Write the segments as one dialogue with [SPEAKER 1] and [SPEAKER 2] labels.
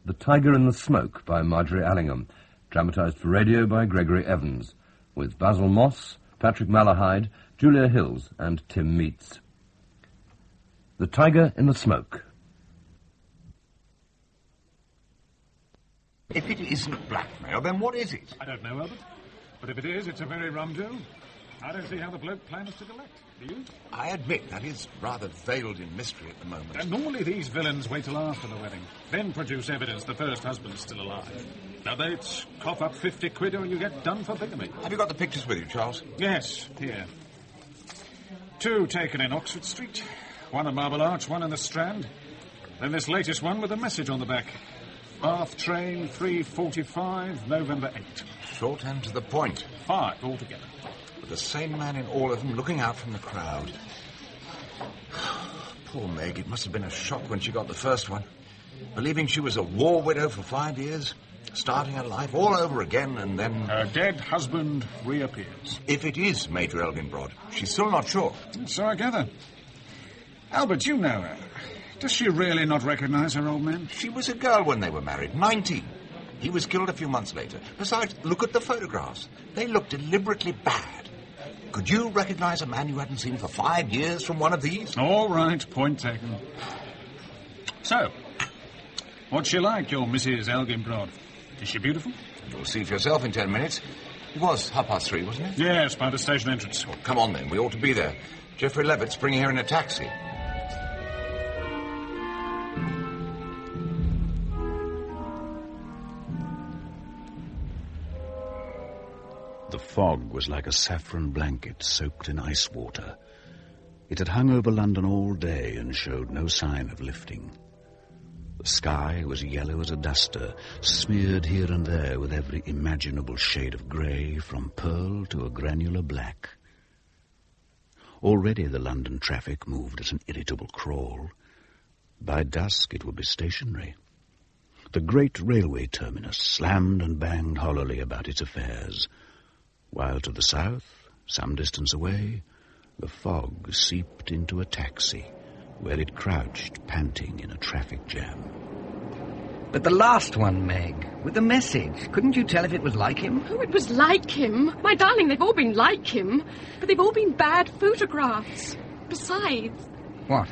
[SPEAKER 1] The Tiger in the Smoke by Marjorie Allingham, dramatised for radio by Gregory Evans, with Basil Moss, Patrick Malahide, Julia Hills and Tim Meats. The Tiger in the Smoke.
[SPEAKER 2] If it isn't blackmail, then what is it?
[SPEAKER 3] I don't know, Albert. But if it is, it's a very rum do. I don't see how the bloke plans to collect. Do you?
[SPEAKER 2] I admit that is rather veiled in mystery at the moment.
[SPEAKER 3] And normally these villains wait till after the wedding, then produce evidence the first husband's still alive. Now dates, cough up 50 quid or you get done for bigamy.
[SPEAKER 2] Have you got the pictures with you, Charles?
[SPEAKER 3] Yes, here. 2 taken in Oxford Street, 1 at Marble Arch, 1 in the Strand. Then this latest one with a message on the back. Bath train 3:45, November 8.
[SPEAKER 2] Short and to the point.
[SPEAKER 3] 5 altogether.
[SPEAKER 2] With the same man in all of them looking out from the crowd. Poor Meg, it must have been a shock when she got the first one. Believing she was a war widow for 5 years, starting her life all over again, and then...
[SPEAKER 3] Her dead husband reappears.
[SPEAKER 2] If it is Major Elginbrod, she's still not sure.
[SPEAKER 3] So I gather. Albert, you know her. Does she really not recognize her old man?
[SPEAKER 2] She was a girl when they were married, 19. He was killed a few months later. Besides, look at the photographs. They look deliberately bad. Could you recognize a man you hadn't seen for 5 years from one of these?
[SPEAKER 3] All right, point taken. So, what's she like, your Mrs. Elginbrod? Is she beautiful?
[SPEAKER 2] You'll see for yourself in 10 minutes. It was 3:30, wasn't it?
[SPEAKER 3] Yes, by the station entrance.
[SPEAKER 2] Well, come on, then. We ought to be there. Geoffrey Levitt's bringing her in a taxi.
[SPEAKER 4] The fog was like a saffron blanket soaked in ice water. It had hung over London all day and showed no sign of lifting. The sky was yellow as a duster, smeared here and there with every imaginable shade of grey, from pearl to a granular black. Already the London traffic moved at an irritable crawl. By dusk it would be stationary. The great railway terminus slammed and banged hollowly about its affairs, while to the south, some distance away, the fog seeped into a taxi, where it crouched, panting in a traffic jam.
[SPEAKER 5] But the last one, Meg, with the message, couldn't you tell if it was like him?
[SPEAKER 6] Oh, it was like him. My darling, they've all been like him, but they've all been bad photographs. Besides...
[SPEAKER 5] What?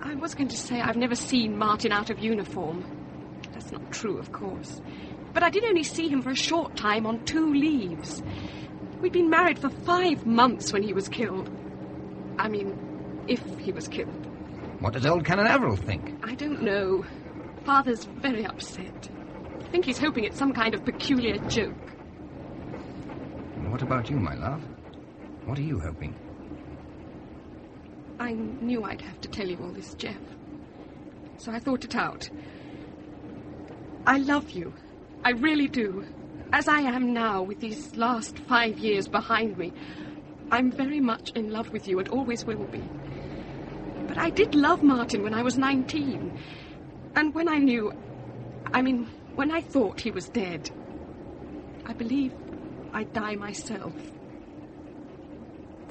[SPEAKER 6] I was going to say I've never seen Martin out of uniform. That's not true, of course. But I did only see him for a short time on 2 leaves. We'd been married for 5 months when he was killed. I mean, if he was killed.
[SPEAKER 5] What does old Canon Averil think?
[SPEAKER 6] I don't know. Father's very upset. I think he's hoping it's some kind of peculiar joke.
[SPEAKER 5] And what about you, my love? What are you hoping?
[SPEAKER 6] I knew I'd have to tell you all this, Jeff. So I thought it out. I love you. I really do. As I am now, with these last 5 years behind me, I'm very much in love with you and always will be. But I did love Martin when I was 19. And when I knew... when I thought he was dead, I believed I'd die myself.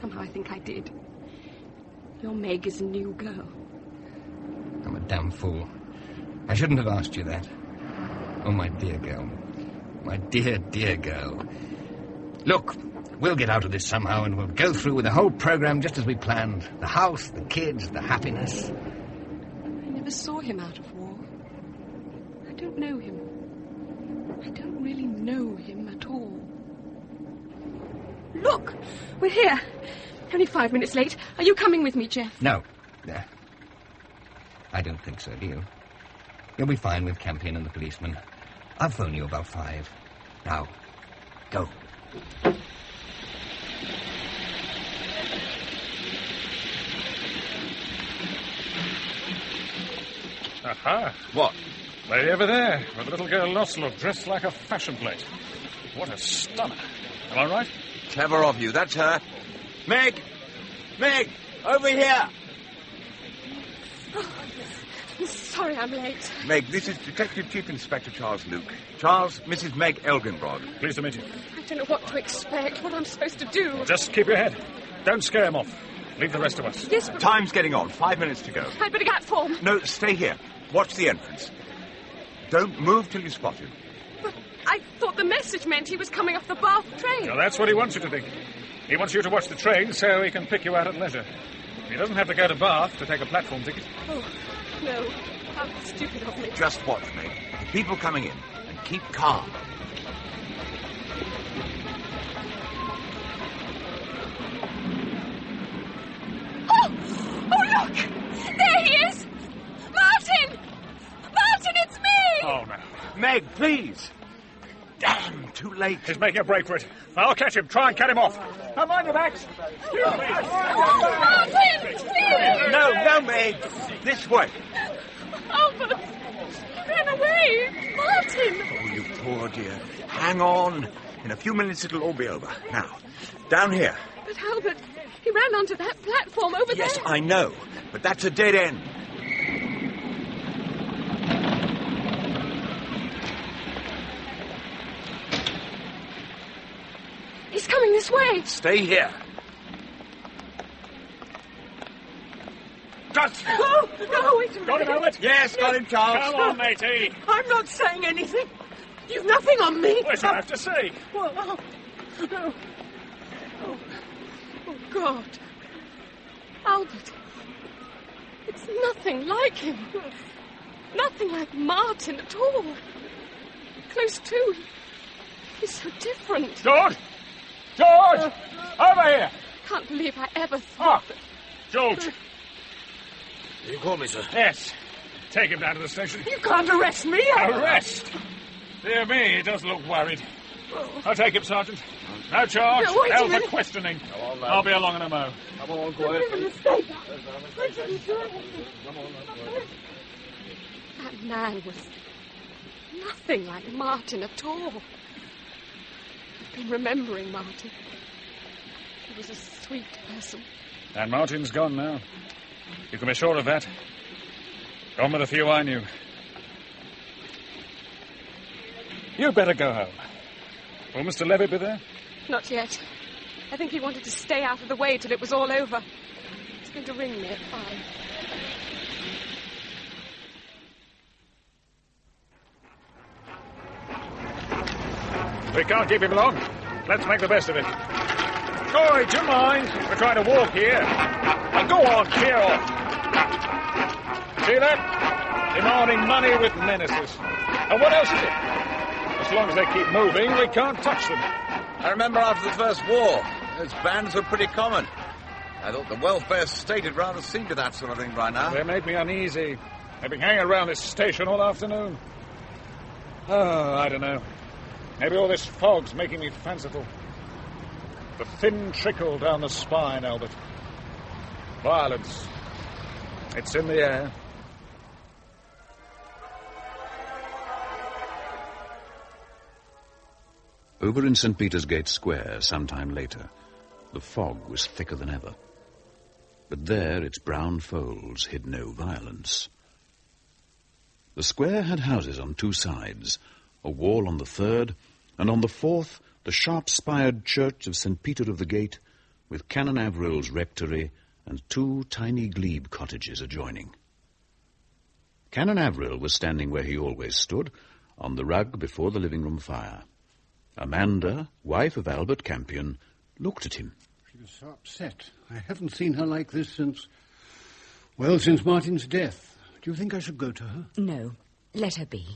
[SPEAKER 6] Somehow I think I did. Your Meg is a new girl.
[SPEAKER 5] I'm a damn fool. I shouldn't have asked you that. Oh, my dear girl. My dear, dear girl. Look, we'll get out of this somehow and we'll go through with the whole program just as we planned. The house, the kids, the happiness.
[SPEAKER 6] I never saw him out of war. I don't know him. I don't really know him at all. Look! We're here. only 5 minutes late. Are you coming with me, Jeff?
[SPEAKER 5] No. I don't think so, do you? You'll be fine with Campion and the policeman. I'll phone you about 5. Now, go.
[SPEAKER 3] Aha.
[SPEAKER 2] What?
[SPEAKER 3] Lady over there, with the little girl Loslow, dressed like a fashion plate. What a stunner. Am I right?
[SPEAKER 2] Clever of you. That's her. Meg! Meg! Over here!
[SPEAKER 6] Sorry I'm late.
[SPEAKER 2] Meg, this is Detective Chief Inspector Charles Luke. Charles, Mrs. Meg Elginbrod.
[SPEAKER 3] Pleased to meet you.
[SPEAKER 6] I don't know what to expect, what I'm supposed to do.
[SPEAKER 3] Just keep your head. Don't scare him off. Leave the rest of us.
[SPEAKER 6] Yes, but
[SPEAKER 2] Time's getting on. 5 minutes to go.
[SPEAKER 6] I'd better get form.
[SPEAKER 2] No, stay here. Watch the entrance. Don't move till you spot him.
[SPEAKER 6] But I thought the message meant he was coming off the Bath train.
[SPEAKER 3] Now, that's what he wants you to think. He wants you to watch the train so he can pick you out at leisure. He doesn't have to go to Bath to take a platform ticket.
[SPEAKER 6] Oh, no. How stupid of me.
[SPEAKER 2] Just watch, Meg. People coming in. And keep calm.
[SPEAKER 6] Oh, look! There he is! Martin! Martin, it's me!
[SPEAKER 3] Oh, no.
[SPEAKER 2] Meg, please! Damn, too late.
[SPEAKER 3] He's making a break for it. I'll catch him. Try and cut him off. Now, mind your backs.
[SPEAKER 6] Martin, please!
[SPEAKER 2] No, Meg. This way.
[SPEAKER 6] Albert! He ran away! Martin!
[SPEAKER 2] Oh, you poor dear. Hang on. In a few minutes it'll all be over. Now, down here.
[SPEAKER 6] But Albert, he ran onto that platform over
[SPEAKER 2] Yes,
[SPEAKER 6] there.
[SPEAKER 2] I know. But that's a dead end.
[SPEAKER 6] He's coming this way.
[SPEAKER 2] Stay here.
[SPEAKER 3] Just.
[SPEAKER 6] Oh, no, wait a minute.
[SPEAKER 3] Got him, Albert?
[SPEAKER 2] Yes, got him, Charles.
[SPEAKER 3] Come on, matey.
[SPEAKER 7] I'm not saying anything. You've nothing on me.
[SPEAKER 3] What do you have to say?
[SPEAKER 7] Well, no.
[SPEAKER 6] Oh, God. Albert. It's nothing like him. Nothing like Martin at all. Close to. He's so different.
[SPEAKER 3] George! George! Over here!
[SPEAKER 6] Can't believe I ever thought that.
[SPEAKER 3] George!
[SPEAKER 2] You call me, sir?
[SPEAKER 3] Yes. Take him down to the station.
[SPEAKER 7] You can't arrest me.
[SPEAKER 3] Arrest? Dear me, he does look worried. I'll take him, Sergeant. Now, Charge,
[SPEAKER 7] No, wait a
[SPEAKER 3] held for
[SPEAKER 7] minute.
[SPEAKER 3] questioning. I'll be along in a mo.
[SPEAKER 2] Come on,
[SPEAKER 6] That man was nothing like Martin at all. I've been remembering Martin. He was a sweet person.
[SPEAKER 3] And Martin's gone now. You can be sure of that. Gone with the few I knew. You'd better go home. Will Mr. Levitt be there?
[SPEAKER 6] Not yet. I think he wanted to stay out of the way till it was all over. He's going to ring me at 5.
[SPEAKER 3] We can't keep him long. Let's make the best of it. Oi, do you mind? We're trying to walk here. Now go on, clear off. See that? Demanding money with menaces. And what else is it? As long as they keep moving, we can't touch them.
[SPEAKER 2] I remember after the First War, those bands were pretty common. I thought the welfare state had rather seen to that sort of thing by now.
[SPEAKER 3] They make me uneasy. They've been hanging around this station all afternoon. Oh, I don't know. Maybe all this fog's making me fanciful. The thin trickle down the spine, Albert. Violence. It's in the air.
[SPEAKER 4] Over in St. Peter's Gate Square, some time later, the fog was thicker than ever. But there its brown folds hid no violence. The square had houses on 2 sides, a wall on the 3rd, and on the 4th, the sharp-spired church of St. Peter of the Gate, with Canon Averil's rectory and 2 tiny glebe cottages adjoining. Canon Averil was standing where he always stood, on the rug before the living-room fire. Amanda, wife of Albert Campion, looked at him.
[SPEAKER 8] She was so upset. I haven't seen her like this since Martin's death. Do you think I should go to her?
[SPEAKER 9] No, let her be.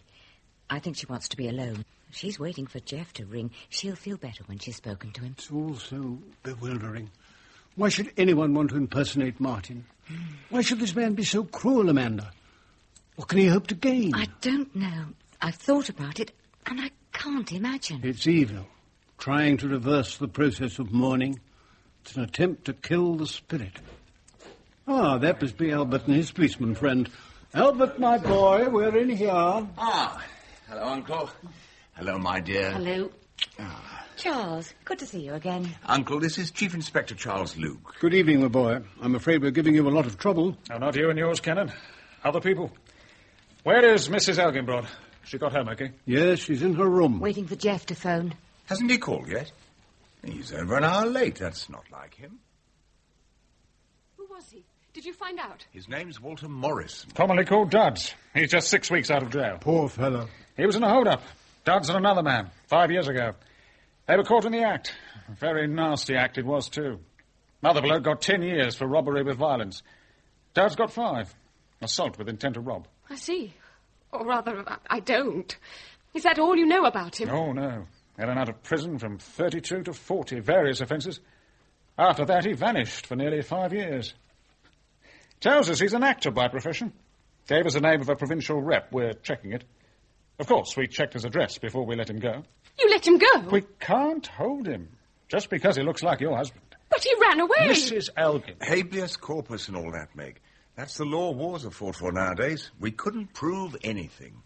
[SPEAKER 9] I think she wants to be alone. She's waiting for Jeff to ring. She'll feel better when she's spoken to him.
[SPEAKER 8] It's all so bewildering. Why should anyone want to impersonate Martin? Why should this man be so cruel, Amanda? What can he hope to gain?
[SPEAKER 9] I don't know. I've thought about it, and I can't imagine.
[SPEAKER 8] It's evil, trying to reverse the process of mourning. It's an attempt to kill the spirit. Ah, that must be Albert and his policeman friend. Albert, my boy, we're in here.
[SPEAKER 2] Ah, hello, Uncle. Hello, my dear.
[SPEAKER 9] Hello. Charles, good to see you again.
[SPEAKER 2] Uncle, this is Chief Inspector Charles Luke.
[SPEAKER 8] Good evening, my boy. I'm afraid we're giving you a lot of trouble.
[SPEAKER 3] No, not you and yours, Cannon. Other people. Where is Mrs. Elginbrod? She got home, okay?
[SPEAKER 8] Yes, she's in her room.
[SPEAKER 9] Waiting for Jeff to phone.
[SPEAKER 2] Hasn't he called yet? He's over an hour late. That's not like him.
[SPEAKER 6] Who was he? Did you find out?
[SPEAKER 2] His name's Walter Morrison.
[SPEAKER 3] Commonly called Duds. He's just 6 weeks out of jail.
[SPEAKER 8] Poor fellow.
[SPEAKER 3] He was in a hold-up. Duds and another man, 5 years ago. They were caught in the act. A very nasty act it was, too. Another bloke got 10 years for robbery with violence. Duds got 5. Assault with intent to rob.
[SPEAKER 6] I see. Or rather, I don't. Is that all you know about him?
[SPEAKER 3] Oh, no. In and out of prison from 32 to 40, various offences. After that, he vanished for nearly 5 years. Tells us he's an actor by profession. Gave us the name of a provincial rep. We're checking it. Of course, we checked his address before we let him go.
[SPEAKER 6] You let him go?
[SPEAKER 3] We can't hold him, just because he looks like your husband.
[SPEAKER 6] But he ran away.
[SPEAKER 3] Mrs. Elgin.
[SPEAKER 2] Habeas corpus and all that, Meg. That's the law wars are fought for nowadays. We couldn't prove anything.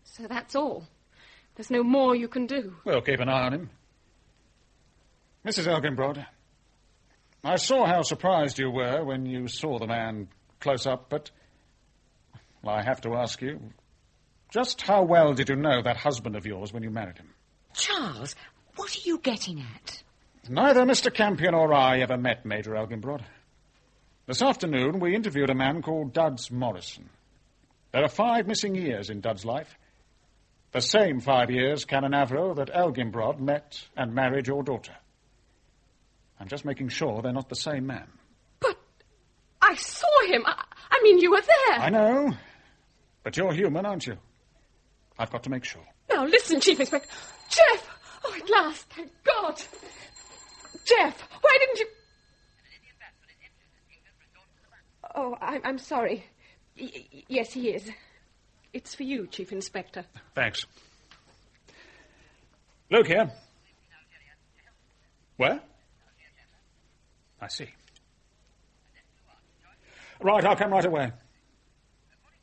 [SPEAKER 6] So that's all. There's no more you can do.
[SPEAKER 3] We'll keep an eye on him. Mrs. Elginbrod, I saw how surprised you were when you saw the man close up, but well, I have to ask you, just how well did you know that husband of yours when you married him?
[SPEAKER 9] Charles, what are you getting at?
[SPEAKER 3] Neither Mr. Campion or I ever met Major Elginbrod. This afternoon, we interviewed a man called Duds Morrison. There are 5 missing years in Duds' life. The same 5 years, Canon Averil, that Elginbrod met and married your daughter. I'm just making sure they're not the same man.
[SPEAKER 6] But I saw him. I mean, you were there.
[SPEAKER 3] I know. But you're human, aren't you? I've got to make sure.
[SPEAKER 6] Now, listen, Chief Inspector. Jeff! Oh, at last, thank God. Jeff, why didn't you... Oh, I'm sorry. Yes, he is. It's for you, Chief Inspector.
[SPEAKER 3] Thanks. Luke here. Where? I see. Right, I'll come right away.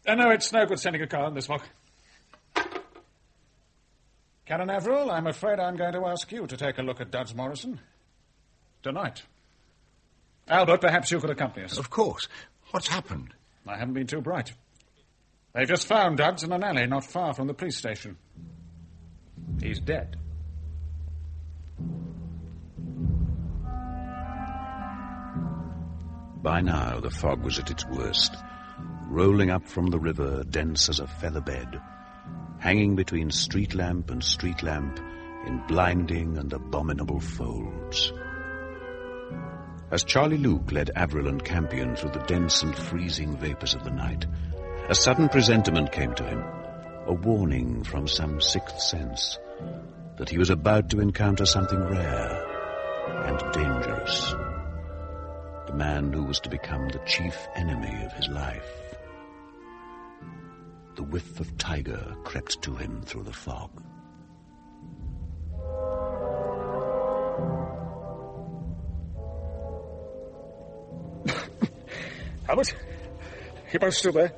[SPEAKER 3] No, it's no good sending a car in this fog. Canon Averil, I'm afraid I'm going to ask you to take a look at Duds Morrison. Tonight. Albert, perhaps you could accompany us.
[SPEAKER 2] Of course. What's happened?
[SPEAKER 3] I haven't been too bright. They've just found Duds in an alley not far from the police station. He's dead.
[SPEAKER 4] By now, the fog was at its worst, rolling up from the river, dense as a feather bed, hanging between street lamp and street lamp in blinding and abominable folds. As Charlie Luke led Averil and Campion through the dense and freezing vapours of the night, a sudden presentiment came to him, a warning from some sixth sense that he was about to encounter something rare and dangerous. The man who was to become the chief enemy of his life. The whiff of tiger crept to him through the fog.
[SPEAKER 3] Albert? You both still there?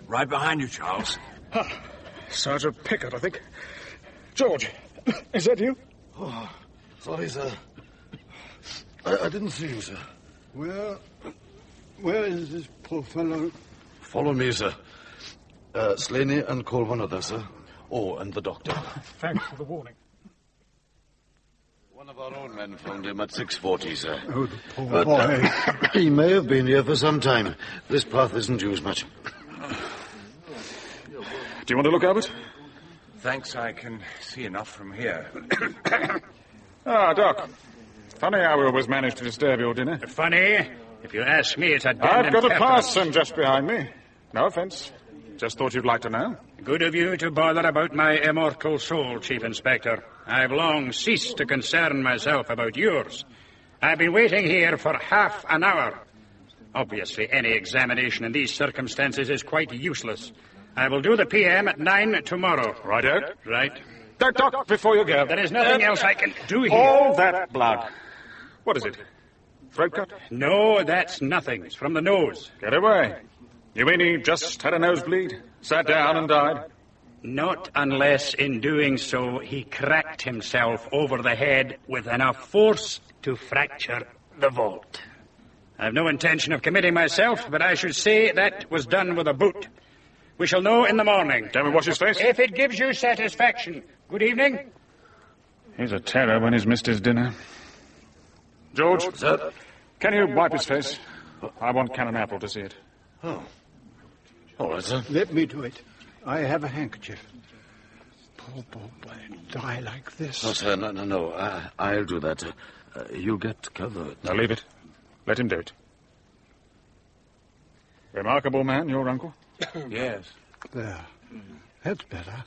[SPEAKER 2] Right behind you, Charles.
[SPEAKER 3] Sergeant Pickett, I think. George, is that you?
[SPEAKER 10] Oh, sorry, sir. I didn't see you, sir.
[SPEAKER 8] Where is this poor fellow?
[SPEAKER 10] Follow me, sir. Slaney and call one other, sir. Oh, and the doctor.
[SPEAKER 3] Thanks for the warning.
[SPEAKER 10] One of our own men found him at 6:40, sir.
[SPEAKER 8] Oh, the poor boy.
[SPEAKER 10] He may have been here for some time. This path isn't used much.
[SPEAKER 3] Do you want to look, Albert?
[SPEAKER 2] Thanks, I can see enough from here.
[SPEAKER 3] Doc. Funny how we always managed to disturb your dinner.
[SPEAKER 11] Funny? If you ask me, it's a damn
[SPEAKER 3] I've got a
[SPEAKER 11] capital.
[SPEAKER 3] parson just behind me. No offence. Just thought you'd like to know.
[SPEAKER 11] Good of you to bother about my immortal soul, Chief Inspector. I've long ceased to concern myself about yours. I've been waiting here for half an hour. Obviously, any examination in these circumstances is quite useless. I will do the PM at 9 tomorrow.
[SPEAKER 3] Right out.
[SPEAKER 11] Right.
[SPEAKER 3] Doc, before you go.
[SPEAKER 11] There is nothing else I can do here.
[SPEAKER 3] All that blood. What is it? Throat cut?
[SPEAKER 11] No, that's nothing. It's from the nose.
[SPEAKER 3] Get away. You mean he just had a nosebleed, sat down and died?
[SPEAKER 11] Not unless, in doing so, he cracked himself over the head with enough force to fracture the vault. I've no intention of committing myself, but I should say that was done with a boot. We shall know in the morning.
[SPEAKER 3] Can we wash his face?
[SPEAKER 11] If it gives you satisfaction. Good evening.
[SPEAKER 3] He's a terror when he's missed his dinner. George,
[SPEAKER 10] Sir?
[SPEAKER 3] can you wipe his face? I want Canon Averil to see it.
[SPEAKER 10] Oh. All right, sir.
[SPEAKER 8] Let me do it. I have a handkerchief. Poor boy, die like this.
[SPEAKER 10] No, sir, no. I'll do that. You'll get covered.
[SPEAKER 3] Now leave it. Let him do it. Remarkable man, your uncle.
[SPEAKER 2] Yes.
[SPEAKER 8] There. That's better.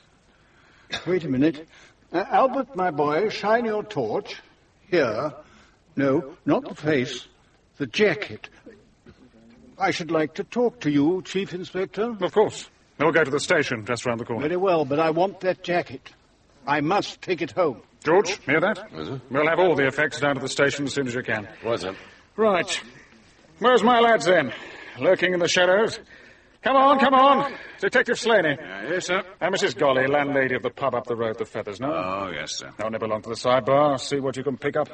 [SPEAKER 8] Wait a minute. Albert, my boy, shine your torch. Here. No, not the face. The jacket. I should like to talk to you, Chief Inspector.
[SPEAKER 3] Of course. We'll go to the station just round the corner.
[SPEAKER 8] Very well, but I want that jacket. I must take it home.
[SPEAKER 3] George, hear that?
[SPEAKER 10] Yes, sir.
[SPEAKER 3] We'll have all the effects down to the station as soon as you can.
[SPEAKER 10] Right, sir.
[SPEAKER 3] Right. Where's my lads then? Lurking in the shadows? Come on. Detective Slaney.
[SPEAKER 11] Yes, sir.
[SPEAKER 3] And Mrs. Golly, landlady of the pub up the road, the Feathers, no?
[SPEAKER 11] Oh, yes, sir.
[SPEAKER 3] I'll nip along to the sidebar, see what you can pick up.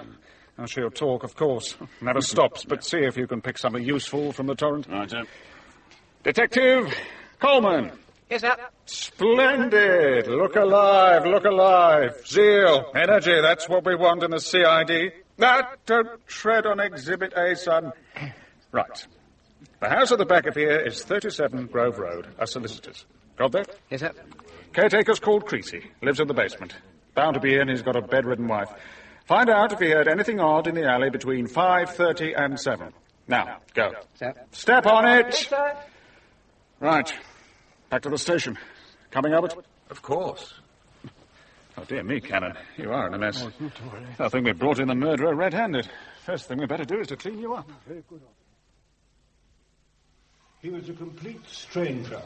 [SPEAKER 3] And she'll talk, of course. Never stops, but see if you can pick something useful from the torrent.
[SPEAKER 11] Right, sir.
[SPEAKER 3] Detective Coleman.
[SPEAKER 5] Yes, sir.
[SPEAKER 3] Splendid. Look alive. Zeal, energy, that's what we want in the CID. Don't tread on Exhibit A, son. Right. The house at the back of here is 37 Grove Road, a solicitor's. Got that?
[SPEAKER 5] Yes, sir.
[SPEAKER 3] Caretaker's called Creasy. Lives in the basement. Bound to be in, he's got a bedridden wife. Find out if he heard anything odd in the alley between 5:30 and 7. Now, go.
[SPEAKER 5] Sir.
[SPEAKER 3] Step on it.
[SPEAKER 5] Yes, sir.
[SPEAKER 3] Right. Back to the station. Coming, Albert?
[SPEAKER 2] Of course.
[SPEAKER 3] Oh, dear me, Cannon. You are in a mess.
[SPEAKER 8] Oh, not to worry.
[SPEAKER 3] I think we brought in the murderer red-handed. First thing we better do is to clean you up.
[SPEAKER 8] Very good. He was a complete stranger.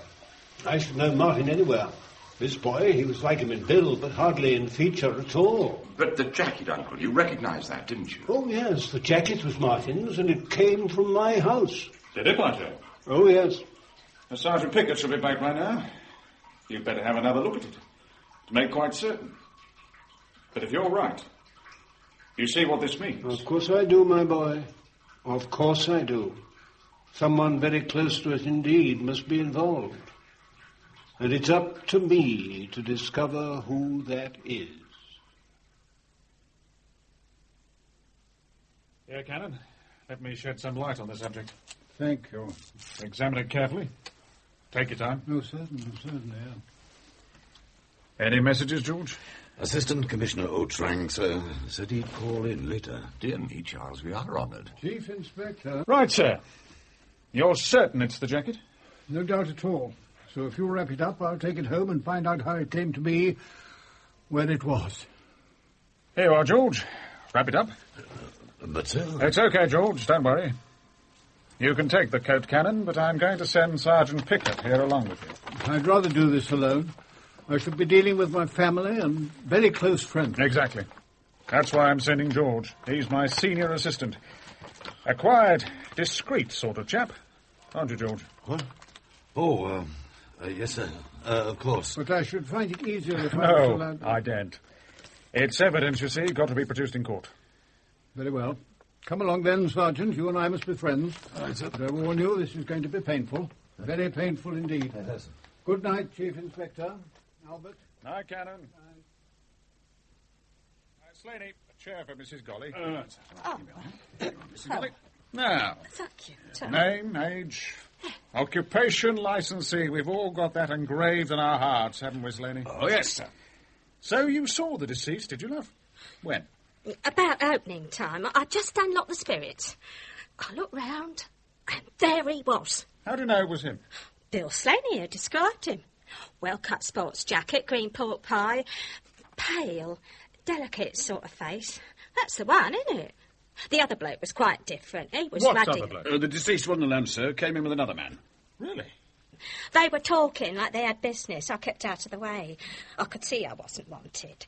[SPEAKER 8] I should know Martin anywhere. This boy, he was like him in build, but hardly in feature at all.
[SPEAKER 2] But the jacket, Uncle, you recognized that, didn't you?
[SPEAKER 8] Oh, yes, the jacket was Martin's, and it came from my house.
[SPEAKER 3] Did it, Martin?
[SPEAKER 8] Oh, yes.
[SPEAKER 3] Sergeant Pickett should be back by now. You'd better have another look at it, to make quite certain. But if you're right, you see what this means.
[SPEAKER 8] Of course I do, my boy. Of course I do. Someone very close to us indeed must be involved. And it's up to me to discover who that is.
[SPEAKER 3] Here, Cannon. Let me shed some light on the subject.
[SPEAKER 8] Thank you.
[SPEAKER 3] Examine it carefully. Take your time.
[SPEAKER 8] No, certainly, yeah.
[SPEAKER 3] Any messages, George?
[SPEAKER 10] Assistant Commissioner Oatrang, sir, said he'd call in later.
[SPEAKER 2] Dear me, Charles, we are honoured.
[SPEAKER 8] Chief Inspector.
[SPEAKER 3] Right, sir. You're certain it's the jacket?
[SPEAKER 8] No doubt at all. So if you wrap it up, I'll take it home and find out how it came to be where it was.
[SPEAKER 3] Here you are, George. Wrap it up.
[SPEAKER 10] But, sir...
[SPEAKER 3] It's okay, George. Don't worry. You can take the coat, Cannon, but I'm going to send Sergeant Pickett here along with you.
[SPEAKER 8] I'd rather do this alone. I should be dealing with my family and very close friends.
[SPEAKER 3] Exactly. That's why I'm sending George. He's my senior assistant. A quiet, discreet sort of chap. Aren't you, George?
[SPEAKER 10] What? Oh, yes, sir. Of course.
[SPEAKER 8] But I should find it easier if I was allowed...
[SPEAKER 3] No, I daren't. It's evidence, you see, got to be produced in court.
[SPEAKER 8] Very well. Come along then, Sergeant. You and I must be friends.
[SPEAKER 10] Right, sir.
[SPEAKER 8] But I warn you, this is going to be painful. Very painful indeed.
[SPEAKER 10] Yes.
[SPEAKER 8] Good night, Chief Inspector. Albert.
[SPEAKER 3] Night, Cannon. Slaney, a chair for Mrs. Golly. Mrs. Golly. Now,
[SPEAKER 9] Thank you.
[SPEAKER 3] name, age, occupation, licensee. We've all got that engraved in our hearts, haven't we, Slaney?
[SPEAKER 11] Oh, yes, sir.
[SPEAKER 3] So you saw the deceased, did you, love? When?
[SPEAKER 12] About opening time. I just unlocked the spirits. I looked round, and there he was.
[SPEAKER 3] How do you know it was him?
[SPEAKER 12] Bill Slaney had described him. Well-cut sports jacket, green pork pie, pale, delicate sort of face. That's the one, isn't it? The other bloke was quite different. He was
[SPEAKER 3] What
[SPEAKER 12] ruddy.
[SPEAKER 3] other bloke?
[SPEAKER 11] The deceased one alone, sir, came in with another man.
[SPEAKER 3] Really?
[SPEAKER 12] They were talking like they had business. I kept out of the way. I could see I wasn't wanted.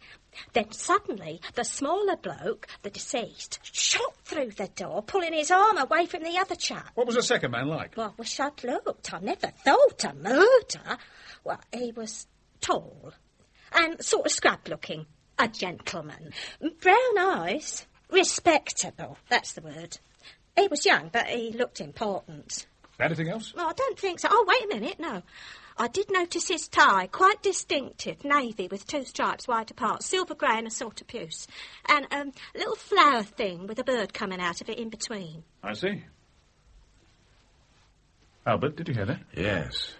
[SPEAKER 12] Then suddenly, the smaller bloke, the deceased, shot through the door, pulling his arm away from the other chap.
[SPEAKER 3] What was the second man like?
[SPEAKER 12] Well, I wish I'd looked. I never thought of murder. Well, he was tall and sort of scrub-looking. A gentleman. Brown eyes. Respectable, that's the word. He was young, but he looked important.
[SPEAKER 3] Anything else?
[SPEAKER 12] Well, I don't think so. Oh, wait a minute, no. I did notice his tie, quite distinctive, navy with 2 stripes wide apart, silver grey and a sort of puce. And a little flower thing with a bird coming out of it in between.
[SPEAKER 3] I see. Albert, did you hear that?
[SPEAKER 2] Yes.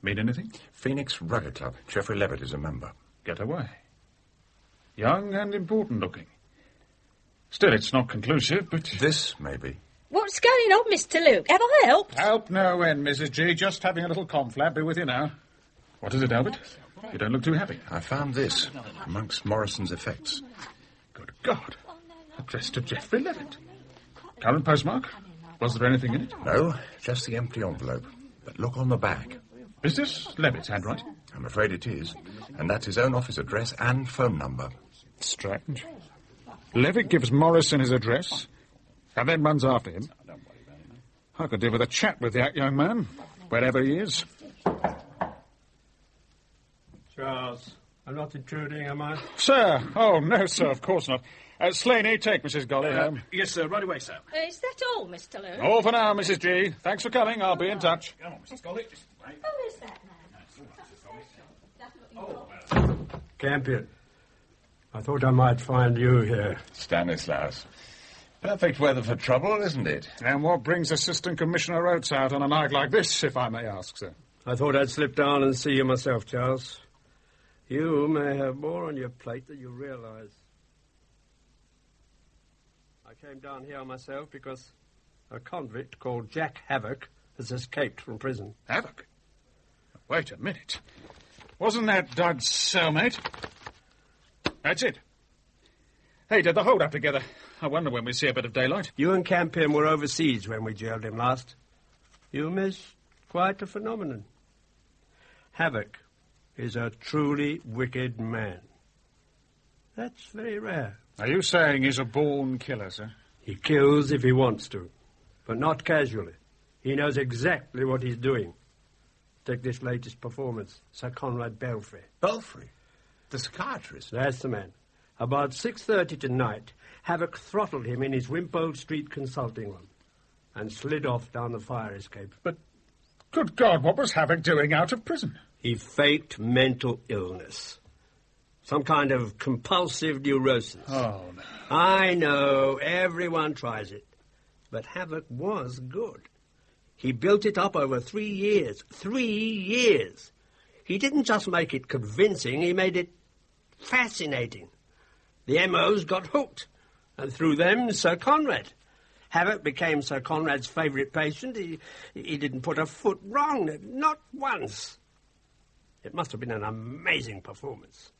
[SPEAKER 3] Mean anything?
[SPEAKER 2] Phoenix Rugger Club. Geoffrey Levitt is a member.
[SPEAKER 3] Get away. Young and important looking. Still, it's not conclusive, but...
[SPEAKER 2] This, maybe.
[SPEAKER 12] What's going on, Mr. Luke? Have I helped?
[SPEAKER 3] Help no end, Mrs. G. Just having a little conflab. Be with you now. What is it, Albert? You don't look too happy.
[SPEAKER 2] I found this amongst Morrison's effects.
[SPEAKER 3] Good God. Addressed to Geoffrey Levitt. Current postmark? Was there anything in it?
[SPEAKER 2] No, just the empty envelope. But look on the back.
[SPEAKER 3] Is this Levitt's handwriting?
[SPEAKER 2] I'm afraid it is. And that's his own office address and phone number.
[SPEAKER 3] Strange. Levitt gives Morrison his address and then runs after him. I could do with a chat with that young man, wherever he is.
[SPEAKER 8] Charles, I'm not intruding, am I?
[SPEAKER 3] Sir! Oh, no, sir, of course not. Slaney, take Mrs. Golly home.
[SPEAKER 11] Yes, sir, right away, sir.
[SPEAKER 12] Is that all, Mr. Luke?
[SPEAKER 3] All for now, Mrs. G. Thanks for coming. I'll be in touch.
[SPEAKER 11] Come on, Mrs. Golly.
[SPEAKER 12] Who is that man?
[SPEAKER 8] Campion. I thought I might find you here.
[SPEAKER 2] Stanislaus. Perfect weather for trouble, isn't it?
[SPEAKER 3] And what brings Assistant Commissioner Oates out on a night like this, if I may ask, sir?
[SPEAKER 8] I thought I'd slip down and see you myself, Charles. You may have more on your plate than you realise. I came down here myself because a convict called Jack Havoc has escaped from prison.
[SPEAKER 3] Havoc? Wait a minute. Wasn't that Doug's cellmate? That's it. Hey, did the hold up together? I wonder when we see a bit of daylight.
[SPEAKER 8] You and Campion were overseas when we jailed him last. You miss quite a phenomenon. Havoc is a truly wicked man. That's very rare.
[SPEAKER 3] Are you saying he's a born killer, sir?
[SPEAKER 8] He kills if he wants to, but not casually. He knows exactly what he's doing. Take this latest performance, Sir Conrad Belfry.
[SPEAKER 2] Belfry? The psychiatrist?
[SPEAKER 8] That's the man. About 6:30 tonight, Havoc throttled him in his Wimpole Street consulting room and slid off down the fire escape.
[SPEAKER 3] But, good God, what was Havoc doing out of prison?
[SPEAKER 8] He faked mental illness. Some kind of compulsive neurosis.
[SPEAKER 3] Oh, no.
[SPEAKER 8] I know, everyone tries it. But Havoc was good. He built it up over 3 years. 3 years! He didn't just make it convincing, he made it fascinating. The MOs got hooked, and through them, Sir Conrad. Havoc became Sir Conrad's favourite patient. He didn't put a foot wrong, not once. It must have been an amazing performance.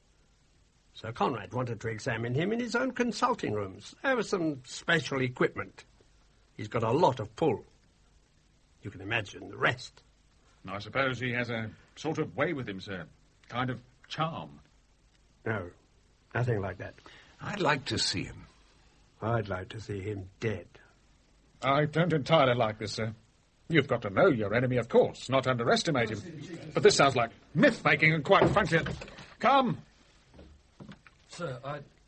[SPEAKER 8] Sir Conrad wanted to examine him in his own consulting rooms. There was some special equipment. He's got a lot of pull. You can imagine the rest.
[SPEAKER 3] I suppose he has a sort of way with him, sir. Kind of charm.
[SPEAKER 8] No, nothing like that.
[SPEAKER 2] I'd like to see him.
[SPEAKER 8] I'd like to see him dead.
[SPEAKER 3] I don't entirely like this, sir. You've got to know your enemy, of course, not underestimate him. But this sounds like myth-making and quite frankly... Come!
[SPEAKER 13] Sir,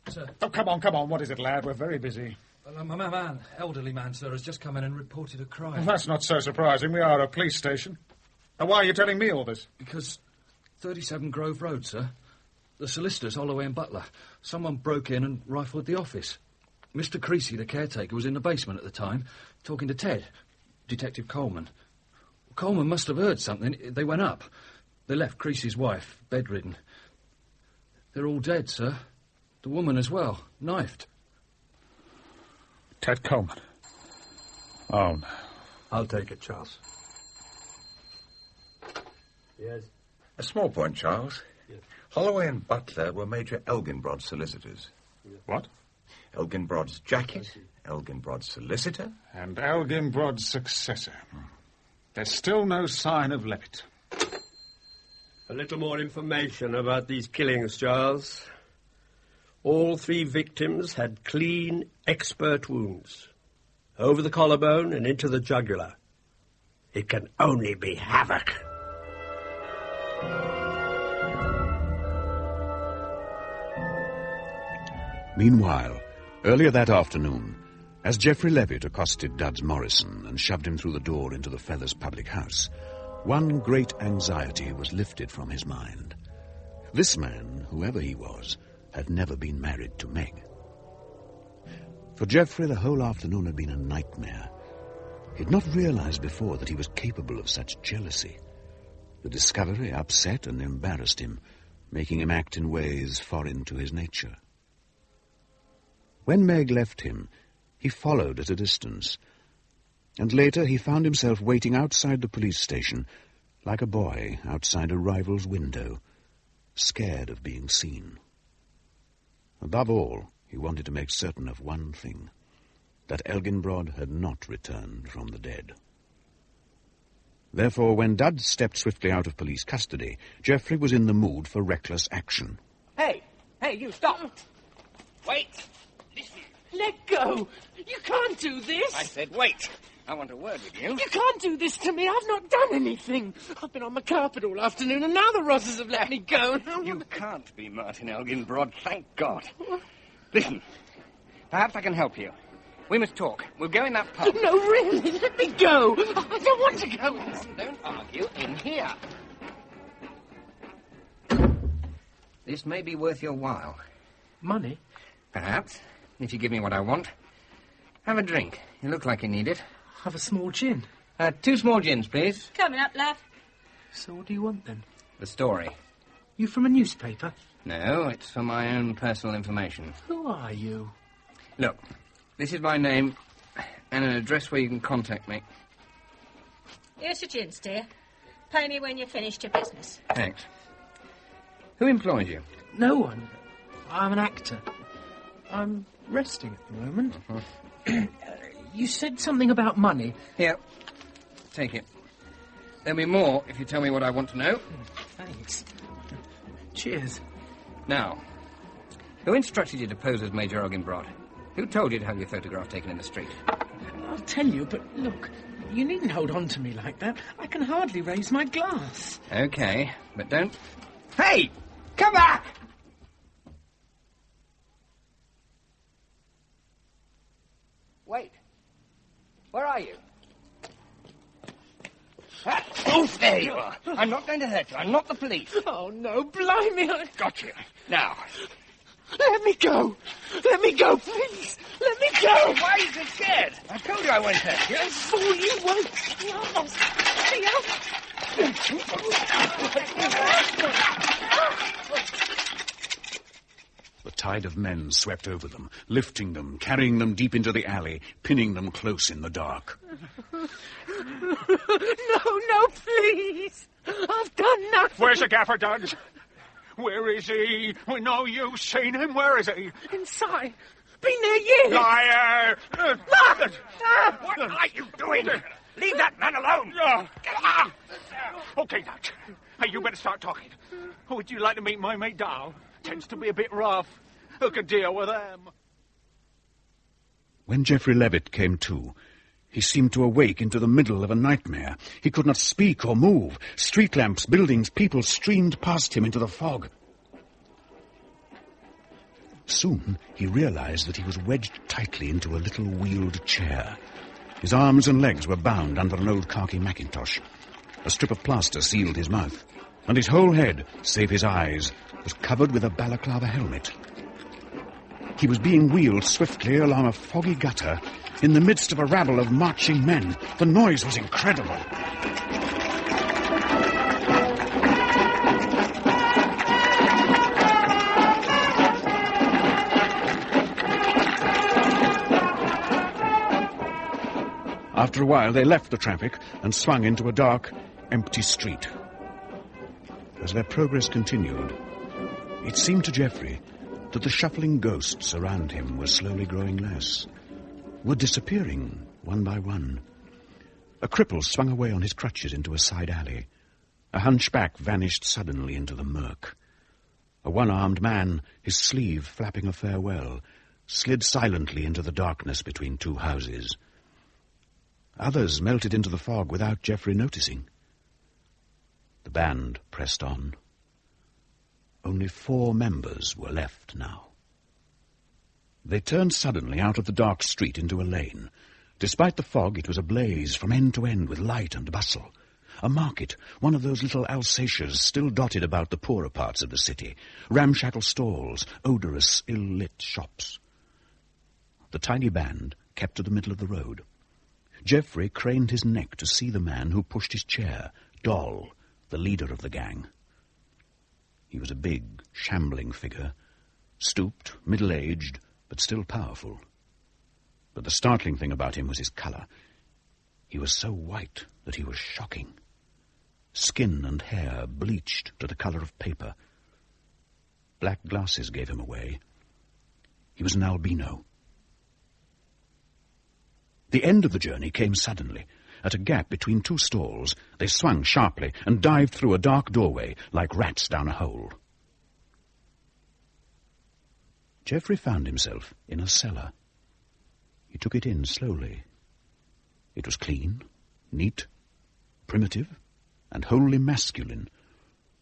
[SPEAKER 13] Sir...
[SPEAKER 3] Oh, come on, what is it, lad? We're very busy.
[SPEAKER 13] My man, elderly man, sir, has just come in and reported a crime.
[SPEAKER 3] Well, that's not so surprising. We are a police station. Now, why are you telling me all this?
[SPEAKER 13] Because 37 Grove Road, sir. The solicitors, Holloway and Butler. Someone broke in and rifled the office. Mr. Creasy, the caretaker, was in the basement at the time, talking to Ted, Detective Coleman. Coleman must have heard something. They went up. They left Creasy's wife, bedridden. They're all dead, sir. The woman as well, knifed.
[SPEAKER 3] Ted Coleman. Oh, no.
[SPEAKER 8] I'll take it, Charles. Yes?
[SPEAKER 2] A small point, Charles.
[SPEAKER 8] Yes.
[SPEAKER 2] Holloway and Butler were Major Elginbrod's solicitors.
[SPEAKER 3] What?
[SPEAKER 2] Elginbrod's jacket, Elginbrod's solicitor.
[SPEAKER 3] And Elginbrod's successor. There's still no sign of Levitt.
[SPEAKER 14] A little more information about these killings, Charles. All 3 victims had clean, expert wounds. Over the collarbone and into the jugular. It can only be havoc.
[SPEAKER 4] Meanwhile, earlier that afternoon, as Geoffrey Levitt accosted Duds Morrison and shoved him through the door into the Feathers public house, one great anxiety was lifted from his mind. This man, whoever he was, had never been married to Meg. For Geoffrey, the whole afternoon had been a nightmare. He had not realized before that he was capable of such jealousy. The discovery upset and embarrassed him, making him act in ways foreign to his nature. When Meg left him, he followed at a distance, and later he found himself waiting outside the police station, like a boy outside a rival's window, scared of being seen. Above all, he wanted to make certain of one thing, that Elginbrod had not returned from the dead. Therefore, when Duds stepped swiftly out of police custody, Geoffrey was in the mood for reckless action.
[SPEAKER 7] Hey, you stop. Wait. Listen. Let go. You can't do this.
[SPEAKER 5] I said wait. I want a word with you.
[SPEAKER 7] You can't do this to me. I've not done anything. I've been on my carpet all afternoon, and now the Rosses have let me go.
[SPEAKER 5] You can't be Martin Elginbrod, thank God. Listen, perhaps I can help you. We must talk. We'll go in that pub.
[SPEAKER 7] No, really, let me go. I don't want to go.
[SPEAKER 5] Listen, don't argue. In here. This may be worth your while.
[SPEAKER 7] Money?
[SPEAKER 5] Perhaps, if you give me what I want. Have a drink. You look like you need it.
[SPEAKER 7] Have a small gin.
[SPEAKER 5] 2 small gins, please.
[SPEAKER 12] Coming up, love.
[SPEAKER 7] So what do you want, then?
[SPEAKER 5] The story.
[SPEAKER 7] You from a newspaper?
[SPEAKER 5] No, it's for my own personal information.
[SPEAKER 7] Who are you?
[SPEAKER 5] Look, this is my name and an address where you can contact me.
[SPEAKER 12] Here's your gins, dear. Pay me when you've finished your business.
[SPEAKER 5] Thanks. Who employs you?
[SPEAKER 7] No one. I'm an actor. I'm resting at the moment. You said something about money.
[SPEAKER 5] Here. Take it. There'll be more if you tell me what I want to know.
[SPEAKER 7] Thanks. Cheers.
[SPEAKER 5] Now, who instructed you to pose as Major Elginbrod? Who told you to have your photograph taken in the street?
[SPEAKER 7] I'll tell you, but look, you needn't hold on to me like that. I can hardly raise my glass.
[SPEAKER 5] Okay, but don't... Hey! Come back! Wait. Where are you? Oh, there you are. I'm not going to hurt you. I'm not the police.
[SPEAKER 7] Oh, no, blimey.
[SPEAKER 5] Got you. Now.
[SPEAKER 7] Let me go. Let me go, please. Let me go.
[SPEAKER 5] Why are you so scared? I told you I won't hurt you.
[SPEAKER 7] Fool, you won't.
[SPEAKER 4] The tide of men swept over them, lifting them, carrying them deep into the alley, pinning them close in the dark.
[SPEAKER 7] No, please. I've done nothing.
[SPEAKER 3] Where's the gaffer, Duds? Where is he? We know you've seen him. Where is he?
[SPEAKER 7] Inside. Been there years.
[SPEAKER 3] Liar!
[SPEAKER 5] What are you doing? Leave that man alone.
[SPEAKER 3] Get out! Okay, Duds. Hey, you better start talking. Would you like to meet my mate, Dow? Tends to be a bit rough. Who could deal with them?
[SPEAKER 4] When Geoffrey Levitt came to, he seemed to awake into the middle of a nightmare. He could not speak or move. Street lamps, buildings, people streamed past him into the fog. Soon he realized that he was wedged tightly into a little wheeled chair. His arms and legs were bound under an old khaki mackintosh. A strip of plaster sealed his mouth, and his whole head, save his eyes, was covered with a balaclava helmet. He was being wheeled swiftly along a foggy gutter in the midst of a rabble of marching men. The noise was incredible. After a while, they left the traffic and swung into a dark, empty street. As their progress continued, it seemed to Geoffrey that the shuffling ghosts around him were slowly growing less, were disappearing one by one. A cripple swung away on his crutches into a side alley. A hunchback vanished suddenly into the murk. A one-armed man, his sleeve flapping a farewell, slid silently into the darkness between two houses. Others melted into the fog without Geoffrey noticing. The band pressed on. Only 4 members were left now. They turned suddenly out of the dark street into a lane. Despite the fog, it was ablaze from end to end with light and bustle. A market, one of those little Alsatias still dotted about the poorer parts of the city. Ramshackle stalls, odorous, ill-lit shops. The tiny band kept to the middle of the road. Geoffrey craned his neck to see the man who pushed his chair, Doll, the leader of the gang. He was a big, shambling figure, stooped, middle-aged, but still powerful. But the startling thing about him was his colour. He was so white that he was shocking. Skin and hair bleached to the colour of paper. Black glasses gave him away. He was an albino. The end of the journey came suddenly. At a gap between 2 stalls, they swung sharply and dived through a dark doorway like rats down a hole. Geoffrey found himself in a cellar. He took it in slowly. It was clean, neat, primitive, and wholly masculine.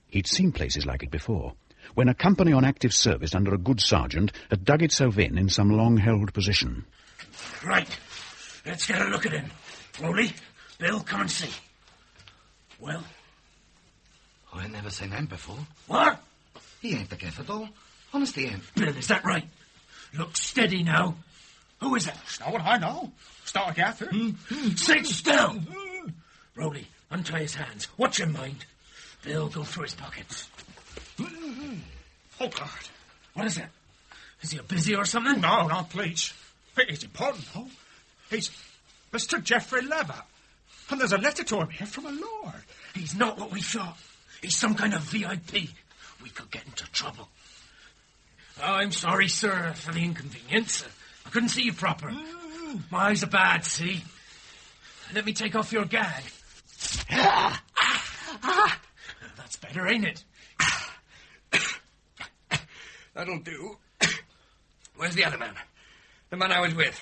[SPEAKER 4] He'd seen places like it before, when a company on active service under a good sergeant had dug itself in some long-held position.
[SPEAKER 15] Right. Let's get a look at him. Foley, Bill, come and see. Well?
[SPEAKER 16] I never seen him before.
[SPEAKER 15] What?
[SPEAKER 16] He ain't the gaffer, though. Honest, he ain't.
[SPEAKER 15] Bill, is that right? Look steady now. Who is that?
[SPEAKER 3] It's not what I know. It's not a gaffer.
[SPEAKER 15] Sit still! Rowley, untie his hands. Watch your mind. Bill, go through his pockets.
[SPEAKER 3] Oh, God.
[SPEAKER 15] What is that? Is he busy or something?
[SPEAKER 3] No, not please. It's important, though. He's Mr. Geoffrey Lever. And there's a letter to him here from a lord.
[SPEAKER 15] He's not what we thought. He's some kind of VIP. We could get into trouble. Oh, I'm sorry, sir, for the inconvenience. I couldn't see you proper. My eyes are bad, see? Let me take off your gag. That's better, ain't it?
[SPEAKER 5] That'll do. Where's the other man? The man I was with.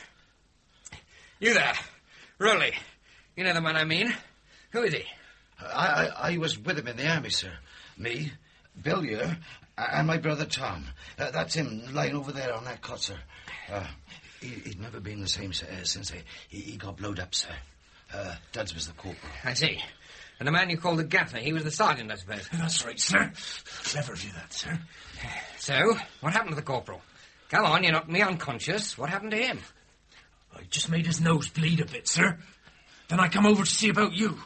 [SPEAKER 5] You there, Rowley. You know the man I mean. Who is he?
[SPEAKER 16] I was with him in the army, sir. Me, Bill here, and my brother Tom. That's him lying over there on that cot, sir. He'd never been the same since he got blowed up, sir. Dad's was the corporal.
[SPEAKER 5] I see. And the man you call the gaffer, he was the sergeant, I suppose.
[SPEAKER 15] That's right, sir. Clever of you, that, sir.
[SPEAKER 5] So, what happened to the corporal? Come on, you knocked me unconscious. What happened to him?
[SPEAKER 15] I just made his nose bleed a bit, sir. Then I come over to see about you.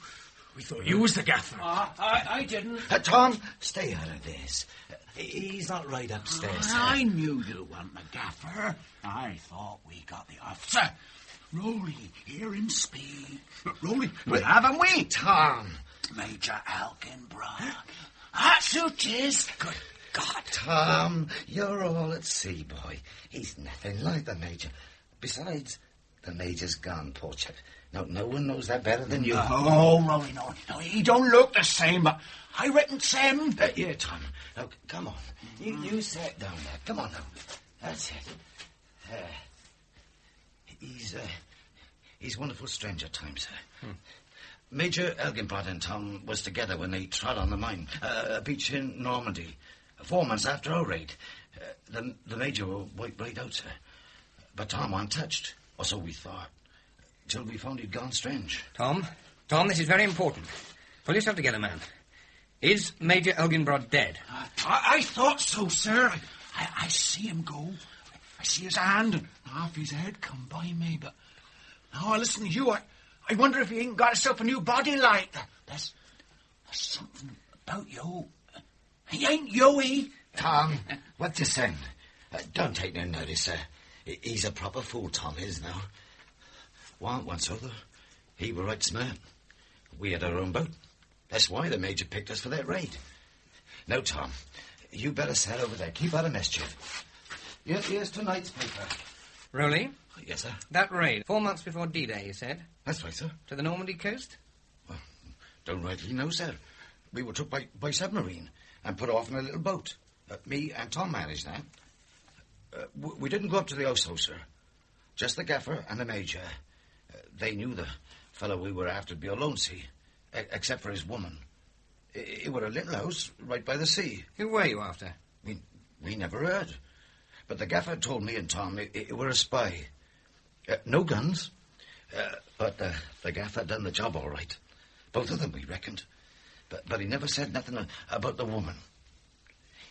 [SPEAKER 15] We thought you was the gaffer.
[SPEAKER 7] I didn't.
[SPEAKER 16] Tom, stay out of this. He's not right upstairs, sir.
[SPEAKER 17] I knew you weren't the gaffer. I thought we got the officer. Rowley, hear him speak. Rowley, haven't we?
[SPEAKER 16] Tom.
[SPEAKER 17] Major Elginbrod. That's who 'tis.
[SPEAKER 16] Good God. Tom, you're all at sea, boy. He's nothing like the Major. Besides, the Major's gone, poor chap. No one knows that better than you.
[SPEAKER 17] Oh, Rowley, no. He don't look the same, but I reckon it's him.
[SPEAKER 16] Yeah, Tom. Now, come on. You sit down there. Come on now. That's it. He's a wonderful stranger time, sir. Major Elginbrod and Tom was together when they trod on the mine, a beach in Normandy, 4 months after our raid. The Major will wiped right out, sir. But Tom untouched, or so we thought, till we found he'd gone strange.
[SPEAKER 5] Tom, this is very important. Pull yourself together, man. Is Major Elginbrod dead?
[SPEAKER 17] I thought so, sir. I see him go. I see his hand and half his head come by me, but now I listen to you. I wonder if he ain't got himself a new body like that. There's something about you. He ain't you,
[SPEAKER 16] Tom, what you saying? Don't take no notice, sir. He's a proper fool, Tom is now. Once other, he were right smart. We had our own boat. That's why the Major picked us for that raid. Now, Tom, you better sail over there. Keep out of mischief. Here's tonight's paper.
[SPEAKER 5] Rowley?
[SPEAKER 16] Yes, sir.
[SPEAKER 5] That raid, 4 months before D-Day, you said?
[SPEAKER 16] That's right, sir.
[SPEAKER 5] To the Normandy coast?
[SPEAKER 16] Well, don't rightly know, sir. We were took by submarine and put off in a little boat. Me and Tom managed that. We didn't go up to the house, sir. Just the gaffer and the major. They knew the fellow we were after to be alone, see, except for his woman. It were a little house right by the sea.
[SPEAKER 5] Who were you after?
[SPEAKER 16] We never heard. But the gaffer told me and Tom it were a spy. No guns. But the gaffer done the job all right. Both of them, we reckoned. But he never said nothing about the woman.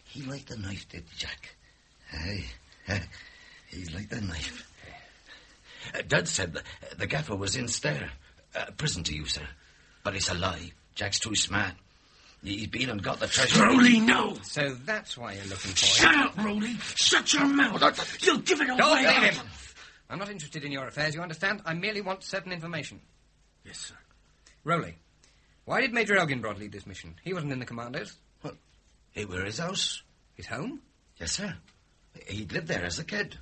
[SPEAKER 16] He liked the knife, did Jack. Aye, he liked the knife. Dad said the gaffer was in Stair. Prison to you, sir. But it's a lie. Jack's too smart. He's been and got the treasure.
[SPEAKER 15] Rowley, no!
[SPEAKER 5] So that's why you're looking for
[SPEAKER 15] Shut up, Rowley! Shut your mouth! You'll give it away!
[SPEAKER 5] Don't leave him! I'm not interested in your affairs, you understand? I merely want certain information.
[SPEAKER 15] Yes, sir.
[SPEAKER 5] Rowley, why did Major Elginbrod lead this mission? He wasn't in the commandos.
[SPEAKER 16] Well, it were his house.
[SPEAKER 5] His home?
[SPEAKER 16] Yes, sir. He'd lived there as a kid.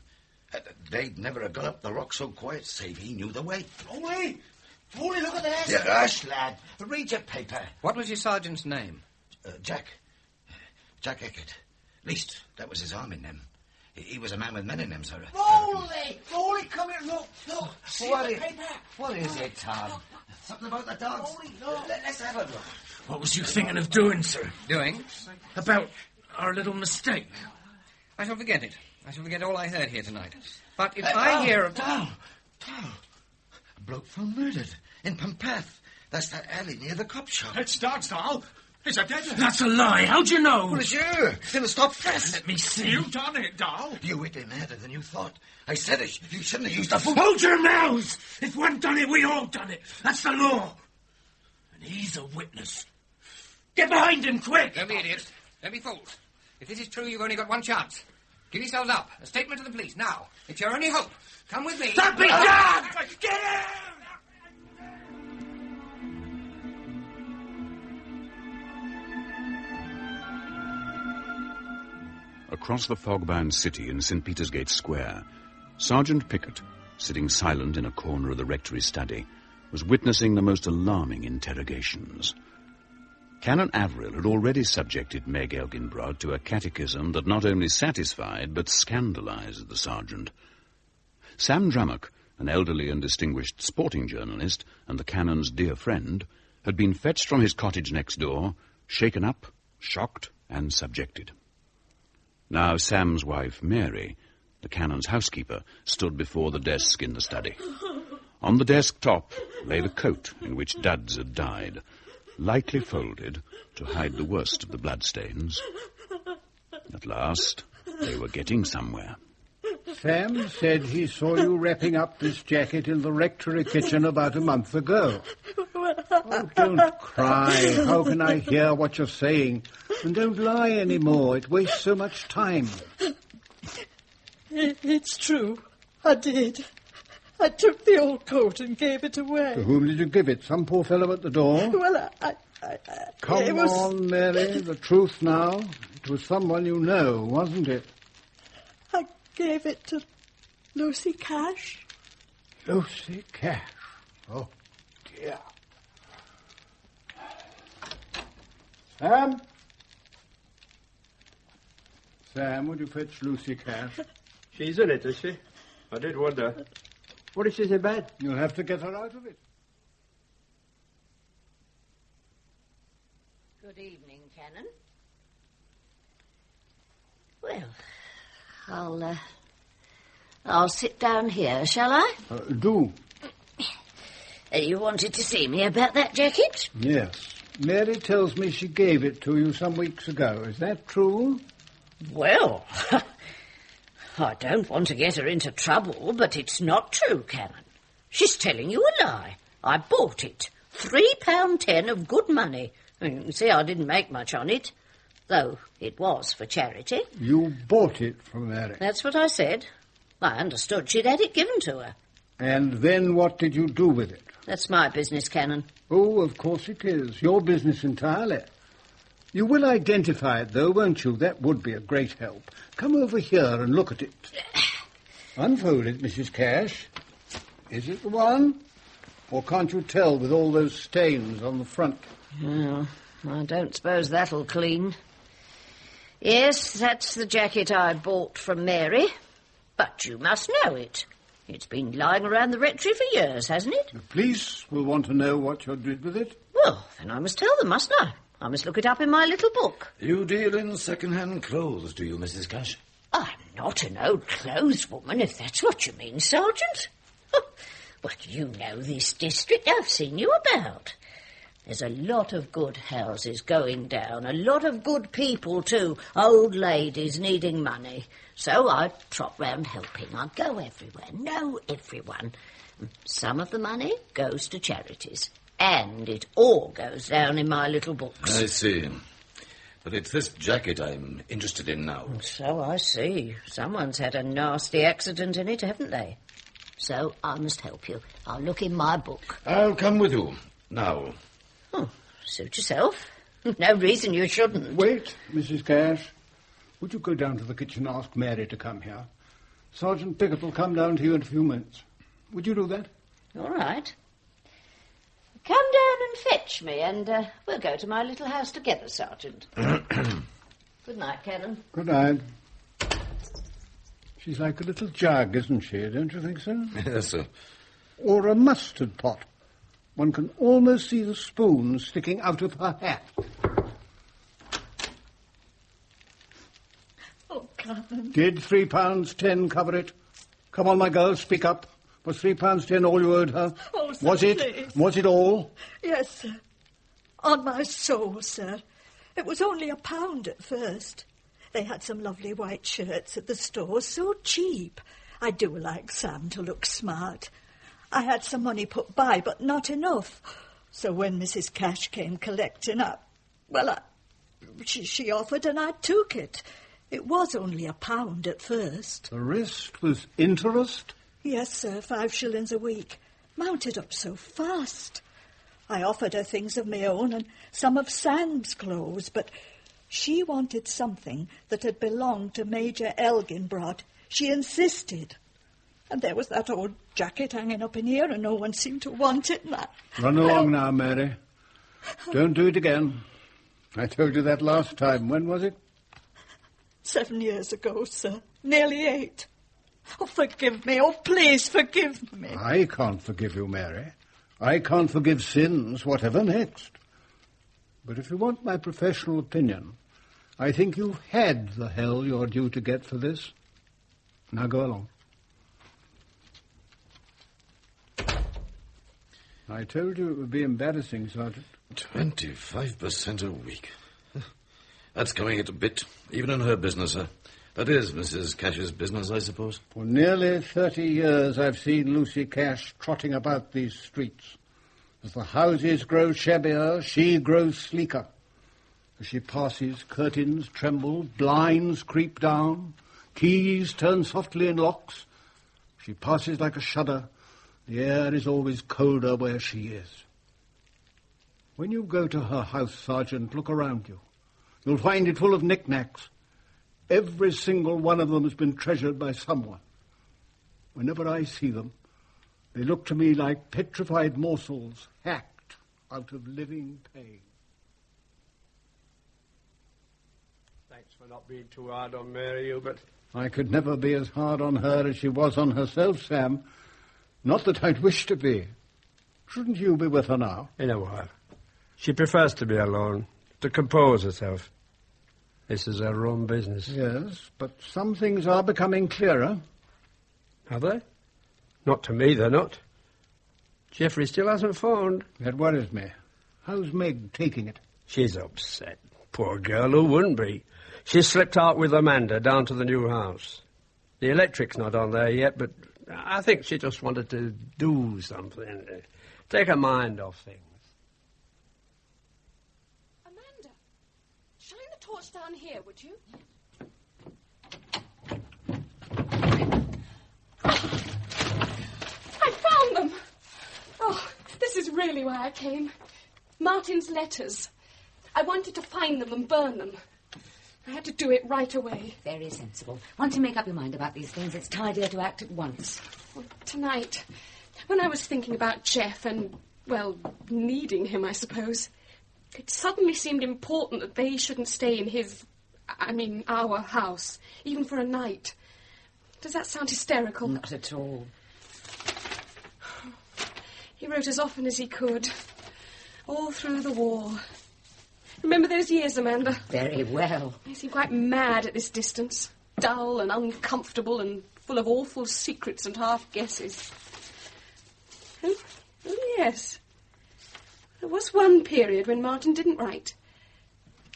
[SPEAKER 16] They'd never have got up the rock so quiet, save he knew the way.
[SPEAKER 17] Rowley! Rowley, look at this!
[SPEAKER 16] Yeah, hush, lad. Read your paper.
[SPEAKER 5] What was your sergeant's name?
[SPEAKER 16] Jack. Jack Eckert. Least, that was his army name. He was a man with many names, sir.
[SPEAKER 17] Rowley! Rowley, come here, look. See
[SPEAKER 16] What
[SPEAKER 17] the
[SPEAKER 16] is-
[SPEAKER 17] paper.
[SPEAKER 16] What is it, Tom? Something about the dogs? Let's have a look.
[SPEAKER 15] What was you thinking of doing, sir?
[SPEAKER 5] Doing?
[SPEAKER 15] About our little mistake.
[SPEAKER 5] I shall forget it. I shall forget all I heard here tonight. But if I hear of...
[SPEAKER 16] Tom! A bloke found murdered in Pampath. That's that alley near the cop shop.
[SPEAKER 17] It's dogs, Doll. It's a dead one.
[SPEAKER 15] That's a lie. How'd you know?
[SPEAKER 16] Well, it's you. It'll stop fast.
[SPEAKER 15] Let me see.
[SPEAKER 17] You done it, Doll.
[SPEAKER 16] You hit him harder than you thought. I said it. You shouldn't have used the foot.
[SPEAKER 15] Hold your mouths! If one done it, we all done it. That's the law. And he's a witness. Get behind him, quick!
[SPEAKER 5] Don't be idiots. Don't be fools. If this is true, you've only got one chance. Give yourselves up. A statement to the police, now. It's your only hope. Come with me.
[SPEAKER 15] That be done! Get out!
[SPEAKER 4] Across the fog-bound city in St. Peter's Gate Square, Sergeant Pickett, sitting silent in a corner of the rectory study, was witnessing the most alarming interrogations. Canon Averil had already subjected Meg Elginbrod to a catechism that not only satisfied but scandalized the sergeant. Sam Drummock, an elderly and distinguished sporting journalist and the Canon's dear friend, had been fetched from his cottage next door, shaken up, shocked, and subjected. Now Sam's wife, Mary, the Canon's housekeeper, stood before the desk in the study. On the desk top lay the coat in which Duds had died, lightly folded to hide the worst of the bloodstains. At last, they were getting somewhere.
[SPEAKER 8] Sam said he saw you wrapping up this jacket in the rectory kitchen about a month ago. Oh, don't cry. How can I hear what you're saying? And don't lie anymore. It wastes so much time.
[SPEAKER 18] It's true. I did. I took the old coat and gave it away.
[SPEAKER 8] To whom did you give it? Some poor fellow at the door?
[SPEAKER 18] Well,
[SPEAKER 8] Come
[SPEAKER 18] it was...
[SPEAKER 8] on, Mary. The truth now. It was someone you know, wasn't it?
[SPEAKER 18] I gave it to Lucy Cash.
[SPEAKER 8] Lucy Cash. Oh, dear. Sam? Sam, would you fetch Lucy Cash?
[SPEAKER 14] She's in it, is she? I did wonder. What is she say bad?
[SPEAKER 8] You'll have to get her out of it.
[SPEAKER 19] Good evening, Canon. Well, I'll sit down here, shall I?
[SPEAKER 8] Do.
[SPEAKER 19] You wanted to see me about that jacket?
[SPEAKER 8] Yes. Mary tells me she gave it to you some weeks ago. Is that true?
[SPEAKER 19] Well, I don't want to get her into trouble, but it's not true, Canon. She's telling you a lie. I bought it. £3.10 of good money. You can see I didn't make much on it, though it was for charity.
[SPEAKER 8] You bought it from Mary?
[SPEAKER 19] That's what I said. I understood she'd had it given to her.
[SPEAKER 8] And then what did you do with it?
[SPEAKER 19] That's my business, Canon.
[SPEAKER 8] Oh, of course it is. Your business entirely. You will identify it, though, won't you? That would be a great help. Come over here and look at it. Unfold it, Mrs. Cash. Is it the one? Or can't you tell with all those stains on the front?
[SPEAKER 19] Well, I don't suppose that'll clean. Yes, that's the jacket I bought from Mary. But you must know it. It's been lying around the rectory for years, hasn't it?
[SPEAKER 8] The police will want to know what you did with it.
[SPEAKER 19] Well, then I must tell them, mustn't I? I must look it up in my little book.
[SPEAKER 4] You deal in second-hand clothes, do you, Mrs. Cash?
[SPEAKER 19] I'm not an old clothes woman, if that's what you mean, Sergeant. Well, you know this district. I've seen you about. There's a lot of good houses going down, a lot of good people, too, old ladies needing money. So I trot round helping. I go everywhere, know everyone. Some of the money goes to charities, and it all goes down in my little books.
[SPEAKER 4] I see. But it's this jacket I'm interested in now.
[SPEAKER 19] So I see. Someone's had a nasty accident in it, haven't they? So I must help you. I'll look in my book.
[SPEAKER 4] I'll come with you. Now.
[SPEAKER 19] Oh, suit yourself. No reason you shouldn't.
[SPEAKER 8] Wait, Mrs. Cash. Would you go down to the kitchen and ask Mary to come here? Sergeant Pickett will come down to you in a few minutes. Would you do that?
[SPEAKER 19] All right. Come down and fetch me, and we'll go to my little house together, Sergeant. Good night, Canon.
[SPEAKER 8] Good night. She's like a little jug, isn't she? Don't you think so?
[SPEAKER 4] Yes, sir.
[SPEAKER 8] Or a mustard pot. One can almost see the spoon sticking out of her hat.
[SPEAKER 18] Oh, Canon.
[SPEAKER 8] Did £3.10 cover it? Come on, my girl, speak up. Was £3.10 all you owed her?
[SPEAKER 18] Oh, sir,
[SPEAKER 8] was it?
[SPEAKER 18] please.
[SPEAKER 8] Was it all?
[SPEAKER 18] Yes, sir. On my soul, sir. It was only £1 at first. They had some lovely white shirts at the store, so cheap. I do like Sam to look smart. I had some money put by, but not enough. So when Mrs. Cash came collecting up, she offered and I took it. It was only £1 at first.
[SPEAKER 8] The rest was interest?
[SPEAKER 18] Yes, sir, 5 shillings a week. Mounted up so fast. I offered her things of my own and some of Sam's clothes, but she wanted something that had belonged to Major Elginbrod. She insisted. And there was that old jacket hanging up in here, and no one seemed to want it.
[SPEAKER 8] Run along now, Mary. Don't do it again. I told you that last time. When was it?
[SPEAKER 18] 7 years ago, sir. Nearly 8. Oh, forgive me. Oh, please forgive me.
[SPEAKER 8] I can't forgive you, Mary. I can't forgive sins, whatever next. But if you want my professional opinion, I think you've had the hell you're due to get for this. Now go along. I told you it would be embarrassing, Sergeant.
[SPEAKER 4] 25% a week. That's coming it a bit, even in her business, sir. That is Mrs. Cash's business, I suppose.
[SPEAKER 8] For nearly 30 years I've seen Lucy Cash trotting about these streets. As the houses grow shabbier, she grows sleeker. As she passes, curtains tremble, blinds creep down, keys turn softly in locks. She passes like a shudder. The air is always colder where she is. When you go to her house, Sergeant, look around you. You'll find it full of knickknacks. Every single one of them has been treasured by someone. Whenever I see them, they look to me like petrified morsels hacked out of living pain.
[SPEAKER 14] Thanks for not being too hard on Mary, Hubert.
[SPEAKER 8] I could never be as hard on her as she was on herself, Sam. Not that I'd wish to be. Shouldn't you be with her now?
[SPEAKER 14] In a while. She prefers to be alone, to compose herself. This is her own business.
[SPEAKER 8] Yes, but some things are becoming clearer.
[SPEAKER 14] Are they? Not to me, they're not. Geoffrey still hasn't phoned.
[SPEAKER 8] That worries me. How's Meg taking it?
[SPEAKER 14] She's upset. Poor girl, who wouldn't be? She's slipped out with Amanda down to the new house. The electric's not on there yet, but I think she just wanted to do something. Take her mind off things.
[SPEAKER 6] Amanda, shine the torch down here, would you? I found them! Oh, this is really why I came. Martin's letters. I wanted to find them and burn them. I had to do it right away.
[SPEAKER 9] Very sensible. Once you make up your mind about these things, it's tidier to act at once.
[SPEAKER 6] Well, tonight, when I was thinking about Jeff and, well, needing him, I suppose, it suddenly seemed important that they shouldn't stay in our house, even for a night. Does that sound hysterical?
[SPEAKER 9] Not at all.
[SPEAKER 6] He wrote as often as he could, all through the war. Remember those years, Amanda?
[SPEAKER 9] Very well.
[SPEAKER 6] I seem quite mad at this distance. Dull and uncomfortable and full of awful secrets and half-guesses. Oh, yes. There was one period when Martin didn't write.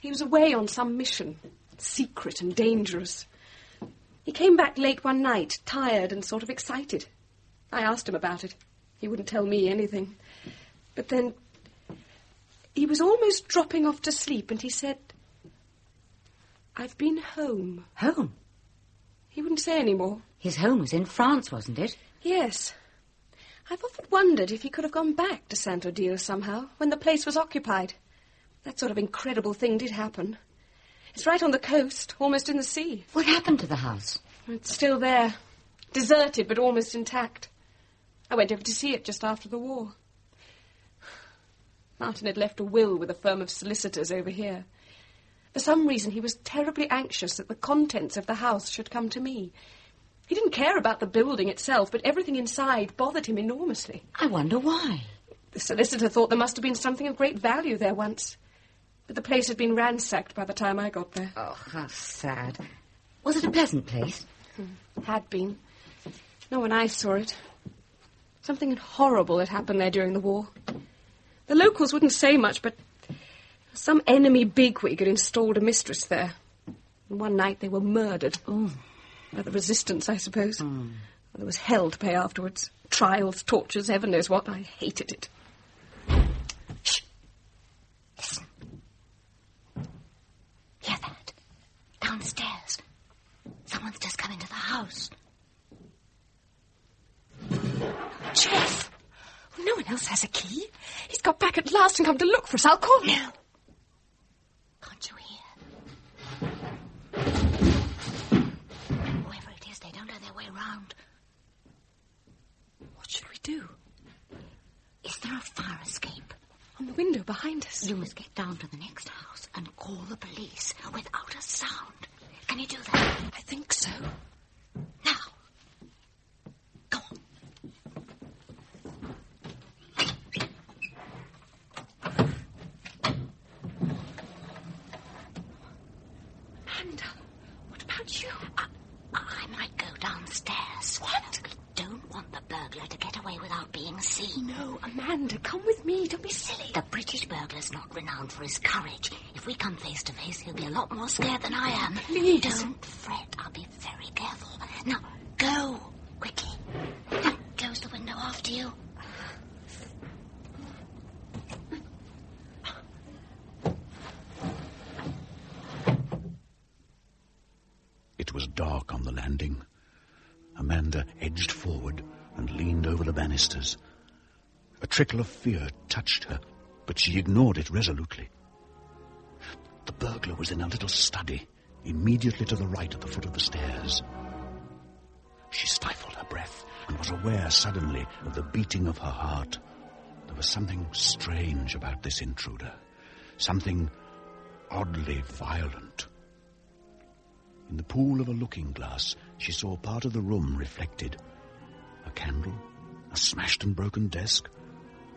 [SPEAKER 6] He was away on some mission, secret and dangerous. He came back late one night, tired and sort of excited. I asked him about it. He wouldn't tell me anything. But then he was almost dropping off to sleep, and he said, "I've been home."
[SPEAKER 9] Home?
[SPEAKER 6] He wouldn't say any more.
[SPEAKER 9] His home was in France, wasn't it?
[SPEAKER 6] Yes. I've often wondered if he could have gone back to Saint Odile somehow, when the place was occupied. That sort of incredible thing did happen. It's right on the coast, almost in the sea.
[SPEAKER 9] What happened to the house?
[SPEAKER 6] It's still there. Deserted, but almost intact. I went over to see it just after the war. Martin had left a will with a firm of solicitors over here. For some reason, he was terribly anxious that the contents of the house should come to me. He didn't care about the building itself, but everything inside bothered him enormously.
[SPEAKER 9] I wonder why.
[SPEAKER 6] The solicitor thought there must have been something of great value there once. But the place had been ransacked by the time I got there.
[SPEAKER 9] Oh, how sad. Was it a pleasant place?
[SPEAKER 6] Had been. Not when I saw it. Something horrible had happened there during the war. The locals wouldn't say much, but some enemy bigwig had installed a mistress there. And one night they were murdered.
[SPEAKER 9] Oh.
[SPEAKER 6] By the resistance, I suppose. There was hell to pay afterwards. Trials, tortures, heaven knows what. I hated it.
[SPEAKER 9] Shh. Listen. Hear that? Downstairs. Someone's just come into the house.
[SPEAKER 6] Jeff! No one else has a key. He's got back at last and come to look for us. I'll call him.
[SPEAKER 9] No. Can't you hear? Whoever it is, they don't know their way round.
[SPEAKER 6] What should we do?
[SPEAKER 9] Is there a fire escape?
[SPEAKER 6] On the window behind us.
[SPEAKER 9] You must get down to the next house and call the police without a sound. Can you do that?
[SPEAKER 6] I think so.
[SPEAKER 9] Now. Go on.
[SPEAKER 6] Amanda, what about you?
[SPEAKER 9] I might go downstairs.
[SPEAKER 6] What?
[SPEAKER 9] We don't want the burglar to get away without being seen.
[SPEAKER 6] No, Amanda, come with me. Don't be silly.
[SPEAKER 9] The British burglar's not renowned for his courage. If we come face to face, he'll be a lot more scared than I am.
[SPEAKER 6] Please.
[SPEAKER 9] Don't fret. I'll be very careful. Now, go. Quickly. And close the window after you.
[SPEAKER 4] It was dark on the landing. Amanda edged forward and leaned over the banisters. A trickle of fear touched her, but she ignored it resolutely. The burglar was in a little study, immediately to the right at the foot of the stairs. She stifled her breath and was aware suddenly of the beating of her heart. There was something strange about this intruder, something oddly violent. In the pool of a looking-glass, she saw part of the room reflected. A candle, a smashed and broken desk,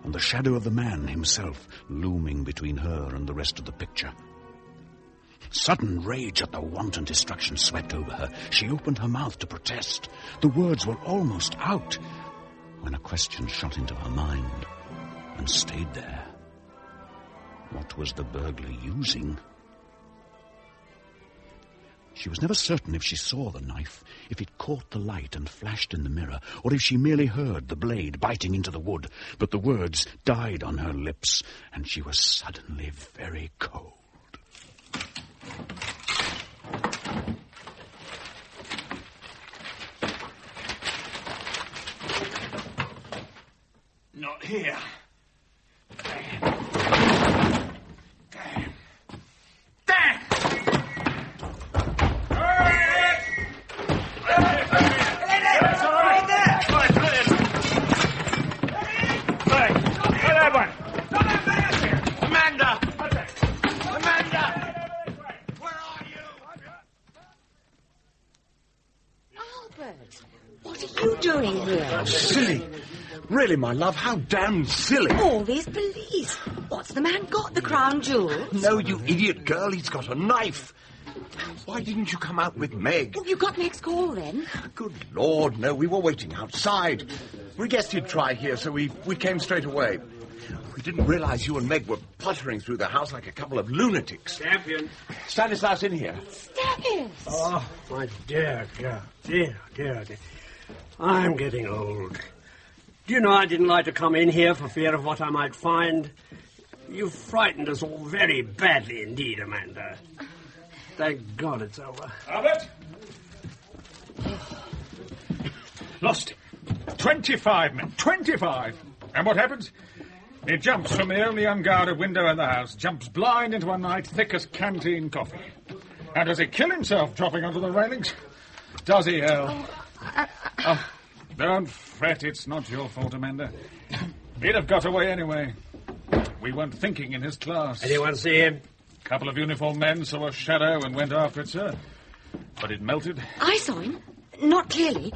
[SPEAKER 4] and the shadow of the man himself looming between her and the rest of the picture. Sudden rage at the wanton destruction swept over her. She opened her mouth to protest. The words were almost out when a question shot into her mind and stayed there. What was the burglar using? She was never certain if she saw the knife, if it caught the light and flashed in the mirror, or if she merely heard the blade biting into the wood. But the words died on her lips, and she was suddenly very cold.
[SPEAKER 17] Not here. Damn.
[SPEAKER 2] Really, my love, how damn silly.
[SPEAKER 20] All these police. What's the man got, the crown jewel?
[SPEAKER 2] No, you idiot girl, he's got a knife. Why didn't you come out with Meg?
[SPEAKER 20] Well, you got Meg's call, then?
[SPEAKER 2] Good Lord, no, we were waiting outside. We guessed you'd try here, so we came straight away. We didn't realize you and Meg were puttering through the house like a couple of lunatics.
[SPEAKER 14] Champion.
[SPEAKER 2] Stanislaus, in here.
[SPEAKER 20] Stanislaus!
[SPEAKER 14] Oh, my dear girl. Dear. I'm getting old. Do you know I didn't like to come in here for fear of what I might find? You frightened us all very badly indeed, Amanda. Thank God it's over.
[SPEAKER 3] Albert! Lost him. 25 men. 25! And what happens? He jumps from the only unguarded window in the house, jumps blind into a night thick as canteen coffee. And does he kill himself dropping onto the railings? Does he, Earl? Oh, don't fret, it's not your fault, Amanda. He'd have got away anyway. We weren't thinking in his class.
[SPEAKER 14] Anyone see him?
[SPEAKER 3] A couple of uniformed men saw a shadow and went after it, sir. But it melted.
[SPEAKER 20] I saw him. Not clearly.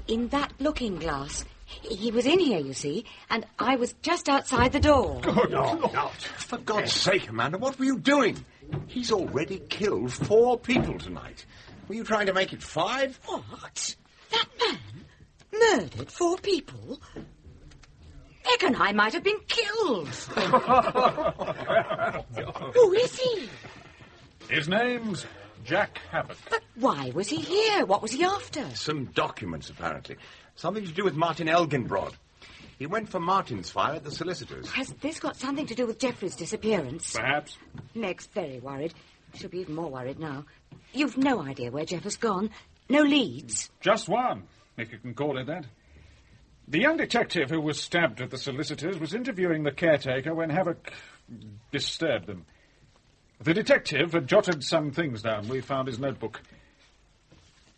[SPEAKER 20] In that looking glass. He was in here, you see, and I was just outside the door.
[SPEAKER 2] Good Lord. For God's sake, Amanda, what were you doing? He's already killed 4 people tonight. Were you trying to make it 5?
[SPEAKER 20] What? That man murdered 4 people? Meg and I might have been killed. Who is he?
[SPEAKER 3] His name's Jack Havoc.
[SPEAKER 20] But why was he here? What was he after?
[SPEAKER 2] Some documents, apparently. Something to do with Martin Elginbrod. He went for Martin's file at the solicitor's.
[SPEAKER 20] Has this got something to do with Geoffrey's disappearance?
[SPEAKER 3] Perhaps.
[SPEAKER 20] Meg's very worried. She'll be even more worried now. You've no idea where Geoff has gone? No leads?
[SPEAKER 3] Just one, if you can call it that. The young detective who was stabbed at the solicitor's was interviewing the caretaker when Havoc disturbed them. The detective had jotted some things down. We found his notebook.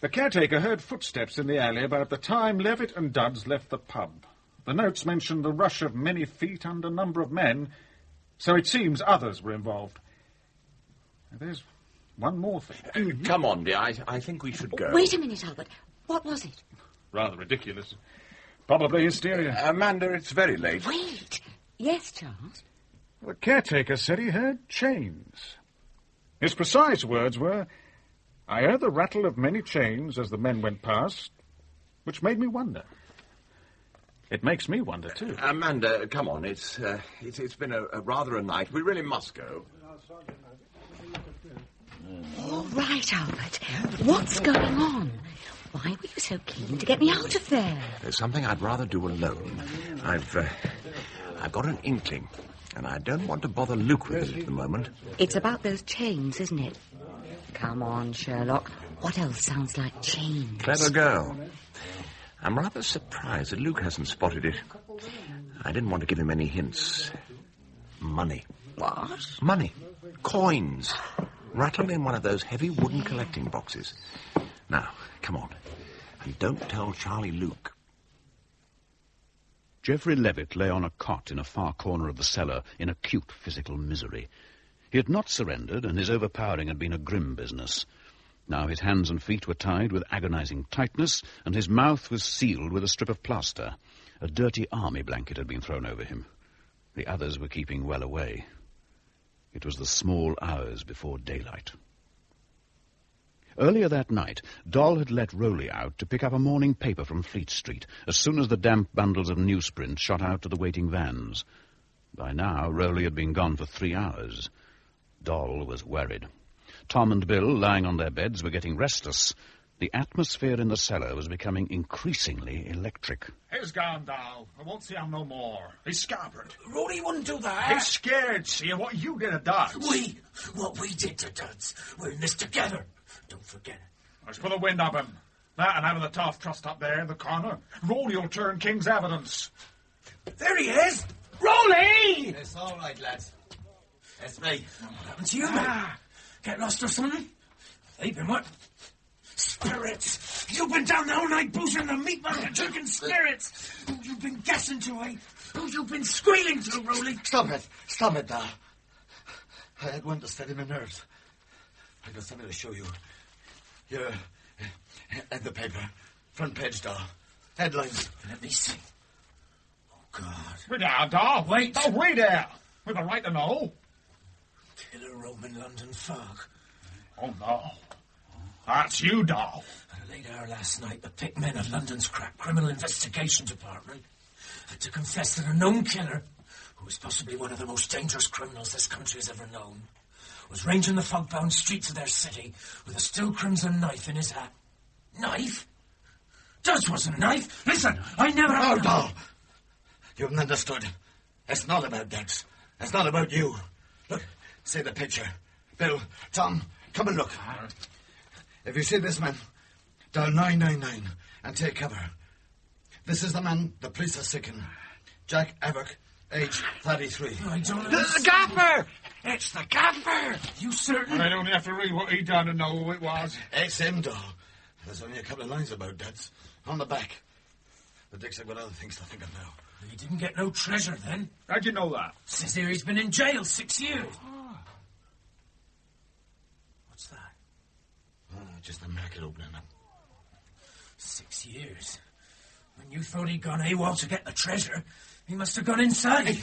[SPEAKER 3] The caretaker heard footsteps in the alley about the time Levitt and Dudds left the pub. The notes mentioned the rush of many feet and a number of men, so it seems others were involved. There's one more thing.
[SPEAKER 2] Come on, dear, I think we should go.
[SPEAKER 20] Wait a minute, Albert. What was it?
[SPEAKER 3] Rather ridiculous. Probably hysteria.
[SPEAKER 2] Amanda, it's very late.
[SPEAKER 20] Wait. Yes, Charles?
[SPEAKER 3] The caretaker said he heard chains. His precise words were, "I heard the rattle of many chains as the men went past, which made me wonder." It makes me wonder, too.
[SPEAKER 2] Amanda, come on, it's been a rather a night. We really must go.
[SPEAKER 20] All right, Albert. What's going on? Why were you so keen to get me out of there?
[SPEAKER 2] There's something I'd rather do alone. I've got an inkling, and I don't want to bother Luke with it at the moment.
[SPEAKER 20] It's about those chains, isn't it? Come on, Sherlock. What else sounds like chains?
[SPEAKER 2] Clever girl. I'm rather surprised that Luke hasn't spotted it. I didn't want to give him any hints. Money.
[SPEAKER 20] What?
[SPEAKER 2] Money. Coins. Rattled in one of those heavy wooden collecting boxes. Now, come on. And don't tell Charlie Luke.
[SPEAKER 4] Geoffrey Levitt lay on a cot in a far corner of the cellar in acute physical misery. He had not surrendered, and his overpowering had been a grim business. Now his hands and feet were tied with agonizing tightness, and his mouth was sealed with a strip of plaster. A dirty army blanket had been thrown over him. The others were keeping well away. It was the small hours before daylight. Earlier that night, Doll had let Rowley out to pick up a morning paper from Fleet Street as soon as the damp bundles of newsprint shot out to the waiting vans. By now, Rowley had been gone for 3 hours. Doll was worried. Tom and Bill, lying on their beds, were getting restless. The atmosphere in the cellar was becoming increasingly electric.
[SPEAKER 3] He's gone, Doll. I won't see him no more. He's scabbard.
[SPEAKER 15] Rowley wouldn't do that.
[SPEAKER 3] He's scared, see what you did to Dudds.
[SPEAKER 15] What we did to Dudds. We're in this together. Don't forget it.
[SPEAKER 3] Let's put the wind up him. That and having the tough trust up there in the corner. Rowley will turn King's evidence.
[SPEAKER 15] There he is! Rowley!
[SPEAKER 21] It's all right, lads. It's me.
[SPEAKER 15] What happened to you, mate? Get lost or something? They've been what? Spirits! You've been down the whole night boozing the meat market, drinking spirits! Who you've been guessing to, eh? Who you've been squealing to, Rowley?
[SPEAKER 21] Stop it, Dal. I had one to steady my nerves. I got something to show you. Here, at the paper. Front page, Dal. Headlines.
[SPEAKER 15] Let me see. God.
[SPEAKER 3] Wait there, Doll.
[SPEAKER 15] Wait.
[SPEAKER 3] Oh, wait there. We've a right to know.
[SPEAKER 15] Killer Roman London fog.
[SPEAKER 3] Oh, no. That's you, Doll.
[SPEAKER 15] At a late hour last night, the picked men of London's crack criminal investigation department had to confess that a known killer, who was possibly one of the most dangerous criminals this country has ever known, was ranging the fog-bound streets of their city with a still crimson knife in his hat. Knife? Just wasn't a knife. Listen, I never...
[SPEAKER 21] No, Doll. You haven't understood. It's not about Dex. It's not about you. Look, see the picture. Bill, Tom, come and look. If you see this man, dial 999 and take cover. This is the man the police are seeking. Jack Averil, age 33.
[SPEAKER 15] I don't know.
[SPEAKER 21] The gaffer! It's the gaffer!
[SPEAKER 15] You certain?
[SPEAKER 3] I don't have to read what he done to know who it was.
[SPEAKER 21] It's him, Doll. There's only a couple of lines about Dads. On the back. But Dick's got other things to think of now.
[SPEAKER 15] He didn't get no treasure then.
[SPEAKER 3] How'd you know that?
[SPEAKER 15] Says here he's been in jail 6 years. What's that?
[SPEAKER 21] Just the market opening up.
[SPEAKER 15] 6 years. When you thought he'd gone AWOL to get the treasure, he must have gone inside.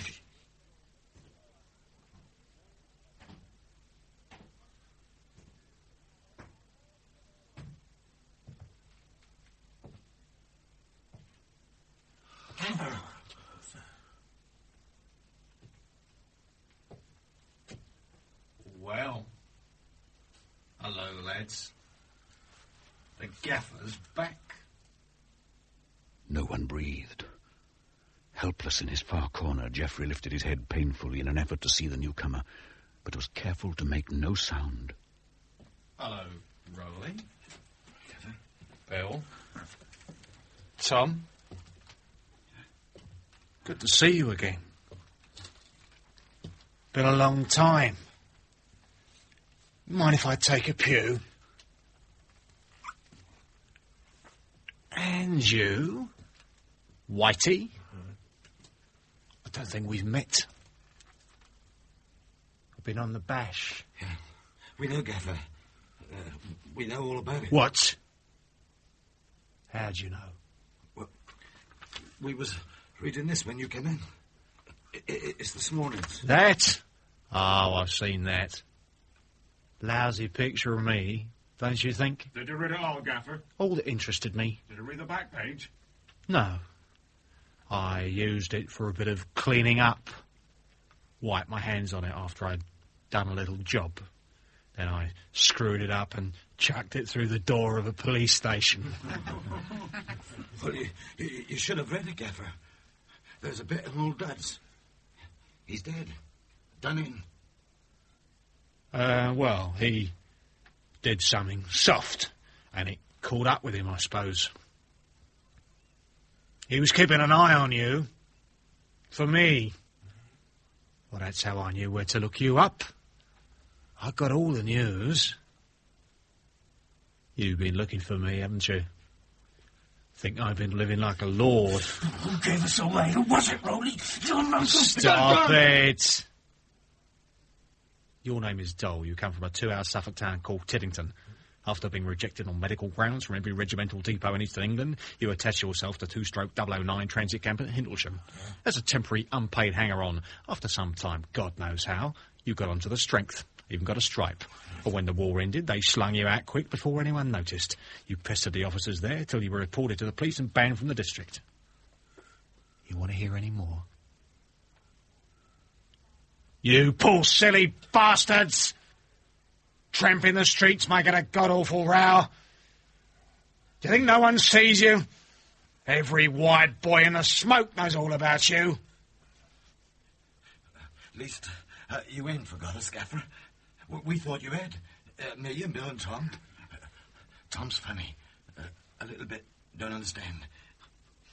[SPEAKER 21] Hey.
[SPEAKER 3] Well. Hello, lads. The gaffer's back.
[SPEAKER 4] No one breathed. Helpless in his far corner, Geoffrey lifted his head painfully in an effort to see the newcomer, but was careful to make no sound.
[SPEAKER 3] Hello, Rowley. Bill. Tom. Good to see you again. Been a long time. Mind if I take a pew? And you, Whitey? I don't think we've met. I've been on the bash.
[SPEAKER 21] Yeah. We know, Gaffer. We know all about it.
[SPEAKER 3] What? How'd you know?
[SPEAKER 21] Well, we was reading this when you came in. It's this morning's.
[SPEAKER 3] That? Oh, I've seen that. Lousy picture of me, don't you think?
[SPEAKER 1] Did you read it all, Gaffer?
[SPEAKER 3] All that interested me.
[SPEAKER 1] Did you read the back page?
[SPEAKER 3] No. I used it for a bit of cleaning up. Wiped my hands on it after I'd done a little job. Then I screwed it up and chucked it through the door of a police station.
[SPEAKER 21] Well, you should have read it, Gaffer. There's a bit of old Dad's. He's dead. Done in.
[SPEAKER 3] Well, he did something soft, and it caught up with him, I suppose. He was keeping an eye on you. For me. Well, that's how I knew where to look you up. I got all the news. You've been looking for me, haven't you? Think I've been living like a lord.
[SPEAKER 15] Who gave us away? Who was it, Rowley?
[SPEAKER 3] Stop it! Your name is Dole. You come from a 2-hour Suffolk town called Tiddington. After being rejected on medical grounds from every regimental depot in Eastern England, you attach yourself to 2/009 transit camp at Hindlesham. As a temporary unpaid hanger-on, after some time, God knows how, you got onto the strength, even got a stripe. But when the war ended, they slung you out quick before anyone noticed. You pestered the officers there till you were reported to the police and banned from the district. You want to hear any more? You poor silly bastards! Tramping the streets, making a god-awful row. Do you think no one sees you? Every white boy in the smoke knows all about you.
[SPEAKER 21] At least you ain't forgot us, Gaffer. We thought you had. Me and Bill and Tom. Tom's funny. A little bit. Don't understand.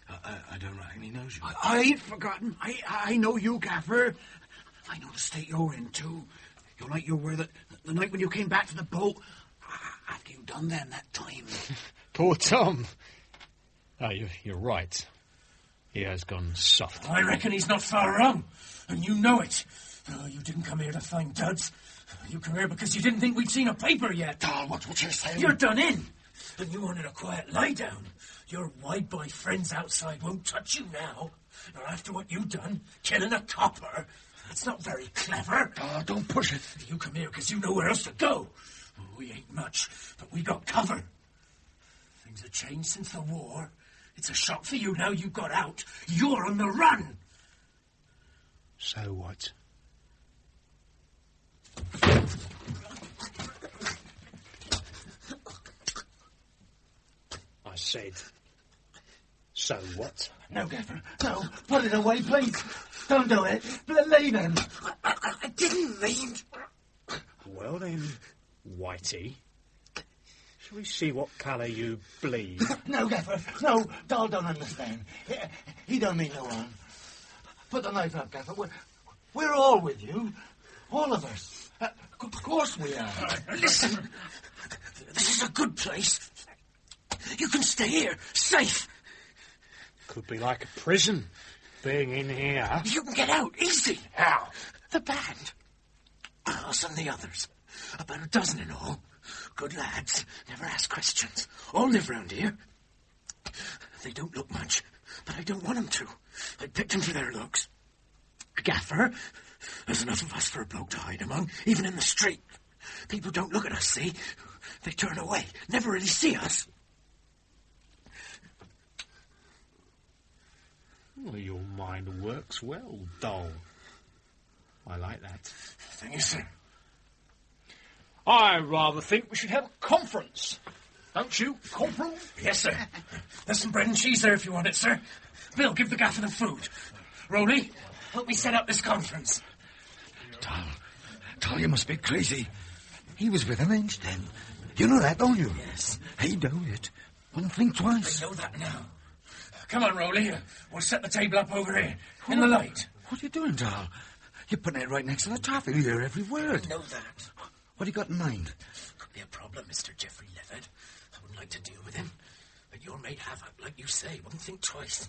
[SPEAKER 21] I don't reckon he knows you.
[SPEAKER 17] I ain't forgotten. I know you, Gaffer. I know the state you're in, too. You're like you were the night when you came back to the boat. After you done then that time.
[SPEAKER 3] Poor Tom. Oh, you're right. He has gone soft.
[SPEAKER 15] I reckon he's not far wrong. And you know it. Oh, you didn't come here to find duds. You come here because you didn't think we'd seen a paper yet.
[SPEAKER 21] Doll, what you're saying?
[SPEAKER 15] You're done in. And you wanted a quiet lie down. Your wide boy friends outside won't touch you now. Now, after what you've done, killing a copper, that's not very clever.
[SPEAKER 17] Oh, don't push it.
[SPEAKER 15] You come here because you know where else to go. We ain't much, but we got cover. Things have changed since the war. It's a shock for you now you got out. You're on the run.
[SPEAKER 17] So what?
[SPEAKER 15] I said, so what?
[SPEAKER 21] No, Gaffer. No. Put it away, please. Don't do it. Leave him.
[SPEAKER 15] I didn't mean... Well then, Whitey, shall we see what colour you bleed?
[SPEAKER 21] No, Gaffer. No. Doll don't understand. He don't mean no harm. Put the knife up, Gaffer. We're all with you. All of us. Of course we are.
[SPEAKER 15] Listen. This is a good place. You can stay here, safe. Could be like a prison, being in here. You can get out, easy. How? The band. Us and the others. About a dozen in all. Good lads, never ask questions. All live round here. They don't look much, but I don't want them to. I picked them for their looks. Gaffer, there's enough of us for a bloke to hide among, even in the street. People don't look at us, see? They turn away, never really see us. Well, your mind works well, doll. I like that. Thank you, sir. I rather think we should have a conference. Don't you, Corporal? Yes, sir. There's some bread and cheese there if you want it, sir. Bill, give the gaffer the food. Rolly, help me set up this conference.
[SPEAKER 21] Tal, you must be crazy. He was within an inch then. You know that, don't you?
[SPEAKER 15] Yes.
[SPEAKER 21] He do it. Wouldn't think twice.
[SPEAKER 15] I know that now. Come on, Rolly. We'll set the table up over here, in the light.
[SPEAKER 21] What are you doing, Tal? You're putting it right next to the top. You hear every word.
[SPEAKER 15] I know that.
[SPEAKER 21] What do you got in mind?
[SPEAKER 15] Could be a problem, Mr. Geoffrey Levitt. I wouldn't like to deal with him. But you're made havoc, like you say. Wouldn't think twice.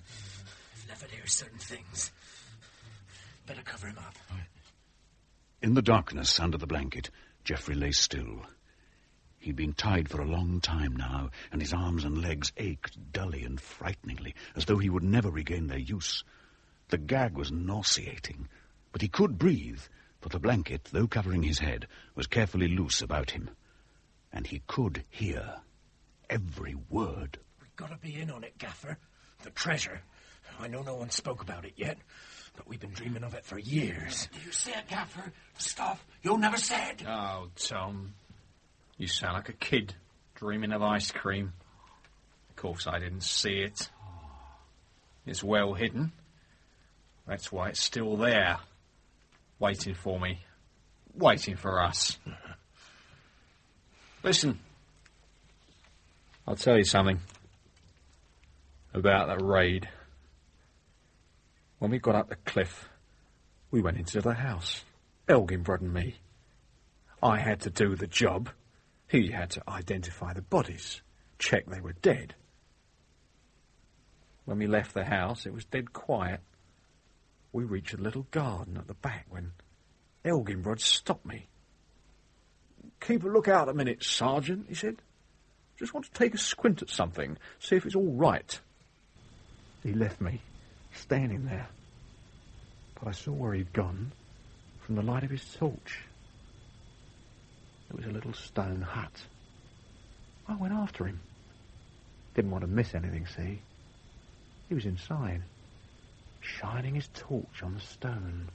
[SPEAKER 15] If Levitt hears certain things, better cover him up.
[SPEAKER 4] In the darkness under the blanket, Geoffrey lay still. He'd been tied for a long time now, and his arms and legs ached dully and frighteningly, as though he would never regain their use. The gag was nauseating, but he could breathe, for the blanket, though covering his head, was carefully loose about him. And he could hear every word.
[SPEAKER 15] We've got to be in on it, Gaffer. The treasure. I know no one spoke about it yet, but we've been dreaming of it for years.
[SPEAKER 17] You said, Gaffer, stuff you never said.
[SPEAKER 3] Oh, Tom, you sound like a kid dreaming of ice cream. Of course I didn't see it. It's well hidden. That's why it's still there. Waiting for me. Waiting for us. Listen. I'll tell you something. About that raid. When we got up the cliff, we went into the house. Elginbrod and me. I had to do the job. He had to identify the bodies. Check they were dead. When we left the house, it was dead quiet. We reached a little garden at the back when Elginbrod stopped me. "Keep a lookout a minute, Sergeant," he said. "Just want to take a squint at something, see if it's all right." He left me, standing there. But I saw where he'd gone from the light of his torch. It was a little stone hut. I went after him. Didn't want to miss anything, see? He was inside, shining his torch on the stone.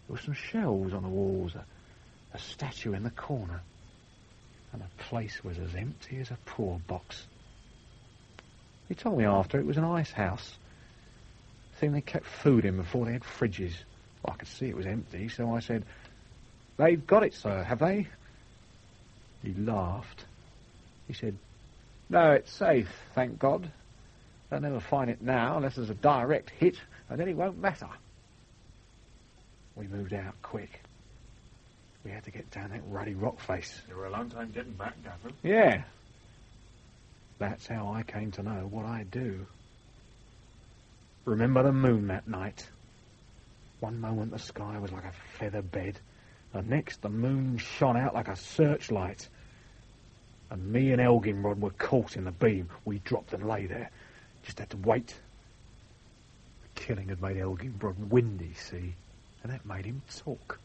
[SPEAKER 3] There were some shelves on the walls, a statue in the corner, and the place was as empty as a poor box. He told me after it was an ice house. Thing they kept food in before they had fridges. Well, I could see it was empty, so I said, "They've got it, sir, have they?" He laughed. He said, "No, it's safe, thank God. They'll never find it now unless there's a direct hit, and then it won't matter." We moved out quick. We had to get down that ruddy rock face.
[SPEAKER 1] You were a long time getting back, Averil.
[SPEAKER 3] Yeah. That's how I came to know what I do. Remember the moon that night? One moment the sky was like a feather bed, and next the moon shone out like a searchlight. And me and Elginbrod were caught in the beam. We dropped and lay there. Just had to wait.
[SPEAKER 10] killing had made Elginbrod windy, see? And that made him talk.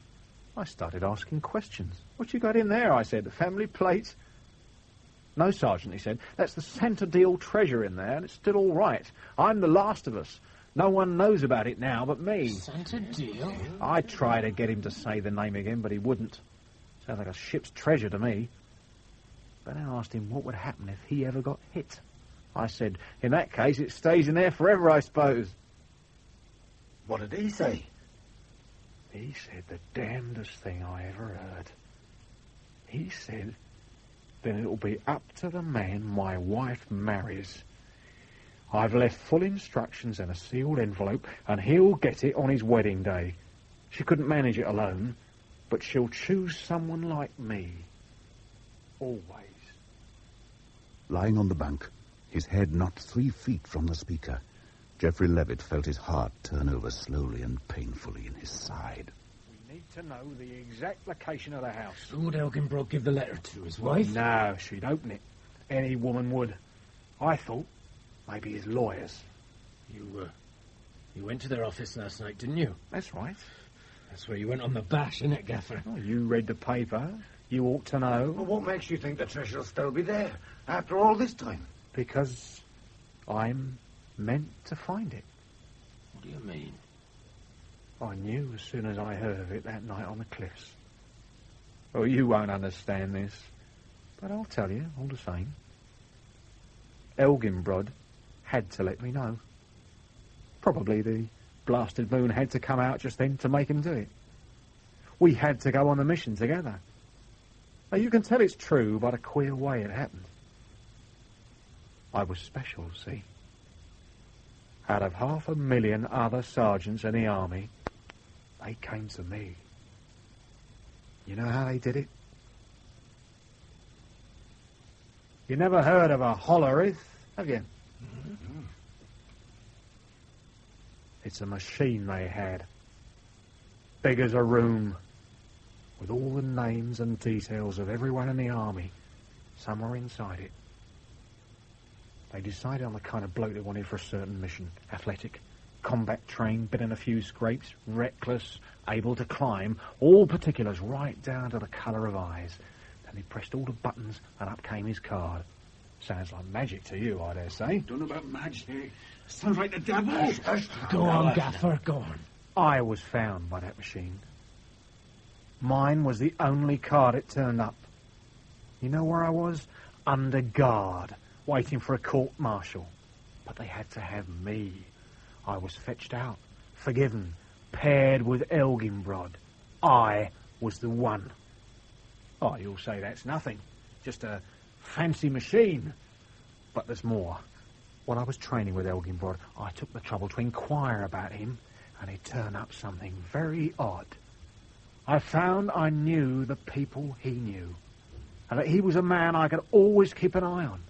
[SPEAKER 10] I started asking questions. What you got in there? I said. The family plate? No, Sergeant, he said. That's the Centre Deal treasure in there, and it's still all right. I'm the last of us. No one knows about it now but me.
[SPEAKER 15] Centre Deal?
[SPEAKER 10] I tried to get him to say the name again, but he wouldn't. Sounds like a ship's treasure to me. Then I asked him what would happen if he ever got hit. I said, in that case, it stays in there forever, I suppose.
[SPEAKER 21] What did he say?
[SPEAKER 10] He said the damnedest thing I ever heard. He said, then it'll be up to the man my wife marries. I've left full instructions and a sealed envelope, and he'll get it on his wedding day. She couldn't manage it alone, but she'll choose someone like me. Always.
[SPEAKER 4] Lying on the bunk, his head not 3 feet from the speaker, Geoffrey Levitt felt his heart turn over slowly and painfully in his side.
[SPEAKER 10] We need to know the exact location of the house.
[SPEAKER 15] Who would Elginbrod give the letter to? His wife?
[SPEAKER 10] No, she'd open it. Any woman would. I thought maybe his lawyers.
[SPEAKER 15] You went to their office last night, didn't you?
[SPEAKER 10] That's right.
[SPEAKER 15] That's where you went on the bash, innit, Gaffer?
[SPEAKER 10] Oh, you read the paper. You ought to know.
[SPEAKER 21] Well, what makes you think the treasure will still be there after all this time?
[SPEAKER 10] Because I'm meant to find it.
[SPEAKER 15] What do you mean?
[SPEAKER 10] I knew as soon as I heard of it that night on the cliffs. Oh, you won't understand this, but I'll tell you all the same. Elginbrod had to let me know. Probably the blasted moon had to come out just then to make him do it. We had to go on the mission together. Now, you can tell it's true by the queer way it happened. I was special, see. Out of 500,000 other sergeants in the army, they came to me. You know how they did it? You never heard of a hollerith, have you? Mm-hmm. It's a machine they had. Big as a room, with all the names and details of everyone in the army, somewhere inside it. They decided on the kind of bloke they wanted for a certain mission. Athletic, combat trained, been in a few scrapes, reckless, able to climb, all particulars right down to the colour of eyes. Then he pressed all the buttons and up came his card. Sounds like magic to you, I dare say.
[SPEAKER 17] Don't know about magic. Sounds like the devil.
[SPEAKER 15] Go on, Gaffer, go on.
[SPEAKER 10] I was found by that machine. Mine was the only card it turned up. You know where I was? Under guard, waiting for a court-martial. But they had to have me. I was fetched out, forgiven, paired with Elginbrod. I was the one. Oh, you'll say that's nothing. Just a fancy machine. But there's more. When I was training with Elginbrod, I took the trouble to inquire about him, and it turned up something very odd. I found I knew the people he knew, and that he was a man I could always keep an eye on.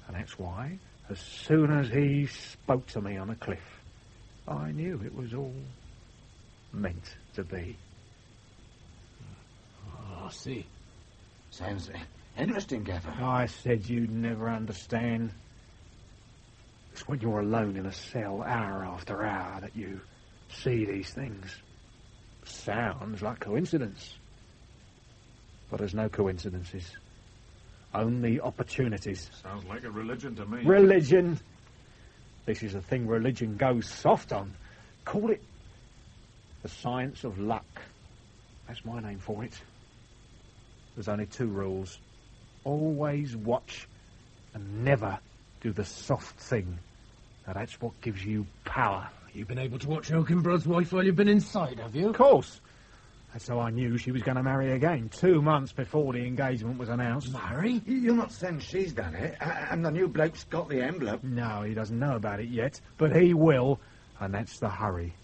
[SPEAKER 10] And that's why, as soon as he spoke to me on the cliff, I knew it was all meant to be.
[SPEAKER 15] Oh, I see.
[SPEAKER 21] Sounds interesting, Gaffer.
[SPEAKER 10] I said you'd never understand. It's when you're alone in a cell hour after hour that you see these things. Sounds like coincidence. But there's no coincidences. Only opportunities.
[SPEAKER 1] Sounds like a religion to me.
[SPEAKER 10] Religion? This is the thing religion goes soft on. Call it the science of luck. That's my name for it. There's only 2 rules. Always watch and never do the soft thing. Now that's what gives you power.
[SPEAKER 15] You've been able to watch Elginbrod's wife while you've been inside, have you?
[SPEAKER 10] Of course. That's how I knew she was going to marry again, 2 months before the engagement was announced.
[SPEAKER 15] Marry?
[SPEAKER 21] You're not saying she's done it, and the new bloke's got the envelope.
[SPEAKER 10] No, he doesn't know about it yet, but he will, and that's the hurry.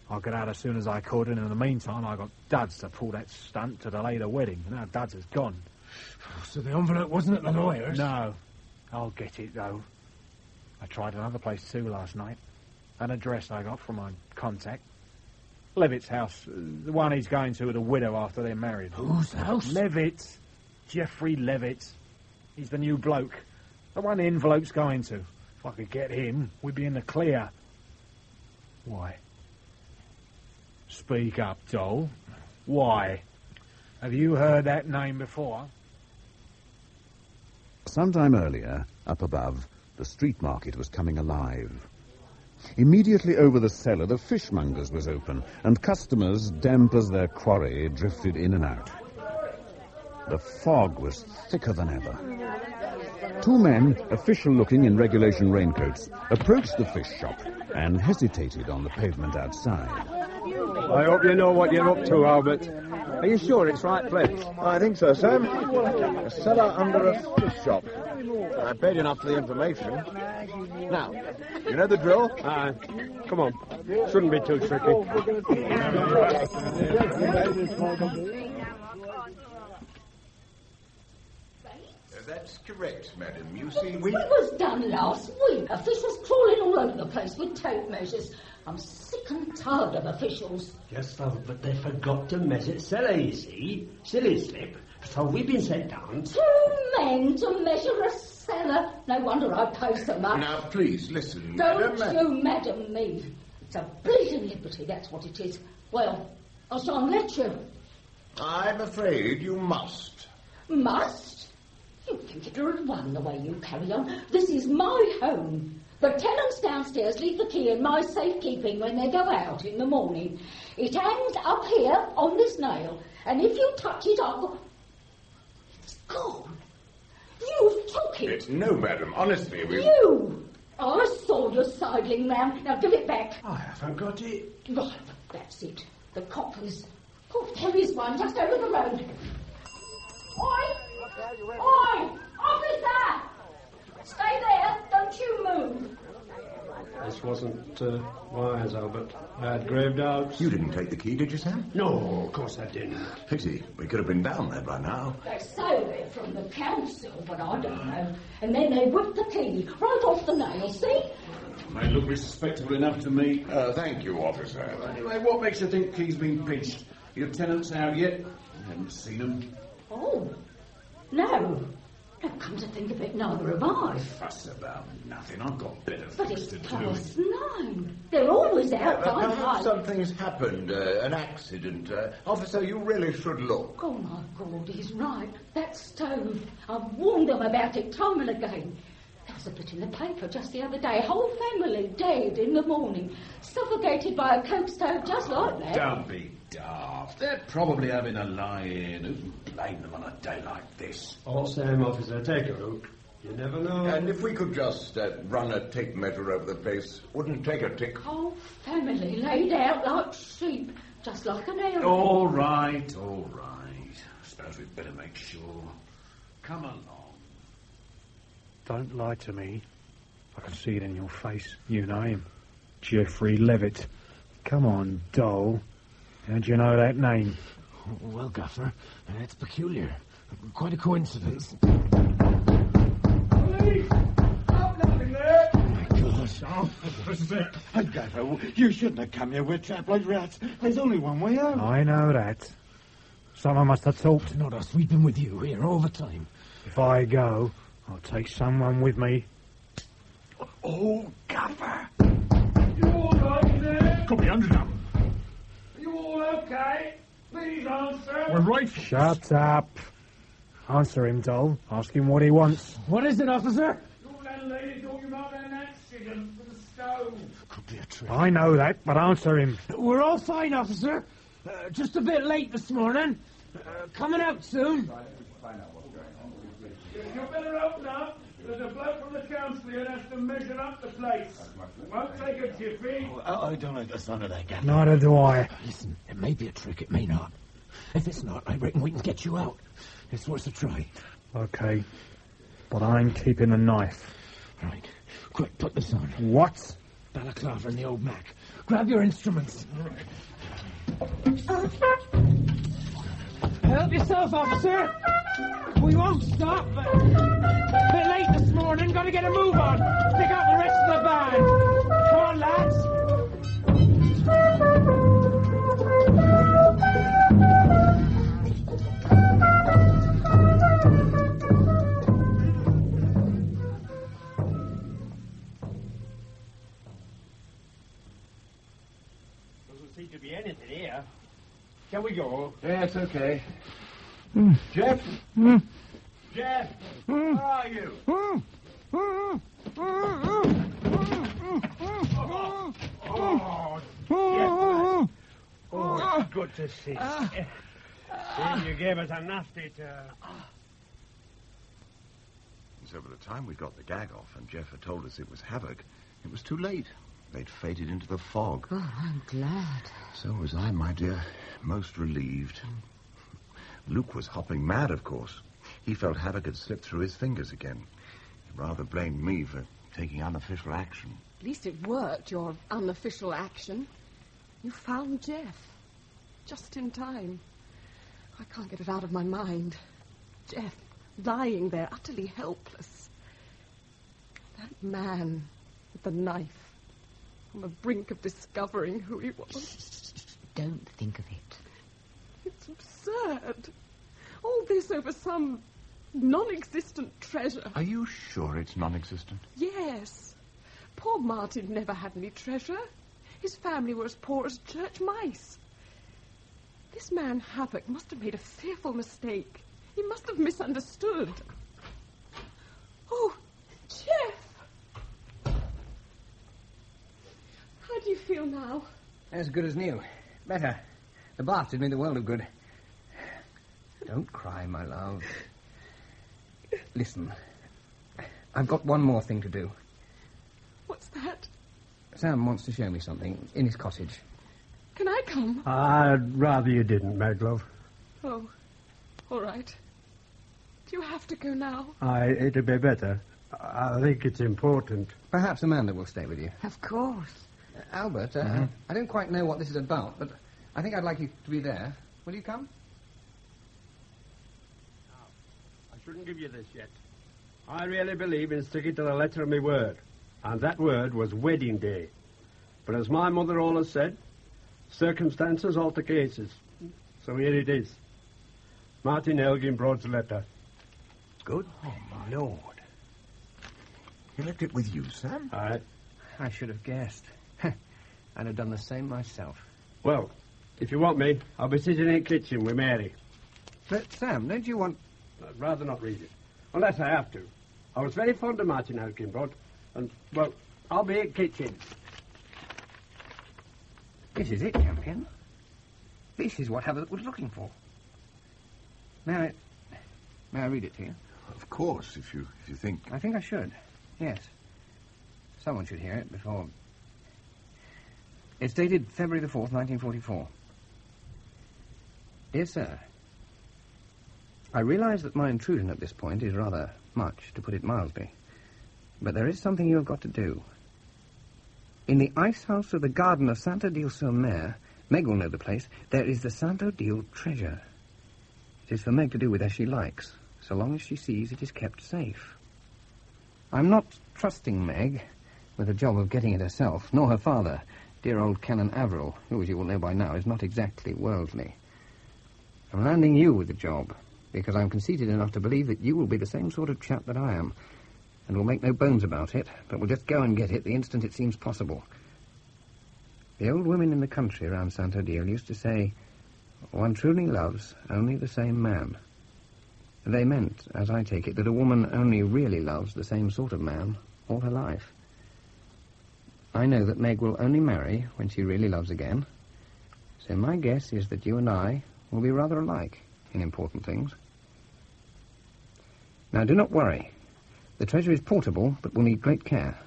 [SPEAKER 10] I'll get out as soon as I could, and in the meantime I got Duds to pull that stunt to delay the wedding. Now Duds has gone.
[SPEAKER 15] So the envelope wasn't at the lawyer's?
[SPEAKER 10] No. I'll get it, though. I tried another place too last night. An address I got from my contact. Levitt's house, the one he's going to with a widow after they're married.
[SPEAKER 15] Whose house?
[SPEAKER 10] Levitt. Geoffrey Levitt. He's the new bloke. The one the envelope's going to. If I could get him, we'd be in the clear. Why? Speak up, Dole. Why? Have you heard that name before?
[SPEAKER 4] Sometime earlier, up above, the street market was coming alive. Immediately over the cellar, the fishmonger's was open, and customers, damp as their quarry, drifted in and out. The fog was thicker than ever. Two men, official-looking in regulation raincoats, approached the fish shop and hesitated on the pavement outside.
[SPEAKER 11] I hope you know what you're up to, Albert. Are you sure it's right place?
[SPEAKER 22] I think so, Sam. A cellar under a fish shop. I paid enough for the information. Now, you know the drill?
[SPEAKER 11] Come on. Shouldn't be too tricky.
[SPEAKER 2] That's correct, madam. You see,
[SPEAKER 19] It was done last week. A fish was crawling all over the place with tape measures. I'm sick and tired of officials.
[SPEAKER 14] Yes, Father, but they forgot to measure cellar, you see. Silly slip. So we've been sent down.
[SPEAKER 19] 2 men to measure a cellar. No wonder I pay so much.
[SPEAKER 2] Now, please, listen,
[SPEAKER 19] Don't
[SPEAKER 2] madam.
[SPEAKER 19] you madam me. It's a bleeding liberty, that's what it is. Well, I shan't let you.
[SPEAKER 2] I'm afraid you must.
[SPEAKER 19] Must? You think it'll run the way you carry on. This is my home. The tenants downstairs leave the key in my safekeeping when they go out in the morning. It hangs up here on this nail, and if you touch it, it's gone. You took it.
[SPEAKER 2] No, madam, honestly, we...
[SPEAKER 19] You! I saw you sidling round. Now give it back.
[SPEAKER 14] I haven't got it.
[SPEAKER 19] Right, that's it. The coppers. Oh, there is one just over the road. Oi! Oi! Officer! Stay there. Don't you move.
[SPEAKER 11] This wasn't wise, Albert. I had grave doubts.
[SPEAKER 2] You didn't take the key, did you, Sam?
[SPEAKER 11] No, of course I didn't.
[SPEAKER 2] Pity. We could have been down there by now.
[SPEAKER 19] They say they're from the council, but I don't know. And then they whipped the key right off the nail, see?
[SPEAKER 3] They look respectable enough to me.
[SPEAKER 2] Thank you, officer.
[SPEAKER 3] Anyway, what makes you think key's been pinched? Your tenants out yet? I haven't seen them.
[SPEAKER 19] Oh, no. No, come to think of it, neither have I.
[SPEAKER 3] Fuss about nothing. I've got better
[SPEAKER 19] But
[SPEAKER 3] things
[SPEAKER 19] it's
[SPEAKER 3] to do.
[SPEAKER 19] past 9. They're always out by
[SPEAKER 2] Perhaps
[SPEAKER 19] 5.
[SPEAKER 2] something's happened, an accident. Officer, you really should look.
[SPEAKER 19] Oh, my God, he's right. That stove. I've warned them about it time and again. There was a bit in the paper just the other day. Whole family dead in the morning. Suffocated by a coke stove just like that.
[SPEAKER 3] Don't be daft. They're probably having a lie-in. Who can blame them on a day like this?
[SPEAKER 11] All same, officer. Take a look. You never know.
[SPEAKER 2] And if we could just run a tape measure over the place, wouldn't take a tick.
[SPEAKER 19] Whole family laid out like sheep, just like an airplane.
[SPEAKER 3] All right, all right. I suppose we'd better make sure. Come along.
[SPEAKER 10] Don't lie to me. I can see it in your face. You know him. Geoffrey Levitt. Come on, Dole. How'd you know that name?
[SPEAKER 15] Well, Gaffer, it's peculiar. Quite a coincidence.
[SPEAKER 17] Police! Stop nothing there!
[SPEAKER 15] My gosh, officer.
[SPEAKER 17] Gaffer, you shouldn't have come here with trap like rats. There's only one way out.
[SPEAKER 10] I know that. Someone must have talked.
[SPEAKER 15] Not us. We've been with you here all the time.
[SPEAKER 10] If I go, I'll take someone with me.
[SPEAKER 17] Oh, Gaffer!
[SPEAKER 15] You all right there?
[SPEAKER 3] Could be 100 of them.
[SPEAKER 15] Are you all okay? Please answer.
[SPEAKER 3] We're right.
[SPEAKER 10] Shut up. Answer him, Dole. Ask him what he wants.
[SPEAKER 15] What is it, officer?
[SPEAKER 17] Your landlady talking about an accident with the stove.
[SPEAKER 15] Could be a trick.
[SPEAKER 10] I know that, but answer him.
[SPEAKER 15] We're all fine, officer. Just a bit late this morning. Coming out soon.
[SPEAKER 17] You better open up. There's a bloke from the council here that has to measure up the place. Won't take a jiffy.
[SPEAKER 15] I don't like the sound of that, Gaffer.
[SPEAKER 10] Neither do I.
[SPEAKER 15] Listen, it may be a trick, it may not. If it's not, I reckon we can get you out. It's worth a try.
[SPEAKER 10] Okay, but I ain't keeping the knife.
[SPEAKER 15] Right. Quick, put this on.
[SPEAKER 10] What?
[SPEAKER 15] Balaclava and the old Mac. Grab your instruments. Help yourself, officer. We won't stop, but a bit late this morning. Got to get a move on. Pick up the rest of the band. Come on, lads.
[SPEAKER 14] Shall we go?
[SPEAKER 22] Yeah, it's okay.
[SPEAKER 14] Jeff? Jeff? Where are you? Oh, Jeff. Oh, it's good to see you. You gave us a nasty turn.
[SPEAKER 2] So by the time we got the gag off and Jeff had told us it was havoc, it was too late. They'd faded into the fog.
[SPEAKER 20] Oh, I'm glad.
[SPEAKER 2] So was I, my dear, most relieved. Luke was hopping mad, of course. He felt havoc had slipped through his fingers again. He rather blamed me for taking unofficial action.
[SPEAKER 6] At least it worked, your unofficial action. You found Jeff. Just in time. I can't get it out of my mind. Jeff, lying there, utterly helpless. That man with the knife, on the brink of discovering who he was.
[SPEAKER 20] Don't think of it.
[SPEAKER 6] It's absurd. All this over some non-existent treasure.
[SPEAKER 2] Are you sure it's non-existent?
[SPEAKER 6] Yes. Poor Martin never had any treasure. His family were as poor as church mice. This man Havoc must have made a fearful mistake. He must have misunderstood. Oh, Jeff! How do you feel now?
[SPEAKER 5] As good as new. Better. The bath did me the world of good. Don't cry, my love. Listen. I've got one more thing to do.
[SPEAKER 6] What's that?
[SPEAKER 5] Sam wants to show me something in his cottage.
[SPEAKER 6] Can I come?
[SPEAKER 14] I'd rather you didn't, Maglove.
[SPEAKER 6] Oh, all right. Do you have to go now?
[SPEAKER 14] It'd be better. I think it's important.
[SPEAKER 5] Perhaps Amanda will stay with you.
[SPEAKER 20] Of course.
[SPEAKER 5] Albert, I don't quite know what this is about, but I think I'd like you to be there. Will you come?
[SPEAKER 14] I shouldn't give you this yet. I really believe in sticking to the letter of my word. And that word was wedding day. But as my mother always said, circumstances alter cases. So here it is. Martin Elginbrod's letter.
[SPEAKER 2] Good. Oh, my Lord. You left it with you, Sam?
[SPEAKER 5] I should have guessed. I'd have done the same myself.
[SPEAKER 14] Well, if you want me, I'll be sitting in the kitchen with Mary.
[SPEAKER 5] But, Sam, don't you want...
[SPEAKER 14] I'd rather not read it. Unless I have to. I was very fond of Martin Elginbrod. And, well, I'll be in the kitchen.
[SPEAKER 5] This is it, champion. This is what Havoc was looking for. May I read it to you?
[SPEAKER 2] Of course, if you think...
[SPEAKER 5] I think I should, yes. Someone should hear it before... It's dated February the 4th, 1944. Dear Sir, I realise that my intrusion at this point is rather much, to put it mildly. But there is something you have got to do. In the ice house of the garden of Santo Dio sur Mer, Meg will know the place, there is the Santo Dio treasure. It is for Meg to do with as she likes, so long as she sees it is kept safe. I'm not trusting Meg with the job of getting it herself, nor her father, dear old Canon Averil, who, as you will know by now, is not exactly worldly. I'm landing you with the job, because I'm conceited enough to believe that you will be the same sort of chap that I am, and will make no bones about it, but will just go and get it the instant it seems possible. The old women in the country around Santo Dio used to say, one truly loves only the same man. They meant, as I take it, that a woman only really loves the same sort of man all her life. I know that Meg will only marry when she really loves again, so my guess is that you and I will be rather alike in important things. Now, do not worry. The treasure is portable, but will need great care.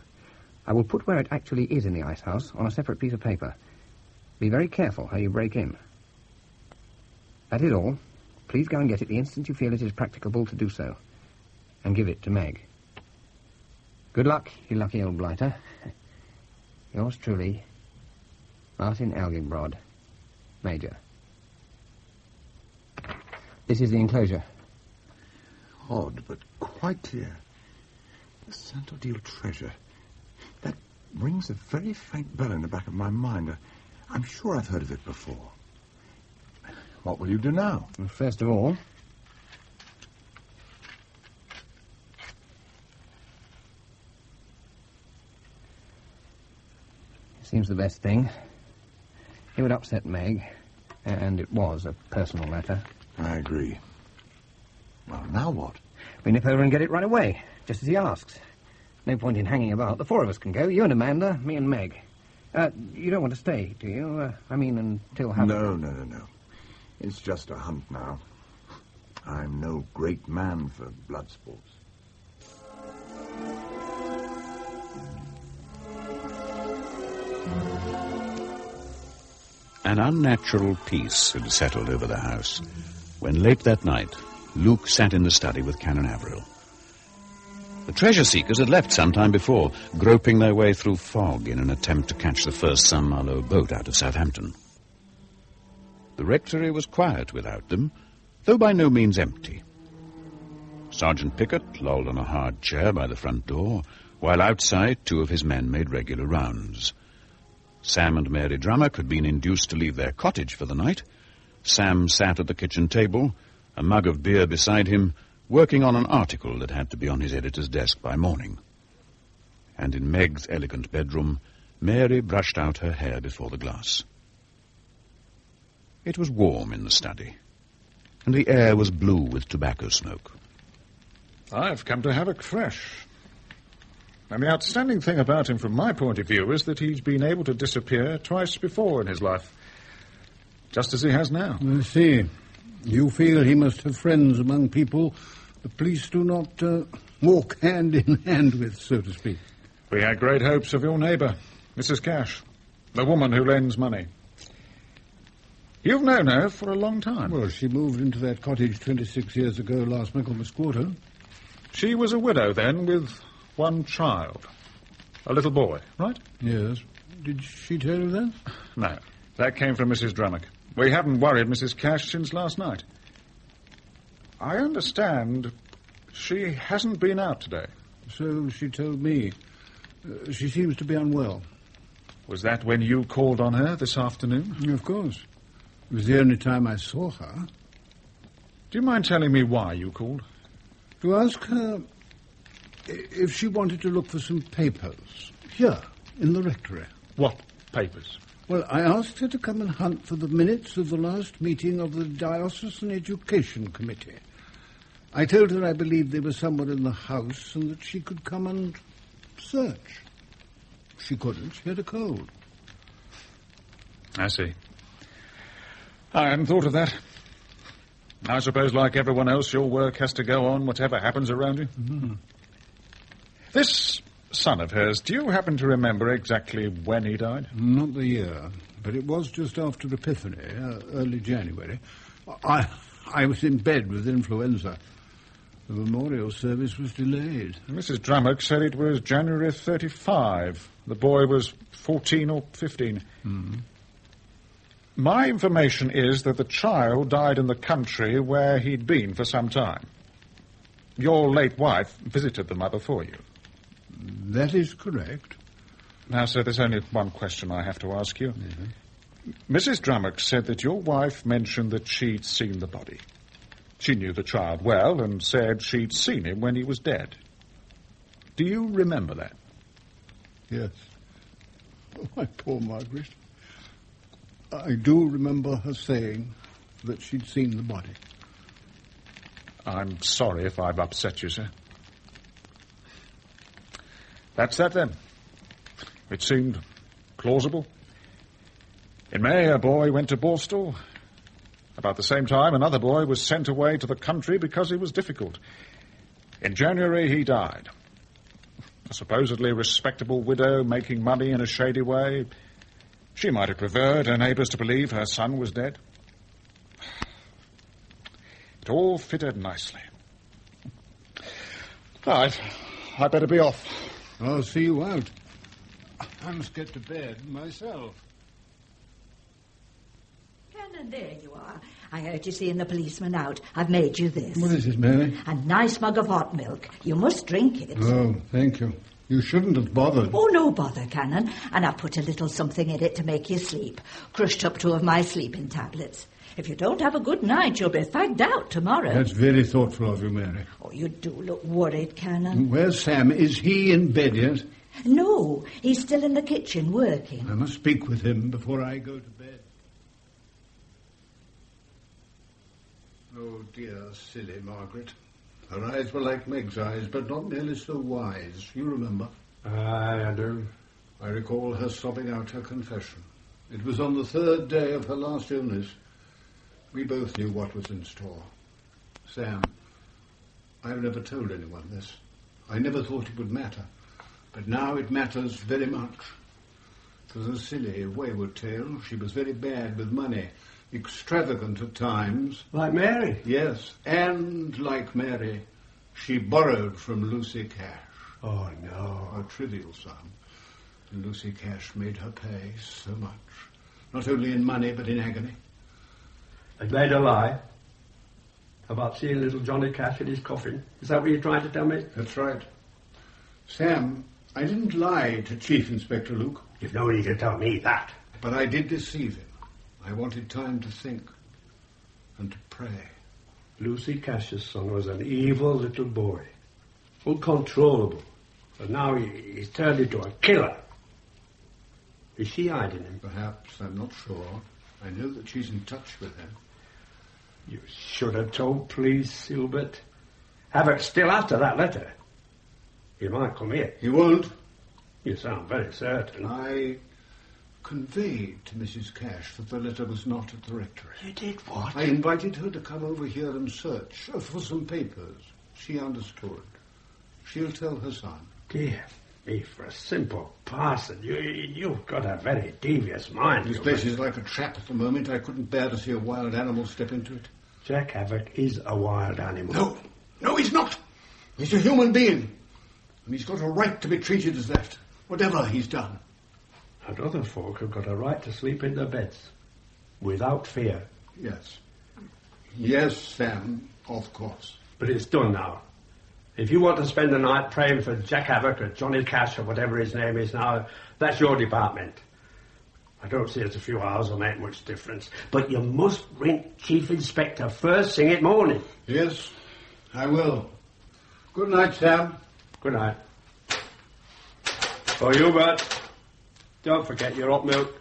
[SPEAKER 5] I will put where it actually is in the ice house on a separate piece of paper. Be very careful how you break in. That is all. Please go and get it the instant you feel it is practicable to do so. And give it to Meg. Good luck, you lucky old blighter. Yours truly, Martin Elginbrod, Major. This is the enclosure.
[SPEAKER 2] Odd, but quite clear. The Santo Dio treasure. That rings a very faint bell in the back of my mind. I'm sure I've heard of it before. What will you do now?
[SPEAKER 5] Well, first of all... Seems the best thing. It would upset Meg. And it was a personal matter.
[SPEAKER 22] I agree. Well, now what?
[SPEAKER 5] We nip over and get it right away, just as he asks. No point in hanging about. The four of us can go. You and Amanda, me and Meg. You don't want to stay, do you? Until how...
[SPEAKER 22] No. It's just a hunt now. I'm no great man for blood sports.
[SPEAKER 4] An unnatural peace had settled over the house when late that night Luke sat in the study with Canon Averil. The treasure seekers had left some time before, groping their way through fog in an attempt to catch the first Saint-Malo boat out of Southampton. The rectory was quiet without them, though by no means empty. Sergeant Pickett lolled on a hard chair by the front door, while outside 2 of his men made regular rounds. Sam and Mary Drummond had been induced to leave their cottage for the night. Sam sat at the kitchen table, a mug of beer beside him, working on an article that had to be on his editor's desk by morning. And in Meg's elegant bedroom, Mary brushed out her hair before the glass. It was warm in the study, and the air was blue with tobacco smoke.
[SPEAKER 3] I've come to have a crash. And the outstanding thing about him from my point of view is that he's been able to disappear twice before in his life. Just as he has now.
[SPEAKER 8] I see. You feel he must have friends among people the police do not walk hand in hand with, so to speak.
[SPEAKER 3] We had great hopes of your neighbour, Mrs. Cash, the woman who lends money. You've known her for a long time.
[SPEAKER 8] Well, she moved into that cottage 26 years ago last Michaelmas quarter.
[SPEAKER 3] She was a widow then with one child. A little boy, right?
[SPEAKER 8] Yes. Did she tell you that?
[SPEAKER 3] No. That came from Mrs. Drummond. We haven't worried Mrs. Cash since last night. I understand she hasn't been out today.
[SPEAKER 8] So she told me. She seems to be unwell.
[SPEAKER 3] Was that when you called on her this afternoon?
[SPEAKER 8] Of course. It was the only time I saw her.
[SPEAKER 3] Do you mind telling me why you called?
[SPEAKER 8] To ask her if she wanted to look for some papers here in the rectory.
[SPEAKER 3] What papers?
[SPEAKER 8] Well, I asked her to come and hunt for the minutes of the last meeting of the Diocesan Education Committee. I told her I believed they were somewhere in the house and that she could come and search. She couldn't. She had a cold.
[SPEAKER 3] I see. I hadn't thought of that. I suppose, like everyone else, your work has to go on, whatever happens around you.
[SPEAKER 8] Mm-hmm.
[SPEAKER 3] This son of hers, do you happen to remember exactly when he died?
[SPEAKER 8] Not the year, but it was just after Epiphany, early January. I was in bed with influenza. The memorial service was delayed.
[SPEAKER 3] Mrs. Drummond said it was January 35. The boy was 14 or 15.
[SPEAKER 8] Mm-hmm.
[SPEAKER 3] My information is that the child died in the country where he'd been for some time. Your late wife visited the mother for you.
[SPEAKER 8] That is correct.
[SPEAKER 3] Now, sir, there's only one question I have to ask you.
[SPEAKER 8] Mm-hmm.
[SPEAKER 3] Mrs. Drummond said that your wife mentioned that she'd seen the body. She knew the child well and said she'd seen him when he was dead. Do you remember that?
[SPEAKER 8] Yes. Oh, my poor Margaret. I do remember her saying that she'd seen the body.
[SPEAKER 3] I'm sorry if I've upset you, sir. That's that, then. It seemed plausible. In May, a boy went to Borstal. About the same time, another boy was sent away to the country because he was difficult. In January, he died. A supposedly respectable widow making money in a shady way. She might have preferred her neighbours to believe her son was dead. It all fitted nicely. Right, I better be off.
[SPEAKER 8] I'll see you out. I must get to bed myself.
[SPEAKER 18] Canon, there you are. I heard you seeing the policeman out. I've made you this.
[SPEAKER 8] What is it, Mary?
[SPEAKER 18] A nice mug of hot milk. You must drink it.
[SPEAKER 8] Oh, thank you. You shouldn't have bothered.
[SPEAKER 18] Oh, no bother, Canon. And I put a little something in it to make you sleep. Crushed up 2 of my sleeping tablets. If you don't have a good night, you'll be fagged out tomorrow.
[SPEAKER 8] That's very thoughtful of you, Mary.
[SPEAKER 18] Oh, you do look worried, Canon.
[SPEAKER 8] Where's Sam? Is he in bed yet?
[SPEAKER 18] No, he's still in the kitchen working.
[SPEAKER 8] I must speak with him before I go to bed. Oh, dear, silly Margaret. Her eyes were like Meg's eyes, but not nearly so wise. You remember?
[SPEAKER 14] Aye, I do.
[SPEAKER 8] I recall her sobbing out her confession. It was on the 3rd day of her last illness. We both knew what was in store. Sam, I've never told anyone this. I never thought it would matter. But now it matters very much. It was a silly, wayward tale. She was very bad with money. Extravagant at times.
[SPEAKER 14] Like Mary?
[SPEAKER 8] Yes, and like Mary, she borrowed from Lucy Cash.
[SPEAKER 14] Oh, no.
[SPEAKER 8] A trivial sum. And Lucy Cash made her pay so much. Not only in money, but in agony.
[SPEAKER 14] They made a lie about seeing little Johnny Cash in his coffin. Is that what you're trying to tell me?
[SPEAKER 8] That's right. Sam, I didn't lie to Chief Inspector Luke.
[SPEAKER 14] You've no need to tell me that.
[SPEAKER 8] But I did deceive him. I wanted time to think and to pray.
[SPEAKER 14] Lucy Cash's son was an evil little boy. Uncontrollable. And now he's turned into a killer. Is she hiding him?
[SPEAKER 8] Perhaps. I'm not sure. I know that she's in touch with him.
[SPEAKER 14] You should have told police, Hilbert. Averil still after that letter. He might come here.
[SPEAKER 8] He won't.
[SPEAKER 14] You sound very certain.
[SPEAKER 8] I conveyed to Mrs. Cash that the letter was not at the rectory.
[SPEAKER 14] You did what?
[SPEAKER 8] I invited her to come over here and search for some papers. She understood. She'll tell her son.
[SPEAKER 14] Dear me, for a simple parson, you've got a very devious mind.
[SPEAKER 8] This place is like a trap at the moment. I couldn't bear to see a wild animal step into it.
[SPEAKER 14] Jack Havoc is a wild animal.
[SPEAKER 8] No, he's not. He's a human being. And he's got a right to be treated as that, whatever he's done.
[SPEAKER 14] And other folk have got a right to sleep in their beds, without fear.
[SPEAKER 8] Yes. Yes, Sam, of course.
[SPEAKER 14] But it's done now. If you want to spend the night praying for Jack Havoc or Johnny Cash or whatever his name is now, that's your department. I don't see as a few hours will make much difference. But you must ring Chief Inspector first thing at morning.
[SPEAKER 8] Yes, I will. Good night, Sam.
[SPEAKER 14] Good night. Oh, Hubert, don't forget your hot milk.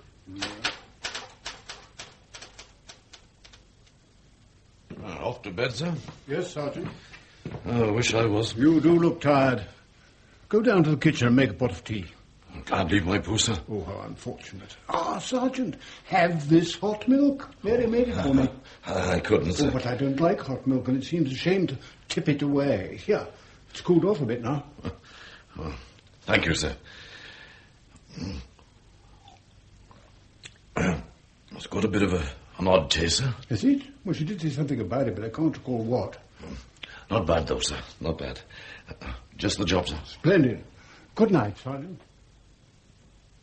[SPEAKER 22] Off to bed, sir?
[SPEAKER 8] Yes, Sergeant.
[SPEAKER 22] Oh, I wish I was.
[SPEAKER 8] You do look tired. Go down to the kitchen and make a pot of tea.
[SPEAKER 22] Can't leave my poo, sir.
[SPEAKER 8] Oh, how unfortunate. Ah, Sergeant, have this hot milk. Mary made it for me.
[SPEAKER 22] I couldn't, sir.
[SPEAKER 8] Oh, but I don't like hot milk, and it seems a shame to tip it away. Here, it's cooled off a bit now.
[SPEAKER 22] Oh, thank you, sir. It's got a bit of an odd taste, sir.
[SPEAKER 8] Is it? Well, she did say something about it, but I can't recall what.
[SPEAKER 22] Not bad, though, sir. Not bad. Just the job, sir.
[SPEAKER 8] Splendid. Good night, Sergeant.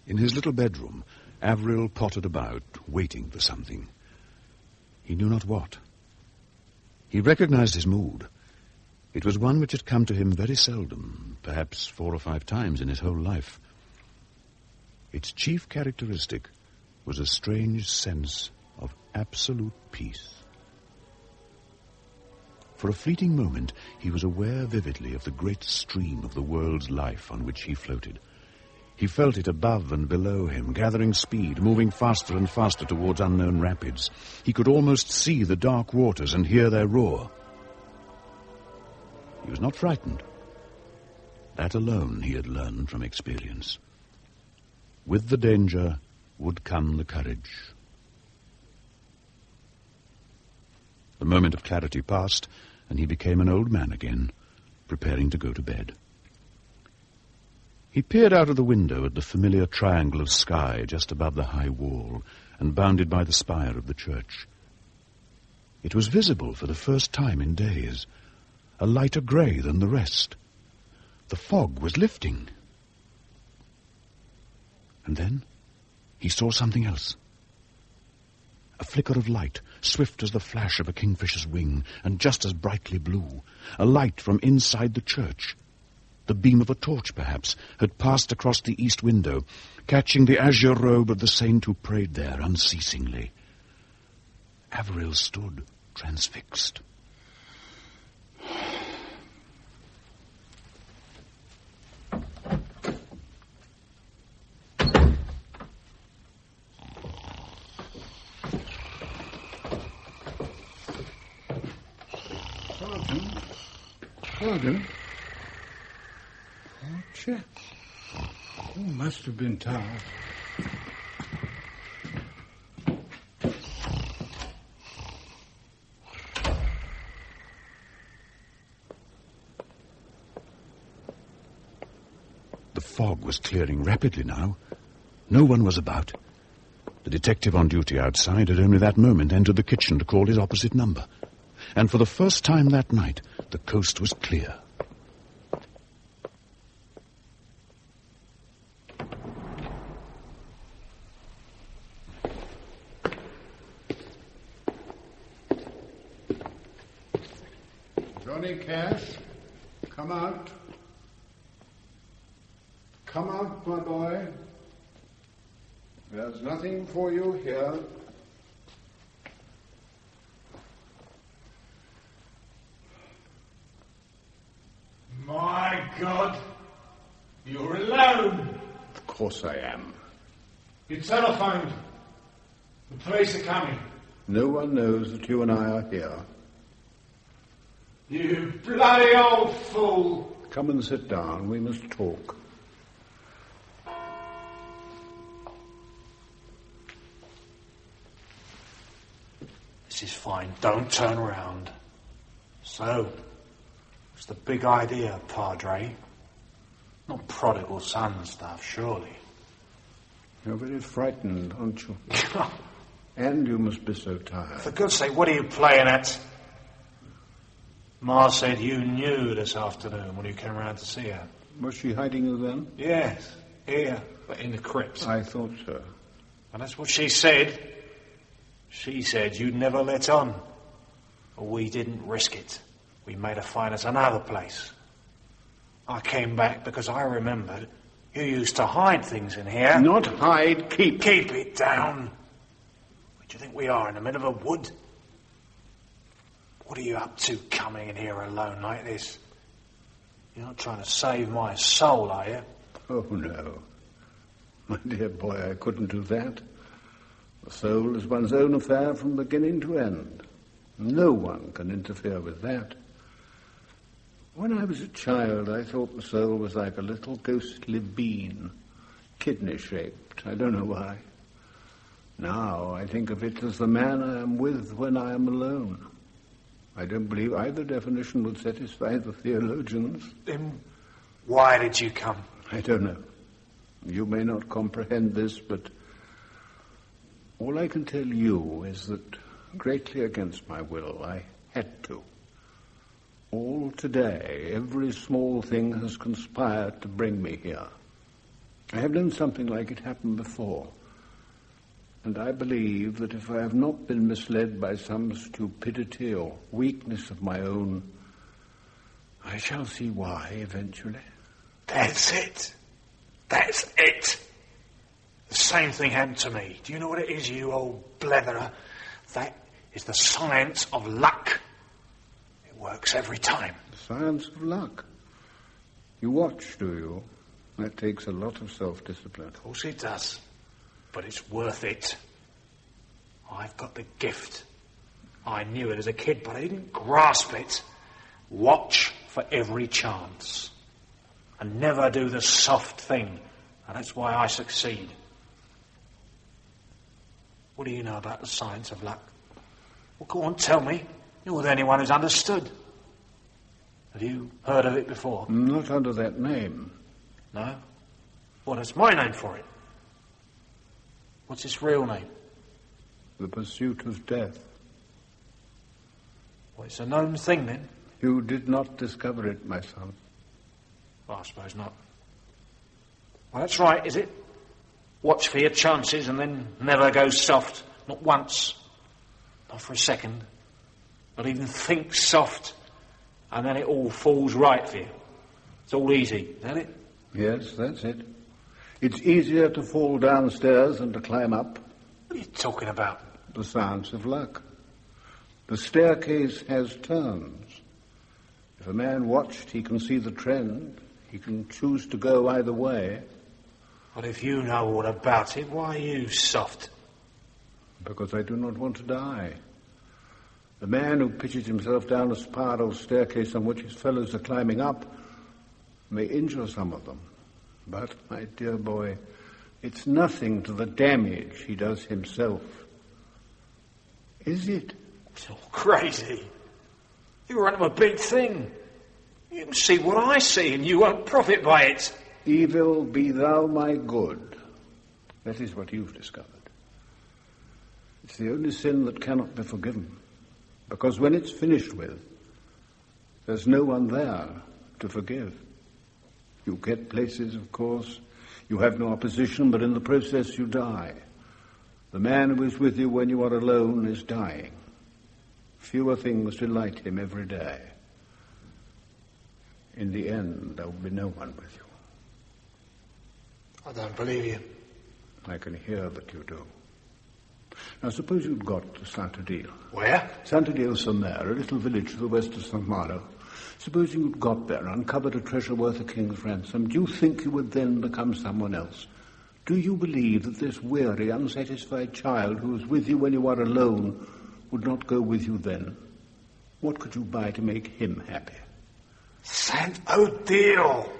[SPEAKER 4] In his little bedroom, Averil pottered about, waiting for something. He knew not what. He recognized his mood. It was one which had come to him very seldom, perhaps 4 or 5 times in his whole life. Its chief characteristic was a strange sense of absolute peace. For a fleeting moment, he was aware vividly of the great stream of the world's life on which he floated. He felt it above and below him, gathering speed, moving faster and faster towards unknown rapids. He could almost see the dark waters and hear their roar. He was not frightened. That alone he had learned from experience. With the danger would come the courage. The moment of clarity passed, and he became an old man again, preparing to go to bed. He peered out of the window at the familiar triangle of sky just above the high wall and bounded by the spire of the church. It was visible for the first time in days, a lighter grey than the rest. The fog was lifting. And then he saw something else. A flicker of light, swift as the flash of a kingfisher's wing, and just as brightly blue. A light from inside the church. The beam of a torch, perhaps, had passed across the east window, catching the azure robe of the saint who prayed there unceasingly. Averil stood, transfixed.
[SPEAKER 8] Pardon? Oh, chap. You must have been tired.
[SPEAKER 4] The fog was clearing rapidly now. No one was about. The detective on duty outside had only that moment entered the kitchen to call his opposite number. And for the first time that night, the coast was clear.
[SPEAKER 8] Johnny Cash, come out. Come out, my boy. There's nothing for you here.
[SPEAKER 15] My God! You're alone!
[SPEAKER 8] Of course I am.
[SPEAKER 15] You telephoned. The police are coming.
[SPEAKER 8] No one knows that you and I are here.
[SPEAKER 15] You bloody old fool!
[SPEAKER 8] Come and sit down. We must talk.
[SPEAKER 10] This is fine. Don't turn around. So, what's the big idea, Padre? Not prodigal son stuff, surely.
[SPEAKER 8] You're very frightened, aren't you? And you must be so tired.
[SPEAKER 10] For God's sake, what are you playing at? Ma said you knew this afternoon when you came round to see her.
[SPEAKER 8] Was she hiding you then?
[SPEAKER 10] Yes, here, but in the crypt.
[SPEAKER 8] I thought so.
[SPEAKER 10] And that's what she said. She said you'd never let on. But we didn't risk it. We made her find us another place. I came back because I remembered you used to hide things in here.
[SPEAKER 8] Not hide, keep.
[SPEAKER 10] Keep it down. Where do you think we are, in the middle of a wood? What are you up to coming in here alone like this? You're not trying to save my soul, are you?
[SPEAKER 8] Oh, no. My dear boy, I couldn't do that. The soul is one's own affair from beginning to end. No one can interfere with that. When I was a child, I thought the soul was like a little ghostly bean, kidney-shaped. I don't know why. Now I think of it as the man I am with when I am alone. I don't believe either definition would satisfy the theologians.
[SPEAKER 10] Then why did you come?
[SPEAKER 8] I don't know. You may not comprehend this, but all I can tell you is that, greatly against my will, I had to. All today, every small thing has conspired to bring me here. I have known something like it happen before. And I believe that if I have not been misled by some stupidity or weakness of my own, I shall see why eventually.
[SPEAKER 10] That's it. That's it. The same thing happened to me. Do you know what it is, you old bletherer? That is the science of luck. It works every time.
[SPEAKER 8] The science of luck? You watch, do you? That takes a lot of self-discipline.
[SPEAKER 10] Of course it does. But it's worth it. I've got the gift. I knew it as a kid, but I didn't grasp it. Watch for every chance. And never do the soft thing. And that's why I succeed. What do you know about the science of luck? Well, go on, tell me. You're the only one who's understood. Have you heard of it before?
[SPEAKER 8] Not under that name.
[SPEAKER 10] No? Well, that's my name for it. What's its real name?
[SPEAKER 8] The Pursuit of Death.
[SPEAKER 10] Well, it's a known thing, then.
[SPEAKER 8] You did not discover it, my son.
[SPEAKER 10] Well, I suppose not. Well, that's right, is it? Watch for your chances and then never go soft. Not once. Not for a second. Not even think soft. And then it all falls right for you. It's all easy, isn't it?
[SPEAKER 8] Yes, that's it. It's easier to fall downstairs than to climb up.
[SPEAKER 10] What are you talking about?
[SPEAKER 8] The science of luck. The staircase has turns. If a man watched, he can see the trend. He can choose to go either way.
[SPEAKER 10] But if you know all about it, why are you soft?
[SPEAKER 8] Because I do not want to die. The man who pitches himself down a spiral staircase on which his fellows are climbing up may injure some of them. But, my dear boy, it's nothing to the damage he does himself. Is it?
[SPEAKER 10] It's all crazy. You run a big thing. You can see what I see and you won't profit by it.
[SPEAKER 8] Evil be thou my good. That is what you've discovered. It's the only sin that cannot be forgiven. Because when it's finished with, there's no one there to forgive. You get places, of course. You have no opposition, but in the process you die. The man who is with you when you are alone is dying. Fewer things delight him every day. In the end, there will be no one with you.
[SPEAKER 10] I don't believe you.
[SPEAKER 8] I can hear that you do. Now, suppose you'd got to Saint-Odile.
[SPEAKER 10] Where?
[SPEAKER 8] Saint-Odile-sur-Mer, a little village to the west of Saint-Malo. Supposing you'd got there, uncovered a treasure worth a king's ransom, do you think you would then become someone else? Do you believe that this weary, unsatisfied child who was with you when you were alone would not go with you then? What could you buy to make him happy?
[SPEAKER 10] Saint-Odile!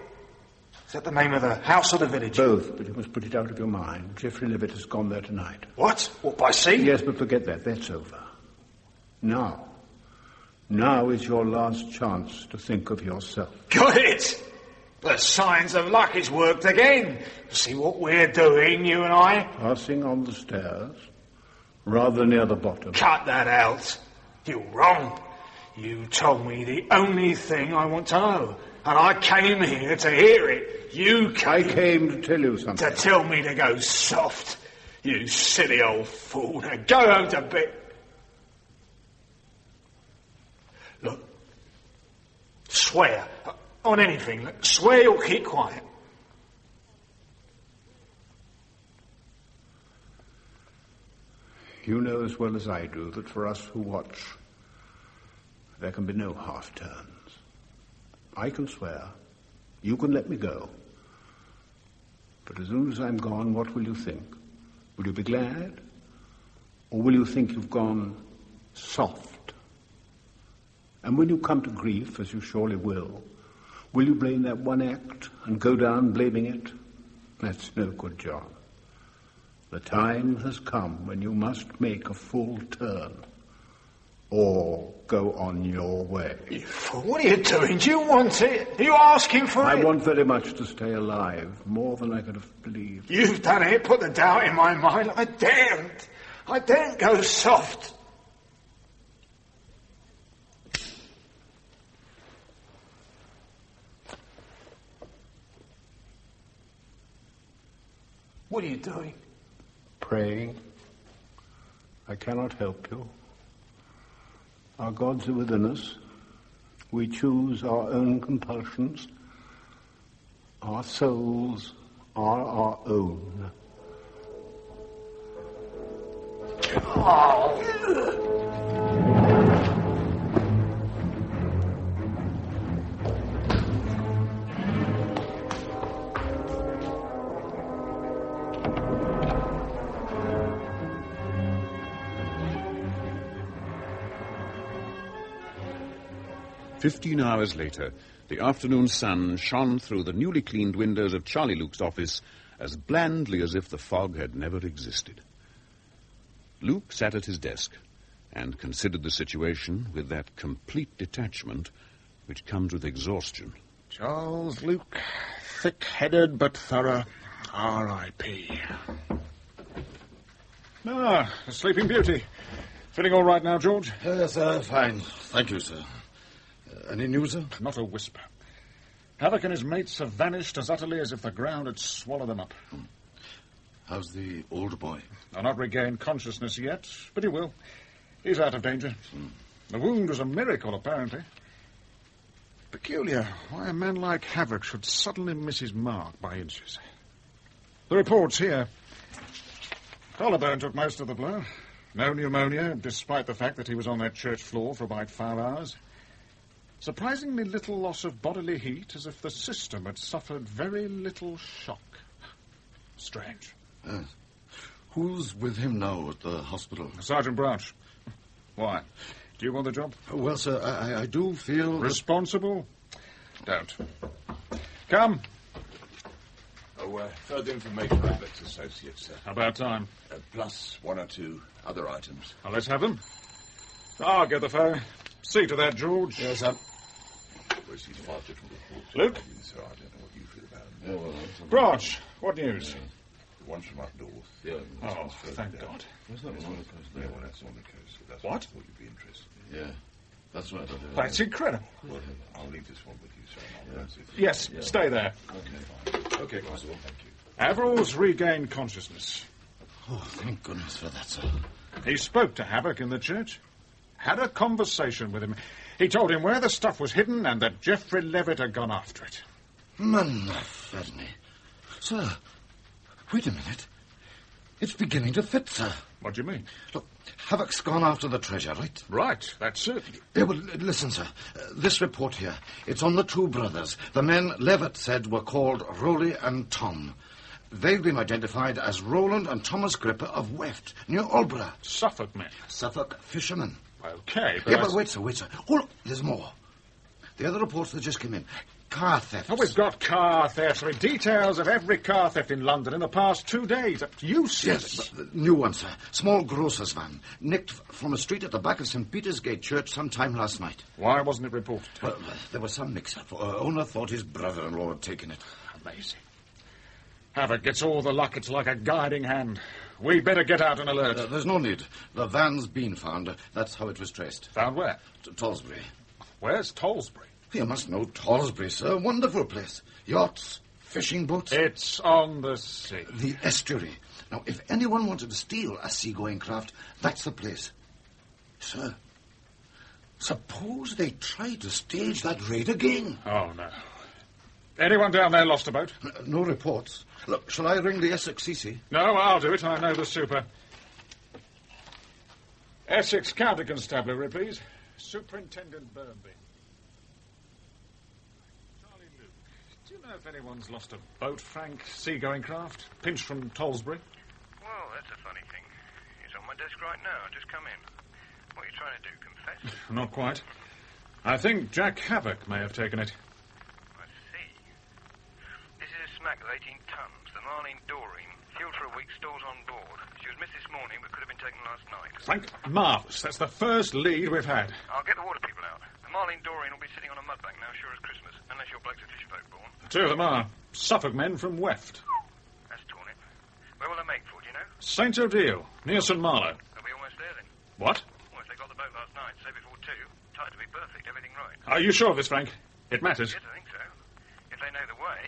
[SPEAKER 10] Is that the name of the house or the village?
[SPEAKER 8] Both, but you must put it out of your mind. Geoffrey Levitt has gone there tonight.
[SPEAKER 10] What? What, by sea?
[SPEAKER 8] Yes, but forget that. That's over. Now is your last chance to think of yourself.
[SPEAKER 10] Got it! The signs of luck is worked again. See what we're doing, you and I?
[SPEAKER 8] Passing on the stairs, rather near the bottom.
[SPEAKER 10] Cut that out. You're wrong. You told me the only thing I want to know, and I came here to hear it.
[SPEAKER 8] I came to tell you something.
[SPEAKER 10] To tell me to go soft. You silly old fool. Now go home to bed. Look, swear on anything. Look, swear you'll keep quiet.
[SPEAKER 8] You know as well as I do that for us who watch, there can be no half-turns. I can swear. You can let me go. But as soon as I'm gone, what will you think? Will you be glad? Or will you think you've gone soft? And when you come to grief, as you surely will you blame that one act and go down blaming it? That's no good, John. The time has come when you must make a full turn. Or go on your way.
[SPEAKER 10] You fool, what are you doing? Do you want it? Are you asking for it?
[SPEAKER 8] I want very much to stay alive, more than I could have believed.
[SPEAKER 10] You've done it, put the doubt in my mind. I daren't go soft. What are you doing?
[SPEAKER 8] Praying. I cannot help you. Our gods are within us. We choose our own compulsions. Our souls are our own.
[SPEAKER 10] Oh.
[SPEAKER 4] 15 hours later, the afternoon sun shone through the newly cleaned windows of Charlie Luke's office as blandly as if the fog had never existed. Luke sat at his desk and considered the situation with that complete detachment which comes with exhaustion.
[SPEAKER 22] Charles Luke, thick-headed but thorough, R.I.P.
[SPEAKER 3] Ah, the Sleeping Beauty. Feeling all right now, George?
[SPEAKER 22] Yes, sir, fine. Thank you, sir. Any news, sir?
[SPEAKER 3] Not a whisper. Haddock and his mates have vanished as utterly as if the ground had swallowed them up.
[SPEAKER 22] How's the old boy?
[SPEAKER 3] I've not regained consciousness yet, but he will. He's out of danger. The wound was a miracle, apparently. Peculiar why a man like Havoc should suddenly miss his mark by inches. The reports here. Collarbone took most of the blow. No pneumonia, despite the fact that he was on that church floor for about 5 hours. Surprisingly little loss of bodily heat, as if the system had suffered very little shock. Strange.
[SPEAKER 22] Who's with him now at the hospital?
[SPEAKER 3] Sergeant Branch. Why? Do Do you want the job?
[SPEAKER 22] Well, sir, I do feel...
[SPEAKER 3] Responsible? Don't. Come.
[SPEAKER 2] Further information on Beck's associates, sir.
[SPEAKER 3] About time.
[SPEAKER 2] Plus one or two other items.
[SPEAKER 3] Well, let's have them. I'll get the phone. See to that, George.
[SPEAKER 2] Yes, sir. Received 5 different reports.
[SPEAKER 3] Luke?
[SPEAKER 2] So I don't know what you feel about them.
[SPEAKER 3] Branch, what news?
[SPEAKER 2] The ones from up north.
[SPEAKER 3] Oh, thank God.
[SPEAKER 2] That's not on the coast. No, that's on the coast. That's
[SPEAKER 3] What?
[SPEAKER 2] What you'd be interested in. Yeah, that's right.
[SPEAKER 3] That's incredible.
[SPEAKER 2] Well, I'll leave this one with you, sir.
[SPEAKER 3] Yes, stay there.
[SPEAKER 2] Okay, fine. Okay, Constable, thank you.
[SPEAKER 3] Averil's regained consciousness.
[SPEAKER 22] Oh, thank goodness for that, sir.
[SPEAKER 3] He spoke to Havoc in the church. Had a conversation with him. He told him where the stuff was hidden and that Geoffrey Levitt had gone after it.
[SPEAKER 22] Manaferne. Sir, wait a minute. It's beginning to fit, sir.
[SPEAKER 3] What do you mean?
[SPEAKER 22] Look, Havoc's gone after the treasure, right?
[SPEAKER 3] Right, that's it.
[SPEAKER 22] Yeah, well, listen, sir. This report here, it's on the two brothers. The men Levitt said were called Rowley and Tom. They've been identified as Roland and Thomas Gripper of Weft, near Aldborough.
[SPEAKER 3] Suffolk men.
[SPEAKER 22] Suffolk fishermen.
[SPEAKER 3] Okay, but...
[SPEAKER 22] Yeah, but wait, sir. Oh, look, there's more. The other reports that just came in. Car thefts.
[SPEAKER 3] Oh, we've got car thefts. I mean, details of every car theft in London in the past 2 days. Useless.
[SPEAKER 22] Yes, but new one, sir. Small grocer's van. Nicked from a street at the back of St. Peter's Gate Church sometime last night.
[SPEAKER 3] Why wasn't it reported?
[SPEAKER 22] Well, there was some mix-up. Owner thought his brother-in-law had taken it.
[SPEAKER 3] Amazing. Havoc gets all the luck. It's like a guiding hand. We'd better get out and alert.
[SPEAKER 22] There's no need. The van's been found. That's how it was traced.
[SPEAKER 3] Found where?
[SPEAKER 22] Tollsbury.
[SPEAKER 3] Where's Tollsbury?
[SPEAKER 22] You must know Tollsbury, sir. Wonderful place. Yachts, fishing boats.
[SPEAKER 3] It's on the sea.
[SPEAKER 22] The estuary. Now, if anyone wanted to steal a seagoing craft, that's the place. Sir, suppose they try to stage that raid again.
[SPEAKER 3] Oh, no. Anyone down there lost a boat?
[SPEAKER 22] No reports. Look, shall I ring the Essex CC?
[SPEAKER 3] No, I'll do it. I know the super. Essex County Constabulary, please. Superintendent Burnby. Charlie Luke. Do you know if anyone's lost a boat, Frank? Seagoing craft? Pinched from Tollsbury?
[SPEAKER 12] Well, that's a funny thing. It's on my desk right now. Just come in. What are you trying to do, confess?
[SPEAKER 3] Not quite. I think Jack Havoc may have taken it.
[SPEAKER 12] I see. This is a smack of 18 tons. The Marlene Doreen. Fueled for a week, stores on board. She was missed this morning, but could have been taken last night.
[SPEAKER 3] Frank, marvellous. That's the first lead we've had.
[SPEAKER 12] I'll get the water people out. The Marlene Doreen will be sitting on a mudbank now, sure as Christmas. Unless your bloke's a fisher folk born.
[SPEAKER 3] The two of them are Suffolk men from Weft.
[SPEAKER 12] That's torn it. Where will they make for, do you know?
[SPEAKER 3] St. Odile, near St. Marlow.
[SPEAKER 12] They'll be almost there then.
[SPEAKER 3] What?
[SPEAKER 12] Well, if they got the boat last night, say before 2, timed to be perfect, everything right.
[SPEAKER 3] Are you sure of this, Frank? It matters.
[SPEAKER 12] Yes, I think so. If they know the way,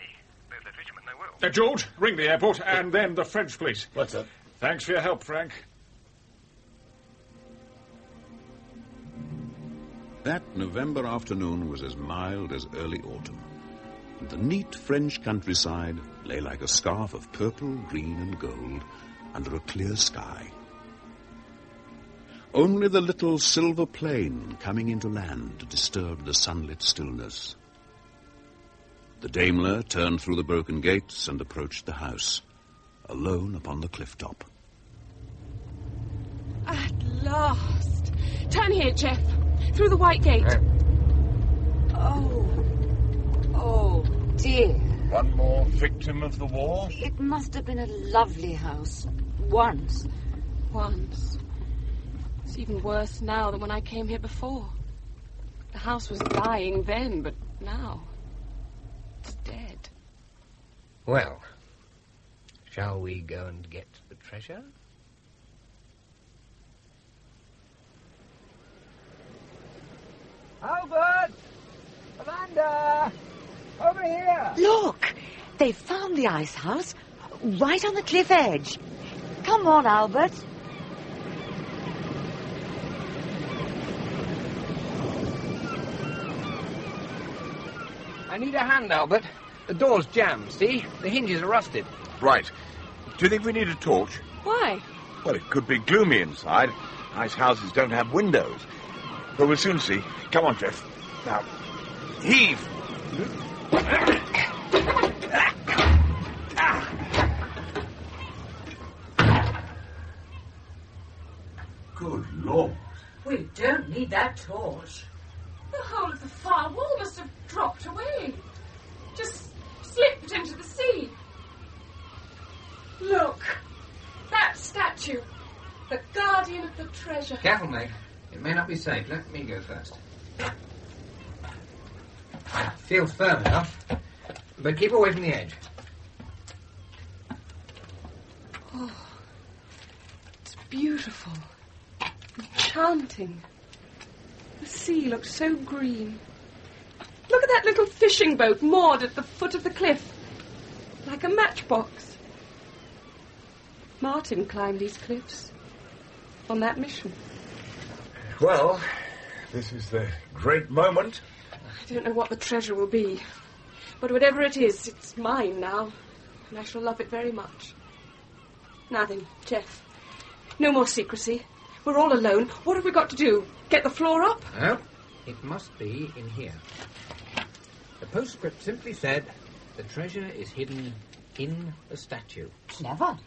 [SPEAKER 12] if they're fishermen, they will.
[SPEAKER 3] George, ring the airport and then the French police.
[SPEAKER 22] What's up?
[SPEAKER 3] Thanks for your help, Frank.
[SPEAKER 4] That November afternoon was as mild as early autumn, and the neat French countryside lay like a scarf of purple, green, and gold under a clear sky. Only the little silver plane coming into land disturbed the sunlit stillness. The Daimler turned through the broken gates and approached the house, alone upon the cliff top.
[SPEAKER 6] At last. Turn here, Jeff. Through the white gate.
[SPEAKER 20] Oh, dear.
[SPEAKER 2] One more victim of the war?
[SPEAKER 20] It must have been a lovely house. Once.
[SPEAKER 6] It's even worse now than when I came here before. The house was dying then, but now it's dead.
[SPEAKER 5] Well, shall we go and get the treasure?
[SPEAKER 13] Albert! Amanda! Over here!
[SPEAKER 20] Look! They've found the ice house right on the cliff edge. Come on, Albert.
[SPEAKER 5] I need a hand, Albert. The door's jammed, see? The hinges are rusted.
[SPEAKER 2] Right. Do you think we need a torch?
[SPEAKER 6] Why?
[SPEAKER 2] Well, it could be gloomy inside. Ice houses don't have windows. But we'll soon see. Come on, Jeff. Now, heave!
[SPEAKER 23] Good Lord.
[SPEAKER 19] We don't need need that torch.
[SPEAKER 6] The whole of the far wall must have dropped away. Just slipped into the sea. Look, that statue, the guardian of the treasure.
[SPEAKER 5] Careful, Meg. It may not be safe. Let me go first. I feel firm enough, but keep away from the edge.
[SPEAKER 6] Oh, it's beautiful. Enchanting. The sea looks so green. Look at that little fishing boat moored at the foot of the cliff, like a matchbox. Martin climbed these cliffs on that mission.
[SPEAKER 2] Well, this is the great moment.
[SPEAKER 6] I don't know what the treasure will be, but whatever it is, it's mine now, and I shall love it very much. Now then, Jeff, no more secrecy. We're all alone. What have we got to do? Get the floor up?
[SPEAKER 5] No, it must be in here. The postscript simply said, the treasure is hidden in the statue.
[SPEAKER 19] Clever.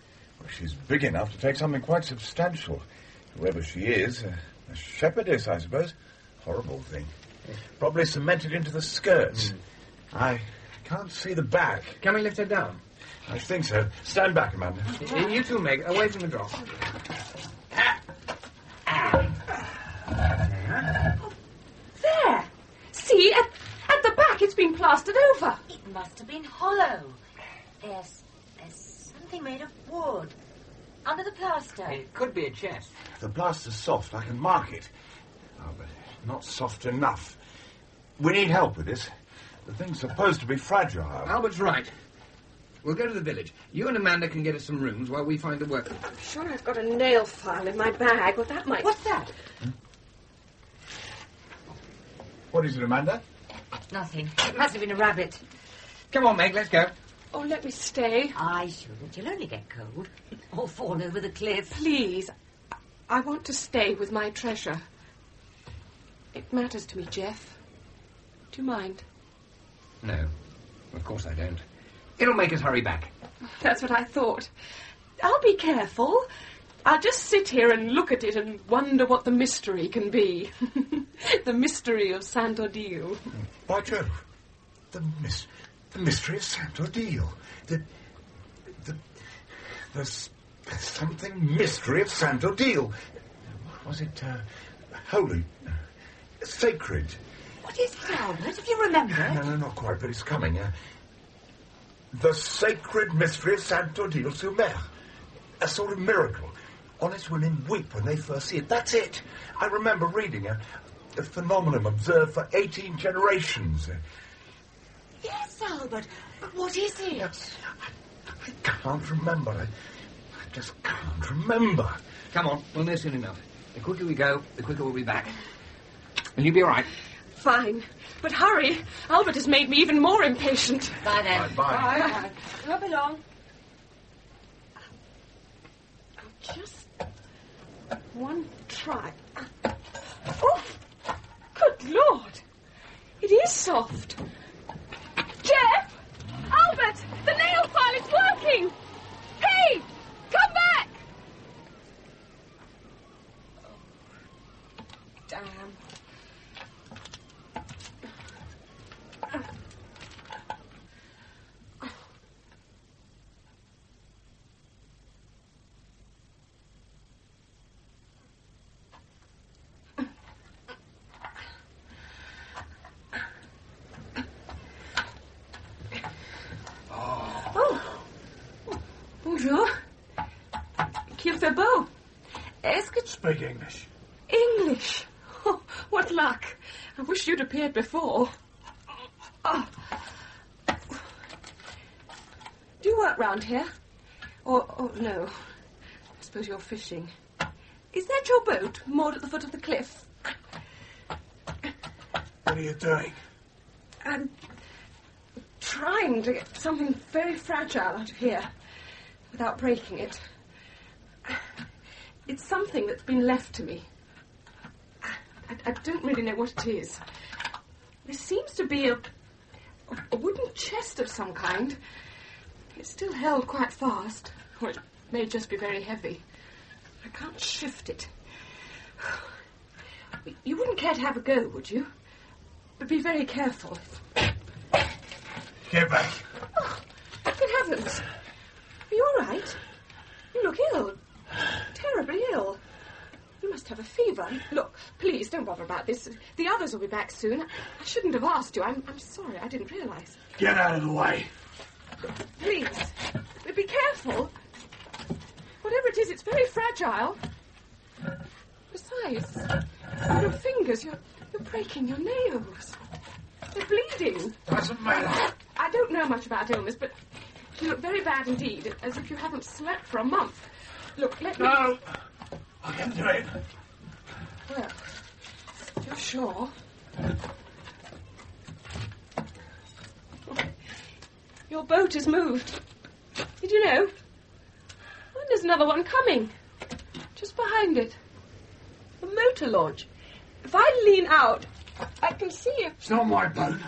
[SPEAKER 2] Well, she's big enough to take something quite substantial. Whoever she is, a shepherdess, I suppose. Horrible thing. Probably cemented into the skirts. I can't see the back.
[SPEAKER 5] Can we lift her down?
[SPEAKER 2] I think so. Stand back, Amanda.
[SPEAKER 5] You too, Meg. Away from the drop.
[SPEAKER 6] There! See, at the back it's been plastered over.
[SPEAKER 19] It must have been hollow. There's something made of wood under the plaster.
[SPEAKER 5] It could be a chest.
[SPEAKER 2] The plaster's soft. I can mark it. Oh, but not soft enough. We need help with this. The thing's supposed to be fragile.
[SPEAKER 5] Albert's right. We'll go to the village. You and Amanda can get us some rooms while we find the workman.
[SPEAKER 6] I'm sure I've got a nail file in my bag. Well, that might...
[SPEAKER 19] What's that?
[SPEAKER 2] What is it, Amanda?
[SPEAKER 19] Nothing. It must have been a rabbit.
[SPEAKER 5] Come on, Meg, let's go.
[SPEAKER 6] Oh, let me stay.
[SPEAKER 19] I shouldn't. You'll only get cold. Or fall over the cliff.
[SPEAKER 6] Please. I want to stay with my treasure. It matters to me, Jeff. Do you mind?
[SPEAKER 5] No, of course I don't. It'll make us hurry back.
[SPEAKER 6] That's what I thought. I'll be careful. I'll just sit here and look at it and wonder what the mystery can be. The mystery of Saint Odile.
[SPEAKER 2] By Jove. The mystery of Saint Odile. There's something mystery of Saint Odile. Was it holy? Sacred?
[SPEAKER 19] What is it, Albert, if you remember?
[SPEAKER 2] No, not quite, but it's coming. The sacred mystery of Saint Odile sur Mer. A sort of miracle. Honest women weep when they first see it. That's it. I remember reading a phenomenon observed for 18 generations.
[SPEAKER 19] Yes, Albert. But what is it?
[SPEAKER 2] I can't remember. I just can't remember.
[SPEAKER 5] Come on, we'll know soon enough. The quicker we go, the quicker we'll be back. And you'll be all right.
[SPEAKER 6] Fine. But hurry. Albert has made me even more impatient.
[SPEAKER 19] Bye, then.
[SPEAKER 2] Bye.
[SPEAKER 6] Won't be long. Just one try. Oh, good Lord. It is soft. Jeff! Albert! The nail file is working! Hey! Come back! Oh, damn. Bonjour. Qu'il fait beau. Est-ce que...
[SPEAKER 2] Speak English.
[SPEAKER 6] English? Oh, what luck. I wish you'd appeared before. Oh. Do you work round here? Or no. I suppose you're fishing. Is that your boat moored at the foot of the cliff?
[SPEAKER 2] What are you doing?
[SPEAKER 6] I'm trying to get something very fragile out of here without breaking it. It's something that's been left to me. I don't really know what it is. There seems to be a wooden chest of some kind. It's still held quite fast, or it may just be very heavy. I can't shift it. You wouldn't care to have a go, would you? But be very careful.
[SPEAKER 17] Get back.
[SPEAKER 6] Oh, good heavens. Are you all right? You look ill. Terribly ill. You must have a fever. Look, please, don't bother about this. The others will be back soon. I shouldn't have asked you. I'm sorry. I didn't realise.
[SPEAKER 17] Get out of the way.
[SPEAKER 6] Please, be careful. Whatever it is, it's very fragile. Besides, your fingers, you're breaking your nails. They're bleeding.
[SPEAKER 17] Doesn't matter.
[SPEAKER 6] I don't know much about illness, but you look very bad indeed, as if you haven't slept for a month. Look, let me...
[SPEAKER 17] No! I can do it.
[SPEAKER 6] Well, you're sure? Your boat has moved. Did you know? Oh, there's another one coming. Just behind it. A motor launch. If I lean out, I can see it.
[SPEAKER 17] It's not my boat.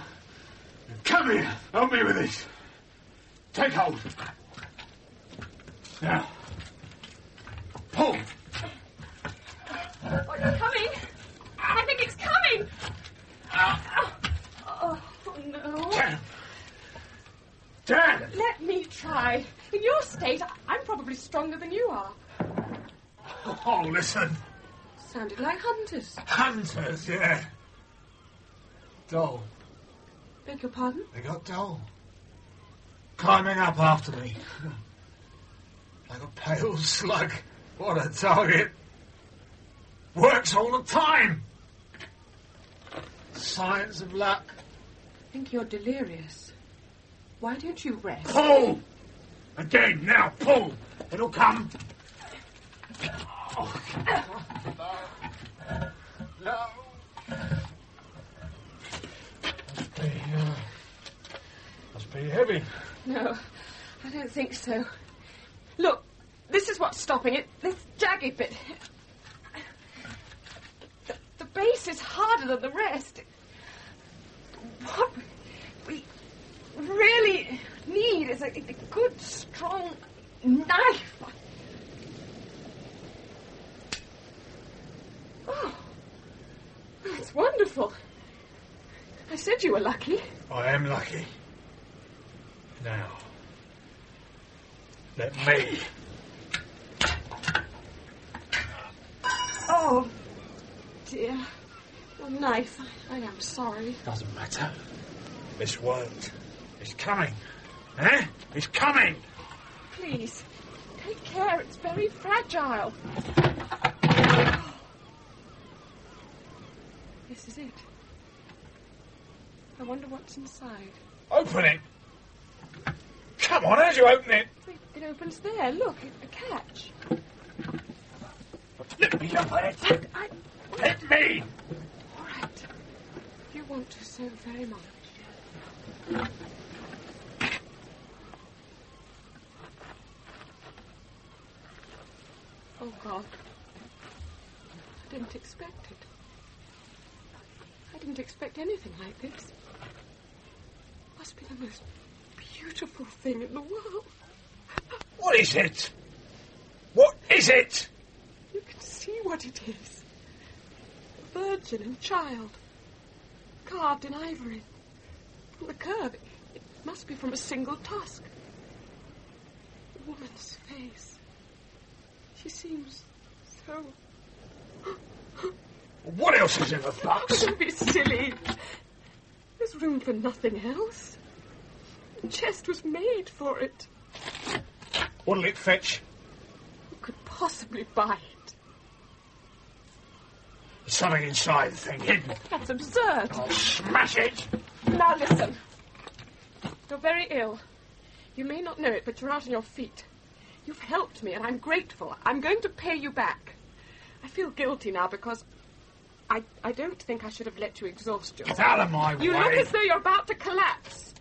[SPEAKER 17] Come here. Help me with this. Take hold. Now. Pull.
[SPEAKER 6] Oh, it's coming. I think it's coming. Oh, no.
[SPEAKER 17] Damn!
[SPEAKER 6] Let me try. In your state, I'm probably stronger than you are.
[SPEAKER 17] Oh, listen.
[SPEAKER 6] Sounded like hunters.
[SPEAKER 17] Hunters, yeah. Dull.
[SPEAKER 6] Beg your pardon?
[SPEAKER 17] They got dull. Climbing up after me. Like a pale slug. What a target. Works all the time. Signs of luck.
[SPEAKER 6] I think you're delirious. Why don't you rest?
[SPEAKER 17] Pull! Again, now, pull. It'll come. Oh. No. Must be heavy.
[SPEAKER 6] No, I don't think so. Look, this is what's stopping it. This jagged bit. The base is harder than the rest. What we really need is a good, strong knife. Oh, that's wonderful. I said you were lucky.
[SPEAKER 17] I am lucky. Now, let me.
[SPEAKER 6] Oh, dear. Your knife. I am sorry.
[SPEAKER 17] Doesn't matter. This won't. It's coming. Eh? It's coming.
[SPEAKER 6] Please, take care. It's very fragile. This is it. I wonder what's inside.
[SPEAKER 17] Open it. Come on, how'd you open it?
[SPEAKER 6] It opens there. Look, a catch.
[SPEAKER 17] Let me open it. Let me.
[SPEAKER 6] All right. If you want to so very much. Oh, God. I didn't expect it. I didn't expect anything like this. It must be the most beautiful thing in the world.
[SPEAKER 17] What is it? What is it?
[SPEAKER 6] You can see what it is. A virgin and child, carved in ivory. From the curve, it must be from a single tusk. A woman's face. She seems so...
[SPEAKER 17] What else is in the box?
[SPEAKER 6] Don't be silly. There's room for nothing else. The chest was made for it.
[SPEAKER 17] What'll it fetch?
[SPEAKER 6] Who could possibly buy it?
[SPEAKER 17] There's something inside the thing hidden.
[SPEAKER 6] That's absurd.
[SPEAKER 17] I'll smash it.
[SPEAKER 6] Now listen. You're very ill. You may not know it, but you're out on your feet. You've helped me, and I'm grateful. I'm going to pay you back. I feel guilty now because I don't think I should have let you exhaust yourself.
[SPEAKER 17] Get out of my way.
[SPEAKER 6] You look as though you're about to collapse.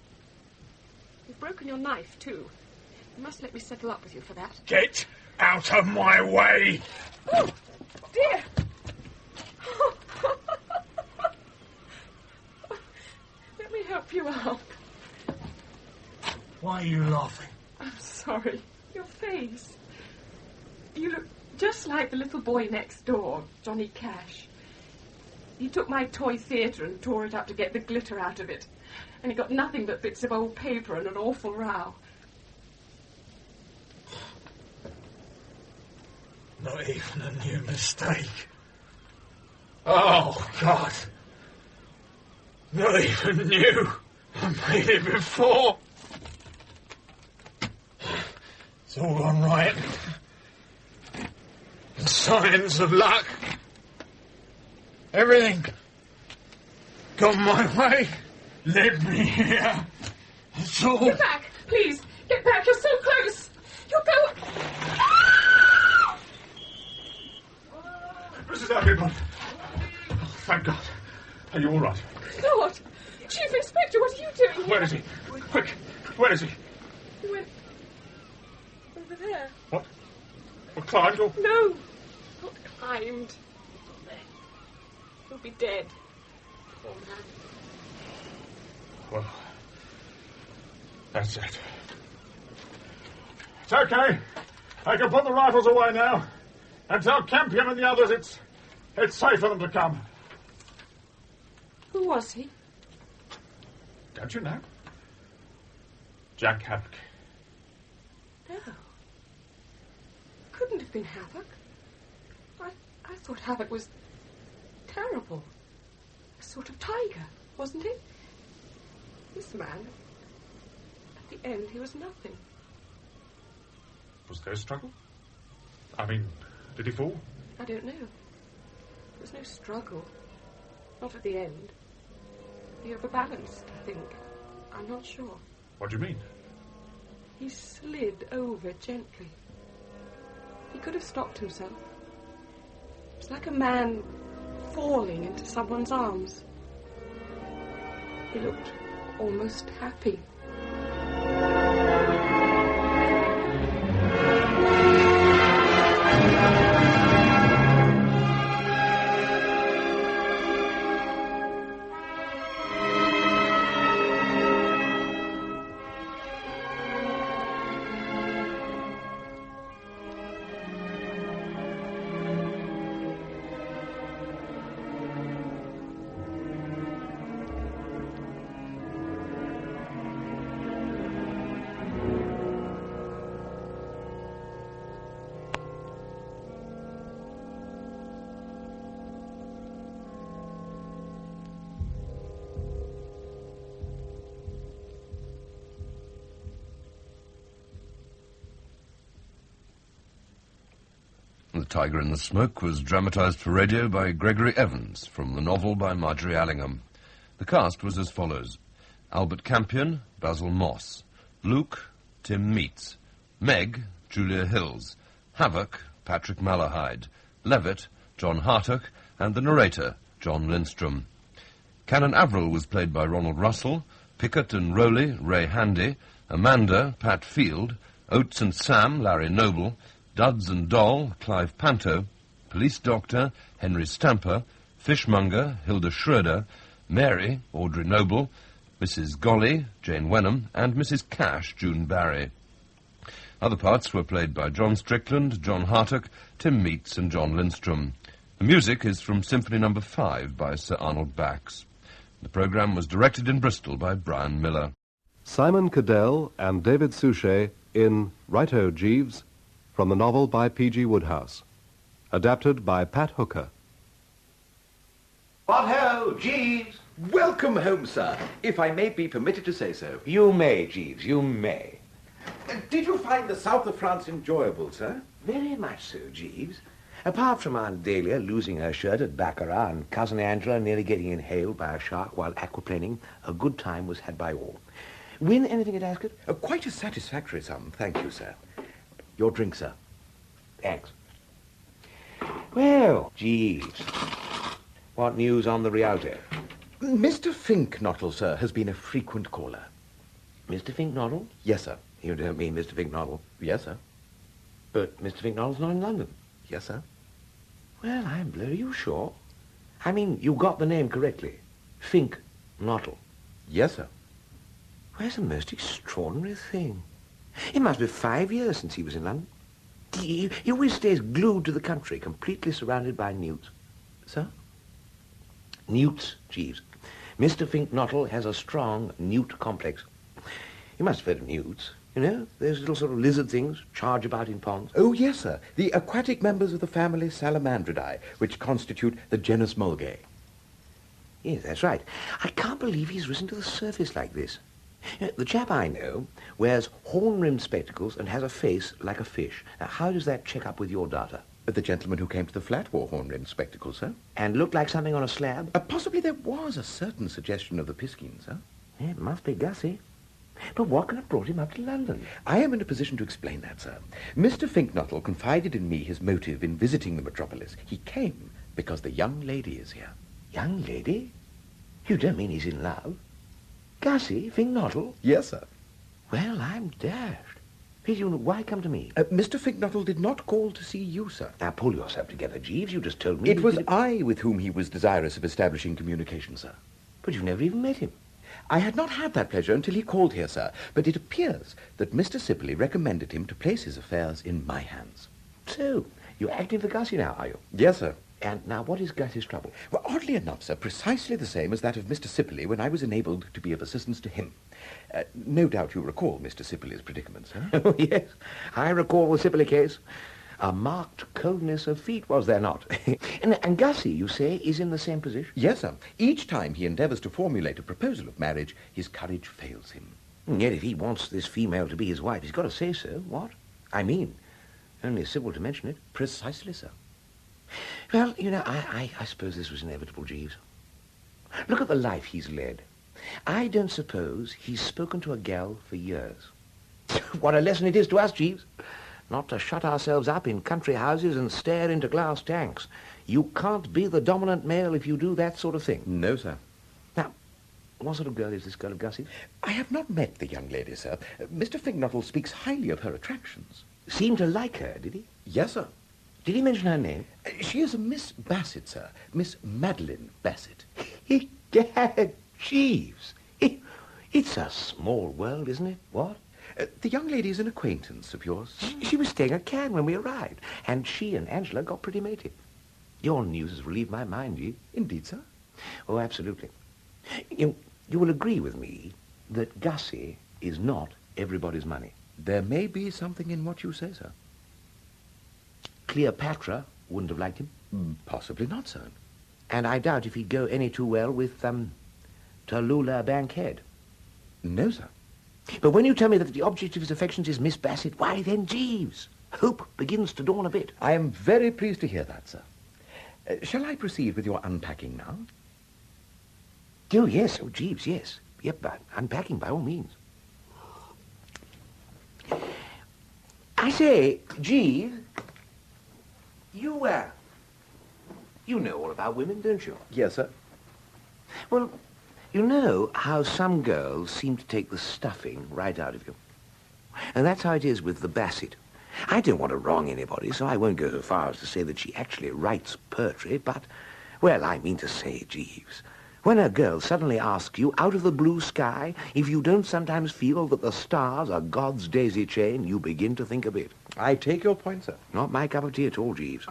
[SPEAKER 6] You've broken your knife, too. You must let me settle up with you for that.
[SPEAKER 17] Get out of my way.
[SPEAKER 6] Oh, dear. Let me help you up.
[SPEAKER 17] Why are you laughing?
[SPEAKER 6] I'm sorry. Your face. You look just like the little boy next door, Johnny Cash. He took my toy theatre and tore it up to get the glitter out of it. And he got nothing but bits of old paper and an awful row.
[SPEAKER 17] Not even a new mistake. Oh, God. Not even new. I made it before. It's all gone right. The signs of luck. Everything gone my way. Led me here. That's all.
[SPEAKER 6] Get back, please. Get back. You're so close. You'll go...
[SPEAKER 3] Mrs. Averil. Oh, thank God. Are you all right?
[SPEAKER 6] Lord! Chief Inspector, what are you doing here?
[SPEAKER 3] Where is he? Quick! Where is he?
[SPEAKER 6] He went... over there.
[SPEAKER 3] What? What, climbed or...
[SPEAKER 6] No, not climbed. He'll be dead. Poor man.
[SPEAKER 3] Well, that's it. It's okay. I can put the rifles away now. And tell Campion and the others it's safe for them to come.
[SPEAKER 6] Who was he?
[SPEAKER 3] Don't you know? Jack Havoc.
[SPEAKER 6] No. Couldn't have been Havoc. I thought Havoc was terrible. A sort of tiger, wasn't he? This man, at the end, he was nothing.
[SPEAKER 3] Was there a struggle? I mean, did he fall?
[SPEAKER 6] I don't know. There was no struggle. Not at the end. He overbalanced, I think. I'm not sure.
[SPEAKER 3] What do you mean?
[SPEAKER 6] He slid over gently. He could have stopped himself. It was like a man falling into someone's arms. He looked almost happy.
[SPEAKER 7] The Tiger in the Smoke was dramatised for radio by Gregory Evans from the novel by Marjorie Allingham. The cast was as follows: Albert Campion, Basil Moss; Luke, Tim Meats; Meg, Julia Hills; Havoc, Patrick Malahide; Levitt, John Hartock; and the narrator, John Lindstrom. Canon Averil was played by Ronald Russell; Pickett and Rowley, Ray Handy; Amanda, Pat Field; Oates and Sam, Larry Noble; Duds and Doll, Clive Panto; Police Doctor, Henry Stamper; Fishmonger, Hilda Schroeder; Mary, Audrey Noble; Mrs. Golly, Jane Wenham; and Mrs. Cash, June Barry. Other parts were played by John Strickland, John Hartock, Tim Meats and John Lindstrom. The music is from Symphony No. 5 by Sir Arnold Bax. The programme was directed in Bristol by Brian Miller.
[SPEAKER 16] Simon Cadell and David Suchet in Righto, Jeeves, from the novel by P.G. Wodehouse. Adapted by Pat Hooker.
[SPEAKER 23] What ho, Jeeves! Welcome home, sir, if I may be permitted to say so.
[SPEAKER 24] You may, Jeeves, you may.
[SPEAKER 23] Did you find the south of France enjoyable, sir?
[SPEAKER 24] Very much so, Jeeves. Apart from Aunt Dahlia losing her shirt at Baccarat and Cousin Angela nearly getting inhaled by a shark while aquaplaning, a good time was had by all. Win anything at Ascot?
[SPEAKER 23] Quite a satisfactory sum, thank you, sir. Your drink, sir.
[SPEAKER 24] Thanks. Well, Jeeves, what news on the Rialto?
[SPEAKER 23] Mr. Finknottle, sir, has been a frequent caller.
[SPEAKER 24] Mr. Finknottle?
[SPEAKER 23] Yes, sir.
[SPEAKER 24] You don't mean Mr. Finknottle?
[SPEAKER 23] Yes, sir.
[SPEAKER 24] But Mr. Finknottle's not in London.
[SPEAKER 23] Yes, sir.
[SPEAKER 24] Well, I'm blurry. You sure? I mean, you got the name correctly. Finknottle.
[SPEAKER 23] Yes, sir.
[SPEAKER 24] Well, it's a most extraordinary thing. It must be 5 years since he was in London. He always stays glued to the country, completely surrounded by news.
[SPEAKER 23] Sir?
[SPEAKER 24] Newts, Jeeves. Mr. Finknottle has a strong newt complex. You must have heard of newts. You know, those little sort of lizard things charge about in ponds.
[SPEAKER 23] Oh, yes, sir. The aquatic members of the family Salamandridae, which constitute the genus Mulgae.
[SPEAKER 24] Yes, that's right. I can't believe he's risen to the surface like this. You know, the chap I know wears horn-rimmed spectacles and has a face like a fish. Now, how does that check up with your data?
[SPEAKER 23] The gentleman who came to the flat wore horn-rimmed spectacles, sir.
[SPEAKER 24] And looked like something on a slab?
[SPEAKER 23] Possibly there was a certain suggestion of the piscine, sir.
[SPEAKER 24] Yeah, it must be Gussie. But what can have brought him up to London?
[SPEAKER 23] I am in a position to explain that, sir. Mr. Finknottle confided in me his motive in visiting the metropolis. He came because the young lady is here.
[SPEAKER 24] Young lady? You don't mean he's in love? Gussie Finknottle?
[SPEAKER 23] Yes, sir.
[SPEAKER 24] Well, I'm dashed. Peter, why come to me?
[SPEAKER 23] Mr. Finknottle did not call to see you, sir.
[SPEAKER 24] Now, pull yourself together, Jeeves. You just told me...
[SPEAKER 23] It was I with whom he was desirous of establishing communication, sir.
[SPEAKER 24] But you've never even met him.
[SPEAKER 23] I had not had that pleasure until he called here, sir. But it appears that Mr. Sibley recommended him to place his affairs in my hands.
[SPEAKER 24] So, you're acting for Gussie now, are you?
[SPEAKER 23] Yes, sir.
[SPEAKER 24] And now, what is Gussie's trouble?
[SPEAKER 23] Well, oddly enough, sir, precisely the same as that of Mr. Sibley when I was enabled to be of assistance to him. No doubt you recall Mr. Sibley's predicament, sir?
[SPEAKER 24] Oh, yes. I recall the Sibley case. A marked coldness of feet, was there not? and Gussie, you say, is in the same position?
[SPEAKER 23] Yes, sir. Each time he endeavours to formulate a proposal of marriage, his courage fails him.
[SPEAKER 24] And yet if he wants this female to be his wife, he's got to say so. What? I mean, only civil to mention it.
[SPEAKER 23] Precisely so.
[SPEAKER 24] Well, you know, I suppose this was inevitable, Jeeves. Look at the life he's led. I don't suppose he's spoken to a gal for years. What a lesson it is to us, Jeeves. Not to shut ourselves up in country houses and stare into glass tanks. You can't be the dominant male if you do that sort of thing.
[SPEAKER 23] No, sir.
[SPEAKER 24] Now, what sort of girl is this girl of Gussie?
[SPEAKER 23] I have not met the young lady, sir. Mr. Finknottle speaks highly of her attractions.
[SPEAKER 24] Seemed to like her, did he?
[SPEAKER 23] Yes, sir.
[SPEAKER 24] Did he mention her name?
[SPEAKER 23] She is a Miss Bassett, sir. Miss Madeline Bassett.
[SPEAKER 24] Gad, Jeeves. It's a small world, isn't it? What?
[SPEAKER 23] The young lady is an acquaintance of yours.
[SPEAKER 24] She was staying at Cannes when we arrived, and she and Angela got pretty mated. Your news has relieved my mind, Jeeves.
[SPEAKER 23] Indeed, sir.
[SPEAKER 24] Oh, absolutely. You will agree with me that Gussie is not everybody's money.
[SPEAKER 23] There may be something in what you say, sir.
[SPEAKER 24] Cleopatra wouldn't have liked him.
[SPEAKER 23] Possibly not, sir.
[SPEAKER 24] And I doubt if he'd go any too well with, Tallulah Bankhead.
[SPEAKER 23] No, sir.
[SPEAKER 24] But when you tell me that the object of his affections is Miss Bassett, why then, Jeeves, hope begins to dawn a bit.
[SPEAKER 23] I am very pleased to hear that, sir. Shall I proceed with your unpacking now?
[SPEAKER 24] Oh, yes. Oh, Jeeves, yes. Yep, but unpacking by all means. I say, Jeeves, you know all about women, don't you?
[SPEAKER 23] Yes, sir.
[SPEAKER 24] Well, you know how some girls seem to take the stuffing right out of you. And that's how it is with the Bassett. I don't want to wrong anybody, so I won't go so far as to say that she actually writes poetry, but, well, I mean to say, Jeeves, when a girl suddenly asks you out of the blue sky if you don't sometimes feel that the stars are God's daisy chain, you begin to think a bit.
[SPEAKER 23] I take your point, sir.
[SPEAKER 24] Not my cup of tea at all, Jeeves.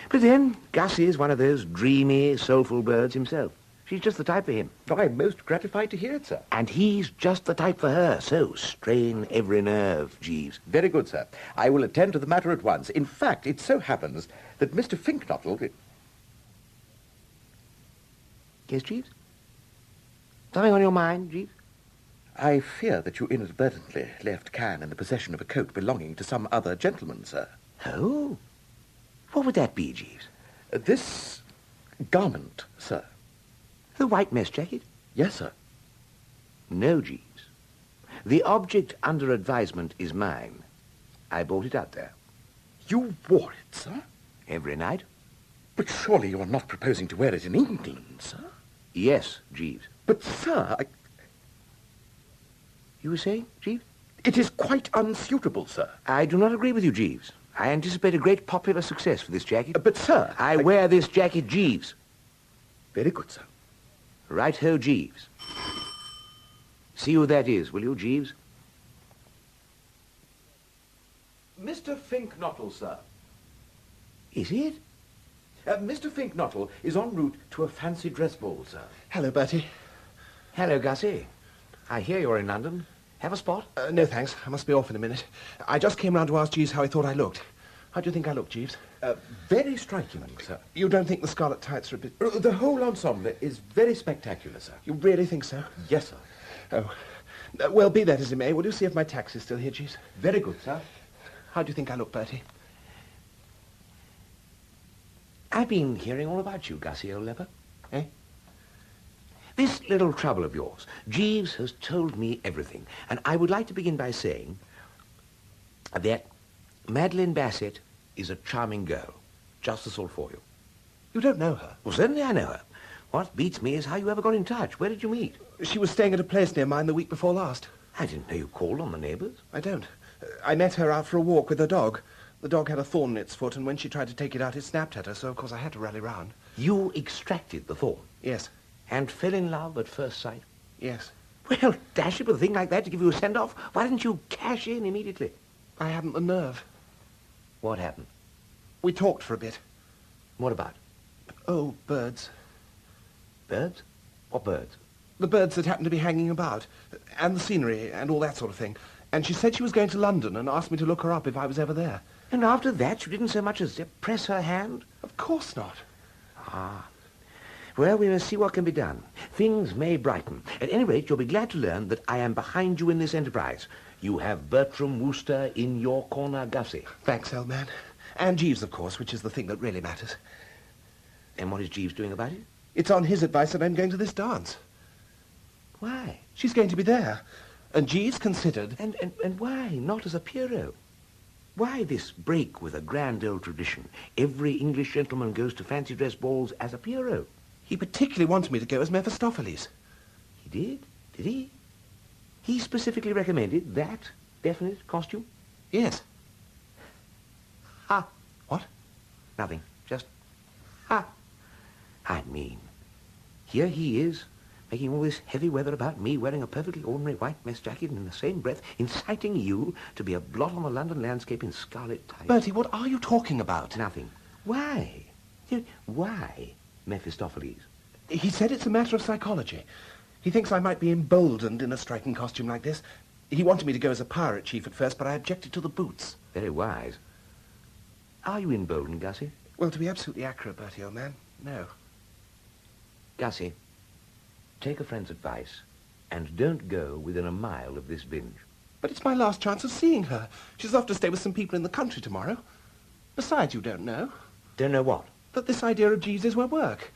[SPEAKER 24] But then, Gussie is one of those dreamy, soulful birds himself. She's just the type for him.
[SPEAKER 23] Oh, I'm most gratified to hear it, sir.
[SPEAKER 24] And he's just the type for her. So strain every nerve, Jeeves.
[SPEAKER 23] Very good, sir. I will attend to the matter at once. In fact, it so happens that Mr. Finknottle...
[SPEAKER 24] Yes, Jeeves? Something on your mind, Jeeves?
[SPEAKER 23] I fear that you inadvertently left Cannes in the possession of a coat belonging to some other gentleman, sir.
[SPEAKER 24] Oh? What would that be, Jeeves?
[SPEAKER 23] This garment, sir.
[SPEAKER 24] The white mess jacket?
[SPEAKER 23] Yes, sir.
[SPEAKER 24] No, Jeeves. The object under advisement is mine. I bought it out there.
[SPEAKER 23] You wore it, sir?
[SPEAKER 24] Every night.
[SPEAKER 23] But surely you are not proposing to wear it in England, sir?
[SPEAKER 24] Yes, Jeeves.
[SPEAKER 23] But, sir,
[SPEAKER 24] You were saying, Jeeves?
[SPEAKER 23] It is quite unsuitable, sir.
[SPEAKER 24] I do not agree with you, Jeeves. I anticipate a great popular success for this jacket.
[SPEAKER 23] But, sir...
[SPEAKER 24] I wear this jacket, Jeeves.
[SPEAKER 23] Very good, sir.
[SPEAKER 24] Right-ho, Jeeves. See who that is, will you, Jeeves?
[SPEAKER 23] Mr. Finknottle, sir.
[SPEAKER 24] Is it? Mr. Finknottle is en route to a fancy dress ball, sir.
[SPEAKER 1] Hello, Bertie.
[SPEAKER 24] Hello, Gussie. I hear you're in London. Have a spot?
[SPEAKER 1] No, thanks. I must be off in a minute. I just came round to ask Jeeves how he thought I looked. How do you think I look, Jeeves?
[SPEAKER 24] Very striking, sir.
[SPEAKER 1] You don't think the scarlet tights are a bit...
[SPEAKER 24] The whole ensemble is very spectacular, sir.
[SPEAKER 1] You really think so?
[SPEAKER 24] Yes, sir.
[SPEAKER 1] Oh. Well, be that as it may, will you see if my taxi's still here, Jeeves?
[SPEAKER 24] Very good, sir.
[SPEAKER 1] How do you think I look, Bertie?
[SPEAKER 24] I've been hearing all about you, Gussie, old leper.
[SPEAKER 1] Eh?
[SPEAKER 24] This little trouble of yours. Jeeves has told me everything, and I would like to begin by saying that Madeline Bassett is a charming girl. Just the sort for you.
[SPEAKER 1] You don't know her?
[SPEAKER 24] Well, certainly I know her. What beats me is how you ever got in touch. Where did you meet?
[SPEAKER 1] She was staying at a place near mine the week before last.
[SPEAKER 24] I didn't know you called on the neighbours.
[SPEAKER 1] I don't. I met her out for a walk with her dog. The dog had a thorn in its foot, and when she tried to take it out, it snapped at her, so of course I had to rally round.
[SPEAKER 24] You extracted the thorn?
[SPEAKER 1] Yes.
[SPEAKER 24] And fell in love at first sight?
[SPEAKER 1] Yes.
[SPEAKER 24] Well, dash it, with a thing like that to give you a send-off, why didn't you cash in immediately?
[SPEAKER 1] I hadn't the nerve.
[SPEAKER 24] What happened?
[SPEAKER 1] We talked for a bit.
[SPEAKER 24] What about?
[SPEAKER 1] Oh, birds.
[SPEAKER 24] Birds? What birds?
[SPEAKER 1] The birds that happened to be hanging about, and the scenery, and all that sort of thing. And she said she was going to London and asked me to look her up if I was ever there.
[SPEAKER 24] And after that, you didn't so much as press her hand?
[SPEAKER 1] Of course not.
[SPEAKER 24] Ah. Well, we must see what can be done. Things may brighten. At any rate, you'll be glad to learn that I am behind you in this enterprise. You have Bertram Wooster in your corner, Gussie.
[SPEAKER 1] Thanks, old man. And Jeeves, of course, which is the thing that really matters.
[SPEAKER 24] And what is Jeeves doing about it?
[SPEAKER 1] It's on his advice that I'm going to this dance.
[SPEAKER 24] Why?
[SPEAKER 1] She's going to be there. And Jeeves considered...
[SPEAKER 24] And why not as a Pierrot? Why this break with a grand old tradition? Every English gentleman goes to fancy dress balls as a Pierrot.
[SPEAKER 1] He particularly wanted me to go as Mephistopheles.
[SPEAKER 24] He did? Did he? He specifically recommended that definite costume?
[SPEAKER 1] Yes.
[SPEAKER 24] Ha.
[SPEAKER 1] What?
[SPEAKER 24] Nothing. Just ha. I mean, here he is, making all this heavy weather about me wearing a perfectly ordinary white mess jacket and in the same breath inciting you to be a blot on the London landscape in scarlet tights.
[SPEAKER 1] Bertie, what are you talking about?
[SPEAKER 24] Nothing. Why? Why, Mephistopheles?
[SPEAKER 1] He said it's a matter of psychology. He thinks I might be emboldened in a striking costume like this. He wanted me to go as a pirate chief at first, but I objected to the boots.
[SPEAKER 24] Very wise. Are you emboldened, Gussie?
[SPEAKER 1] Well, to be absolutely accurate, Bertie, old man, no.
[SPEAKER 24] Gussie, take a friend's advice and don't go within a mile of this binge.
[SPEAKER 1] But it's my last chance of seeing her. She's off to stay with some people in the country tomorrow. Besides, you don't know.
[SPEAKER 24] Don't know what?
[SPEAKER 1] That this idea of Jeeves's won't work.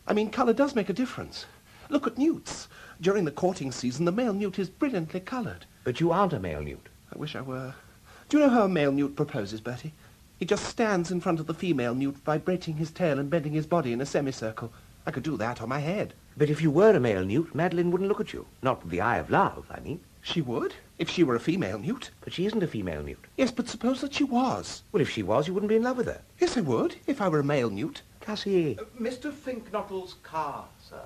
[SPEAKER 1] I mean, colour does make a difference. Look at newts. During the courting season, the male newt is brilliantly coloured.
[SPEAKER 24] But you aren't a male newt.
[SPEAKER 1] I wish I were. Do you know how a male newt proposes, Bertie? He just stands in front of the female newt, vibrating his tail and bending his body in a semicircle. I could do that on my head.
[SPEAKER 24] But if you were a male newt, Madeline wouldn't look at you. Not with the eye of love, I mean.
[SPEAKER 1] She would, if she were a female newt.
[SPEAKER 24] But she isn't a female newt.
[SPEAKER 1] Yes, but suppose that she was.
[SPEAKER 24] Well, if she was, you wouldn't be in love with her.
[SPEAKER 1] Yes, I would, if I were a male newt.
[SPEAKER 24] Gussie.
[SPEAKER 23] Mr. Finknottle's car, sir.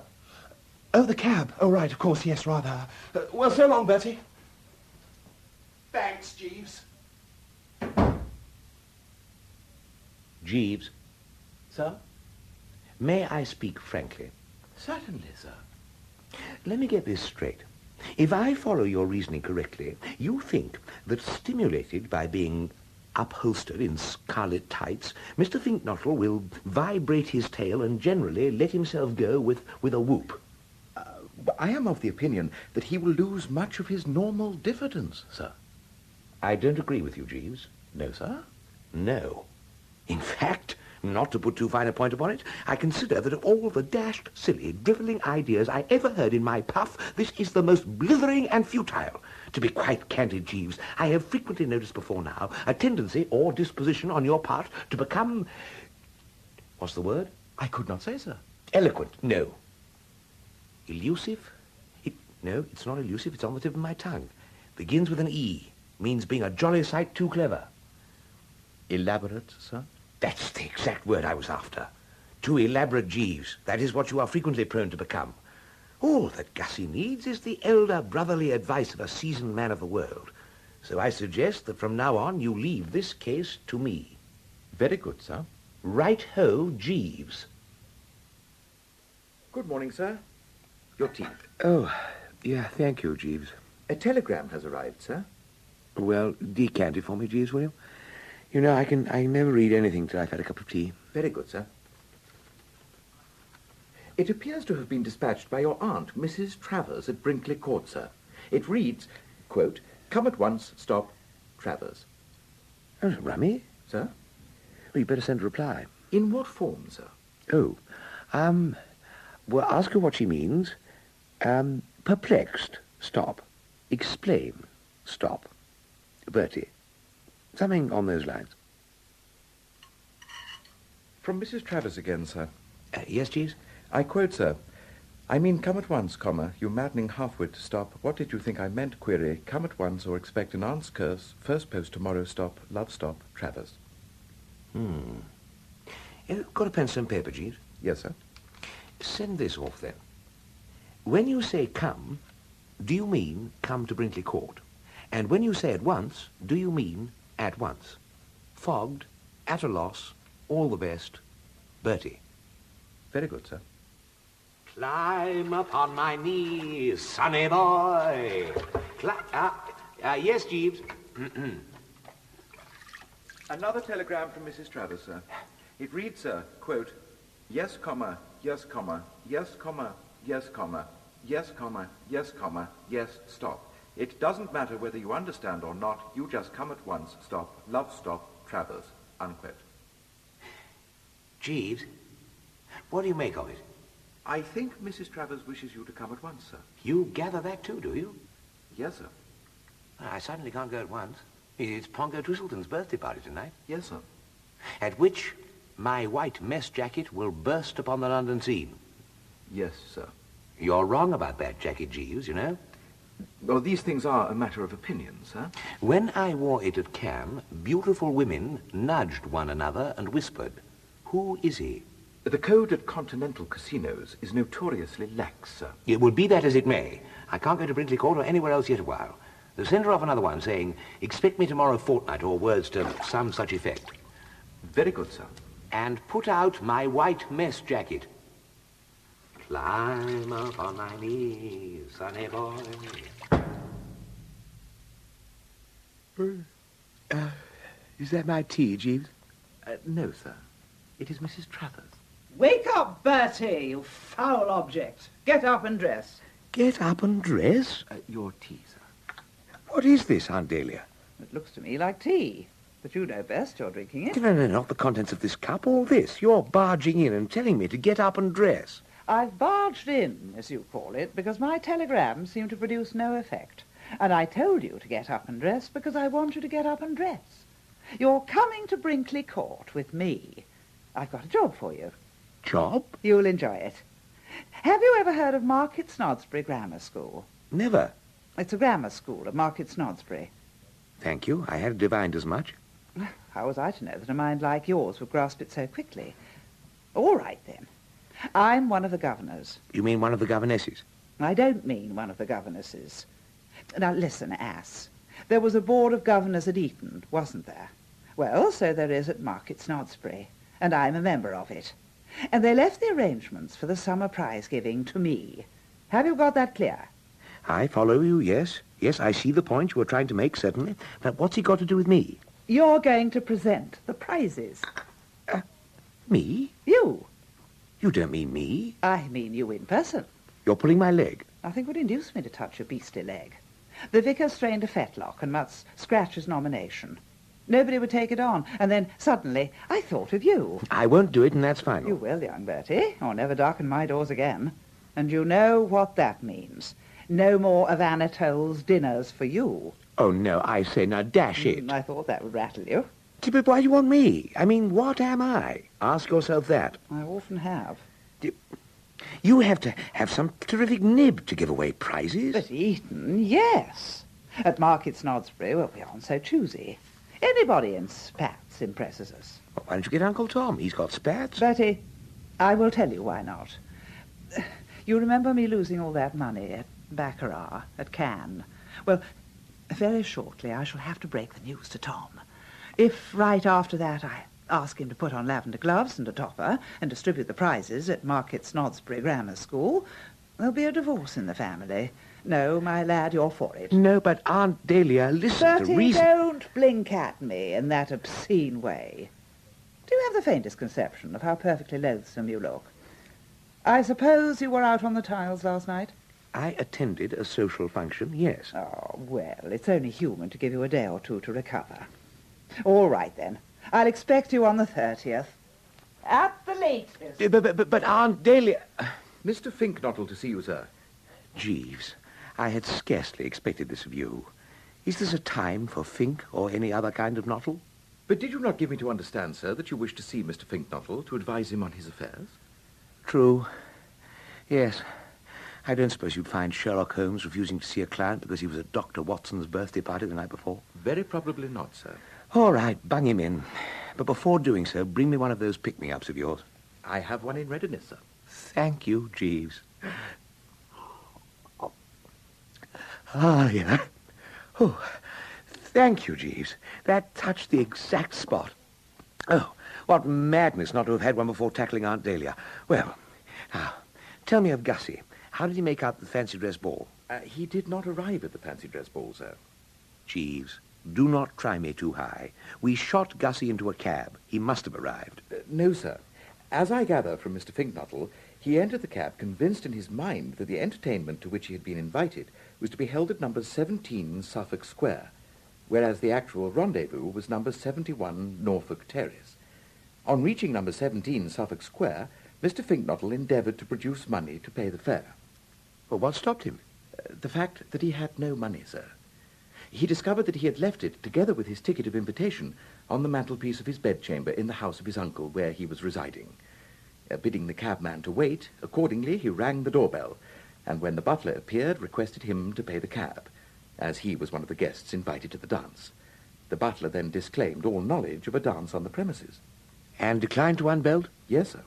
[SPEAKER 1] Oh, the cab. Oh, right, of course, yes, rather. Well, so long, Bertie. Thanks, Jeeves.
[SPEAKER 24] Jeeves.
[SPEAKER 23] Sir?
[SPEAKER 24] May I speak frankly?
[SPEAKER 23] Certainly, sir.
[SPEAKER 24] Let me get this straight. If I follow your reasoning correctly, you think that stimulated by being upholstered in scarlet tights, Mr. Finknottle will vibrate his tail and generally let himself go with a whoop.
[SPEAKER 23] I am of the opinion that he will lose much of his normal diffidence, sir.
[SPEAKER 24] I don't agree with you, Jeeves.
[SPEAKER 23] No, sir?
[SPEAKER 24] No. In fact, not to put too fine a point upon it, I consider that of all the dashed, silly, drivelling ideas I ever heard in my puff, this is the most blithering and futile. To be quite candid, Jeeves, I have frequently noticed before now a tendency or disposition on your part to become... What's the word?
[SPEAKER 23] I could not say, sir.
[SPEAKER 24] Eloquent. No. Elusive? No, it's not elusive. It's on the tip of my tongue. Begins with an E. Means being a jolly sight too clever.
[SPEAKER 23] Elaborate, sir?
[SPEAKER 24] That's the exact word I was after. Too elaborate, Jeeves. That is what you are frequently prone to become. All that Gussie needs is the elder brotherly advice of a seasoned man of the world. So I suggest that from now on you leave this case to me.
[SPEAKER 23] Very good, sir.
[SPEAKER 24] Right-ho, Jeeves.
[SPEAKER 23] Good morning, sir. Your tea.
[SPEAKER 24] Oh, yeah, thank you, Jeeves.
[SPEAKER 23] A telegram has arrived, sir.
[SPEAKER 24] Well, decant it for me, Jeeves, will you? You know, I never read anything till I've had a cup of tea.
[SPEAKER 23] Very good, sir. It appears to have been dispatched by your aunt, Mrs. Travers, at Brinkley Court, sir. It reads, quote, "Come at once, stop, Travers."
[SPEAKER 24] Oh, rummy?
[SPEAKER 23] Sir?
[SPEAKER 24] Well, you better send a reply.
[SPEAKER 23] In what form, sir?
[SPEAKER 24] Oh, well, ask her what she means. Perplexed, stop. Explain, stop. Bertie. Something on those lines.
[SPEAKER 23] From Mrs. Travers again, sir.
[SPEAKER 24] Yes, Jeeves?
[SPEAKER 23] I quote, sir. "I mean, come at once, comma, you maddening half-wit, stop. What did you think I meant, query? Come at once or expect an aunt's curse. First post tomorrow, stop. Love, stop. Travers."
[SPEAKER 24] Got a pencil and paper, Jeeves?
[SPEAKER 23] Yes, sir.
[SPEAKER 24] Send this off, then. When you say come, do you mean come to Brinkley Court? And when you say at once, do you mean at once? Fogged, at a loss, all the best, Bertie.
[SPEAKER 23] Very good, sir.
[SPEAKER 24] Climb upon my knees, sonny boy. Yes, Jeeves.
[SPEAKER 23] Another telegram from Mrs. Travers, sir. It reads, sir, quote, "Yes, comma, yes, comma, yes, comma, yes, comma, yes, comma, yes, comma, yes, stop. It doesn't matter whether you understand or not, you just come at once, stop, love, stop, Travers," unquote.
[SPEAKER 24] Jeeves, what do you make of it?
[SPEAKER 23] I think Mrs. Travers wishes you to come at once, sir.
[SPEAKER 24] You gather that too, do you?
[SPEAKER 23] Yes, sir.
[SPEAKER 24] I certainly can't go at once. It's Pongo Twistleton's birthday party tonight.
[SPEAKER 23] Yes, sir.
[SPEAKER 24] At which my white mess jacket will burst upon the London scene.
[SPEAKER 23] Yes, sir.
[SPEAKER 24] You're wrong about that jacket, Jeeves, you know.
[SPEAKER 23] Well, these things are a matter of opinion, sir.
[SPEAKER 24] When I wore it at Cannes, beautiful women nudged one another and whispered, "Who is he?"
[SPEAKER 23] The code at continental casinos is notoriously lax, sir.
[SPEAKER 24] It will be that as it may. I can't go to Brinkley Court or anywhere else yet a while. They'll send her off another one saying, "Expect me tomorrow fortnight," or words to some such effect.
[SPEAKER 23] Very good, sir.
[SPEAKER 24] And put out my white mess jacket. Climb up on my knees, sonny boy. Is that my tea, Jeeves?
[SPEAKER 23] No, sir. It is Mrs. Travers.
[SPEAKER 13] Wake up, Bertie, you foul object. Get up and dress.
[SPEAKER 24] Get up and dress?
[SPEAKER 23] Your tea, sir.
[SPEAKER 24] What is this, Aunt Dahlia?
[SPEAKER 13] It looks to me like tea, but you know best. You're drinking it.
[SPEAKER 24] No, not the contents of this cup, all this. You're barging in and telling me to get up and dress.
[SPEAKER 13] I've barged in, as you call it, because my telegrams seem to produce no effect. And I told you to get up and dress because I want you to get up and dress. You're coming to Brinkley Court with me. I've got a job for you.
[SPEAKER 24] Job?
[SPEAKER 13] You'll enjoy it. Have you ever heard of Market Snodsbury Grammar School?
[SPEAKER 24] Never.
[SPEAKER 13] It's a grammar school at Market Snodsbury.
[SPEAKER 24] Thank you. I had divined as much.
[SPEAKER 13] How was I to know that a mind like yours would grasp it so quickly? All right, then. I'm one of the governors.
[SPEAKER 24] You mean one of the governesses?
[SPEAKER 13] I don't mean one of the governesses. Now, listen, ass. There was a board of governors at Eton, wasn't there? Well, so there is at Market Snodsbury, and I'm a member of it. And they left the arrangements for the summer prize giving to me. Have you got that clear?
[SPEAKER 24] I follow you, yes. Yes, I see the point you were trying to make, certainly. But what's he got to do with me?
[SPEAKER 13] You're going to present the prizes.
[SPEAKER 24] Me?
[SPEAKER 13] You.
[SPEAKER 24] You don't mean me.
[SPEAKER 13] I mean you in person.
[SPEAKER 24] You're pulling my leg.
[SPEAKER 13] Nothing would induce me to touch your beastly leg. The vicar strained a fetlock and must scratch his nomination. Nobody would take it on, and then suddenly I thought of you.
[SPEAKER 24] I won't do it, and that's final.
[SPEAKER 13] You will, young Bertie, or never darken my doors again. And you know what that means. No more of Anatole's dinners for you.
[SPEAKER 24] Oh, no, I say, now dash it.
[SPEAKER 13] I thought that would rattle you.
[SPEAKER 24] But why do you want me? I mean, what am I? Ask yourself that.
[SPEAKER 13] I often have.
[SPEAKER 24] You have to have some terrific nib to give away prizes.
[SPEAKER 13] At Eton, yes. At Market Snodsbury, well, we aren't so choosy. Anybody in spats impresses us.
[SPEAKER 24] Well, why don't you get Uncle Tom? He's got spats.
[SPEAKER 13] Bertie, I will tell you why not. You remember me losing all that money at Baccarat, at Cannes? Well, very shortly I shall have to break the news to Tom. If right after that Ask him to put on lavender gloves and a topper and distribute the prizes at Market Snodsbury Grammar School. There'll be a divorce in the family. No, my lad, you're for it.
[SPEAKER 24] No, but Aunt Dahlia, listen to
[SPEAKER 13] Bertie,
[SPEAKER 24] reason.
[SPEAKER 13] don't blink at me in that obscene way. Do you have the faintest conception of how perfectly loathsome you look? I suppose you were out on the tiles last night?
[SPEAKER 24] I attended a social function, yes.
[SPEAKER 13] Oh, well, it's only human to give you a day or two to recover. All right, then. I'll expect you on the 30th. At the latest.
[SPEAKER 24] But Aunt Dahlia...
[SPEAKER 23] Mr. Finknottle to see you, sir.
[SPEAKER 24] Jeeves, I had scarcely expected this of you. Is this a time for Fink or any other kind of Knottle?
[SPEAKER 23] But did you not give me to understand, sir, that you wished to see Mr. Finknottle to advise him on his affairs?
[SPEAKER 24] True. Yes. I don't suppose you'd find Sherlock Holmes refusing to see a client because he was at Dr. Watson's birthday party the night before?
[SPEAKER 23] Very probably not, sir.
[SPEAKER 24] All right, bung him in. But before doing so, bring me one of those pick-me-ups of yours.
[SPEAKER 23] I have one in readiness, sir.
[SPEAKER 24] Thank you, Jeeves. Ah, yeah. Oh, thank you, Jeeves. That touched the exact spot. Oh, what madness not to have had one before tackling Aunt Dahlia. Well, now, tell me of Gussie. How did he make out the fancy dress ball?
[SPEAKER 23] He did not arrive at the fancy dress ball, sir.
[SPEAKER 24] Jeeves, do not try me too high. We shot Gussie into a cab. He must have arrived.
[SPEAKER 23] No, sir. As I gather from Mr. Finknottle, he entered the cab convinced in his mind that the entertainment to which he had been invited was to be held at number 17 Suffolk Square, whereas the actual rendezvous was number 71 Norfolk Terrace. On reaching number 17 Suffolk Square, Mr. Finknottle endeavoured to produce money to pay the fare.
[SPEAKER 24] Well, what stopped him?
[SPEAKER 23] The fact that he had no money, sir. He discovered that he had left it, together with his ticket of invitation, on the mantelpiece of his bedchamber in the house of his uncle, where he was residing. Bidding the cabman to wait, accordingly he rang the doorbell, and when the butler appeared, requested him to pay the cab, as he was one of the guests invited to the dance. The butler then disclaimed all knowledge of a dance on the premises.
[SPEAKER 24] And declined to unbelt?
[SPEAKER 23] Yes, sir.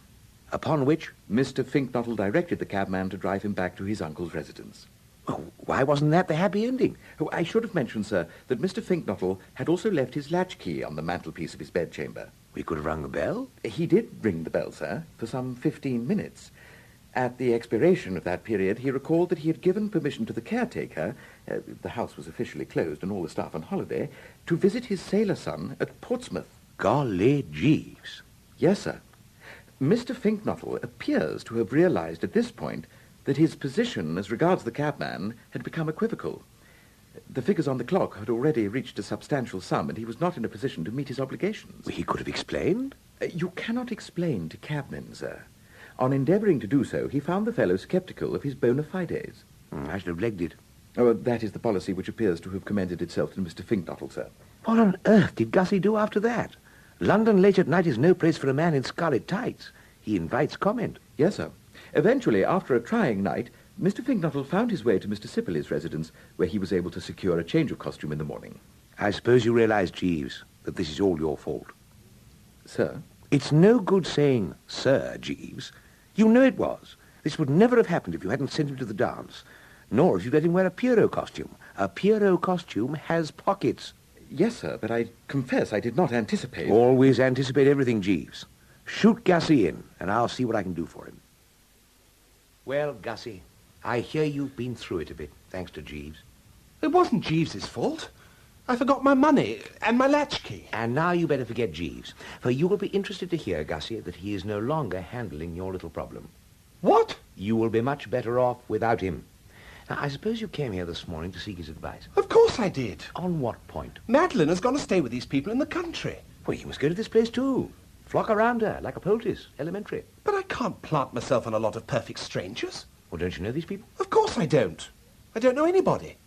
[SPEAKER 24] Upon which?
[SPEAKER 23] Mr. Finknottle directed the cabman to drive him back to his uncle's residence.
[SPEAKER 24] Oh, why wasn't that the happy ending?
[SPEAKER 23] Oh, I should have mentioned, sir, that Mr. Finknottle had also left his latchkey on the mantelpiece of his bedchamber.
[SPEAKER 24] We could have rung the bell?
[SPEAKER 23] He did ring the bell, sir, for some 15 minutes. At the expiration of that period, he recalled that he had given permission to the caretaker, the house was officially closed and all the staff on holiday, to visit his sailor son at Portsmouth.
[SPEAKER 24] Golly Jeeves.
[SPEAKER 23] Yes, sir. Mr. Finknottle appears to have realized at this point that his position as regards the cabman had become equivocal. The figures on the clock had already reached a substantial sum, and he was not in a position to meet his obligations.
[SPEAKER 24] He could have explained?
[SPEAKER 23] You cannot explain to cabmen, sir. On endeavouring to do so, he found the fellow sceptical of his bona fides.
[SPEAKER 24] I should have legged it.
[SPEAKER 23] Oh, that is the policy which appears to have commended itself to Mr. Finknottle, sir.
[SPEAKER 24] What on earth did Gussie do after that? London late at night is no place for a man in scarlet tights. He invites comment.
[SPEAKER 23] Yes, sir. Eventually, after a trying night, Mr. Finknottle found his way to Mr. Sipperley's residence, where he was able to secure a change of costume in the morning.
[SPEAKER 24] I suppose you realize, Jeeves, that this is all your fault.
[SPEAKER 23] Sir?
[SPEAKER 24] It's no good saying, Sir, Jeeves. You know it was. This would never have happened if you hadn't sent him to the dance, nor if you let him wear a Pierrot costume. A Pierrot costume has pockets.
[SPEAKER 23] Yes, sir, but I confess I did not anticipate...
[SPEAKER 24] Always anticipate everything, Jeeves. Shoot Gussie in, and I'll see what I can do for him. Well, Gussie, I hear you've been through it a bit, thanks to Jeeves.
[SPEAKER 1] It wasn't Jeeves's fault. I forgot my money and my latchkey.
[SPEAKER 24] And now you better forget Jeeves, for you will be interested to hear, Gussie, that he is no longer handling your little problem.
[SPEAKER 1] What?
[SPEAKER 24] You will be much better off without him. Now, I suppose you came here this morning to seek his advice.
[SPEAKER 1] Of course I did.
[SPEAKER 24] On what point?
[SPEAKER 1] Madeline has gone to stay with these people in the country.
[SPEAKER 24] Well, you must go to this place too. Flock around her, like a poultice, elementary.
[SPEAKER 1] But I can't plant myself on a lot of perfect strangers.
[SPEAKER 24] Well, don't you know these people?
[SPEAKER 1] Of course I don't. I don't know anybody.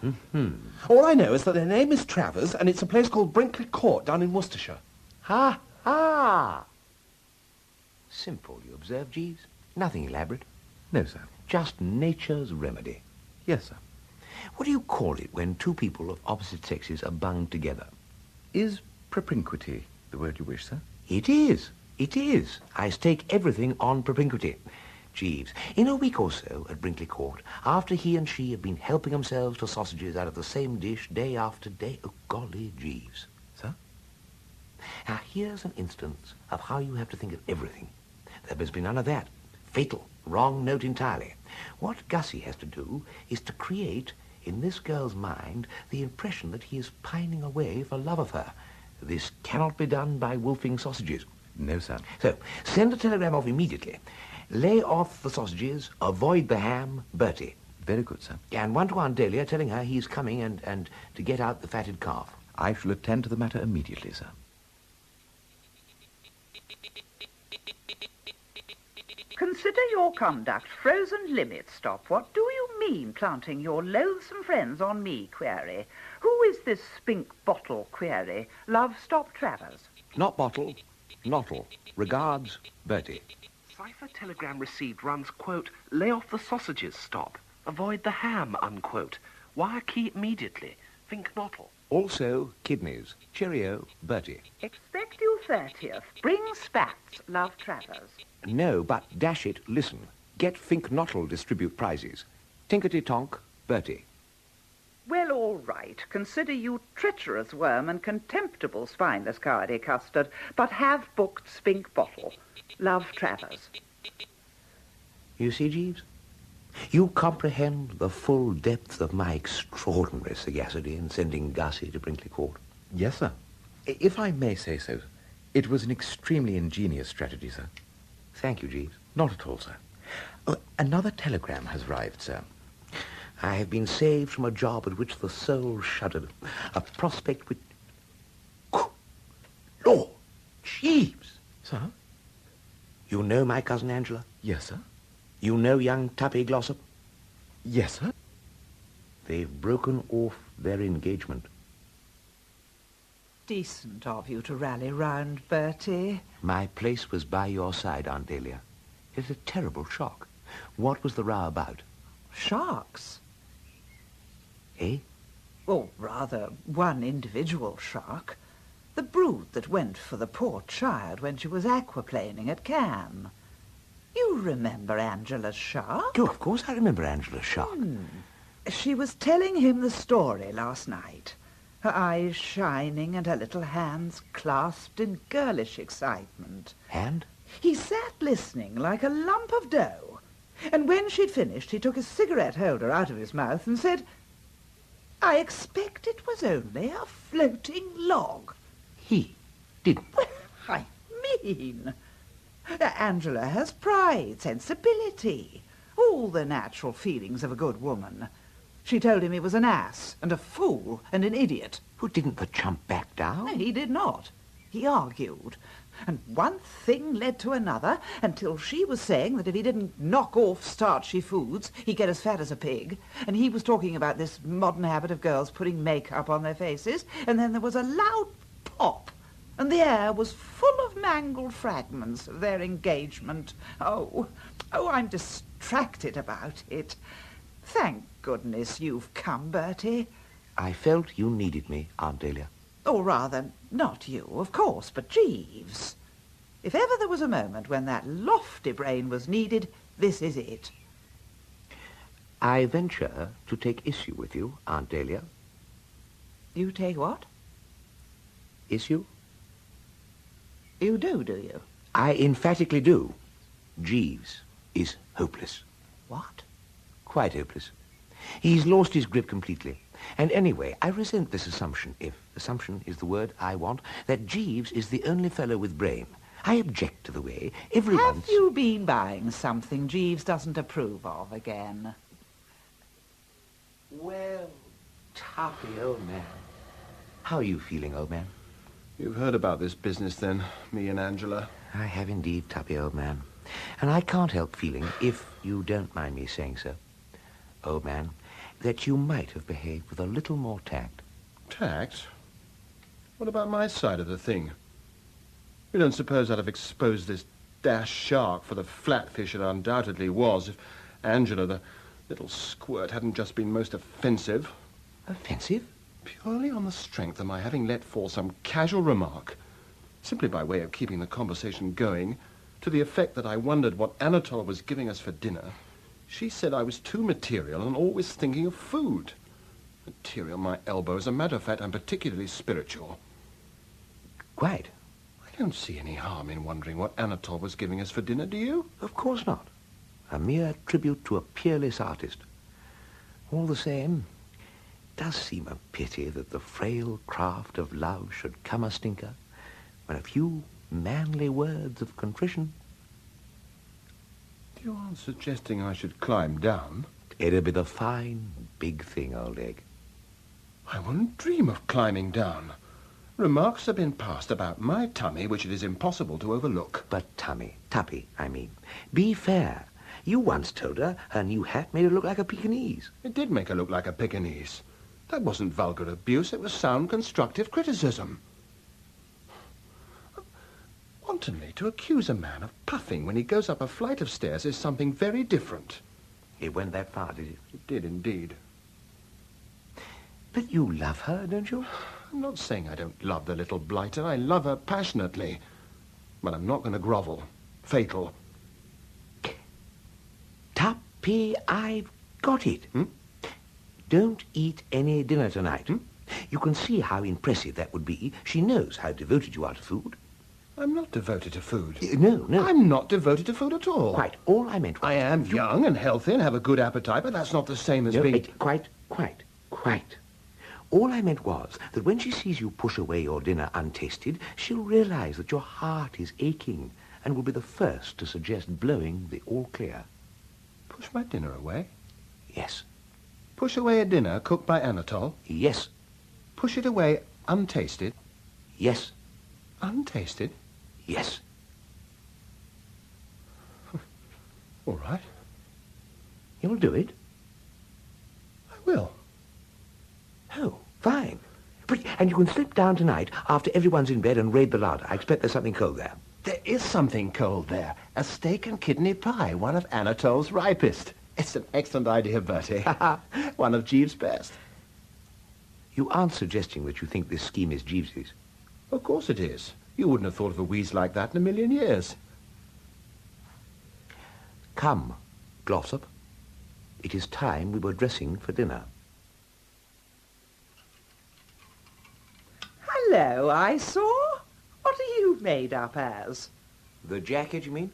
[SPEAKER 24] Mm-hmm.
[SPEAKER 1] All I know is that their name is Travers, and it's a place called Brinkley Court down in Worcestershire.
[SPEAKER 24] Ha! Ha! Simple, you observe, Jeeves? Nothing elaborate.
[SPEAKER 23] No, sir.
[SPEAKER 24] Just nature's remedy.
[SPEAKER 23] Yes, sir.
[SPEAKER 24] What do you call it when two people of opposite sexes are bung together?
[SPEAKER 23] Is propinquity the word you wish, sir?
[SPEAKER 24] It is. It is. I stake everything on propinquity. Jeeves, in a week or so at Brinkley Court, after he and she have been helping themselves to sausages out of the same dish day after day, oh, golly, Jeeves.
[SPEAKER 23] Sir?
[SPEAKER 24] Now, here's an instance of how you have to think of everything. There must be none of that. Fatal. Wrong note entirely. What Gussie has to do is to create, in this girl's mind, the impression that he is pining away for love of her. This cannot be done by wolfing sausages.
[SPEAKER 9] No, sir.
[SPEAKER 24] So, send a telegram off immediately. Lay off the sausages, avoid the ham, Bertie.
[SPEAKER 9] Very good, sir.
[SPEAKER 24] And one to Aunt Dahlia telling her he's coming and to get out the fatted calf.
[SPEAKER 9] I shall attend to the matter immediately, sir.
[SPEAKER 13] Consider your conduct frozen limit stop. What do you mean planting your loathsome friends on me, query? Who is this spink bottle, query? Love stop Travers.
[SPEAKER 24] Not bottle, nottle. Regards, Bertie.
[SPEAKER 1] Cipher telegram received runs, quote, lay off the sausages, stop. Avoid the ham, unquote. Wire key immediately. Think nottle.
[SPEAKER 24] Also, kidneys. Cheerio, Bertie.
[SPEAKER 13] Expect you 30th. Bring spats, Love Travers.
[SPEAKER 24] No, but dash it, listen. Get Fink Nottle distribute prizes. Tinkety-tonk, Bertie.
[SPEAKER 13] Well, all right. Consider you treacherous worm and contemptible spineless cardy custard, but have booked spink bottle. Love Travers.
[SPEAKER 24] You see, Jeeves? You comprehend the full depth of my extraordinary sagacity in sending Gussie to Brinkley Court.
[SPEAKER 9] Yes, sir. If I may say so, it was an extremely ingenious strategy, sir.
[SPEAKER 24] Thank you, Jeeves.
[SPEAKER 9] Not at all, sir. Another telegram has arrived, sir.
[SPEAKER 24] I have been saved from a job at which the soul shuddered. A prospect which... Lord, Jeeves!
[SPEAKER 9] Sir?
[SPEAKER 24] You know my cousin Angela?
[SPEAKER 9] Yes, sir.
[SPEAKER 24] You know young Tuppy Glossop?
[SPEAKER 9] Yes, sir.
[SPEAKER 24] They've broken off their engagement.
[SPEAKER 13] Decent of you to rally round, Bertie.
[SPEAKER 24] My place was by your side, Aunt Dahlia. It's a terrible shock. What was the row about?
[SPEAKER 13] Sharks.
[SPEAKER 24] Eh?
[SPEAKER 13] Or rather, one individual shark. The brood that went for the poor child when she was aquaplaning at Cannes. You remember Angela's shark?
[SPEAKER 24] Oh, of course I remember Angela's shark.
[SPEAKER 13] She was telling him the story last night. Her eyes shining and her little hands clasped in girlish excitement.
[SPEAKER 24] And?
[SPEAKER 13] He sat listening like a lump of dough. And when she'd finished, he took his cigarette holder out of his mouth and said, I expect it was only a floating log.
[SPEAKER 24] He didn't.
[SPEAKER 13] Well, I mean... Angela has pride, sensibility, all the natural feelings of a good woman. She told him he was an ass and a fool and an idiot.
[SPEAKER 24] Who didn't the chump back down?
[SPEAKER 13] No, he did not. He argued. And one thing led to another until she was saying that if he didn't knock off starchy foods, he'd get as fat as a pig. And he was talking about this modern habit of girls putting makeup on their faces. And then there was a loud pop. And the air was full of mangled fragments of their engagement. Oh, I'm distracted about it. Thank goodness you've come, Bertie.
[SPEAKER 24] I felt you needed me, Aunt Dahlia.
[SPEAKER 13] Or rather, not you, of course, but Jeeves. If ever there was a moment when that lofty brain was needed, this is it.
[SPEAKER 24] I venture to take issue with you, Aunt Dahlia.
[SPEAKER 13] You take what?
[SPEAKER 24] Issue?
[SPEAKER 13] You do you?
[SPEAKER 24] I emphatically do. Jeeves is hopeless.
[SPEAKER 13] What?
[SPEAKER 24] Quite hopeless. He's lost his grip completely. And anyway, I resent this assumption, if assumption is the word I want, that Jeeves is the only fellow with brain. I object to the way everyone...
[SPEAKER 13] Have you been buying something Jeeves doesn't approve of again?
[SPEAKER 24] Well, Tuppy, old man. How are you feeling, old man?
[SPEAKER 11] You've heard about this business, then, me and Angela?
[SPEAKER 24] I have indeed, Tuppy, old man. And I can't help feeling, if you don't mind me saying so, old man, that you might have behaved with a little more tact.
[SPEAKER 11] Tact? What about my side of the thing? You don't suppose I'd have exposed this dash shark for the flatfish it undoubtedly was if Angela, the little squirt, hadn't just been most offensive?
[SPEAKER 24] Offensive?
[SPEAKER 11] Purely on the strength of my having let fall some casual remark, simply by way of keeping the conversation going, to the effect that I wondered what Anatole was giving us for dinner, she said I was too material and always thinking of food. Material, my elbow. As a matter of fact, I'm particularly spiritual.
[SPEAKER 24] Quite.
[SPEAKER 11] I don't see any harm in wondering what Anatole was giving us for dinner, do you?
[SPEAKER 24] Of course not. A mere tribute to a peerless artist. All the same, it does seem a pity that the frail craft of love should come a stinker when a few manly words of contrition...
[SPEAKER 11] You aren't suggesting I should climb down?
[SPEAKER 24] It'd be the fine, big thing, old egg.
[SPEAKER 11] I wouldn't dream of climbing down. Remarks have been passed about my tummy which it is impossible to overlook.
[SPEAKER 24] But Tuppy, I mean. Be fair. You once told her new hat made her look like a Pekingese.
[SPEAKER 11] It did make her look like a Pekingese. That wasn't vulgar abuse, it was sound constructive criticism. Wantonly to accuse a man of puffing when he goes up a flight of stairs is something very different.
[SPEAKER 24] It went that far, did it?
[SPEAKER 11] It did indeed.
[SPEAKER 24] But you love her, don't you?
[SPEAKER 11] I'm not saying I don't love the little blighter. I love her passionately. But I'm not going to grovel. Fatal.
[SPEAKER 24] Tuppy, I've got it. Don't eat any dinner tonight. You can see how impressive that would be. She knows how devoted you are to food.
[SPEAKER 11] I'm not devoted to food.
[SPEAKER 24] No.
[SPEAKER 11] I'm not devoted to food at all.
[SPEAKER 24] Quite. All I meant was...
[SPEAKER 11] I am young and healthy and have a good appetite, but that's not the same as being...
[SPEAKER 24] Quite. All I meant was that when she sees you push away your dinner untasted, she'll realize that your heart is aching and will be the first to suggest blowing the all clear.
[SPEAKER 11] Push my dinner away?
[SPEAKER 24] Yes.
[SPEAKER 11] Push away a dinner cooked by Anatole?
[SPEAKER 24] Yes.
[SPEAKER 11] Push it away untasted?
[SPEAKER 24] Yes.
[SPEAKER 11] Untasted?
[SPEAKER 24] Yes.
[SPEAKER 11] All right.
[SPEAKER 24] You'll do it?
[SPEAKER 11] I will.
[SPEAKER 24] Oh, fine. And you can slip down tonight after everyone's in bed and raid the larder. I expect there's something cold there.
[SPEAKER 11] There is something cold there. A steak and kidney pie, one of Anatole's ripest. It's an excellent idea, Bertie. One of Jeeves' best.
[SPEAKER 24] You aren't suggesting that you think this scheme is Jeeves's?
[SPEAKER 11] Of course it is. You wouldn't have thought of a wheeze like that in a million years.
[SPEAKER 24] Come, Glossop. It is time we were dressing for dinner.
[SPEAKER 13] Hello, Eyesore. What are you made up as?
[SPEAKER 24] The jacket, you mean?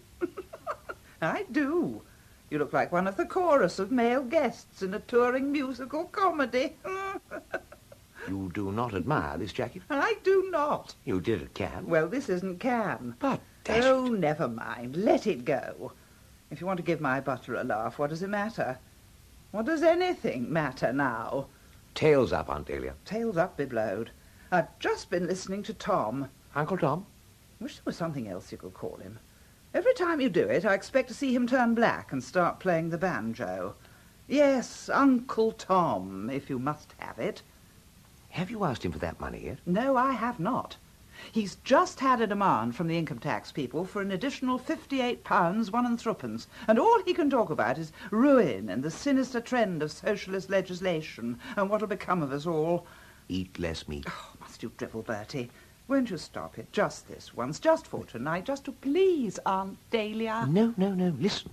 [SPEAKER 13] I do. You look like one of the chorus of male guests in a touring musical comedy.
[SPEAKER 24] You do not admire this jacket?
[SPEAKER 13] I do not.
[SPEAKER 24] You did at Cannes.
[SPEAKER 13] Well, this isn't Cannes.
[SPEAKER 24] But,
[SPEAKER 13] oh, never mind. Let it go. If you want to give my butter a laugh, what does it matter? What does anything matter now?
[SPEAKER 24] Tails up, Aunt Dahlia.
[SPEAKER 13] Tails up be blowed. I've just been listening to Tom.
[SPEAKER 24] Uncle Tom?
[SPEAKER 13] Wish there was something else you could call him. Every time you do it, I expect to see him turn black and start playing the banjo. Yes, Uncle Tom, if you must have it.
[SPEAKER 24] Have you asked him for that money yet?
[SPEAKER 13] No, I have not. He's just had a demand from the income tax people for an additional £58, 1 3d, and all he can talk about is ruin and the sinister trend of socialist legislation and what'll become of us all.
[SPEAKER 24] Eat less meat.
[SPEAKER 13] Oh, must you drivel, Bertie? Won't you stop it just this once, just for tonight, just to please Aunt Dahlia?
[SPEAKER 24] No, listen.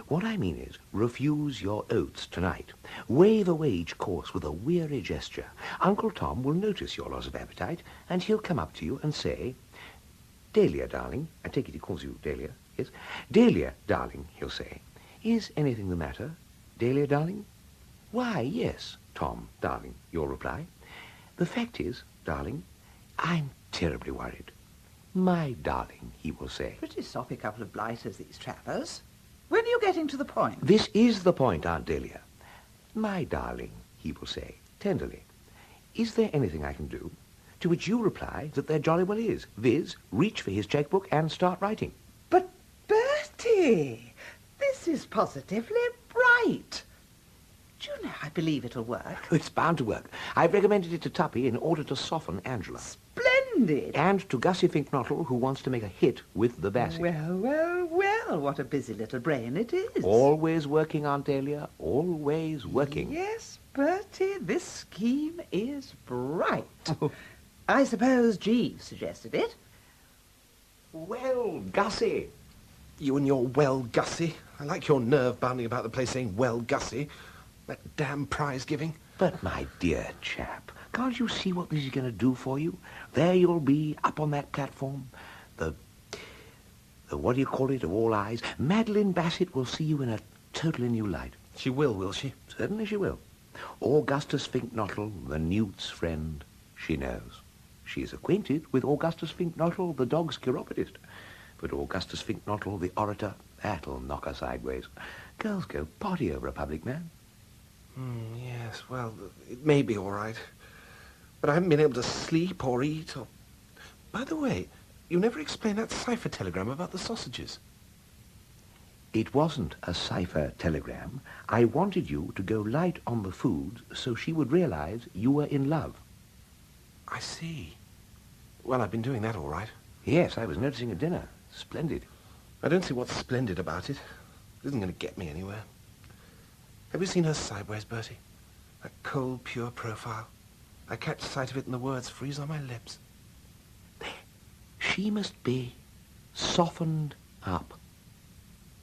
[SPEAKER 24] What I mean is, refuse your oats tonight. Wave away each course with a weary gesture. Uncle Tom will notice your loss of appetite, and he'll come up to you and say, Dahlia, darling, I take it he calls you Dahlia, yes? Dahlia, darling, he'll say, is anything the matter? Dahlia, darling? Why, yes, Tom, darling, you'll reply. The fact is, darling, I'm terribly worried. My darling, he will say.
[SPEAKER 13] Pretty soppy couple of blighters, these trappers. When are you getting to the point?
[SPEAKER 24] This is the point, Aunt Dahlia. My darling, he will say, tenderly, is there anything I can do? To which you reply that there jolly well is, viz., reach for his checkbook and start writing.
[SPEAKER 13] But, Bertie, this is positively bright. Do you know, I believe it'll work.
[SPEAKER 24] It's bound to work. I've recommended it to Tuppy in order to soften Angela.
[SPEAKER 13] Splendid.
[SPEAKER 24] And to Gussie Finknottle, who wants to make a hit with the Basset.
[SPEAKER 13] Well, what a busy little brain it is.
[SPEAKER 24] Always working, Aunt Dahlia, always working.
[SPEAKER 13] Yes, Bertie, this scheme is bright. I suppose Jeeves suggested it.
[SPEAKER 24] Well, Gussie.
[SPEAKER 1] You and your well, Gussie. I like your nerve bounding about the place saying well, Gussie. That damn prize-giving.
[SPEAKER 24] But, my dear chap, Can't you see what this is going to do for you? There you'll be, up on that platform. The what do you call it, of all eyes. Madeline Bassett will see you in a totally new light.
[SPEAKER 1] She will she?
[SPEAKER 24] Certainly she will. Augustus Finknottle, the newt's friend, she knows. She is acquainted with Augustus Finknottle, the dog's chiropodist. But Augustus Finknottle, the orator, that'll knock her sideways. Girls go potty over a public man.
[SPEAKER 1] Yes, well, it may be all right. But I haven't been able to sleep or eat or... By the way, you never explained that cipher telegram about the sausages.
[SPEAKER 24] It wasn't a cipher telegram. I wanted you to go light on the food so she would realize you were in love.
[SPEAKER 1] I see. Well, I've been doing that all right.
[SPEAKER 24] Yes, I was noticing at dinner. Splendid.
[SPEAKER 1] I don't see what's splendid about it. It isn't going to get me anywhere. Have you seen her sideways, Bertie? That cold, pure profile. I catch sight of it and the words freeze on my lips.
[SPEAKER 24] She must be softened up.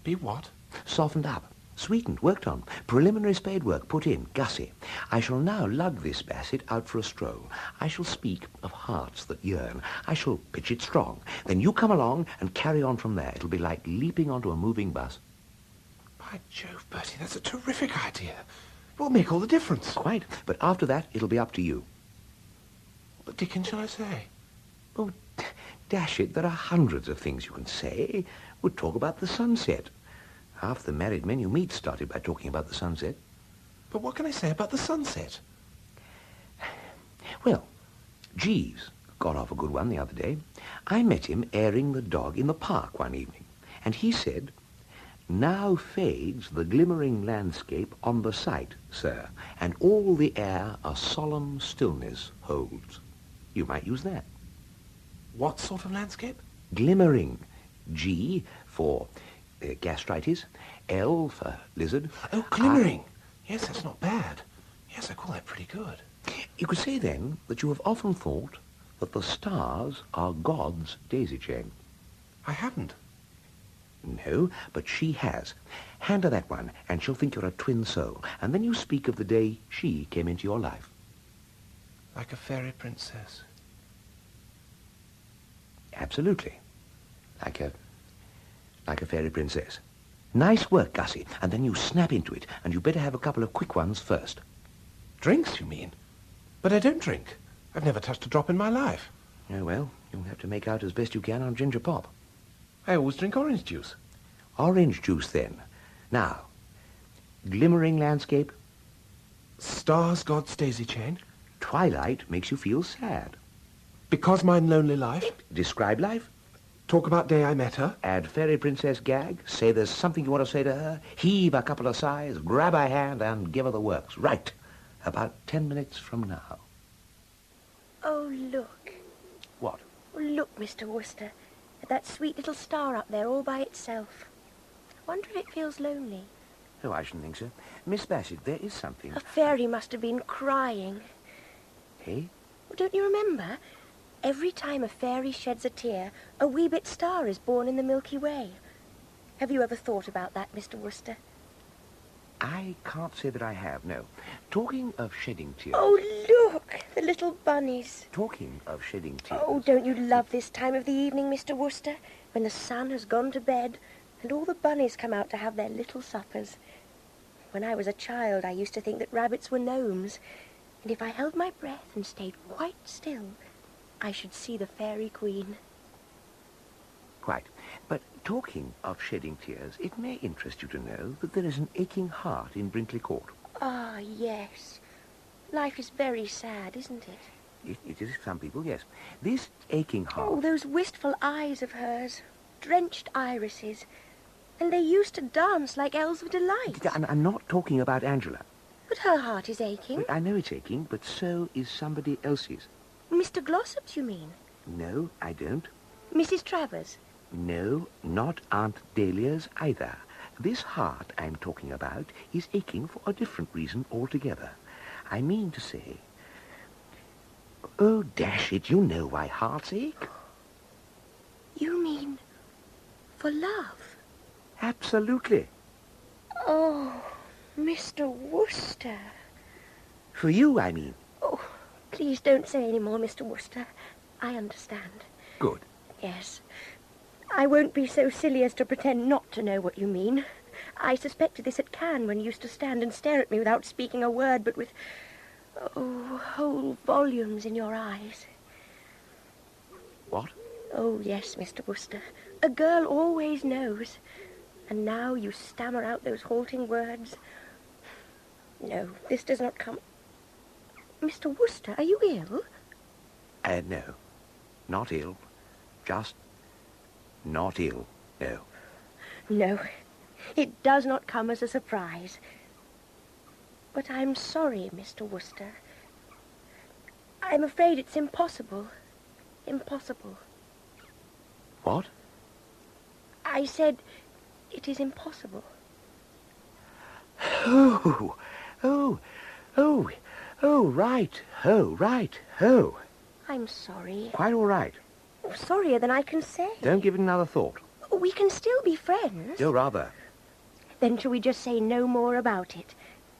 [SPEAKER 1] Be what?
[SPEAKER 24] Softened up. Sweetened, worked on. Preliminary spade work put in. Gussie. I shall now lug this Bassett out for a stroll. I shall speak of hearts that yearn. I shall pitch it strong. Then you come along and carry on from there. It'll be like leaping onto a moving bus.
[SPEAKER 1] By Jove, Bertie, that's a terrific idea. It will make all the difference.
[SPEAKER 24] Quite. But after that, it'll be up to you.
[SPEAKER 1] What the dickens shall I say?
[SPEAKER 24] Oh, dash it, there are hundreds of things you can say. We'll talk about the sunset. Half the married men you meet started by talking about the sunset.
[SPEAKER 1] But what can I say about the sunset?
[SPEAKER 24] Well, Jeeves got off a good one the other day. I met him airing the dog in the park one evening, and he said, "Now fades the glimmering landscape on the sight, sir, and all the air a solemn stillness holds." You might use that.
[SPEAKER 1] What sort of landscape?
[SPEAKER 24] Glimmering. G for gastritis, L for lizard.
[SPEAKER 1] Oh, glimmering. Yes, that's not bad. Yes, I call that pretty good.
[SPEAKER 24] You could say, then, that you have often thought that the stars are God's daisy chain.
[SPEAKER 1] I haven't.
[SPEAKER 24] No, but she has. Hand her that one, and she'll think you're a twin soul. And then you speak of the day she came into your life.
[SPEAKER 1] Like a fairy princess.
[SPEAKER 24] Absolutely. Like a fairy princess. Nice work, Gussie. And then you snap into it, and you better have a couple of quick ones first.
[SPEAKER 1] Drinks, you mean? But I don't drink. I've never touched a drop in my life.
[SPEAKER 24] Oh, well, you'll have to make out as best you can on ginger pop.
[SPEAKER 1] I always drink orange juice.
[SPEAKER 24] Orange juice, then. Now, glimmering landscape.
[SPEAKER 1] Stars, God's daisy chain.
[SPEAKER 24] Twilight makes you feel sad.
[SPEAKER 1] Because mine lonely life.
[SPEAKER 24] Describe life.
[SPEAKER 1] Talk about day I met her.
[SPEAKER 24] Add fairy princess gag. Say there's something you want to say to her. Heave a couple of sighs. Grab her hand and give her the works. Right. About 10 minutes from now.
[SPEAKER 14] Oh, look.
[SPEAKER 24] What?
[SPEAKER 14] Oh, look, Mr. Wooster. At that sweet little star up there all by itself. I wonder if it feels lonely.
[SPEAKER 24] Oh, I shouldn't think so. Miss Bassett, there is something.
[SPEAKER 14] A fairy must have been crying.
[SPEAKER 24] Hey?
[SPEAKER 14] Well, don't you remember? Every time a fairy sheds a tear, a wee bit star is born in the Milky Way. Have you ever thought about that, Mr. Wooster?
[SPEAKER 24] I can't say that I have, no. Talking of shedding tears...
[SPEAKER 14] Oh, look! The little bunnies.
[SPEAKER 24] Talking of shedding tears...
[SPEAKER 14] Oh, don't you love this time of the evening, Mr. Wooster? When the sun has gone to bed and all the bunnies come out to have their little suppers. When I was a child, I used to think that rabbits were gnomes. And if I held my breath and stayed quite still, I should see the fairy queen.
[SPEAKER 24] Quite. But talking of shedding tears, it may interest you to know that there is an aching heart in Brinkley Court.
[SPEAKER 14] Ah, yes. Life is very sad, isn't it?
[SPEAKER 24] It is for some people, yes. This aching heart...
[SPEAKER 14] Oh, those wistful eyes of hers. Drenched irises. And they used to dance like elves of delight.
[SPEAKER 24] I'm not talking about Angela.
[SPEAKER 14] But her heart is aching.
[SPEAKER 24] I know it's aching, but so is somebody else's.
[SPEAKER 14] Mr. Glossop's, you mean?
[SPEAKER 24] No, I don't.
[SPEAKER 14] Mrs. Travers?
[SPEAKER 24] No, not Aunt Dahlia's either. This heart I'm talking about is aching for a different reason altogether. I mean to say... Oh, dash it, you know why hearts ache.
[SPEAKER 14] You mean for love?
[SPEAKER 24] Absolutely.
[SPEAKER 14] Oh, Mr. Wooster.
[SPEAKER 24] For you, I mean.
[SPEAKER 14] Oh, Please don't say any more, Mr. Wooster. I understand.
[SPEAKER 24] Good.
[SPEAKER 14] Yes. I won't be so silly as to pretend not to know what you mean. I suspected this at Cannes when you used to stand and stare at me without speaking a word, but with, whole volumes in your eyes.
[SPEAKER 24] What?
[SPEAKER 14] Oh, yes, Mr. Wooster. A girl always knows. And now you stammer out those halting words. No, this does not come... Mr. Wooster, are you ill?
[SPEAKER 24] No. Not ill. Just not ill. No.
[SPEAKER 14] No. It does not come as a surprise. But I'm sorry, Mr. Wooster. I'm afraid it's impossible. Impossible.
[SPEAKER 24] What?
[SPEAKER 14] I said it is impossible.
[SPEAKER 24] Oh, right. Oh, right. Oh.
[SPEAKER 14] I'm sorry.
[SPEAKER 24] Quite all right.
[SPEAKER 14] Sorrier than I can say.
[SPEAKER 24] Don't give it another thought.
[SPEAKER 14] We can still be friends.
[SPEAKER 24] Oh, rather.
[SPEAKER 14] Then shall we just say no more about it?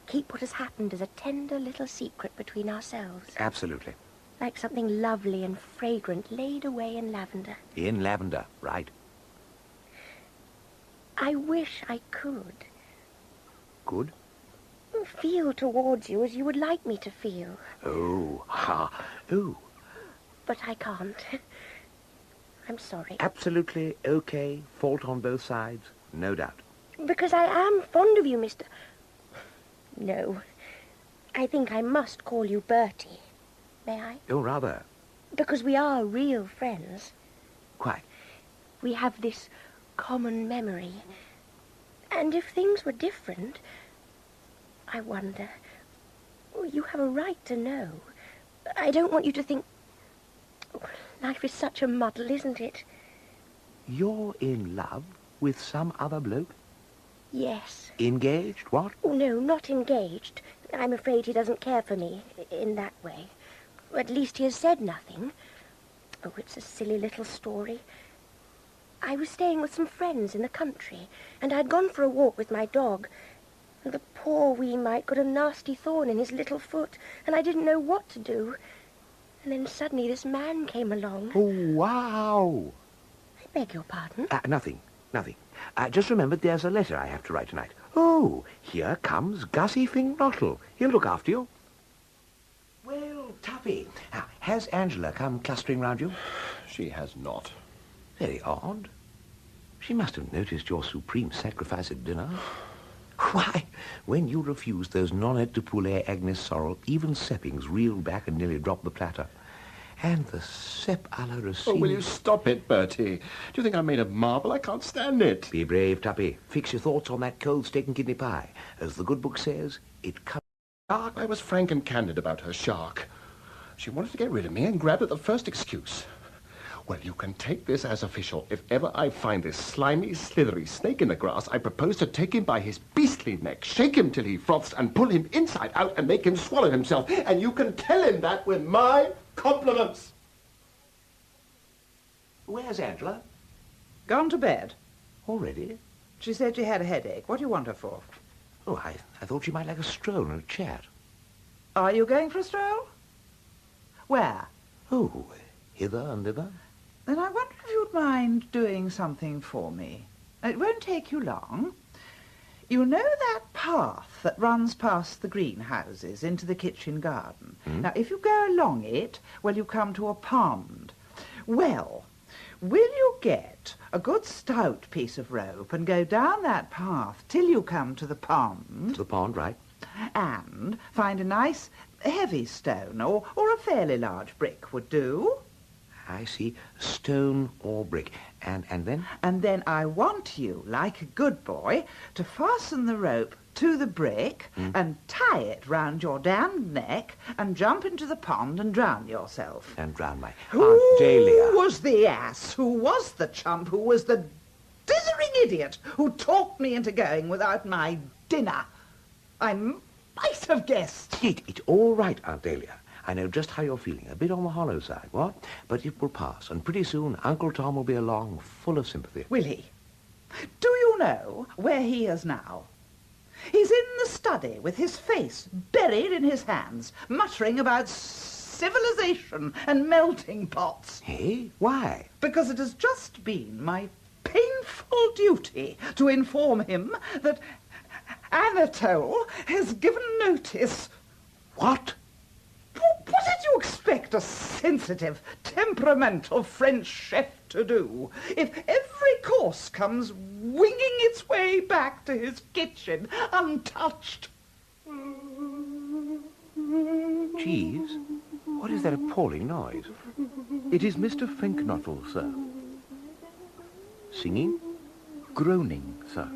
[SPEAKER 14] Keep what has happened as a tender little secret between ourselves.
[SPEAKER 24] Absolutely.
[SPEAKER 14] Like something lovely and fragrant laid away in lavender.
[SPEAKER 24] In lavender, right.
[SPEAKER 14] I wish I could.
[SPEAKER 24] Good?
[SPEAKER 14] Feel towards you as you would like me to feel.
[SPEAKER 24] Oh, ha, oh.
[SPEAKER 14] But I can't. I'm sorry.
[SPEAKER 24] Absolutely okay. Fault on both sides, no doubt.
[SPEAKER 14] Because I am fond of you, Mr... No. I think I must call you Bertie. May I?
[SPEAKER 24] Oh, rather.
[SPEAKER 14] Because we are real friends.
[SPEAKER 24] Quite.
[SPEAKER 14] We have this common memory. And if things were different, I wonder... You have a right to know. I don't want you to think... Life is such a muddle, isn't it?
[SPEAKER 24] You're in love with some other bloke?
[SPEAKER 14] Yes.
[SPEAKER 24] Engaged, what?
[SPEAKER 14] Oh, no, not engaged. I'm afraid he doesn't care for me in that way. At least he has said nothing. Oh, it's a silly little story. I was staying with some friends in the country, and I'd gone for a walk with my dog. And the poor wee mite got a nasty thorn in his little foot, and I didn't know what to do. And then suddenly this man came along.
[SPEAKER 24] Oh, wow.
[SPEAKER 14] I beg your pardon?
[SPEAKER 24] Nothing. Just remembered there's a letter I have to write tonight. Oh, here comes Gussie Fingrottle. He'll look after you. Well, Tuppy, has Angela come clustering round you?
[SPEAKER 11] She has not.
[SPEAKER 24] Very odd. She must have noticed your supreme sacrifice at dinner. Why, when you refused those nonette de poulet Agnes Sorrel, even Seppings reeled back and nearly dropped the platter. And the cep a la racine...
[SPEAKER 11] Oh, will you stop it, Bertie? Do you think I'm made of marble? I can't stand it.
[SPEAKER 24] Be brave, Tuppy. Fix your thoughts on that cold steak and kidney pie. As the good book says, it comes...
[SPEAKER 11] I was frank and candid about her shark. She wanted to get rid of me and grabbed at the first excuse. Well, you can take this as official. If ever I find this slimy, slithery snake in the grass, I propose to take him by his beastly neck, shake him till he froths, and pull him inside out and make him swallow himself. And you can tell him that with my compliments.
[SPEAKER 24] Where's Angela?
[SPEAKER 13] Gone to bed.
[SPEAKER 24] Already?
[SPEAKER 13] She said she had a headache. What do you want her for?
[SPEAKER 24] Oh, I thought she might like a stroll and a chat.
[SPEAKER 13] Are you going for a stroll? Where?
[SPEAKER 24] Oh, hither and thither.
[SPEAKER 13] Then I wonder if you'd mind doing something for me. It won't take you long. You know that path that runs past the greenhouses into the kitchen garden? Now, if you go along it, well, you come to a pond. Well, will you get a good stout piece of rope and go down that path till you come to the pond?
[SPEAKER 24] To the pond, right.
[SPEAKER 13] And find a nice heavy stone, or a fairly large brick would do.
[SPEAKER 24] I see. Stone or brick. And then?
[SPEAKER 13] And then I want you, like a good boy, to fasten the rope to the brick and tie it round your damned neck and jump into the pond and drown yourself.
[SPEAKER 24] And drown my
[SPEAKER 13] Who
[SPEAKER 24] Aunt Dahlia.
[SPEAKER 13] Who was the ass? Who was the chump? Who was the dithering idiot who talked me into going without my dinner? I might have guessed.
[SPEAKER 24] It's all right, Aunt Dahlia. I know just how you're feeling, a bit on the hollow side, what? But it will pass, and pretty soon Uncle Tom will be along, full of sympathy.
[SPEAKER 13] Will he? Do you know where he is now? He's in the study with his face buried in his hands, muttering about civilization and melting pots.
[SPEAKER 24] Hey, why?
[SPEAKER 13] Because it has just been my painful duty to inform him that Anatole has given notice.
[SPEAKER 24] What?
[SPEAKER 13] What did you expect a sensitive, temperamental French chef to do if every course comes winging its way back to his kitchen untouched?
[SPEAKER 24] Jeeves, what is that appalling noise? It is Mr. Finknottle, sir. Singing? Groaning, sir.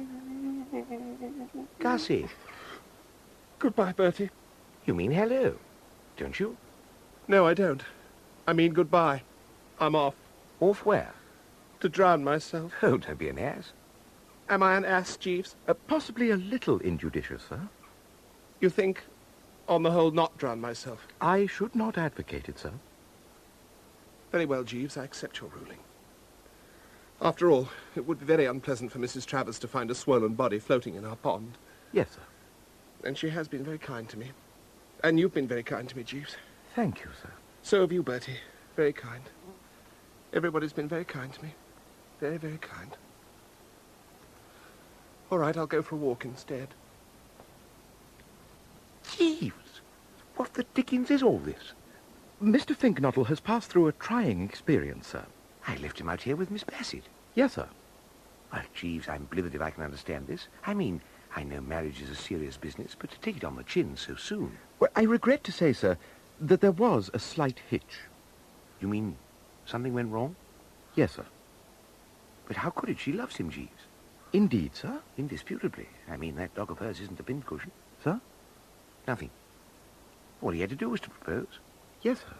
[SPEAKER 24] Gussie.
[SPEAKER 1] Goodbye, Bertie.
[SPEAKER 24] You mean hello, don't you?
[SPEAKER 1] No, I don't. I mean goodbye. I'm off.
[SPEAKER 24] Off where?
[SPEAKER 1] To drown myself.
[SPEAKER 24] Oh, don't be an ass.
[SPEAKER 1] Am I an ass, Jeeves?
[SPEAKER 24] Possibly a little injudicious, sir.
[SPEAKER 1] You think, on the whole, not drown myself?
[SPEAKER 24] I should not advocate it, sir.
[SPEAKER 1] Very well, Jeeves, I accept your ruling. After all, it would be very unpleasant for Mrs. Travers to find a swollen body floating in our pond.
[SPEAKER 24] Yes, sir.
[SPEAKER 1] And she has been very kind to me. And you've been very kind to me, Jeeves.
[SPEAKER 24] Thank you, sir.
[SPEAKER 1] So have you, Bertie. Very kind. Everybody's been very kind to me. Very, very kind. All right, I'll go for a walk instead.
[SPEAKER 24] Jeeves, what the dickens is all this? Mr. Finknottle has passed through a trying experience, sir. I left him out here with Miss Bassett. Yes, sir. Well, Jeeves, I'm blithered if I can understand this. I mean, I know marriage is a serious business, but to take it on the chin so soon... Well, I regret to say, sir, that there was a slight hitch. You mean something went wrong? Yes, sir. But how could it? She loves him, Jeeves. Indeed, sir. Indisputably. I mean, that dog of hers isn't a pincushion. Sir? Nothing. All he had to do was to propose. Yes, sir.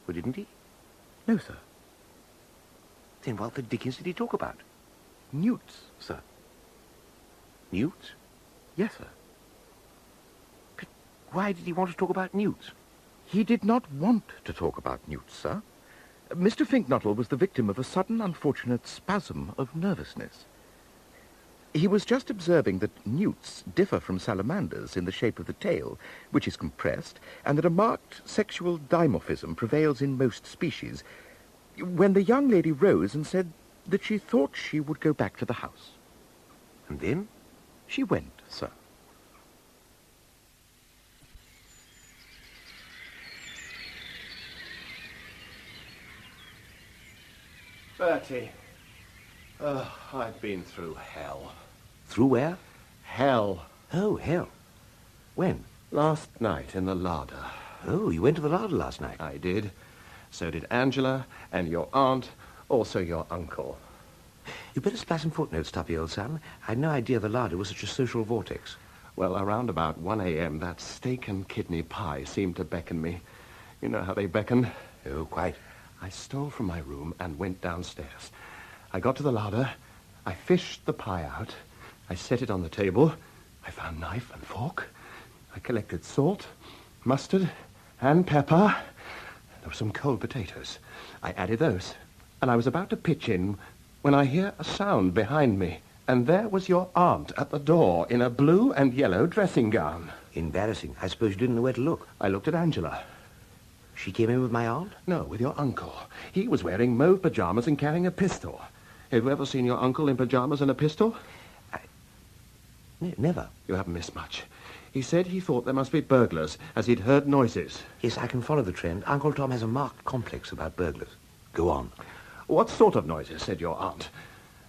[SPEAKER 24] Well, didn't he? No, sir. Then what the dickens did he talk about? Newts, sir. Newts? Yes, sir. But why did he want to talk about newts? He did not want to talk about newts, sir. Mr. Finknottle was the victim of a sudden, unfortunate spasm of nervousness. He was just observing that newts differ from salamanders in the shape of the tail, which is compressed, and that a marked sexual dimorphism prevails in most species, when the young lady rose and said that she thought she would go back to the house. And then she went, sir.
[SPEAKER 11] Bertie. I've been through hell.
[SPEAKER 24] Through where?
[SPEAKER 11] Hell.
[SPEAKER 24] Oh, hell. When?
[SPEAKER 11] Last night in the larder.
[SPEAKER 24] Oh, you went to the larder last night?
[SPEAKER 11] I did. So did Angela and your aunt, also your uncle.
[SPEAKER 24] You better spare some footnotes, Tuppy, old son. I'd no idea the larder was such a social vortex.
[SPEAKER 11] Well, around about 1 a.m., that steak and kidney pie seemed to beckon me. You know how they beckon?
[SPEAKER 24] Oh, quite.
[SPEAKER 11] I stole from my room and went downstairs. I got to the larder. I fished the pie out. I set it on the table. I found knife and fork. I collected salt, mustard, and pepper. There were some cold potatoes. I added those. And I was about to pitch in when I hear a sound behind me. And there was your aunt at the door in a blue and yellow dressing gown.
[SPEAKER 24] Embarrassing. I suppose you didn't know where to look.
[SPEAKER 11] I looked at Angela.
[SPEAKER 24] She came in with my aunt?
[SPEAKER 11] No, with your uncle. He was wearing mauve pajamas and carrying a pistol. Have you ever seen your uncle in pajamas and a pistol?
[SPEAKER 24] Never.
[SPEAKER 11] You haven't missed much. He said he thought there must be burglars, as he'd heard noises.
[SPEAKER 24] Yes, I can follow the trend. Uncle Tom has a marked complex about burglars. Go on.
[SPEAKER 11] What sort of noises, said your aunt.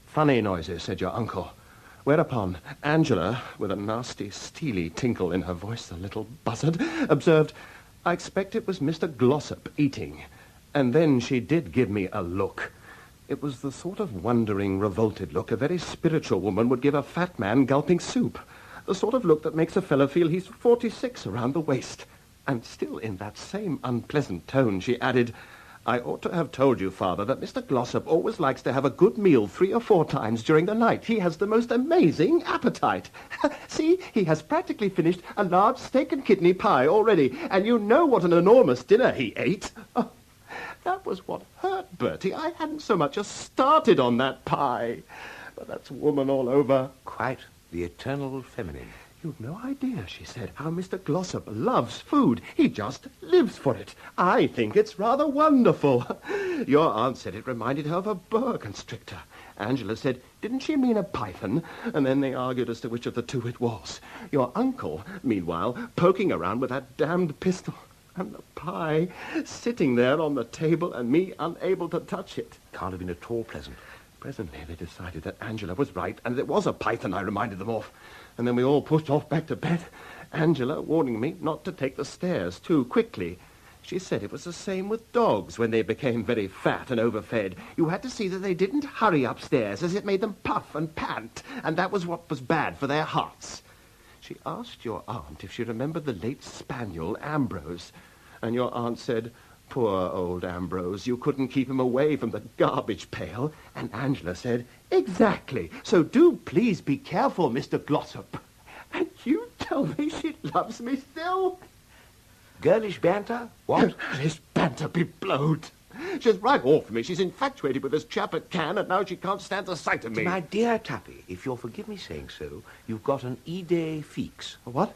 [SPEAKER 11] Funny noises, said your uncle. Whereupon Angela, with a nasty, steely tinkle in her voice, a little buzzard, observed, I expect it was Mr. Glossop eating. And then she did give me a look. It was the sort of wondering, revolted look a very spiritual woman would give a fat man gulping soup. The sort of look that makes a fellow feel he's 46 around the waist. And still in that same unpleasant tone, she added, I ought to have told you, Father, that Mr. Glossop always likes to have a good meal 3 or 4 times during the night. He has the most amazing appetite. See, he has practically finished a large steak and kidney pie already, and you know what an enormous dinner he ate. Oh, that was what hurt, Bertie. I hadn't so much as started on that pie. But that's woman all over.
[SPEAKER 24] Quite. The eternal feminine.
[SPEAKER 11] You've no idea, she said, how Mr. Glossop loves food. He just lives for it. I think it's rather wonderful. Your aunt said it reminded her of a boa constrictor. Angela said, didn't she mean a python? And then they argued as to which of the two it was. Your uncle, meanwhile, poking around with that damned pistol. And the pie sitting there on the table and me unable to touch it.
[SPEAKER 24] Can't have been at all pleasant.
[SPEAKER 11] Presently they decided that Angela was right, and it was a python. I reminded them off. And then we all pushed off back to bed, Angela warning me not to take the stairs too quickly. She said it was the same with dogs when they became very fat and overfed. You had to see that they didn't hurry upstairs, as it made them puff and pant, and that was what was bad for their hearts. She asked your aunt if she remembered the late spaniel, Ambrose, and your aunt said, poor old Ambrose, you couldn't keep him away from the garbage pail. And Angela said, exactly. So do please be careful, Mr. Glossop. And you tell me she loves me still?
[SPEAKER 24] Girlish banter? What?
[SPEAKER 11] Girlish banter be blowed. She's right off me. She's infatuated with this chap at Cannes, and now she can't stand the sight of me.
[SPEAKER 24] My dear Tuppy, if you'll forgive me saying so, you've got an idée fixe.
[SPEAKER 11] A what?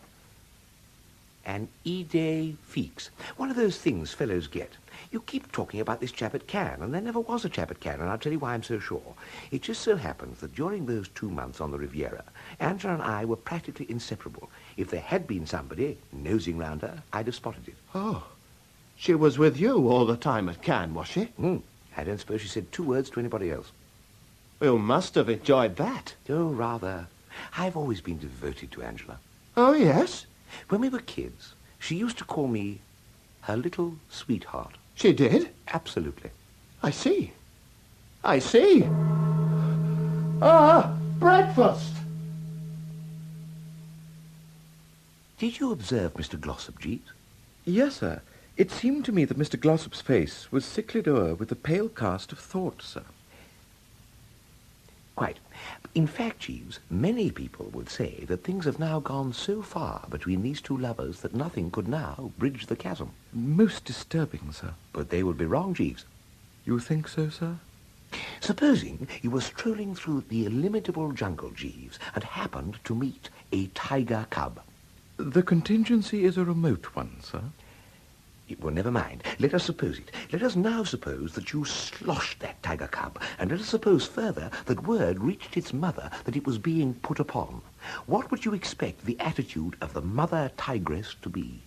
[SPEAKER 24] An idée fixe. One of those things fellows get. You keep talking about this chap at Cannes, and there never was a chap at Cannes, and I'll tell you why I'm so sure. It just so happens that during those 2 months on the Riviera, Angela and I were practically inseparable. If there had been somebody nosing round her, I'd have spotted it.
[SPEAKER 11] Oh. She was with you all the time at Cannes, was she?
[SPEAKER 24] I don't suppose she said 2 words to anybody else.
[SPEAKER 11] You must have enjoyed that.
[SPEAKER 24] Oh, rather. I've always been devoted to Angela.
[SPEAKER 11] Oh, yes?
[SPEAKER 24] When we were kids, she used to call me her little sweetheart.
[SPEAKER 11] She did?
[SPEAKER 24] Absolutely.
[SPEAKER 11] I see. I see. Ah, breakfast!
[SPEAKER 24] Did you observe Mr. Glossop, Jeeves?
[SPEAKER 9] Yes, sir. It seemed to me that Mr. Glossop's face was sicklied o'er with a pale cast of thought, sir.
[SPEAKER 24] Quite. In fact, Jeeves, many people would say that things have now gone so far between these two lovers that nothing could now bridge the chasm.
[SPEAKER 9] Most disturbing, sir.
[SPEAKER 24] But they would be wrong, Jeeves.
[SPEAKER 9] You think so, sir?
[SPEAKER 24] Supposing you were strolling through the illimitable jungle, Jeeves, and happened to meet a tiger cub.
[SPEAKER 9] The contingency is a remote one, sir.
[SPEAKER 24] Well, never mind. Let us suppose it. Let us now suppose that you sloshed that tiger cub, and let us suppose further that word reached its mother that it was being put upon. What would you expect the attitude of the mother tigress to be?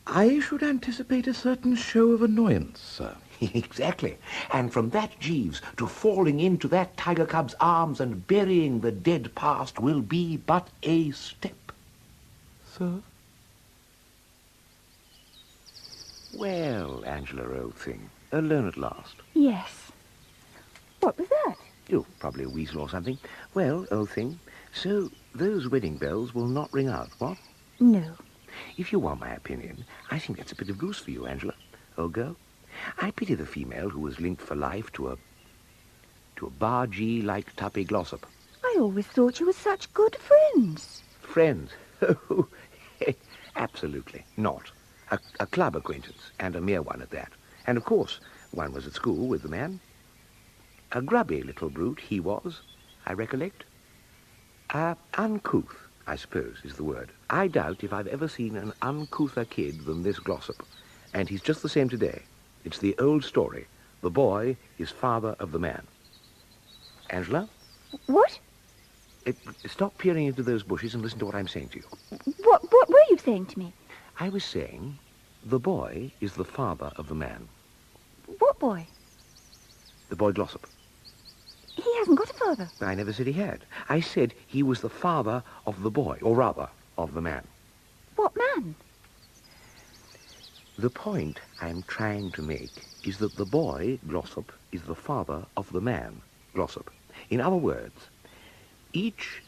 [SPEAKER 9] I should anticipate a certain show of annoyance, sir.
[SPEAKER 24] Exactly. And from that, Jeeves, to falling into that tiger cub's arms and burying the dead past will be but a step.
[SPEAKER 9] Sir?
[SPEAKER 24] Well, Angela, old thing, alone at last.
[SPEAKER 8] Yes. What was that?
[SPEAKER 24] Oh, probably a weasel or something. Well, old thing, so those wedding bells will not ring out, what?
[SPEAKER 8] No.
[SPEAKER 24] If you want my opinion, I think that's a bit of goose for you, Angela, old girl. I pity the female who was linked for life to a bargee like Tuppy Glossop.
[SPEAKER 8] I always thought you were such good friends.
[SPEAKER 24] Friends? Oh, absolutely not. A club acquaintance, and a mere one at that. And, of course, one was at school with the man. A grubby little brute he was, I recollect. Uncouth, I suppose, is the word. I doubt if I've ever seen an uncouther kid than this Glossop. And he's just the same today. It's the old story. The boy is father of the man. Angela?
[SPEAKER 8] What?
[SPEAKER 24] Stop peering into those bushes and listen to what I'm saying to you.
[SPEAKER 8] What were you saying to me?
[SPEAKER 24] I was saying the boy is the father of the man.
[SPEAKER 8] What boy?
[SPEAKER 24] The boy Glossop.
[SPEAKER 8] He hasn't got a father.
[SPEAKER 24] I never said he had. I said he was the father of the boy, or rather, of the man.
[SPEAKER 8] What man?
[SPEAKER 24] The point I'm trying to make is that the boy, Glossop, is the father of the man, Glossop. In other words, each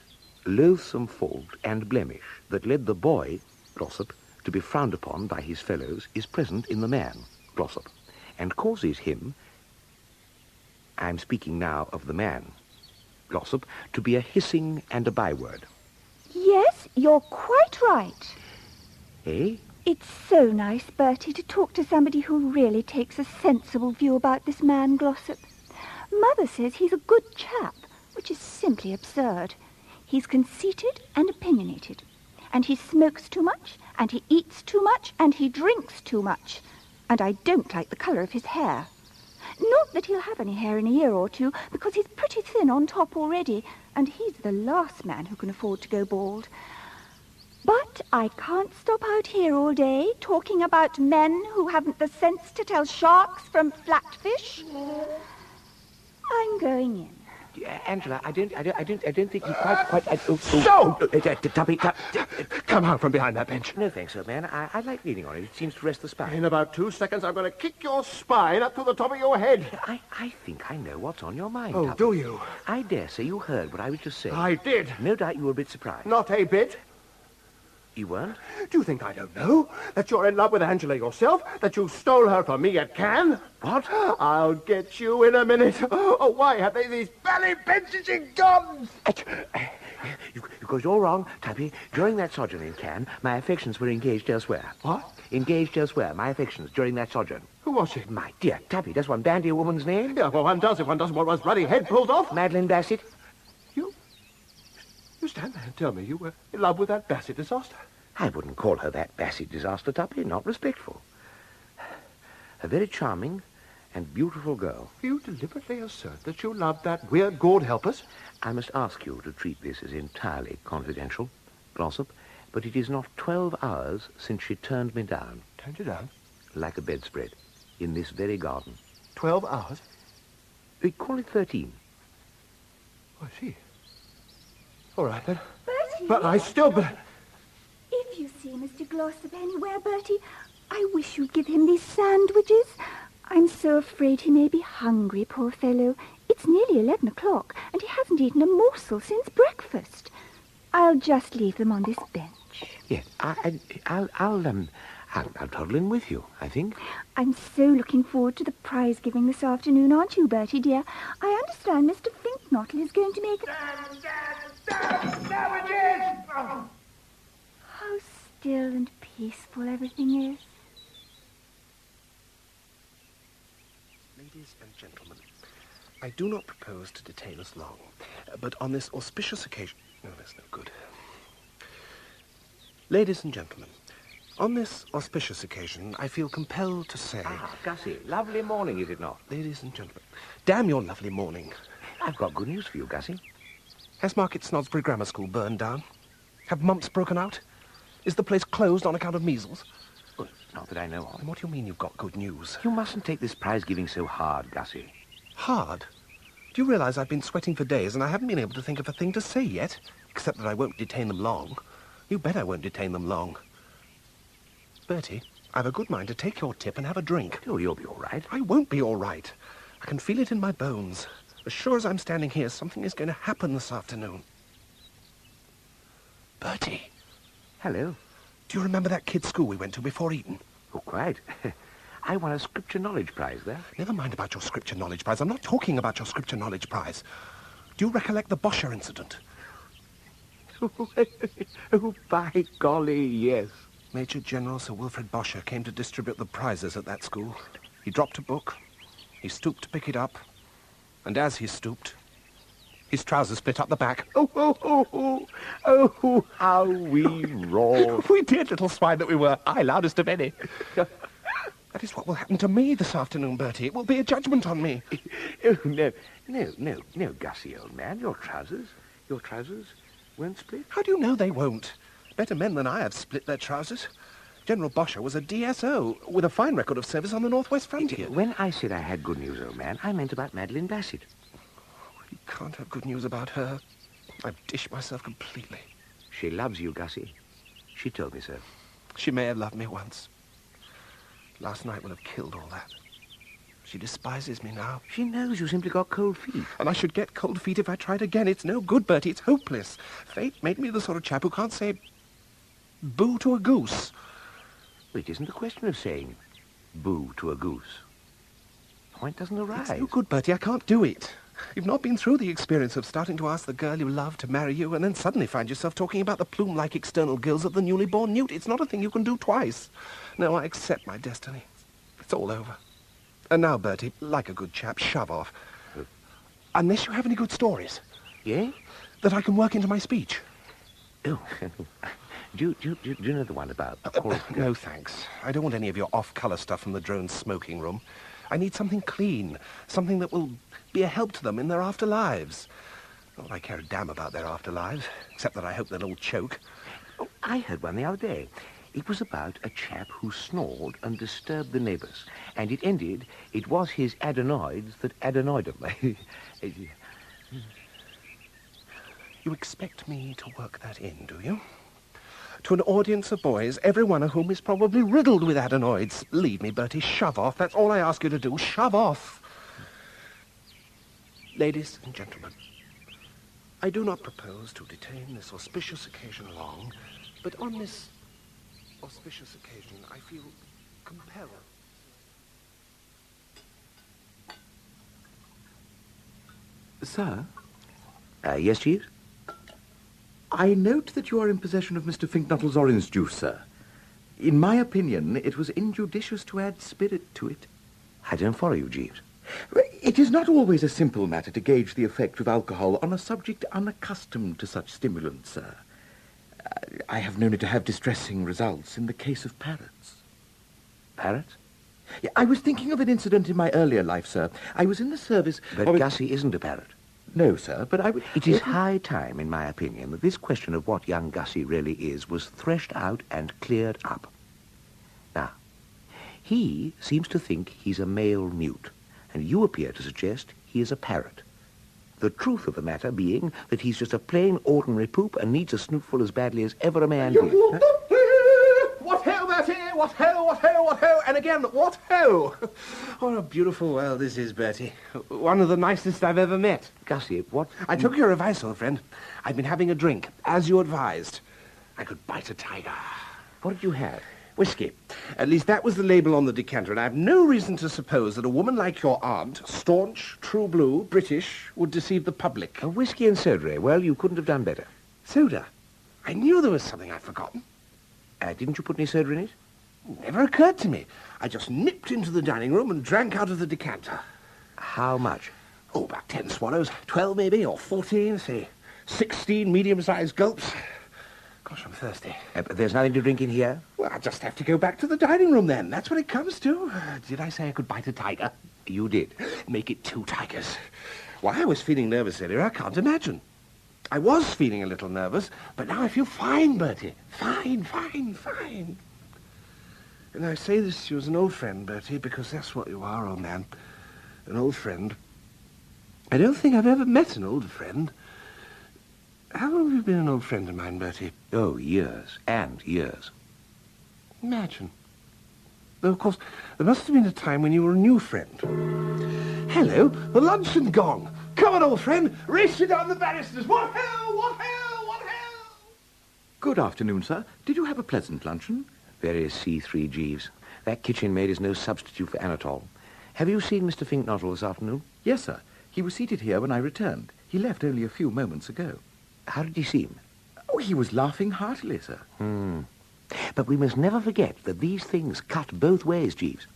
[SPEAKER 24] loathsome fault and blemish that led the boy, Glossop, to be frowned upon by his fellows is present in the man, Glossop, and causes him, I'm speaking now of the man, Glossop, to be a hissing and a byword.
[SPEAKER 8] Yes, you're quite right.
[SPEAKER 24] Eh?
[SPEAKER 8] It's so nice, Bertie, to talk to somebody who really takes a sensible view about this man, Glossop. Mother says he's a good chap, which is simply absurd. He's conceited and opinionated. And he smokes too much, and he eats too much, and he drinks too much. And I don't like the colour of his hair. Not that he'll have any hair in a year or two, because he's pretty thin on top already, and he's the last man who can afford to go bald. But I can't stop out here all day talking about men who haven't the sense to tell sharks from flatfish. I'm going in.
[SPEAKER 24] Angela, I don't think you quite...
[SPEAKER 11] Tuppy! Come out from behind that bench.
[SPEAKER 24] No, thanks, old man. I like leaning on it. It seems to rest the spine.
[SPEAKER 11] In about 2 seconds, I'm going to kick your spine up to the top of your head.
[SPEAKER 24] I think I know what's on your mind,
[SPEAKER 11] Oh,
[SPEAKER 24] Tuppy.
[SPEAKER 11] do you?
[SPEAKER 24] I dare say you heard what I was just saying.
[SPEAKER 11] I did.
[SPEAKER 24] No doubt you were a bit surprised.
[SPEAKER 11] Not a bit.
[SPEAKER 24] You weren't?
[SPEAKER 11] Do you think I don't know? That you're in love with Angela yourself? That you stole her from me at Cannes?
[SPEAKER 24] What?
[SPEAKER 11] I'll get you in a minute. Oh, why have they these bally benches in guns?
[SPEAKER 24] Because you're wrong, Tuppy. During that sojourn in Cannes, my affections were engaged elsewhere.
[SPEAKER 11] What?
[SPEAKER 24] Engaged elsewhere, my affections, during that sojourn.
[SPEAKER 11] Who was she?
[SPEAKER 24] My dear Tuppy, does one bandy a woman's name?
[SPEAKER 11] Yeah, well, one does if one doesn't want one's bloody head pulled off.
[SPEAKER 24] Madeline Bassett?
[SPEAKER 11] You stand there and tell me you were in love with that Bassett disaster.
[SPEAKER 24] I wouldn't call her that Bassett disaster, Tuppy. Not respectful. A very charming and beautiful girl.
[SPEAKER 11] You deliberately assert that you loved that weird God help us?
[SPEAKER 24] I must ask you to treat this as entirely confidential, Glossop, but it is not 12 hours since she turned me down.
[SPEAKER 11] Turned you down?
[SPEAKER 24] Like a bedspread, in this very garden.
[SPEAKER 11] 12 hours?
[SPEAKER 24] We call it 13.
[SPEAKER 11] Oh, I see. All right, then.
[SPEAKER 8] Bertie!
[SPEAKER 11] But I still...
[SPEAKER 8] If you see Mr. Glossop anywhere, Bertie, I wish you'd give him these sandwiches. I'm so afraid he may be hungry, poor fellow. It's nearly 11 o'clock, and he hasn't eaten a morsel since breakfast. I'll just leave them on this bench.
[SPEAKER 24] Yes, I'll toddle in with you, I think.
[SPEAKER 8] I'm so looking forward to the prize giving this afternoon, aren't you, Bertie, dear? I understand Mr. Finknottle is going to make...
[SPEAKER 11] Sandwiches!
[SPEAKER 8] How still and peaceful everything is.
[SPEAKER 1] Ladies and gentlemen, I do not propose to detain us long, but on this auspicious occasion... No, that's no good. Ladies and gentlemen, on this auspicious occasion, I feel compelled to say...
[SPEAKER 24] Ah, Gussie, lovely morning, is it not?
[SPEAKER 1] Ladies and gentlemen, damn your lovely morning.
[SPEAKER 24] I've got good news for you, Gussie.
[SPEAKER 1] Has Market Snodsbury Grammar School burned down? Have mumps broken out? Is the place closed on account of measles?
[SPEAKER 24] Well, not that I know of.
[SPEAKER 1] And what do you mean you've got good news?
[SPEAKER 24] You mustn't take this prize-giving so hard, Gussie.
[SPEAKER 1] Hard? Do you realise I've been sweating for days and I haven't been able to think of a thing to say yet? Except that I won't detain them long. You bet I won't detain them long. Bertie, I've a good mind to take your tip and have a drink.
[SPEAKER 24] Oh, you'll be all right.
[SPEAKER 1] I won't be all right. I can feel it in my bones. As sure as I'm standing here, something is going to happen this afternoon. Bertie.
[SPEAKER 24] Hello.
[SPEAKER 1] Do you remember that kids' school we went to before Eton?
[SPEAKER 24] Oh, quite. I won a Scripture Knowledge Prize there.
[SPEAKER 1] Never mind about your Scripture Knowledge Prize. I'm not talking about your Scripture Knowledge Prize. Do you recollect the Boscher incident?
[SPEAKER 24] Oh, by golly, yes.
[SPEAKER 1] Major General Sir Wilfrid Boscher came to distribute the prizes at that school. He dropped a book. He stooped to pick it up. And as he stooped, his trousers split up the back.
[SPEAKER 24] Oh, how we roared.
[SPEAKER 1] We did, little swine that we were. I loudest of any. That is what will happen to me this afternoon, Bertie. It will be a judgment on me.
[SPEAKER 24] Oh, no, Gussie, old man. Your trousers won't split.
[SPEAKER 1] How do you know they won't? Better men than I have split their trousers. General Boscher was a DSO with a fine record of service on the Northwest frontier.
[SPEAKER 24] When I said I had good news, old man, I meant about Madeline Bassett.
[SPEAKER 1] You can't have good news about her. I've dished myself completely.
[SPEAKER 24] She loves you, Gussie. She told me so.
[SPEAKER 1] She may have loved me once. Last night will have killed all that. She despises me now.
[SPEAKER 24] She knows you simply got cold feet.
[SPEAKER 1] And I should get cold feet if I tried again. It's no good, Bertie. It's hopeless. Fate made me the sort of chap who can't say boo to a goose.
[SPEAKER 24] Well, it isn't a question of saying boo to a goose. Point doesn't arise.
[SPEAKER 1] It's no good, Bertie. I can't do it. You've not been through the experience of starting to ask the girl you love to marry you and then suddenly find yourself talking about the plume-like external gills of the newly born newt. It's not a thing you can do twice. No, I accept my destiny. It's all over. And now, Bertie, like a good chap, shove off. Unless you have any good stories.
[SPEAKER 24] Yeah?
[SPEAKER 1] that I can work into my speech.
[SPEAKER 24] Oh, do you know the one about...
[SPEAKER 1] No, thanks. I don't want any of your off-colour stuff from the drone's smoking room. I need something clean, something that will be a help to them in their afterlives. Not that I care a damn about their afterlives, except that I hope they'll all choke.
[SPEAKER 24] Oh, I heard one the other day. It was about a chap who snored and disturbed the neighbours. And it ended, it was his adenoids that adenoid them.
[SPEAKER 1] You expect me to work that in, do you? To an audience of boys, every one of whom is probably riddled with adenoids. Leave me, Bertie. Shove off. That's all I ask you to do. Shove off. Ladies and gentlemen, I do not propose to detain this auspicious occasion long, but on this auspicious occasion, I feel compelled.
[SPEAKER 9] Sir?
[SPEAKER 24] Yes, Jeeves?
[SPEAKER 9] I note that you are in possession of Mr. Finknuttle's orange juice, sir. In my opinion, it was injudicious to add spirit to it.
[SPEAKER 24] I don't follow you, Jeeves.
[SPEAKER 9] It is not always a simple matter to gauge the effect of alcohol on a subject unaccustomed to such stimulants, sir. I have known it to have distressing results in the case of parrots.
[SPEAKER 24] Parrots?
[SPEAKER 9] Yeah, I was thinking of an incident in my earlier life, sir. I was in the service...
[SPEAKER 24] But Gussie isn't a parrot.
[SPEAKER 9] No, sir, but I would...
[SPEAKER 24] It is high time, in my opinion, that this question of what young Gussie really is was threshed out and cleared up. Now, he seems to think he's a male newt, and you appear to suggest he is a parrot. The truth of the matter being that he's just a plain, ordinary poop and needs a snootful as badly as ever a man did.
[SPEAKER 1] What ho, Bertie? What ho, what ho, what ho? And again, what ho? What a beautiful world this is, Bertie. One of the nicest I've ever met.
[SPEAKER 24] Gussie, what...
[SPEAKER 1] I took your advice, old friend. I've been having a drink, as you advised. I could bite a tiger.
[SPEAKER 24] What did you have?
[SPEAKER 1] Whiskey. At least that was the label on the decanter, and I have no reason to suppose that a woman like your aunt, staunch, true blue, British, would deceive the public.
[SPEAKER 24] A whiskey and soda, eh? Well, you couldn't have done better.
[SPEAKER 1] Soda? I knew there was something I'd forgotten.
[SPEAKER 24] Didn't you put any soda in it?
[SPEAKER 1] Never occurred to me. I just nipped into the dining room and drank out of the decanter.
[SPEAKER 24] How much?
[SPEAKER 1] Oh, about 10 swallows. 12 maybe, or 14, say 16 medium-sized gulps. Gosh, I'm thirsty.
[SPEAKER 24] But there's nothing to drink in here?
[SPEAKER 1] Well, I'll just have to go back to the dining room then. That's what it comes to. Did I say I could bite a tiger?
[SPEAKER 24] You did.
[SPEAKER 1] Make it 2 tigers. Why I was feeling nervous earlier, I can't imagine. I was feeling a little nervous, but now I feel fine, Bertie. Fine, fine, fine. And I say this to you as an old friend, Bertie, because that's what you are, old man. An old friend. I don't think I've ever met an old friend. How long have you been an old friend of mine, Bertie?
[SPEAKER 24] Oh, years and years.
[SPEAKER 1] Imagine. Though, of course, there must have been a time when you were a new friend. Hello, the luncheon gong. Come on, old friend, race you down the banisters. What hell, what hell, what hell?
[SPEAKER 9] Good afternoon, sir. Did you have a pleasant luncheon?
[SPEAKER 24] Very C3, Jeeves. That kitchen maid is no substitute for Anatole. Have you seen Mr. Finknottle this afternoon?
[SPEAKER 9] Yes, sir. He was seated here when I returned. He left only a few moments ago.
[SPEAKER 24] How did he seem?
[SPEAKER 9] Oh, he was laughing heartily, sir.
[SPEAKER 24] But we must never forget that these things cut both ways, Jeeves.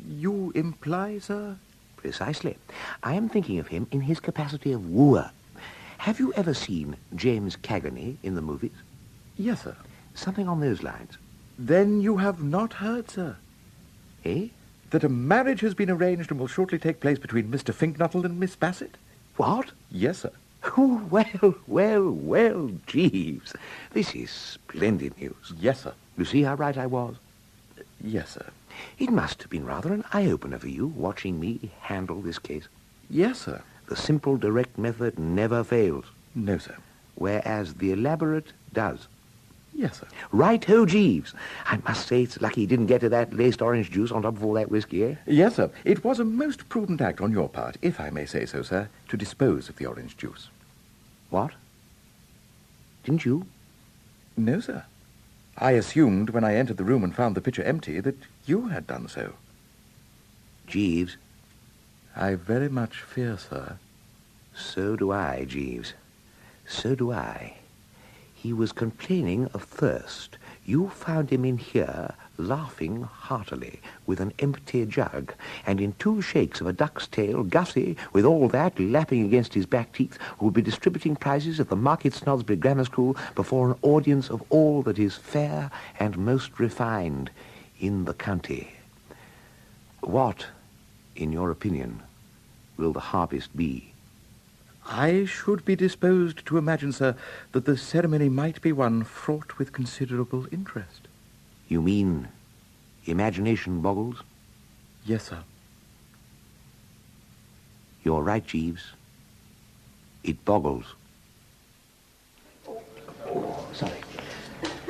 [SPEAKER 9] You imply, sir?
[SPEAKER 24] Precisely. I am thinking of him in his capacity of wooer. Have you ever seen James Cagney in the movies?
[SPEAKER 9] Yes, sir.
[SPEAKER 24] Something on those lines.
[SPEAKER 9] Then you have not heard, sir.
[SPEAKER 24] Eh?
[SPEAKER 9] That a marriage has been arranged and will shortly take place between Mr. Finknuttle and Miss Bassett?
[SPEAKER 24] What?
[SPEAKER 9] Yes, sir.
[SPEAKER 24] Oh, well, Jeeves. This is splendid news.
[SPEAKER 9] Yes, sir.
[SPEAKER 24] You see how right I was?
[SPEAKER 9] Yes, sir.
[SPEAKER 24] It must have been rather an eye-opener for you, watching me handle this case.
[SPEAKER 9] Yes, sir.
[SPEAKER 24] The simple, direct method never fails.
[SPEAKER 9] No, sir.
[SPEAKER 24] Whereas the elaborate does.
[SPEAKER 9] Yes, sir.
[SPEAKER 24] Right-ho, Jeeves. I must say it's lucky he didn't get to that laced orange juice on top of all that whiskey, eh?
[SPEAKER 9] Yes, sir. It was a most prudent act on your part, if I may say so, sir, to dispose of the orange juice.
[SPEAKER 24] What? Didn't you?
[SPEAKER 9] No, sir. I assumed when I entered the room and found the pitcher empty that you had done so.
[SPEAKER 24] Jeeves?
[SPEAKER 9] I very much fear, sir.
[SPEAKER 24] So do I, Jeeves. So do I. He was complaining of thirst. You found him in here, laughing heartily with an empty jug, and in 2 shakes of a duck's tail, Gussie, with all that lapping against his back teeth, would be distributing prizes at the Market Snodsbury Grammar School before an audience of all that is fair and most refined in the county. What, in your opinion, will the harvest be?
[SPEAKER 9] I should be disposed to imagine, sir, that the ceremony might be one fraught with considerable interest.
[SPEAKER 24] You mean imagination boggles?
[SPEAKER 9] Yes, sir.
[SPEAKER 24] You're right, Jeeves. It boggles. Sorry.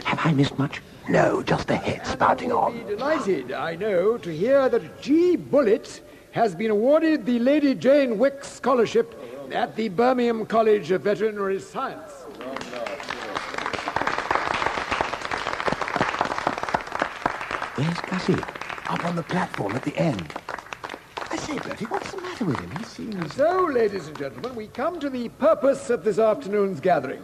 [SPEAKER 24] Have I missed much? No, just the head spouting on.
[SPEAKER 10] I'll be delighted, I know, to hear that G. Bullitt has been awarded the Lady Jane Wick Scholarship at the Birmingham College of Veterinary Science.
[SPEAKER 24] Where's Gussie? Up on the platform at the end. I say, Bertie, what's the matter with him? He seems...
[SPEAKER 10] So, ladies and gentlemen, we come to the purpose of this afternoon's gathering,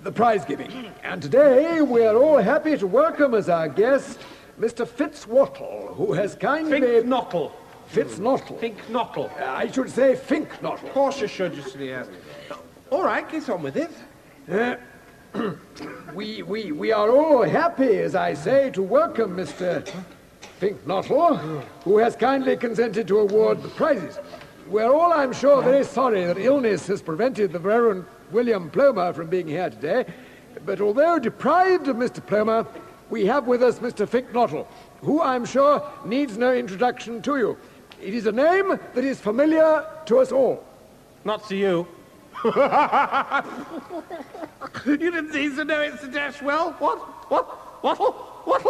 [SPEAKER 10] the prize giving. And today we're all happy to welcome as our guest Mr. Fitzwattle, who has kindly...
[SPEAKER 15] Finknottle.
[SPEAKER 10] Fitzknottle.
[SPEAKER 15] Finknottle.
[SPEAKER 10] I should say Finknottle.
[SPEAKER 15] Of course you should, you silly ass. All right, get on with it.
[SPEAKER 10] We are all happy, as I say, to welcome Mr. Finknottle, who has kindly consented to award the prizes. We're all, I'm sure, very sorry that illness has prevented the Reverend William Plomer from being here today, but although deprived of Mr. Plomer, we have with us Mr. Finknottle, who I'm sure needs no introduction to you. It is a name that is familiar to us all.
[SPEAKER 15] Not to you. You didn't seem to know it, Sir Dashwell. What? Wattle? What?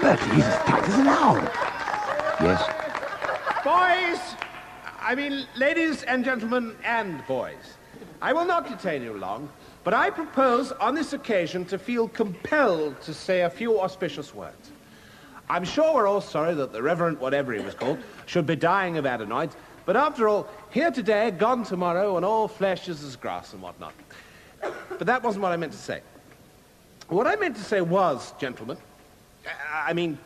[SPEAKER 24] Bertie, he's as tight as an owl. Yes?
[SPEAKER 15] Ladies and gentlemen and boys, I will not detain you long, but I propose on this occasion to feel compelled to say a few auspicious words. I'm sure we're all sorry that the Reverend whatever he was called should be dying of adenoids, but after all, here today, gone tomorrow, and all flesh is as grass and whatnot. But that wasn't what I meant to say. What I meant to say was, gentlemen,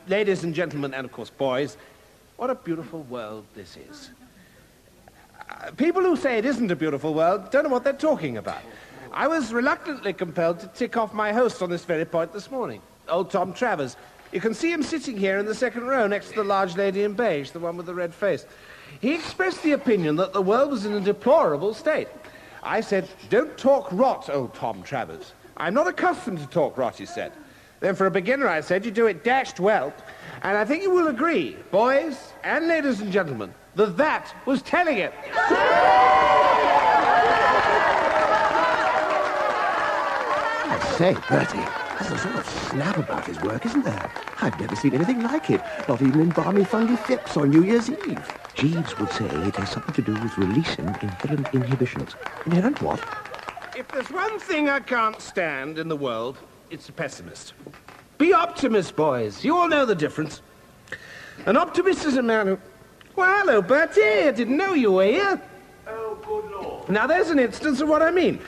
[SPEAKER 15] ladies and gentlemen, and of course boys, what a beautiful world this is. People who say it isn't a beautiful world don't know what they're talking about. I was reluctantly compelled to tick off my host on this very point this morning, old Tom Travers. You can see him sitting here in the second row next to the large lady in beige, the one with the red face. He expressed the opinion that the world was in a deplorable state. I said, don't talk rot, old Tom Travers. I'm not accustomed to talk rot, he said. Then for a beginner, I said, you do it dashed well. And I think you will agree, boys and ladies and gentlemen, that was telling it.
[SPEAKER 24] I say, Bertie, there's a sort of snap about his work, isn't there? I've never seen anything like it, not even in balmy fungi fips on New Year's Eve. Jeeves would say it has something to do with releasing inherent inhibitions. Inherent what?
[SPEAKER 15] If there's one thing I can't stand in the world, it's a pessimist. Be optimists, boys. You all know the difference. An optimist is a man who... Well, hello, Bertie. I didn't know you were here. Oh, good Lord. Now, there's an instance of what I mean.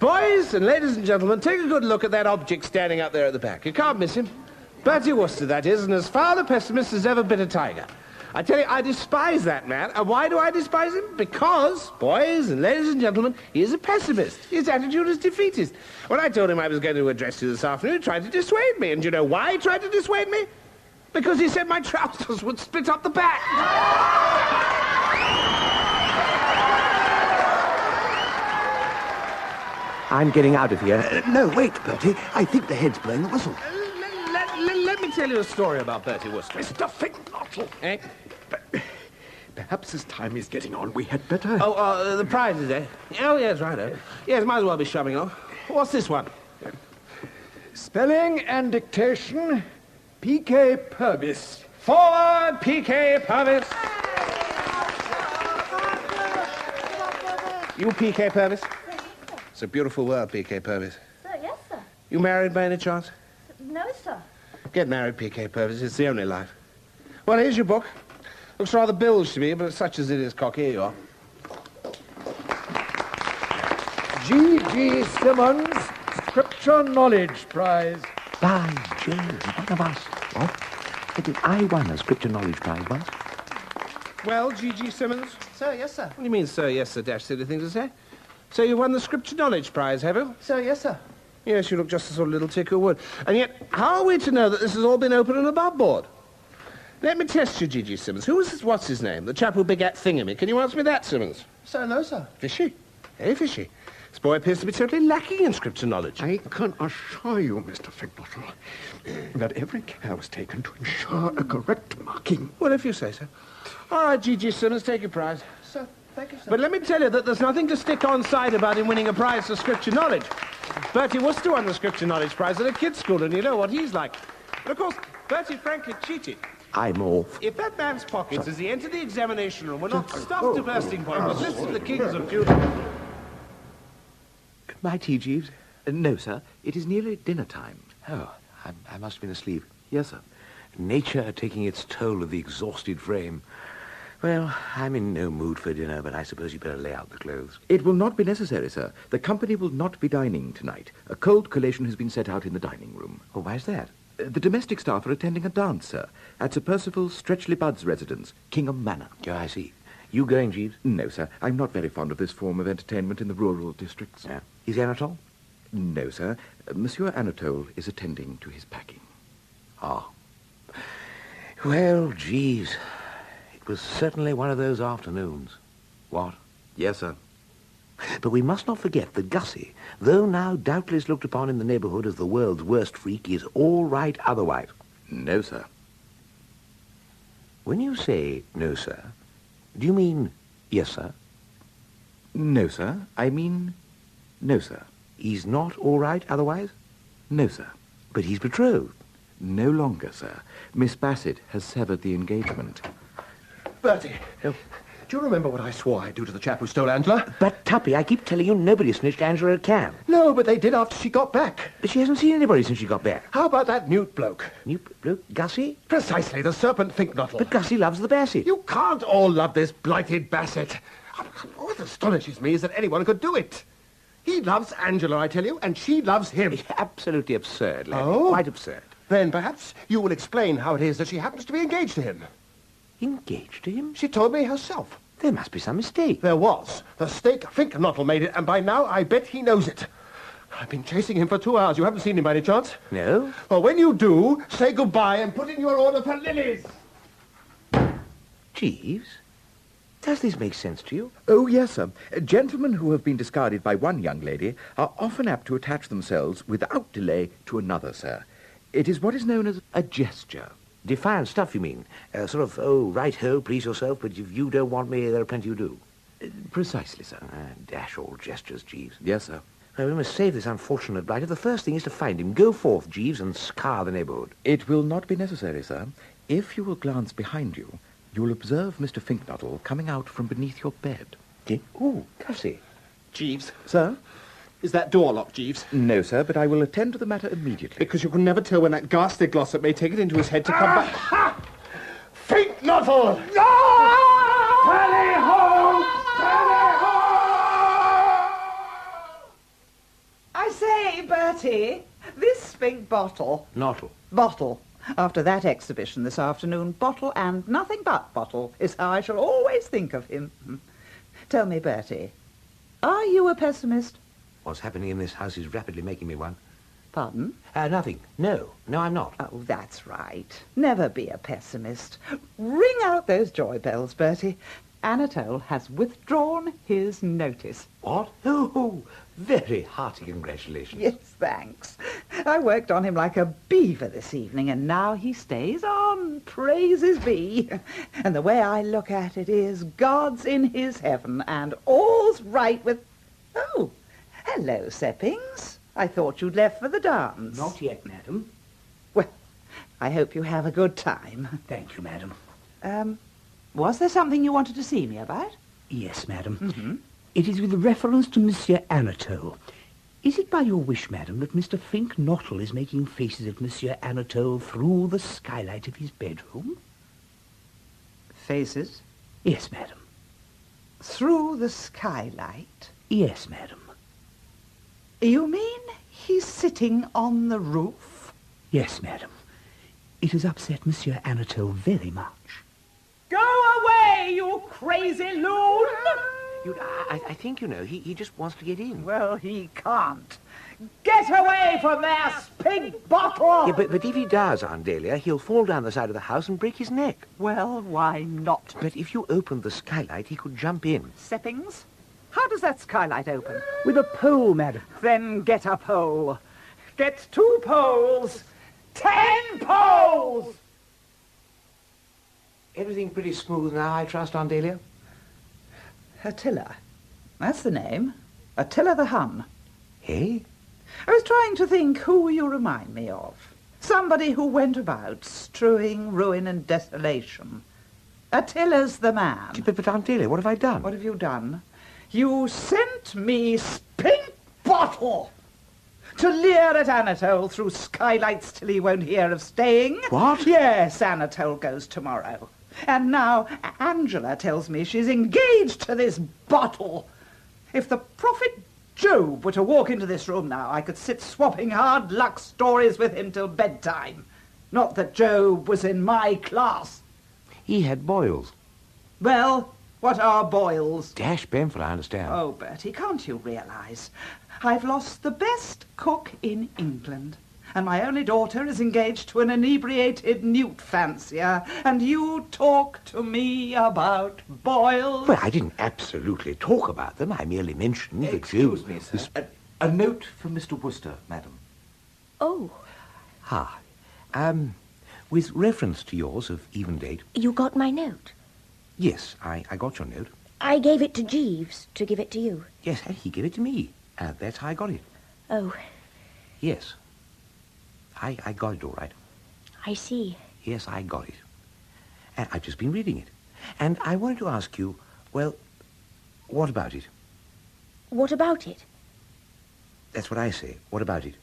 [SPEAKER 15] Boys and ladies and gentlemen, take a good look at that object standing up there at the back. You can't miss him. Bertie Wooster, that is, and as far the pessimist as ever bit a tiger. I tell you, I despise that man. And why do I despise him? Because, boys and ladies and gentlemen, he is a pessimist. His attitude is defeatist. When I told him I was going to address you this afternoon, he tried to dissuade me. And you know why he tried to dissuade me? Because he said my trousers would split up the back.
[SPEAKER 24] I'm getting out of here. No, wait, Bertie. I think the head's blowing the whistle.
[SPEAKER 15] Let me tell you a story about Bertie Wooster.
[SPEAKER 10] Mr. Finknottle.
[SPEAKER 15] Eh?
[SPEAKER 10] Perhaps as time is getting on, we had better...
[SPEAKER 15] the prizes, eh? Oh, yes, righto. Yes, might as well be shoving off. What's this one?
[SPEAKER 10] Spelling and dictation, P.K. Purvis.
[SPEAKER 15] Forward, P.K. Purvis. You P.K. Purvis? It's a beautiful world, P.K. Purvis.
[SPEAKER 18] Sir, yes, sir.
[SPEAKER 15] You married by any chance?
[SPEAKER 18] No, sir.
[SPEAKER 15] Get married, P.K. Purvis. It's the only life. Well, here's your book. Looks rather bilged to me, but such as it is, cock, here you are.
[SPEAKER 10] G.G. Simmons, Scripture Knowledge Prize.
[SPEAKER 24] By Jove, one of us. What? I won a Scripture Knowledge Prize once.
[SPEAKER 15] Well, G.G. Simmons?
[SPEAKER 13] Sir, yes, sir.
[SPEAKER 15] What do you mean, sir, yes, sir, dash silly thing to say? So you won the Scripture Knowledge Prize, have you?
[SPEAKER 13] Sir, yes, sir.
[SPEAKER 15] Yes, you look just a sort of little tick who would. And yet, how are we to know that this has all been open and above board? Let me test you, G.G. Simmons. Who was this, what's his name? The chap who begat Thingamy. Can you answer me that, Simmons?
[SPEAKER 13] Sir, no, sir.
[SPEAKER 15] Fishy. Very fishy. This boy appears to be totally lacking in Scripture knowledge.
[SPEAKER 4] I can assure you, Mr. Figbottle, that every care was taken to ensure a correct marking.
[SPEAKER 15] Well, if you say so. All right, G.G. Simmons, take your prize.
[SPEAKER 13] Sir, thank you, sir.
[SPEAKER 15] But let me tell you that there's nothing to stick on side about him winning a prize for Scripture knowledge. Bertie Wooster won the Scripture knowledge prize at a kid's school, and you know what he's like. But, of course, Bertie frankly cheated.
[SPEAKER 24] I'm off.
[SPEAKER 15] If that man's pockets, as he entered the examination room, were not stuffed to bursting point with lists of the kings of Judah...
[SPEAKER 9] My tea, Jeeves? No, sir. It is nearly dinner time.
[SPEAKER 24] Oh, I must have been asleep.
[SPEAKER 9] Yes, sir.
[SPEAKER 24] Nature taking its toll of the exhausted frame. Well, I'm in no mood for dinner, but I suppose you better lay out the clothes.
[SPEAKER 9] It will not be necessary, sir. The company will not be dining tonight. A cold collation has been set out in the dining room.
[SPEAKER 24] Oh, why's that?
[SPEAKER 9] The domestic staff are attending a dance, sir, at Sir Percival Stretchley Budd's residence, Kingham Manor.
[SPEAKER 24] Oh, I see. You going, Jeeves?
[SPEAKER 9] No, sir. I'm not very fond of this form of entertainment in the rural districts.
[SPEAKER 24] Yeah. Is Anatole?
[SPEAKER 9] No, sir. Monsieur Anatole is attending to his packing.
[SPEAKER 24] Ah. Well, Jeeves, it was certainly one of those afternoons. What?
[SPEAKER 9] Yes, sir.
[SPEAKER 24] But we must not forget that Gussie, though now doubtless looked upon in the neighbourhood as the world's worst freak, is all right otherwise.
[SPEAKER 9] No, sir.
[SPEAKER 24] When you say no, sir, do you mean yes, sir?
[SPEAKER 9] No, sir. I mean no, sir.
[SPEAKER 24] He's not all right otherwise?
[SPEAKER 9] No, sir.
[SPEAKER 24] But he's betrothed.
[SPEAKER 9] No longer, sir. Miss Bassett has severed the engagement.
[SPEAKER 11] Bertie, do you remember what I swore I'd do to the chap who stole Angela?
[SPEAKER 24] But, Tuppy, I keep telling you nobody snitched Angela a cab.
[SPEAKER 11] No, but they did after she got back.
[SPEAKER 24] But she hasn't seen anybody since she got back.
[SPEAKER 11] How about that Newt bloke?
[SPEAKER 24] Newt bloke? Gussie?
[SPEAKER 11] Precisely, the serpent Finknottle.
[SPEAKER 24] But Gussie loves the Bassett.
[SPEAKER 11] You can't all love this blighted Bassett. What astonishes me is that anyone could do it. He loves Angela, I tell you, and she loves him.
[SPEAKER 24] It's absolutely absurd, lad.
[SPEAKER 11] Oh?
[SPEAKER 24] Quite absurd.
[SPEAKER 11] Then perhaps you will explain how it is that she happens to be engaged to him.
[SPEAKER 24] Engaged to him?
[SPEAKER 11] She told me herself.
[SPEAKER 24] There must be some mistake.
[SPEAKER 11] There was. The stake Finknottle made it, and by now I bet he knows it. I've been chasing him for 2 hours. You haven't seen him by any chance?
[SPEAKER 24] No.
[SPEAKER 11] Well, when you do, say goodbye and put in your order for lilies.
[SPEAKER 24] Jeeves, does this make sense to you?
[SPEAKER 9] Oh, yes, sir. Gentlemen who have been discarded by one young lady are often apt to attach themselves without delay to another, sir. It is what is known as a gesture.
[SPEAKER 24] Defiant stuff, you mean? Sort of, oh, right-ho, please yourself, but if you don't want me, there are plenty who do.
[SPEAKER 9] Precisely, sir.
[SPEAKER 24] Dash all gestures, Jeeves.
[SPEAKER 9] Yes, sir.
[SPEAKER 24] Well, we must save this unfortunate blighter. The first thing is to find him. Go forth, Jeeves, and scour the neighbourhood.
[SPEAKER 9] It will not be necessary, sir. If you will glance behind you, you will observe Mr. Finknottle coming out from beneath your bed.
[SPEAKER 24] Oh, Gussie.
[SPEAKER 11] Jeeves.
[SPEAKER 9] Sir?
[SPEAKER 11] Is that door locked, Jeeves?
[SPEAKER 9] No, sir, but I will attend to the matter immediately.
[SPEAKER 11] Because you can never tell when that ghastly Glossop may take it into his head to come back. Ha! Finknottle! Tally ho! Tally ho!
[SPEAKER 13] I say, Bertie, this pink bottle...
[SPEAKER 24] Nottle.
[SPEAKER 13] Bottle. After that exhibition this afternoon, bottle and nothing but bottle is how I shall always think of him. Tell me, Bertie, are you a pessimist?
[SPEAKER 24] What's happening in this house is rapidly making me one.
[SPEAKER 13] Pardon?
[SPEAKER 24] Nothing. No, I'm not.
[SPEAKER 13] Oh, that's right. Never be a pessimist. Ring out those joy bells, Bertie. Anatole has withdrawn his notice.
[SPEAKER 24] What? Oh, very hearty congratulations.
[SPEAKER 13] Yes, thanks. I worked on him like a beaver this evening, and now he stays on. Praises be. And the way I look at it is God's in his heaven, and all's right with... Oh, hello, Seppings. I thought you'd left for the dance.
[SPEAKER 12] Not yet, madam.
[SPEAKER 13] Well, I hope you have a good time.
[SPEAKER 12] Thank you, madam.
[SPEAKER 13] Was there something you wanted to see me about?
[SPEAKER 12] Yes, madam.
[SPEAKER 13] Mm-hmm.
[SPEAKER 12] It is with reference to Monsieur Anatole. Is it by your wish, madam, that Mr. Finknottle is making faces at Monsieur Anatole through the skylight of his bedroom?
[SPEAKER 13] Faces?
[SPEAKER 12] Yes, madam.
[SPEAKER 13] Through the skylight?
[SPEAKER 12] Yes, madam.
[SPEAKER 13] You mean he's sitting on the roof?
[SPEAKER 12] Yes, madam. It has upset Monsieur Anatole very much.
[SPEAKER 13] Go away, you crazy loon!
[SPEAKER 24] I think, he just wants to get in.
[SPEAKER 13] Well, he can't. Get away from there, pig bottle!
[SPEAKER 24] Yeah, but if he does, Aunt Dahlia, he'll fall down the side of the house and break his neck.
[SPEAKER 13] Well, why not?
[SPEAKER 24] But if you opened the skylight, he could jump in.
[SPEAKER 13] Seppings, how does that skylight open?
[SPEAKER 12] With a pole, madam.
[SPEAKER 13] Then get a pole. Get 2 poles. 10 poles!
[SPEAKER 24] Everything pretty smooth now, I trust, Aunt Dahlia?
[SPEAKER 13] Attila. That's the name. Attila the Hun.
[SPEAKER 24] Hey?
[SPEAKER 13] I was trying to think who you remind me of. Somebody who went about strewing ruin and desolation. Attila's the man.
[SPEAKER 24] But Aunt Dahlia, what have I done?
[SPEAKER 13] What have you done? You sent me Spink Bottle to leer at Anatole through skylights till he won't hear of staying.
[SPEAKER 24] What?
[SPEAKER 13] Yes, Anatole goes tomorrow. And now Angela tells me she's engaged to this bottle. If the prophet Job were to walk into this room now, I could sit swapping hard luck stories with him till bedtime. Not that Job was in my class.
[SPEAKER 24] He had boils.
[SPEAKER 13] Well, what are boils?
[SPEAKER 24] Dash painful, I understand.
[SPEAKER 13] Oh, Bertie, can't you realise? I've lost the best cook in England, and my only daughter is engaged to an inebriated newt fancier, and you talk to me about boils?
[SPEAKER 24] Well, I didn't absolutely talk about them. I merely mentioned that
[SPEAKER 9] Excuse me, sir. A note from Mr. Worcester, madam.
[SPEAKER 14] Oh.
[SPEAKER 24] With reference to yours of even date...
[SPEAKER 14] You got my note?
[SPEAKER 24] Yes, I got your note.
[SPEAKER 14] I gave it to Jeeves to give it to you.
[SPEAKER 24] Yes, and he gave it to me. That's how I got it.
[SPEAKER 14] Oh.
[SPEAKER 24] Yes. I got it all right.
[SPEAKER 14] I see.
[SPEAKER 24] Yes, I got it. And I've just been reading it. And I wanted to ask you, well, what about it?
[SPEAKER 14] What about it?
[SPEAKER 24] That's what I say. What about it?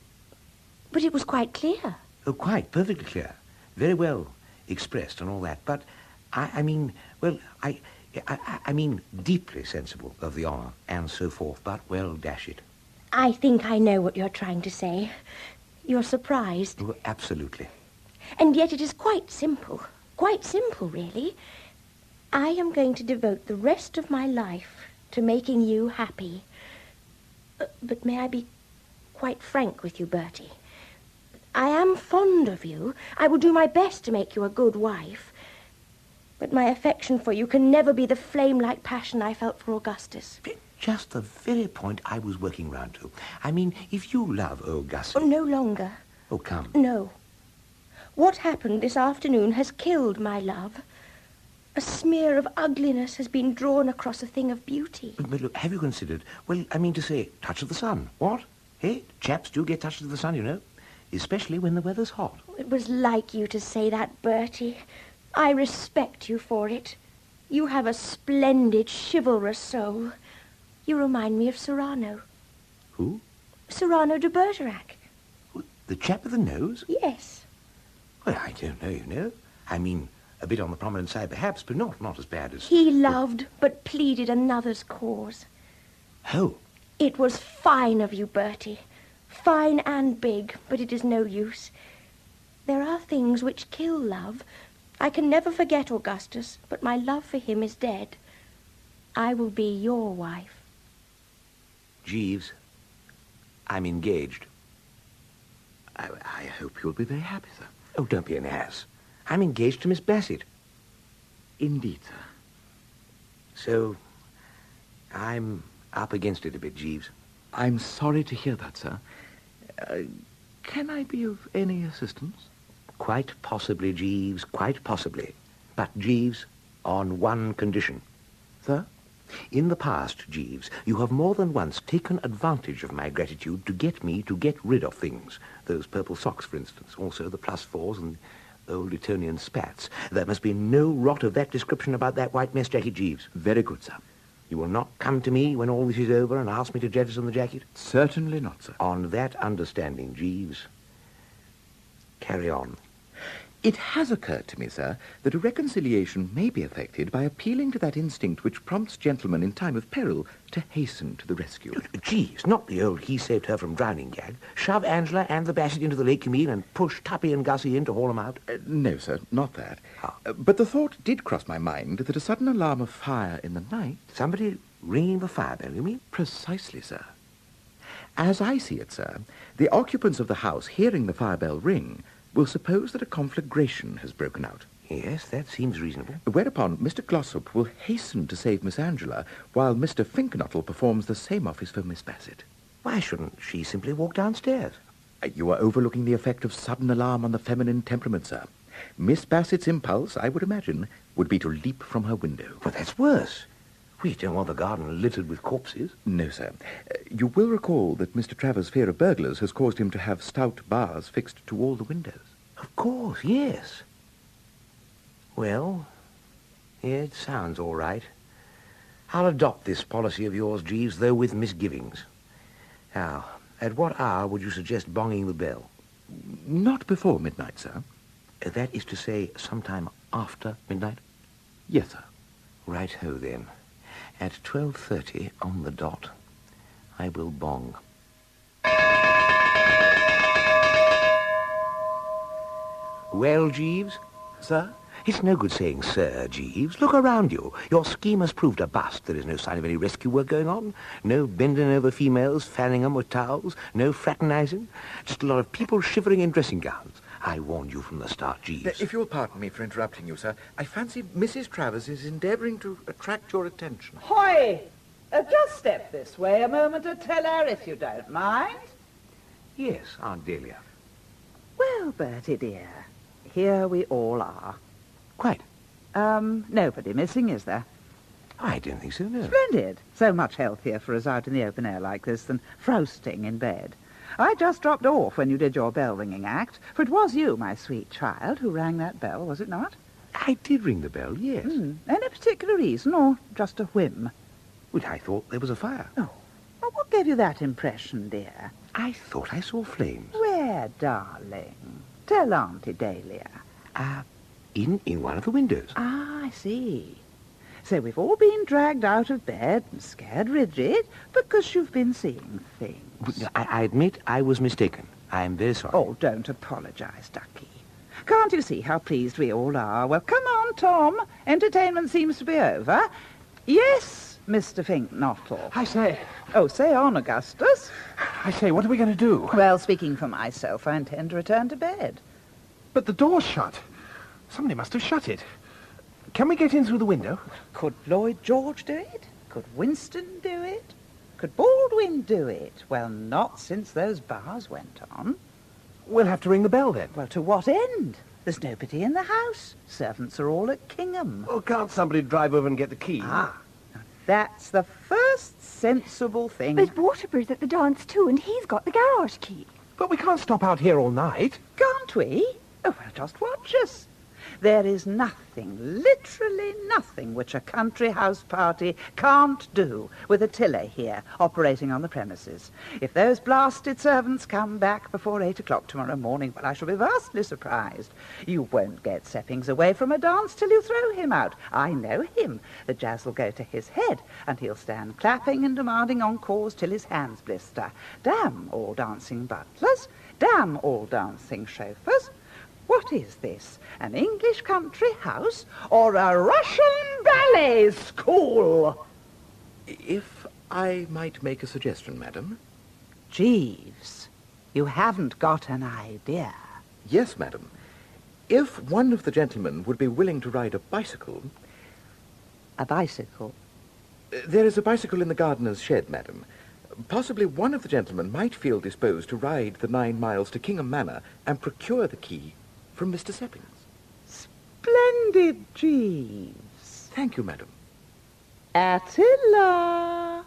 [SPEAKER 14] But it was quite clear.
[SPEAKER 24] Oh, quite, perfectly clear. Very well expressed and all that. But, I mean, deeply sensible of the honour and so forth. But, well, dash it.
[SPEAKER 14] I think I know what you're trying to say. You're surprised.
[SPEAKER 24] Oh, absolutely.
[SPEAKER 14] And yet it is quite simple. Quite simple, really. I am going to devote the rest of my life to making you happy. But may I be quite frank with you, Bertie? I am fond of you. I will do my best to make you a good wife. But my affection for you can never be the flame-like passion I felt for Augustus.
[SPEAKER 24] Just the very point I was working round to. I mean, if you love old Gussie...
[SPEAKER 14] Oh, no longer.
[SPEAKER 24] Oh, come.
[SPEAKER 14] No. What happened this afternoon has killed my love. A smear of ugliness has been drawn across a thing of beauty.
[SPEAKER 24] But look, have you considered, well, I mean to say, touch of the sun? What? Hey, chaps do get touches of the sun, you know. Especially when the weather's hot.
[SPEAKER 14] It was like you to say that, Bertie. I respect you for it. You have a splendid, chivalrous soul. You remind me of Cyrano.
[SPEAKER 24] Who?
[SPEAKER 14] Cyrano de Bergerac.
[SPEAKER 24] The chap with the nose?
[SPEAKER 14] Yes.
[SPEAKER 24] Well, I don't know, you know. I mean, a bit on the prominent side, perhaps, but not as bad as...
[SPEAKER 14] He loved, but pleaded another's cause.
[SPEAKER 24] Oh.
[SPEAKER 14] It was fine of you, Bertie. Fine and big, but it is no use. There are things which kill love. I can never forget Augustus, but my love for him is dead. I will be your wife.
[SPEAKER 24] Jeeves, I'm engaged. I hope you'll be very happy, sir. Oh, don't be an ass. I'm engaged to Miss Bassett.
[SPEAKER 9] Indeed, sir.
[SPEAKER 24] So, I'm up against it a bit, Jeeves.
[SPEAKER 9] I'm sorry to hear that, sir. Can I be of any assistance?
[SPEAKER 24] Quite possibly, Jeeves, quite possibly. But, Jeeves, on one condition.
[SPEAKER 9] Sir?
[SPEAKER 24] In the past, Jeeves, you have more than once taken advantage of my gratitude to get me to get rid of things. Those purple socks, for instance. Also the +4s and old Etonian spats. There must be no rot of that description about that white mess jacket, Jeeves.
[SPEAKER 9] Very good, sir.
[SPEAKER 24] You will not come to me when all this is over and ask me to jettison the jacket?
[SPEAKER 9] Certainly not, sir.
[SPEAKER 24] On that understanding, Jeeves, carry on.
[SPEAKER 9] It has occurred to me, sir, that a reconciliation may be effected by appealing to that instinct which prompts gentlemen in time of peril to hasten to the rescue.
[SPEAKER 24] Geez, not the old he saved her from drowning gag. Shove Angela and the Bassett into the lake, you mean, and push Tuppy and Gussie in to haul them out?
[SPEAKER 9] No, sir, not that. But the thought did cross my mind that a sudden alarm of fire in the night...
[SPEAKER 24] Somebody ringing the fire bell, you mean?
[SPEAKER 9] Precisely, sir. As I see it, sir, the occupants of the house, hearing the fire bell ring, will suppose that a conflagration has broken out.
[SPEAKER 24] Yes, that seems reasonable.
[SPEAKER 9] Whereupon Mr. Glossop will hasten to save Miss Angela, while Mr. Finknottle performs the same office for Miss Bassett.
[SPEAKER 24] Why shouldn't she simply walk downstairs?
[SPEAKER 9] You are overlooking the effect of sudden alarm on the feminine temperament, sir. Miss Bassett's impulse, I would imagine, would be to leap from her window.
[SPEAKER 24] But that's worse. We don't want the garden littered with corpses.
[SPEAKER 9] No, sir. You will recall that Mr. Travers' fear of burglars has caused him to have stout bars fixed to all the windows.
[SPEAKER 24] Of course, yes. Well, yeah, it sounds all right. I'll adopt this policy of yours, Jeeves, though with misgivings. Now, at what hour would you suggest bonging the bell?
[SPEAKER 9] Not before midnight, sir.
[SPEAKER 24] That is to say, sometime after midnight?
[SPEAKER 9] Yes, sir.
[SPEAKER 24] Right-ho, then. At 12:30 on the dot, I will bong. Well, Jeeves?
[SPEAKER 9] Sir?
[SPEAKER 24] It's no good saying sir, Jeeves. Look around you. Your scheme has proved a bust. There is no sign of any rescue work going on. No bending over females, fanning them with towels. No fraternizing. Just a lot of people shivering in dressing gowns. I warned you from the start, Jeeves.
[SPEAKER 9] If you'll pardon me for interrupting you, sir, I fancy Mrs. Travers is endeavouring to attract your attention.
[SPEAKER 13] Hoy! Just step this way a moment to tell her, if you don't mind.
[SPEAKER 24] Yes, Aunt Delia.
[SPEAKER 13] Well, Bertie, dear, here we all are.
[SPEAKER 24] Quite.
[SPEAKER 13] Nobody missing, is there?
[SPEAKER 24] I don't think so, no.
[SPEAKER 13] Splendid. So much healthier for us out in the open air like this than frosting in bed. I just dropped off when you did your bell-ringing act, for it was you, my sweet child, who rang that bell, was it not?
[SPEAKER 24] I did ring the bell, yes.
[SPEAKER 13] Any particular reason, or just a whim?
[SPEAKER 24] Well, I thought there was a fire.
[SPEAKER 13] Oh. Well, what gave you that impression, dear?
[SPEAKER 24] I thought I saw flames.
[SPEAKER 13] Where, darling? Tell Auntie Dahlia.
[SPEAKER 24] In one of the windows.
[SPEAKER 13] Ah, I see. So we've all been dragged out of bed and scared rigid because you've been seeing things.
[SPEAKER 24] I admit I was mistaken. I'm very sorry.
[SPEAKER 13] Oh, don't apologize, Ducky. Can't you see how pleased we all are? Well, come on, Tom. Entertainment seems to be over. Yes, Mr. Finknottle.
[SPEAKER 11] I say.
[SPEAKER 13] Oh, say on, Augustus.
[SPEAKER 11] I say, what are we going to do?
[SPEAKER 13] Well, speaking for myself, I intend to return to bed.
[SPEAKER 11] But the door's shut. Somebody must have shut it. Can we get in through the window?
[SPEAKER 13] Could Lloyd George do it? Could Winston do it? Could Baldwin do it? Well, not since those bars went on.
[SPEAKER 11] We'll have to ring the bell, then.
[SPEAKER 13] Well, to what end? There's nobody in the house. Servants are all at Kingham.
[SPEAKER 11] Well, can't somebody drive over and get the key?
[SPEAKER 13] Ah, that's the first sensible thing.
[SPEAKER 8] But Waterbury's at the dance too, and he's got the garage key.
[SPEAKER 11] But we can't stop out here all night.
[SPEAKER 13] Can't we? Oh, well, just watch us. There is nothing, literally nothing, which a country house party can't do with a tiller here operating on the premises. If those blasted servants come back before 8 o'clock tomorrow morning, well, I shall be vastly surprised. You won't get Seppings away from a dance till you throw him out. I know him. The jazz will go to his head, and he'll stand clapping and demanding encores till his hands blister. Damn all dancing butlers. Damn all dancing chauffeurs. What is this? An English country house or a Russian ballet school?
[SPEAKER 9] If I might make a suggestion, madam.
[SPEAKER 13] Jeeves, you haven't got an idea.
[SPEAKER 9] Yes, madam. If one of the gentlemen would be willing to ride a bicycle...
[SPEAKER 13] A bicycle?
[SPEAKER 9] There is a bicycle in the gardener's shed, madam. Possibly one of the gentlemen might feel disposed to ride the 9 miles to Kingham Manor and procure the key from Mr. Seppings.
[SPEAKER 13] Splendid, Jeeves.
[SPEAKER 9] Thank you, madam.
[SPEAKER 13] Attila.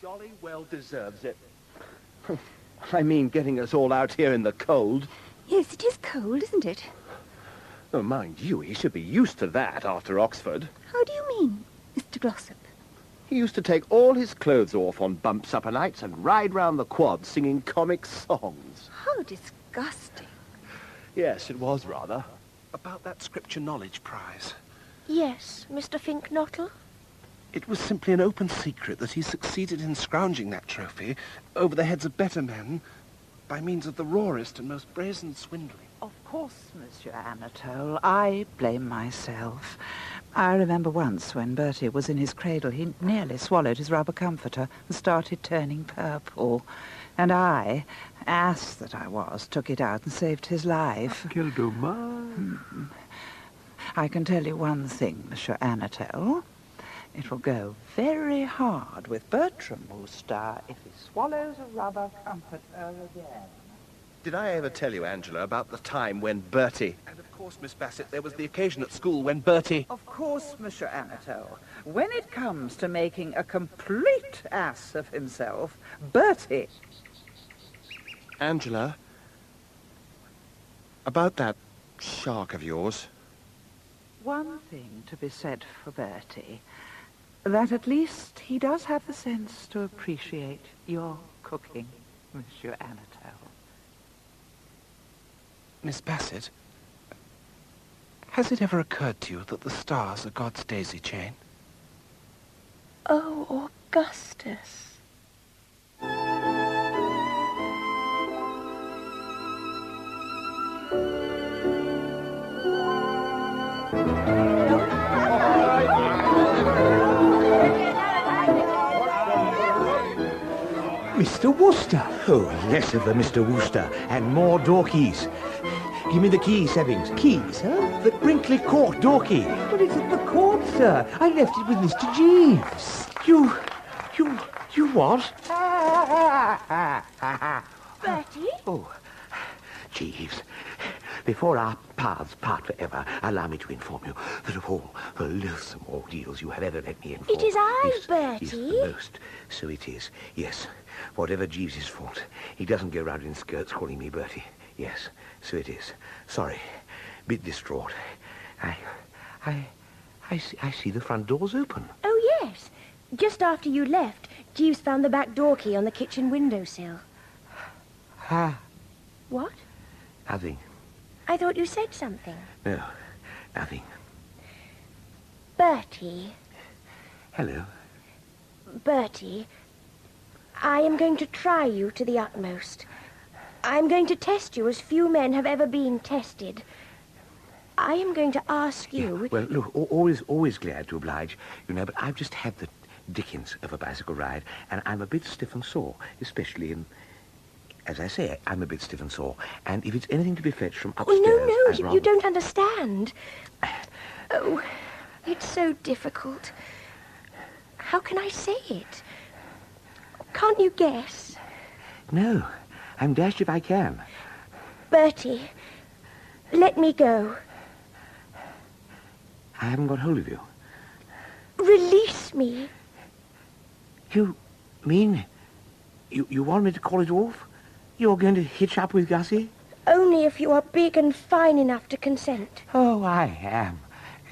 [SPEAKER 11] Jolly well deserves it. I mean, getting us all out here in the cold.
[SPEAKER 8] Yes, it is cold, isn't it?
[SPEAKER 11] Oh, mind you, he should be used to that after Oxford.
[SPEAKER 8] How do you mean, Mr. Glossop?
[SPEAKER 11] He used to take all his clothes off on bump supper nights and ride round the quad singing comic songs.
[SPEAKER 8] How disgusting.
[SPEAKER 11] Yes, it was rather.
[SPEAKER 1] About that Scripture Knowledge Prize.
[SPEAKER 14] Yes, Mr. Finknottle?
[SPEAKER 1] It was simply an open secret that he succeeded in scrounging that trophy over the heads of better men by means of the rawest and most brazen swindling.
[SPEAKER 13] Of course, Monsieur Anatole, I blame myself. I remember once when Bertie was in his cradle, he nearly swallowed his rubber comforter and started turning purple. And I, ass that I was, took it out and saved his life.
[SPEAKER 4] Quel dommage.
[SPEAKER 13] I can tell you one thing, Monsieur Anatole. It will go very hard with Bertram Wooster if he swallows a rubber comforter again.
[SPEAKER 15] Did I ever tell you, Angela, about the time when Bertie...
[SPEAKER 1] And of course, Miss Bassett, there was the occasion at school when Bertie...
[SPEAKER 13] Of course, Monsieur Anatole. When it comes to making a complete ass of himself, Bertie...
[SPEAKER 15] Angela, about that shark of yours.
[SPEAKER 13] One thing to be said for Bertie, that at least he does have the sense to appreciate your cooking, Monsieur Anatole.
[SPEAKER 1] Miss Bassett, has it ever occurred to you that the stars are God's daisy chain?
[SPEAKER 14] Oh, Augustus.
[SPEAKER 12] Mr. Wooster.
[SPEAKER 24] Oh, less of the Mr. Wooster and more door keys. Give me the keys, Evans.
[SPEAKER 12] Keys, huh?
[SPEAKER 24] The Brinkley Court door key.
[SPEAKER 12] But it's at the court, sir. I left it with Mr. Jeeves.
[SPEAKER 24] You what?
[SPEAKER 14] Bertie?
[SPEAKER 24] Oh, Jeeves. Before our paths part forever, allow me to inform you that of all the loathsome ordeals you have ever let me in for...
[SPEAKER 14] It is I,
[SPEAKER 24] this
[SPEAKER 14] Bertie.
[SPEAKER 24] is the most. So it is. Yes. Whatever Jeeves's fault, he doesn't go round in skirts calling me Bertie. Yes, so it is. Sorry. Bit distraught. I see the front door's open.
[SPEAKER 14] Oh, yes. Just after you left, Jeeves found the back door key on the kitchen windowsill.
[SPEAKER 24] Ah.
[SPEAKER 14] What?
[SPEAKER 24] Nothing.
[SPEAKER 14] I thought you said something.
[SPEAKER 24] No, nothing.
[SPEAKER 14] Bertie.
[SPEAKER 24] Hello.
[SPEAKER 14] Bertie, I am going to try you to the utmost. I'm going to test you as few men have ever been tested. I am going to ask you...
[SPEAKER 24] Yeah, well, look, always glad to oblige, you know, but I've just had the dickens of a bicycle ride, and I'm a bit stiff and sore, especially in... As I say, I'm a bit stiff and sore, and if it's anything to be fetched from upstairs...
[SPEAKER 14] Oh, no, you don't understand. Oh, it's so difficult. How can I say it? Can't you guess?
[SPEAKER 24] No, I'm dashed if I can.
[SPEAKER 14] Bertie, let me go.
[SPEAKER 24] I haven't got hold of you.
[SPEAKER 14] Release me.
[SPEAKER 24] You mean you want me to call it off? You're going to hitch up with Gussie?
[SPEAKER 14] Only if you are big and fine enough to consent.
[SPEAKER 24] Oh, I am.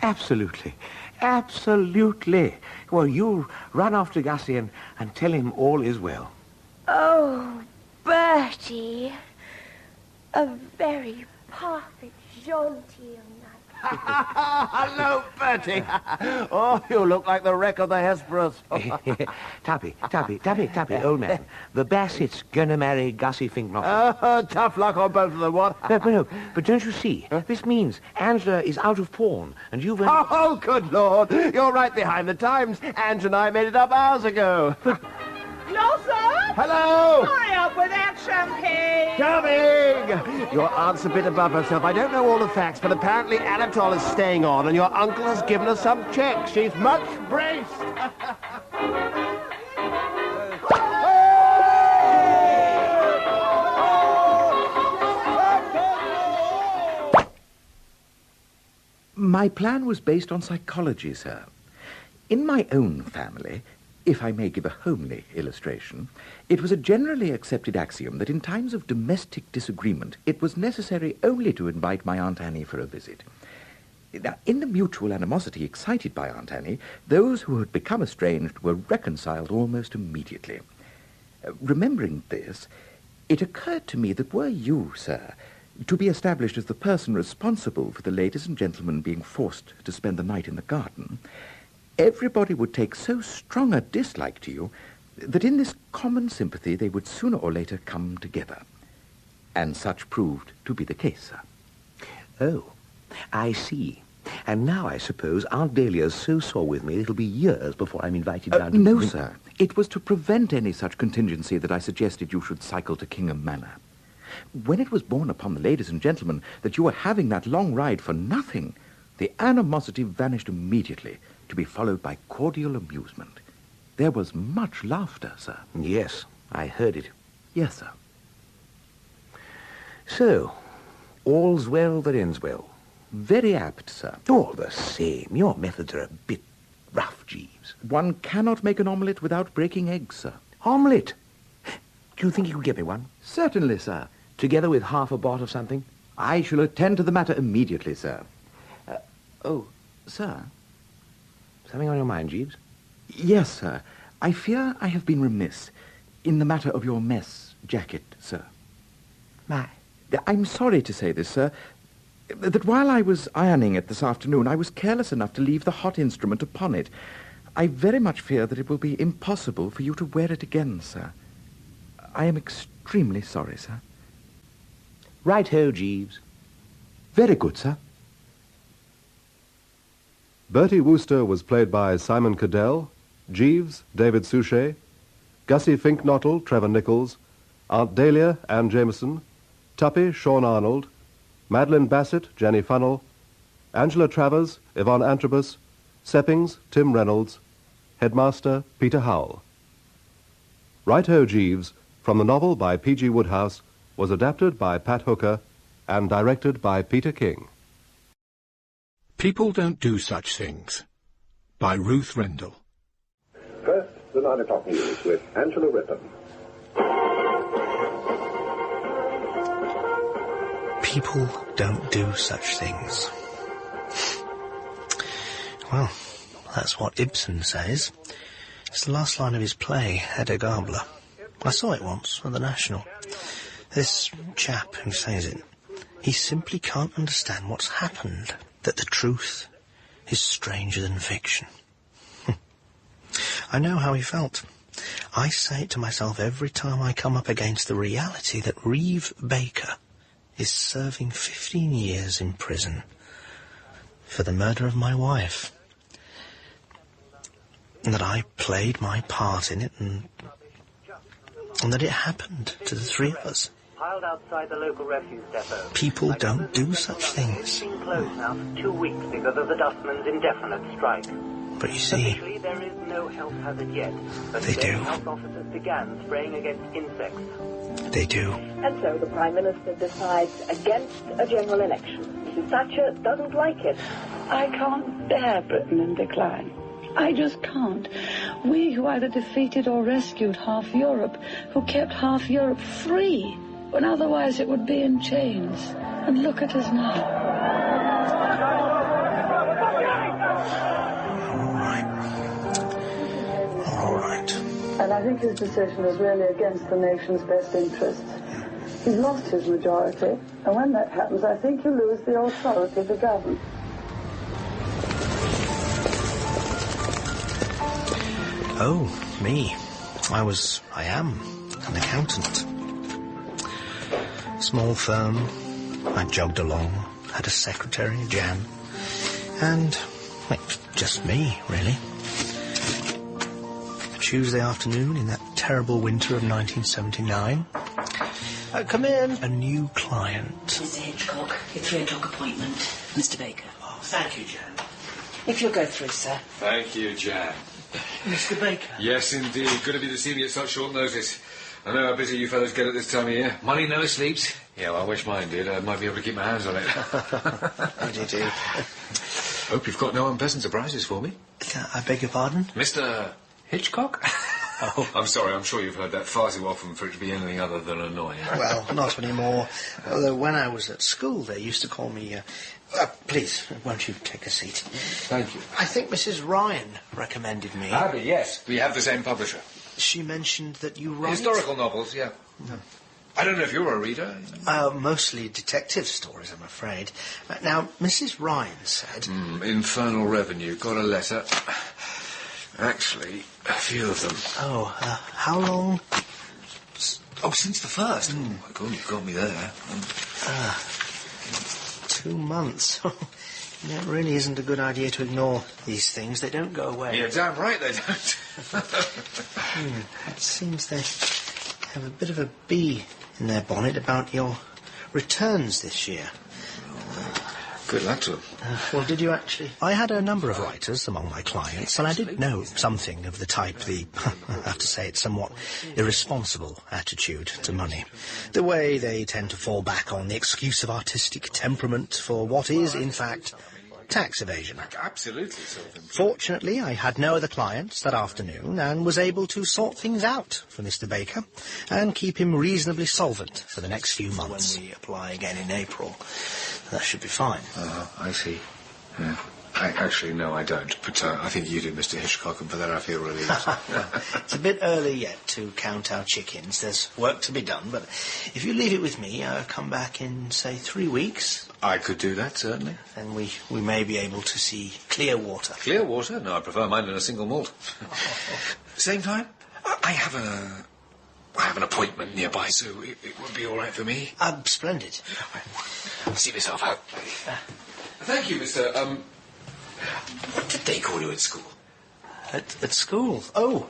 [SPEAKER 24] Absolutely. Absolutely. Well, you run off to Gussie and tell him all is well.
[SPEAKER 14] Oh, Bertie. A very perfect, genteel night.
[SPEAKER 24] Hello, Bertie. Oh, you look like the wreck of the Hesperus. Tappy, old man. The Bassett's gonna marry Gussie Finknottle.
[SPEAKER 15] Oh, tough luck on both of them, what?
[SPEAKER 24] But don't you see? Huh? This means Angela is out of pawn, and you've...
[SPEAKER 15] Oh, good Lord. You're right behind the times. Ange and I made it up hours ago.
[SPEAKER 13] Blossom!
[SPEAKER 15] Hello!
[SPEAKER 13] Hurry up with that champagne!
[SPEAKER 15] Coming! Your aunt's a bit above herself. I don't know all the facts, but apparently Anatole is staying on, and your uncle has given her some checks. She's much braced.
[SPEAKER 9] My plan was based on psychology, sir. In my own family, if I may give a homely illustration, it was a generally accepted axiom that in times of domestic disagreement, it was necessary only to invite my Aunt Annie for a visit. Now, in the mutual animosity excited by Aunt Annie, those who had become estranged were reconciled almost immediately. Remembering this, it occurred to me that were you, sir, to be established as the person responsible for the ladies and gentlemen being forced to spend the night in the garden, everybody would take so strong a dislike to you that in this common sympathy they would sooner or later come together. And such proved to be the case, sir.
[SPEAKER 24] Oh, I see. And now I suppose Aunt Dahlia's so sore with me it'll be years before I'm invited down to...
[SPEAKER 9] No, sir. It was to prevent any such contingency that I suggested you should cycle to Kingham Manor. When it was borne upon the ladies and gentlemen that you were having that long ride for nothing, the animosity vanished immediately, to be followed by cordial amusement. There was much laughter, sir.
[SPEAKER 24] Yes, I heard it.
[SPEAKER 9] Yes, sir.
[SPEAKER 24] So, all's well that ends well.
[SPEAKER 9] Very apt, sir.
[SPEAKER 24] All the same, your methods are a bit rough, Jeeves.
[SPEAKER 9] One cannot make an omelette without breaking eggs, sir.
[SPEAKER 24] Omelette? Do you think you could get me one?
[SPEAKER 9] Certainly, sir.
[SPEAKER 24] Together with half a bot of something?
[SPEAKER 9] I shall attend to the matter immediately, sir. Sir?
[SPEAKER 24] Something on your mind, Jeeves?
[SPEAKER 9] Yes, sir. I fear I have been remiss in the matter of your mess jacket, sir.
[SPEAKER 24] My.
[SPEAKER 9] I'm sorry to say this, sir, that while I was ironing it this afternoon, I was careless enough to leave the hot instrument upon it. I very much fear that it will be impossible for you to wear it again, sir. I am extremely sorry, sir.
[SPEAKER 24] Right-ho, Jeeves.
[SPEAKER 9] Very good, sir.
[SPEAKER 16] Bertie Wooster was played by Simon Cadell, Jeeves, David Suchet, Gussie Finknottle, Trevor Nichols, Aunt Dahlia, Anne Jameson, Tuppy, Sean Arnold, Madeline Bassett, Jenny Funnell, Angela Travers, Yvonne Antrobus, Seppings, Tim Reynolds, Headmaster, Peter Howell. Right-ho, Jeeves, from the novel by P.G. Wodehouse, was adapted by Pat Hooker and directed by Peter King.
[SPEAKER 5] People Don't Do Such Things, by Ruth Rendell.
[SPEAKER 16] First, the 9 o'clock news with Angela Rippon.
[SPEAKER 12] People don't do such things. Well, that's what Ibsen says. It's the last line of his play, Hedda Gabler. I saw it once at the National. This chap who says it, he simply can't understand what's happened, that the truth is stranger than fiction. I know how he felt. I say it to myself every time I come up against the reality that Reeve Baker is serving 15 years in prison for the murder of my wife. And that I played my part in it, and that it happened to the three of us.
[SPEAKER 20] Piled outside the local refuse depot.
[SPEAKER 12] People don't do such things.
[SPEAKER 20] It's been closed now for 2 weeks because of the dustman's indefinite strike.
[SPEAKER 12] But you see,
[SPEAKER 20] officially there is no health hazard yet, but
[SPEAKER 12] they do.
[SPEAKER 20] Health officers began spraying against insects.
[SPEAKER 12] They do.
[SPEAKER 21] And so the Prime Minister decides against a general election. Mrs. Thatcher doesn't like it.
[SPEAKER 22] I can't bear Britain in decline. I just can't. We who either defeated or rescued half Europe, who kept half Europe free, when otherwise it would be in chains. And look at us now.
[SPEAKER 12] All right.
[SPEAKER 22] And I think his decision is really against the nation's best interests. He's lost his majority, and when that happens, I think you lose the authority to govern.
[SPEAKER 12] Oh, me. I am an accountant. Small firm. I jogged along, had a secretary, Jan, and well, just me, really. Tuesday afternoon in that terrible winter of 1979. Come in. A new client.
[SPEAKER 25] Mr. Hitchcock, your 3 o'clock appointment. Mr. Baker.
[SPEAKER 12] Oh, thank you, Jan.
[SPEAKER 25] If you'll go through, sir.
[SPEAKER 26] Thank you, Jan.
[SPEAKER 12] Mr. Baker.
[SPEAKER 26] Yes, indeed. Good of you to see me at such short notice. I know how busy you fellows get at this time of year. Money never sleeps. Yeah, well, I wish mine did. I might be able to keep my hands on it.
[SPEAKER 12] How do you do?
[SPEAKER 26] Hope you've got no unpleasant surprises for me.
[SPEAKER 12] I beg your pardon?
[SPEAKER 26] Mr. Hitchcock? Oh, I'm sorry. I'm sure you've heard that far too often for it to be anything other than annoying.
[SPEAKER 12] Well, not anymore. Although when I was at school, they used to call me... please, won't you take a seat?
[SPEAKER 26] Thank you.
[SPEAKER 12] I think Mrs. Ryan recommended me.
[SPEAKER 26] Yes. We have the same publisher.
[SPEAKER 12] She mentioned that you write...
[SPEAKER 26] Historical novels, yeah.
[SPEAKER 12] No.
[SPEAKER 26] I don't know if you're a reader.
[SPEAKER 12] Mostly detective stories, I'm afraid. Now, Mrs. Ryan said...
[SPEAKER 26] Infernal Revenue. Got a letter. Actually, a few of them.
[SPEAKER 12] Oh, how long?
[SPEAKER 26] Oh, since the first. Oh, my God, you've got me there.
[SPEAKER 12] 2 months. It really isn't a good idea to ignore these things. They don't go away.
[SPEAKER 26] You're damn right they don't.
[SPEAKER 12] It seems they have a bit of a bee in their bonnet about your returns this year.
[SPEAKER 26] Good luck to them.
[SPEAKER 12] Well, did you actually? I had a number of writers among my clients, and I did know something of the type, I have to say, it's somewhat irresponsible attitude to money. The way they tend to fall back on the excuse of artistic temperament for what is, in fact, tax evasion.
[SPEAKER 26] Absolutely.
[SPEAKER 12] Fortunately, I had no other clients that afternoon and was able to sort things out for Mr. Baker and keep him reasonably solvent for the next few months.
[SPEAKER 26] When we apply again in April,
[SPEAKER 12] that should be fine.
[SPEAKER 26] I see. Yeah. Actually, no, I don't. But I think you do, Mr. Hitchcock, and for that I feel relieved.
[SPEAKER 12] It's a bit early yet to count our chickens. There's work to be done, but if you leave it with me, I'll come back in, say, 3 weeks.
[SPEAKER 26] I could do that, certainly.
[SPEAKER 12] Then we may be able to see clear water.
[SPEAKER 26] Clear water? No, I prefer mine in a single malt. Same time? I have an appointment nearby, so it would be all right for me.
[SPEAKER 12] Splendid.
[SPEAKER 26] I'll see myself out. Thank you, Mr. What did they call you at school?
[SPEAKER 12] At school? Oh,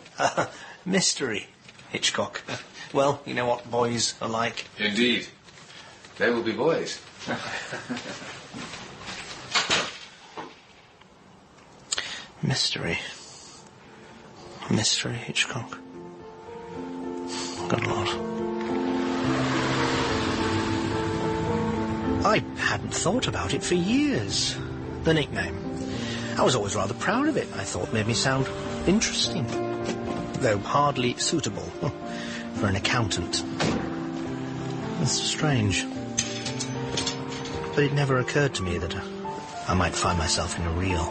[SPEAKER 12] mystery, Hitchcock. Well, you know what boys are like.
[SPEAKER 26] Indeed. They will be boys.
[SPEAKER 12] Mystery. Mystery, Hitchcock. Good Lord. I hadn't thought about it for years. The nickname. I was always rather proud of it. I thought it made me sound interesting, though hardly suitable for an accountant. It's strange. But it never occurred to me that I might find myself in a real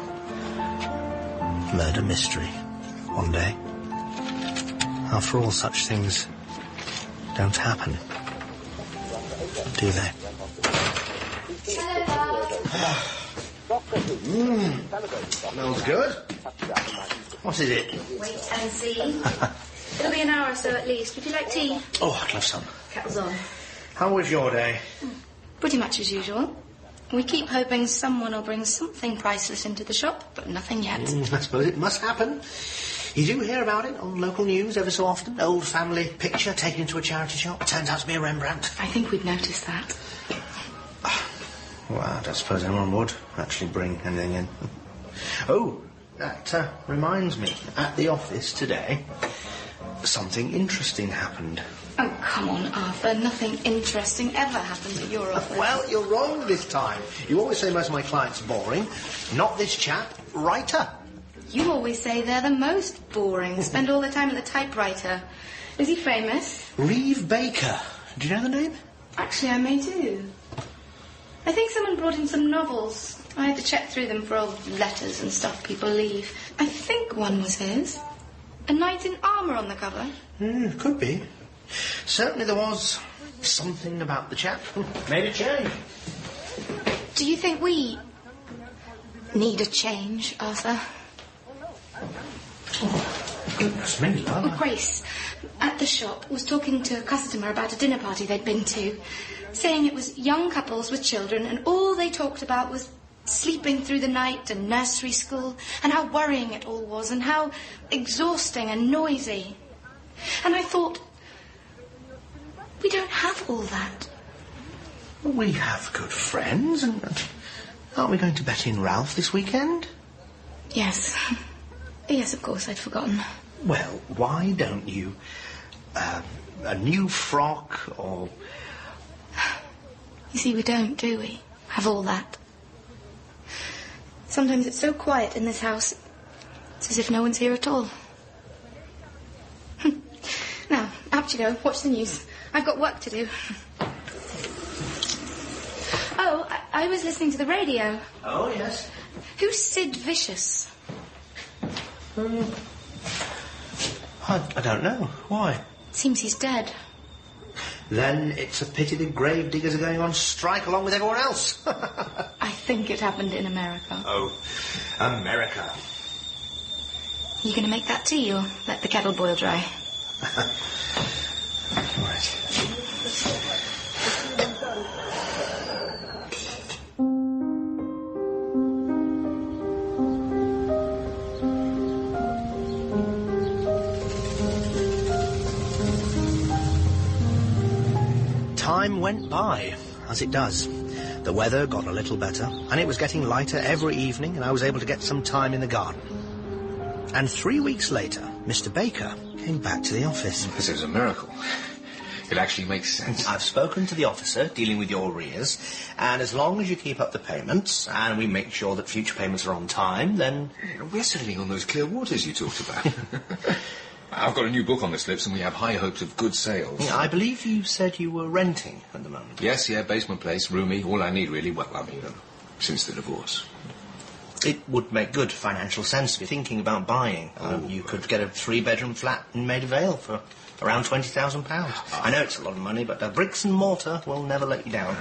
[SPEAKER 12] murder mystery one day. After all, such things don't happen, do they? Smells good. What is it?
[SPEAKER 2] Wait and see. It'll be an hour or so at least. Would you like tea?
[SPEAKER 12] Oh, I'd love some.
[SPEAKER 2] Kettle's on.
[SPEAKER 12] How was your day?
[SPEAKER 2] Pretty much as usual. We keep hoping someone will bring something priceless into the shop, but nothing yet.
[SPEAKER 12] I suppose it must happen. You do hear about it on local news ever so often. Old family picture taken into a charity shop. Turns out to be a Rembrandt.
[SPEAKER 2] I think we'd notice that.
[SPEAKER 12] Well, I don't suppose anyone would actually bring anything in. Oh, that reminds me. At the office today, something interesting happened.
[SPEAKER 2] Oh, come on, Arthur. Nothing interesting ever happens at your office.
[SPEAKER 12] Well, you're wrong this time. You always say most of my clients are boring. Not this chap. Writer.
[SPEAKER 2] You always say they're the most boring. Spend all their time at the typewriter. Is he famous?
[SPEAKER 12] Reeve Baker. Do you know the name?
[SPEAKER 2] Actually, I may do. I think someone brought in some novels. I had to check through them for old letters and stuff people leave. I think one was his. A knight in armour on the cover.
[SPEAKER 12] Could be. Certainly there was something about the chap. Made a change.
[SPEAKER 2] Do you think we need a change, Arthur?
[SPEAKER 12] Oh, goodness me, love.
[SPEAKER 2] Grace, at the shop, was talking to a customer about a dinner party they'd been to, saying it was young couples with children, and all they talked about was sleeping through the night and nursery school, and how worrying it all was, and how exhausting and noisy. And I thought, we don't have all that.
[SPEAKER 12] We have good friends, and aren't we going to Betty and Ralph this weekend?
[SPEAKER 2] Yes. Yes, of course, I'd forgotten.
[SPEAKER 12] Well, why don't you... a new frock, or...
[SPEAKER 2] You see, we don't, do we? Have all that. Sometimes it's so quiet in this house, it's as if no one's here at all. Now, out you go, watch the news. I've got work to do. Oh, I was listening to the radio.
[SPEAKER 12] Oh, yes.
[SPEAKER 2] Who's Sid Vicious?
[SPEAKER 12] I don't know. Why?
[SPEAKER 2] Seems he's dead.
[SPEAKER 12] Then it's a pity the grave diggers are going on strike along with everyone else.
[SPEAKER 2] I think it happened in America.
[SPEAKER 12] Oh, America.
[SPEAKER 2] You going to make that tea or let the kettle boil dry?
[SPEAKER 12] Right. Time went by, as it does. The weather got a little better, and it was getting lighter every evening, and I was able to get some time in the garden. And 3 weeks later, Mr. Baker came back to the office.
[SPEAKER 26] This is a miracle. It actually makes sense.
[SPEAKER 12] I've spoken to the officer dealing with your arrears, and as long as you keep up the payments, and we make sure that future payments are on time, then...
[SPEAKER 26] We're sailing on those clear waters you talked about. I've got a new book on the slips, and we have high hopes of good sales.
[SPEAKER 12] Yeah, I believe you said you were renting at the moment.
[SPEAKER 26] Yes, basement place, roomy, all I need, really. Well, I mean, since the divorce.
[SPEAKER 12] It would make good financial sense to be thinking about buying. You could get a 3-bedroom flat in Maida Vale for around £20,000. I know it's a lot of money, but bricks and mortar will never let you down.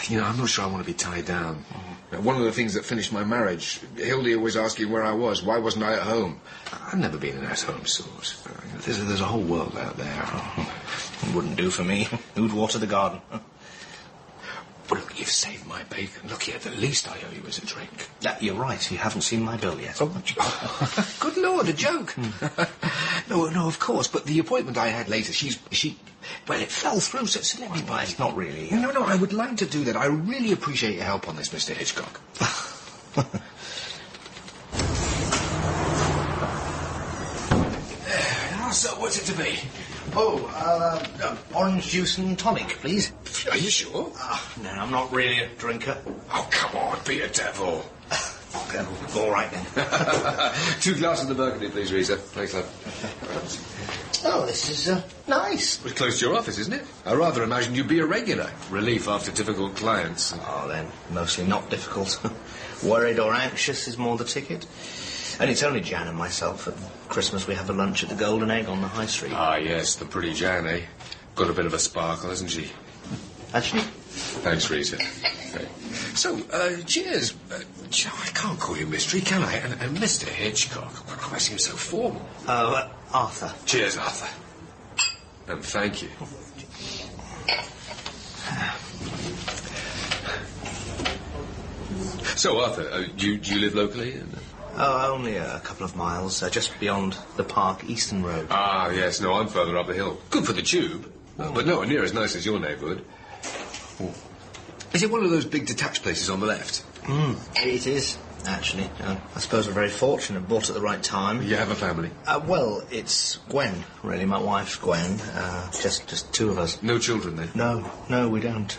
[SPEAKER 26] You know, I'm not sure I want to be tied down. One of the things that finished my marriage, Hildy always asking where I was. Why wasn't I at home? I've never been an at-home sort. There's a whole world out there.
[SPEAKER 12] It wouldn't do for me. Who'd water the garden?
[SPEAKER 26] Well, look, you've saved my bacon. Look here, the least I owe you is a drink.
[SPEAKER 12] You're right, you haven't seen my bill yet.
[SPEAKER 26] Good Lord, a joke. No, of course, but the appointment I had later, well, it fell through, so let me buy it.
[SPEAKER 12] Not really.
[SPEAKER 26] No, I would like to do that. I really appreciate your help on this, Mr. Hitchcock. So, what's it to be?
[SPEAKER 12] Orange juice and tonic, please.
[SPEAKER 26] Are you sure?
[SPEAKER 12] No, I'm not really a drinker.
[SPEAKER 26] Oh, come on, be a devil.
[SPEAKER 12] Okay, all right then.
[SPEAKER 26] 2 glasses of Burgundy, please, Risa. Thanks, love.
[SPEAKER 12] Oh, this is nice.
[SPEAKER 26] Well, close to your office, isn't it? I rather imagined you'd be a regular. Relief after difficult clients.
[SPEAKER 12] Oh, then, mostly not difficult. Worried or anxious is more the ticket. And it's only Jan and myself. At Christmas we have a lunch at the Golden Egg on the High Street.
[SPEAKER 26] Ah, yes, the pretty Jan, eh? Got a bit of a sparkle, hasn't she?
[SPEAKER 12] Has she?
[SPEAKER 26] Thanks, Risa. Okay. So, cheers. I can't call you Mystery, can I? And Mr. Hitchcock. Oh, I seem so formal.
[SPEAKER 12] Arthur.
[SPEAKER 26] Cheers, Arthur. And thank you. So, Arthur, do you live locally?
[SPEAKER 12] Oh, only a couple of miles, just beyond the Park Eastern Road.
[SPEAKER 26] Ah, yes. No, I'm further up the hill. Good for the tube, but nowhere near as nice as your neighbourhood. Is it one of those big detached places on the left?
[SPEAKER 12] It is, actually. I suppose we're very fortunate, bought at the right time.
[SPEAKER 26] You have a family?
[SPEAKER 12] Well, it's Gwen, really. My wife, Gwen. Just 2 of us.
[SPEAKER 26] No children, then?
[SPEAKER 12] No, we don't.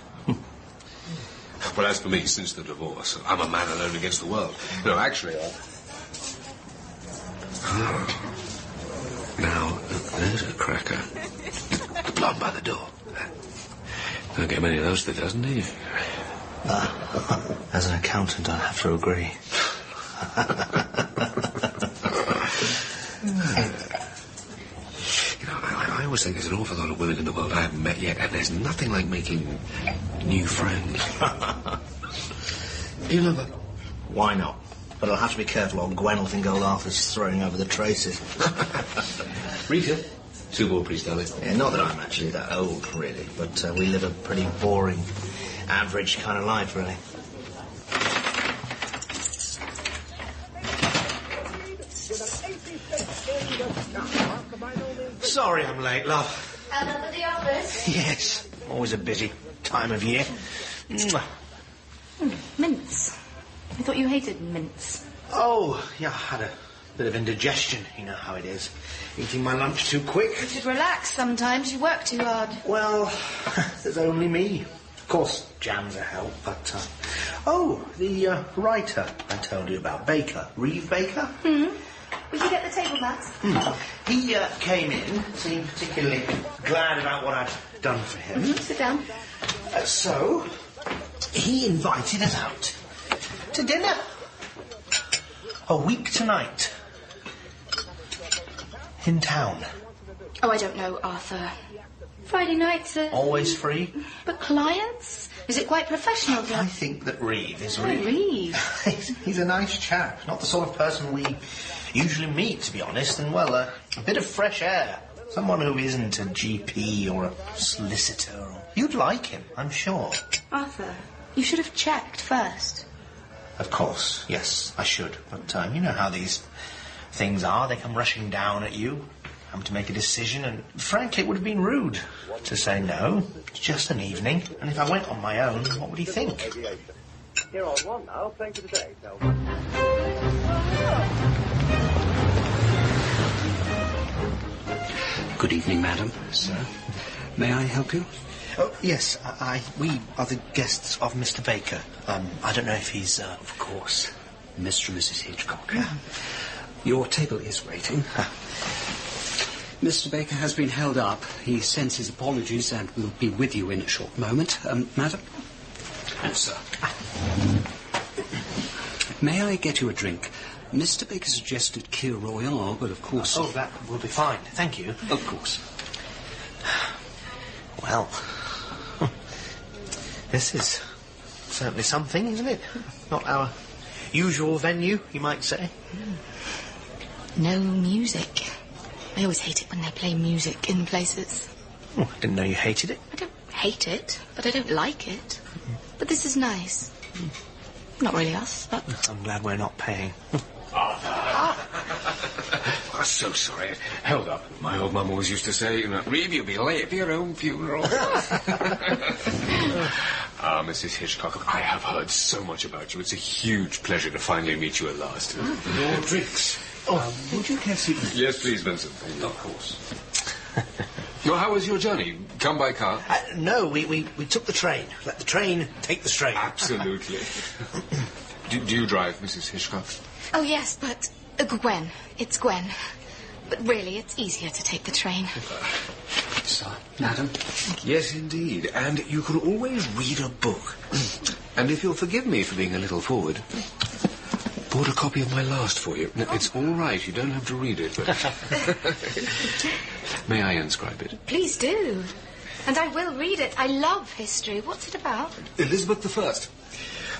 [SPEAKER 26] Well, as for me, since the divorce, I'm a man alone against the world. No, actually, Now, there's a cracker. The blonde by the door. Don't get many of those that doesn't he?
[SPEAKER 12] As an accountant, I have to agree.
[SPEAKER 26] You know, I always think there's an awful lot of women in the world I haven't met yet, and there's nothing like making new friends.
[SPEAKER 12] You love her? Why not? But I'll have to be careful or Gwen will think old Arthur's throwing over the traces.
[SPEAKER 26] Refill? 2 more, please, darling.
[SPEAKER 12] Yeah, not that I'm actually that old, really, but we live a pretty boring, average kind of life, really. Sorry I'm late, love.
[SPEAKER 2] Up at the office?
[SPEAKER 12] Yes, always a busy time of year.
[SPEAKER 2] Mince. I thought you hated mince.
[SPEAKER 12] Oh, yeah, I had a bit of indigestion. You know how it is. Eating my lunch too quick.
[SPEAKER 2] You should relax sometimes. You work too hard.
[SPEAKER 12] Well, there's only me. Of course, Jan's a help, but... the writer I told you about, Baker. Reeve Baker?
[SPEAKER 2] Would you get the table mats?
[SPEAKER 12] He came in, seemed particularly glad about what I'd done for him.
[SPEAKER 2] Sit down.
[SPEAKER 12] So, he invited us out to dinner. A week tonight. In town.
[SPEAKER 2] Oh, I don't know, Arthur. Friday nights are...
[SPEAKER 12] Always free?
[SPEAKER 2] But clients? Is it quite professional?
[SPEAKER 12] I think that Reeve is
[SPEAKER 2] Oh,
[SPEAKER 12] really...
[SPEAKER 2] Reeve?
[SPEAKER 12] He's a nice chap. Not the sort of person we usually meet, to be honest. And, well, a bit of fresh air. Someone who isn't a GP or a solicitor. You'd like him, I'm sure.
[SPEAKER 2] Arthur, you should have checked first.
[SPEAKER 12] Of course, yes, I should. But you know how these things are. They come rushing down at you. Come to make a decision, and frankly, it would have been rude to say no. It's just an evening, and if I went on my own, what would he think?
[SPEAKER 21] Here on one now, thank you today.
[SPEAKER 3] Good evening, madam. Sir, may I help you?
[SPEAKER 12] Oh, yes, we are the guests of Mr. Baker. I don't know if he's...
[SPEAKER 3] Of course. Mr. and Mrs. Hitchcock. Your table is waiting. Mr. Baker has been held up. He sends his apologies and will be with you in a short moment. Madam? And sir. May I get you a drink? Mr. Baker suggested Kir Royale, but of course...
[SPEAKER 12] Oh, that will be fine. Thank you.
[SPEAKER 3] Of course.
[SPEAKER 12] Well, this is certainly something, isn't it? Not our usual venue, you might say.
[SPEAKER 2] No music. I always hate it when they play music in places.
[SPEAKER 12] Oh, I didn't know you hated it.
[SPEAKER 2] I don't hate it, but I don't like it. But this is nice. Not really us, but...
[SPEAKER 12] I'm glad we're not paying.
[SPEAKER 26] I'm so sorry. It held up. My old mum always used to say, you know, Reeve, you'll be late for your own funeral.
[SPEAKER 6] Mrs. Hitchcock, I have heard so much about you. It's a huge pleasure to finally meet you at last.
[SPEAKER 26] Your drinks.
[SPEAKER 3] Would you care to...
[SPEAKER 6] Yes, please, Vincent. Of course. Well, how was your journey? Come by car?
[SPEAKER 12] No, we took the train. Let the train take the strain.
[SPEAKER 6] Absolutely. do you drive, Mrs. Hitchcock?
[SPEAKER 2] Oh, yes, but... Gwen. It's Gwen. But really, it's easier to take the train.
[SPEAKER 3] Sir, madam?
[SPEAKER 26] Yes, indeed. And you can always read a book. And if you'll forgive me for being a little forward, bought a copy of my last for you. No, it's all right. You don't have to read it, but... May I inscribe it?
[SPEAKER 2] Please do. And I will read it. I love history. What's it about?
[SPEAKER 26] Elizabeth I.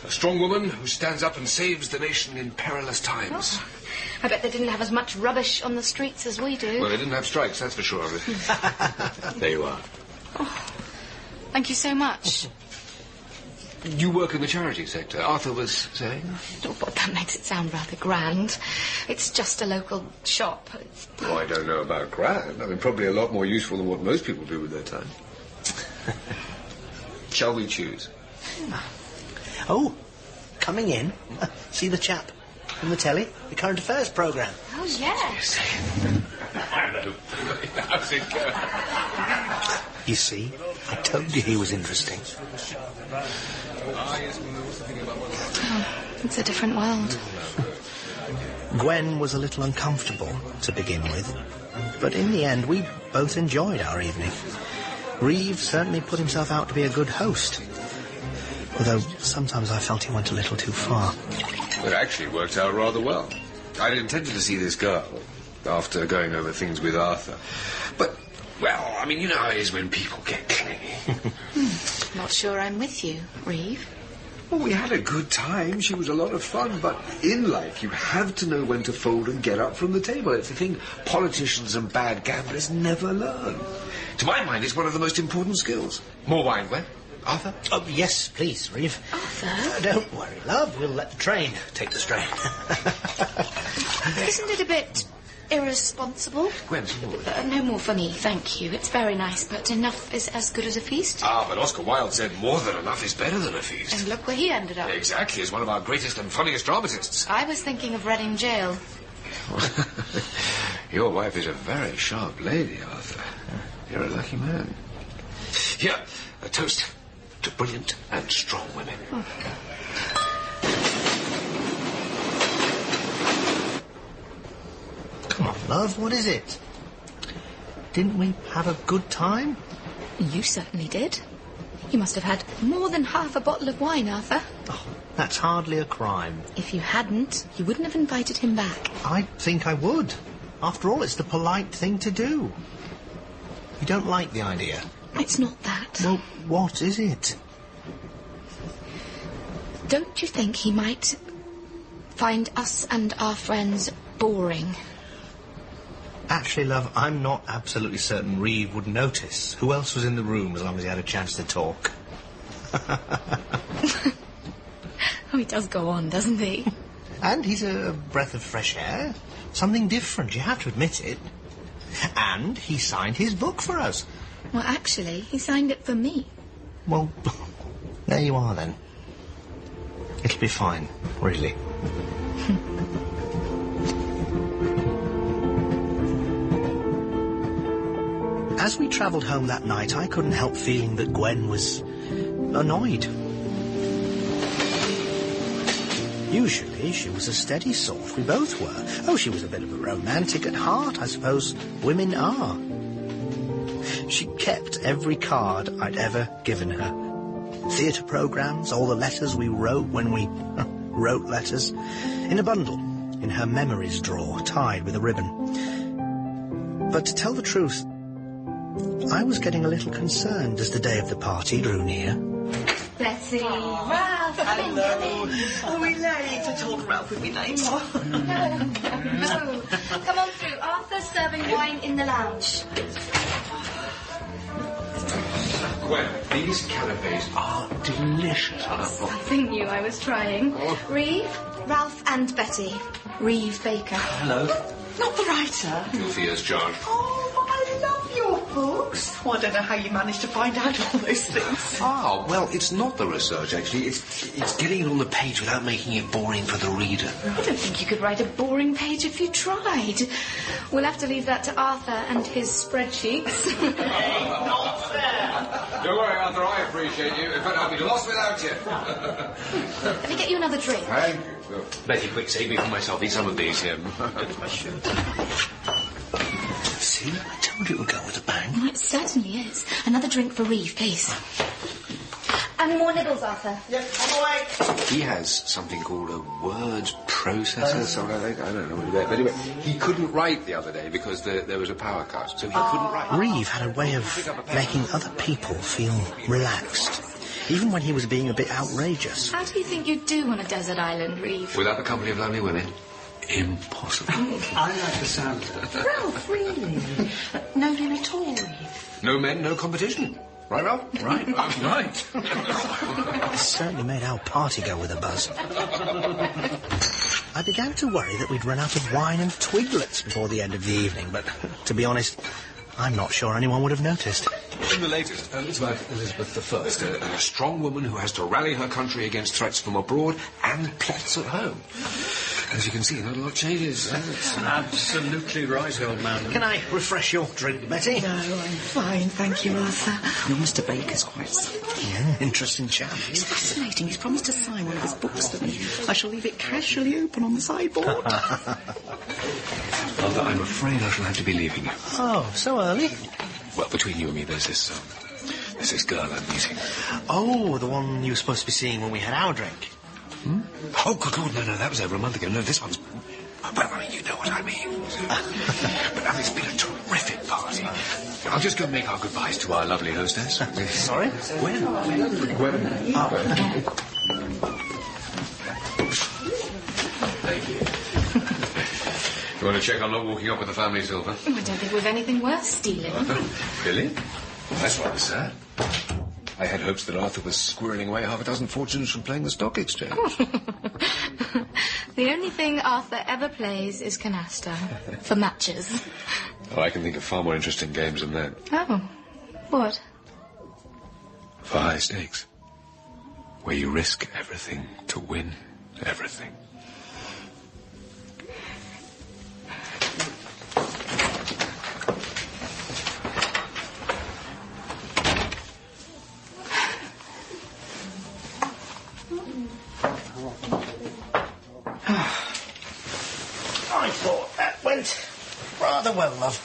[SPEAKER 26] A strong woman who stands up and saves the nation in perilous times.
[SPEAKER 2] Oh, I bet they didn't have as much rubbish on the streets as we do.
[SPEAKER 26] Well, they didn't have strikes, that's for sure of it. There you are.
[SPEAKER 2] Oh, thank you so much.
[SPEAKER 26] You work in the charity sector, Arthur was saying?
[SPEAKER 2] Oh, but that makes it sound rather grand. It's just a local shop.
[SPEAKER 26] Oh, I don't know about grand. I mean, probably a lot more useful than what most people do with their time. Shall we choose?
[SPEAKER 12] Oh, coming in. See the chap from the telly? The current affairs programme.
[SPEAKER 2] Oh, yes.
[SPEAKER 26] Hello. How's it going?
[SPEAKER 12] You see, I told you he was interesting.
[SPEAKER 2] Oh, it's a different world.
[SPEAKER 12] Gwen was a little uncomfortable to begin with, but in the end we both enjoyed our evening. Reeve certainly put himself out to be a good host, although sometimes I felt he went a little too far.
[SPEAKER 26] It actually worked out rather well. I'd intended to see this girl after going over things with Arthur. But, well, I mean, you know how it is when people get clingy.
[SPEAKER 2] Not sure I'm with you, Reeve.
[SPEAKER 26] Well, we had a good time. She was a lot of fun. But in life, you have to know when to fold and get up from the table. It's the thing politicians and bad gamblers never learn. To my mind, it's one of the most important skills. More wine, Gwen? Arthur?
[SPEAKER 12] Oh, yes, please, Reeve.
[SPEAKER 2] Arthur?
[SPEAKER 12] Don't worry, love. We'll let the train take the strain.
[SPEAKER 2] Isn't it a bit irresponsible?
[SPEAKER 26] Gwen, some more.
[SPEAKER 2] No more for me, thank you. It's very nice, but enough is as good as a feast.
[SPEAKER 26] Ah, but Oscar Wilde said more than enough is better than a feast.
[SPEAKER 2] And look where he ended up.
[SPEAKER 26] Exactly, as one of our greatest and funniest dramatists.
[SPEAKER 2] I was thinking of Reading Jail.
[SPEAKER 26] Your wife is a very sharp lady, Arthur. You're a lucky man. Here, a toast to brilliant and strong women.
[SPEAKER 12] Come on, love, what is it? Didn't we have a good time?
[SPEAKER 2] You certainly did. You must have had more than half a bottle of wine, Arthur.
[SPEAKER 12] Oh, that's hardly a crime.
[SPEAKER 2] If you hadn't, you wouldn't have invited him back.
[SPEAKER 12] I think I would. After all, it's the polite thing to do. You don't like the idea?
[SPEAKER 2] It's not that.
[SPEAKER 12] Well, what is it?
[SPEAKER 2] Don't you think he might find us and our friends boring?
[SPEAKER 12] Actually, love, I'm not absolutely certain Reeve would notice. Who else was in the room as long as he had a chance to talk?
[SPEAKER 2] Oh, he does go on, doesn't he?
[SPEAKER 12] And he's a breath of fresh air. Something different, you have to admit it. And he signed his book for us.
[SPEAKER 2] Well, actually, he signed it for me.
[SPEAKER 12] Well, there you are then. It'll be fine, really. As we travelled home that night, I couldn't help feeling that Gwen was annoyed. Usually, she was a steady sort. We both were. Oh, she was a bit of a romantic at heart. I suppose women are. She kept every card I'd ever given her. Theatre programmes, all the letters we wrote when we wrote letters, in a bundle in her memories drawer, tied with a ribbon. But to tell the truth, I was getting a little concerned as the day of the party drew near.
[SPEAKER 2] Betty, Ralph,
[SPEAKER 7] hello. Are we late? I told Ralph we'd be late.
[SPEAKER 2] No. Come on through. Arthur's serving wine in the lounge.
[SPEAKER 6] Gwen, these canapes are delicious.
[SPEAKER 2] Something new I was trying. Reeve, Ralph and Betty. Reeve Baker.
[SPEAKER 6] Hello.
[SPEAKER 7] Not the writer.
[SPEAKER 6] Your fears, John.
[SPEAKER 7] Oh, I love your books. Oh, I don't know how you managed to find out all those things.
[SPEAKER 6] Ah, well, it's not the research, actually. It's getting it on the page without making it boring for the reader.
[SPEAKER 2] I don't think you could write a boring page if you tried. We'll have to leave that to Arthur and his spreadsheets.
[SPEAKER 7] Hey, not fair.
[SPEAKER 6] Don't worry, Arthur, I appreciate you. In fact, I'd be lost without you.
[SPEAKER 2] Let me get you another drink.
[SPEAKER 6] Thank you. Betty, quick, save me for myself. Eat some of these here.
[SPEAKER 12] See, I told you it would go with a bang.
[SPEAKER 2] Well, it certainly is. Another drink for Reeve, please. And more nibbles, Arthur.
[SPEAKER 7] Yep, on the way.
[SPEAKER 6] He has something called a word processor, something like that. I don't know what it is. But anyway, he couldn't write the other day because there was a power cut, so he couldn't write.
[SPEAKER 12] Reeve had a way of making other people feel relaxed, even when he was being a bit outrageous.
[SPEAKER 2] How do you think you'd do on a desert island, Reeve?
[SPEAKER 6] Without the company of lovely women? Impossible.
[SPEAKER 3] I like the sound of it.
[SPEAKER 7] Ralph, really? No men at all, Reeve?
[SPEAKER 6] No men, no competition. Right, Ralph?
[SPEAKER 12] Right.
[SPEAKER 6] Right.
[SPEAKER 12] It certainly made our party go with a buzz. I began to worry that we'd run out of wine and twiglets before the end of the evening, but to be honest, I'm not sure anyone would have noticed.
[SPEAKER 6] In the latest, it's about Elizabeth I, a strong woman who has to rally her country against threats from abroad and plots at home. As you can see, not a lot changes.
[SPEAKER 3] Absolutely right, old man.
[SPEAKER 12] Can I refresh your drink, Betty?
[SPEAKER 7] No, I'm fine, thank you, Arthur. Your Mr. Baker's quite something.
[SPEAKER 12] Yeah, interesting chap.
[SPEAKER 7] He's fascinating. He's promised to sign one of his books for me. I shall leave it casually open on the sideboard.
[SPEAKER 6] Arthur, I'm afraid I shall have to be leaving you.
[SPEAKER 12] Oh, so early?
[SPEAKER 6] Well, between you and me, there's this girl I'm meeting.
[SPEAKER 12] Oh, the one you were supposed to be seeing when we had our drink.
[SPEAKER 6] Hmm? Oh, good Lord, no, that was over a month ago. No, this one's... Well, I mean, you know what I mean. But it's been a terrific party. I'll just go and make our goodbyes to our lovely hostess.
[SPEAKER 12] Sorry? When?
[SPEAKER 6] Thank you. You want to check I'm not walking up with the family silver?
[SPEAKER 2] I don't think we've anything worth stealing.
[SPEAKER 6] Really? That's rather sad. I had hopes that Arthur was squirreling away half a dozen fortunes from playing the stock exchange.
[SPEAKER 2] The only thing Arthur ever plays is canasta. For matches.
[SPEAKER 6] Oh, I can think of far more interesting games than that.
[SPEAKER 2] Oh. What?
[SPEAKER 6] For high stakes. Where you risk everything to win everything.
[SPEAKER 12] I thought that went rather well, love.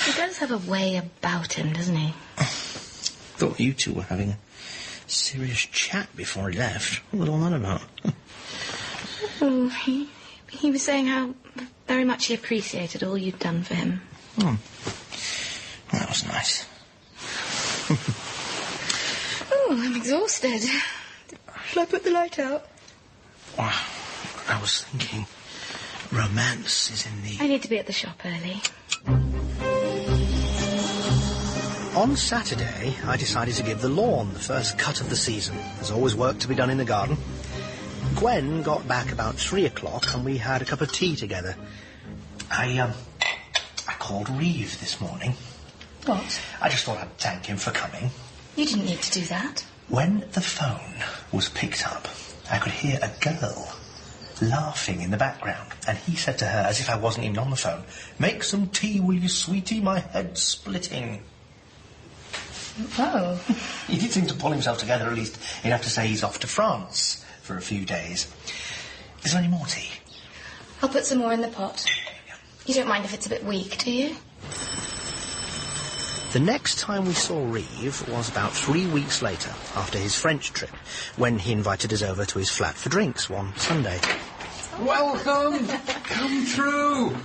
[SPEAKER 2] He does have a way about him, doesn't he?
[SPEAKER 12] Thought you two were having a serious chat before he left. What was all that about?
[SPEAKER 2] Oh, he was saying how very much he appreciated all you'd done for him.
[SPEAKER 12] That was nice.
[SPEAKER 2] Oh, I'm exhausted. Shall I put the light out?
[SPEAKER 12] Wow. I was thinking romance is in the...
[SPEAKER 2] I need to be at the shop early.
[SPEAKER 12] On Saturday, I decided to give the lawn the first cut of the season. There's always work to be done in the garden. Gwen got back about 3 o'clock and we had a cup of tea together. I called Reeve this morning.
[SPEAKER 2] What?
[SPEAKER 12] I just thought I'd thank him for coming.
[SPEAKER 2] You didn't need to do that.
[SPEAKER 12] When the phone was picked up, I could hear a girl laughing in the background, and he said to her, as if I wasn't even on the phone, "Make some tea, will you, sweetie? My head's splitting."
[SPEAKER 2] Oh.
[SPEAKER 12] He did seem to pull himself together, at least enough to say he's off to France for a few days. Is there any more tea?
[SPEAKER 2] I'll put some more in the pot. You don't mind if it's a bit weak, do you?
[SPEAKER 12] The next time we saw Reeve was about 3 weeks later, after his French trip, when he invited us over to his flat for drinks one Sunday.
[SPEAKER 6] Welcome! Come through!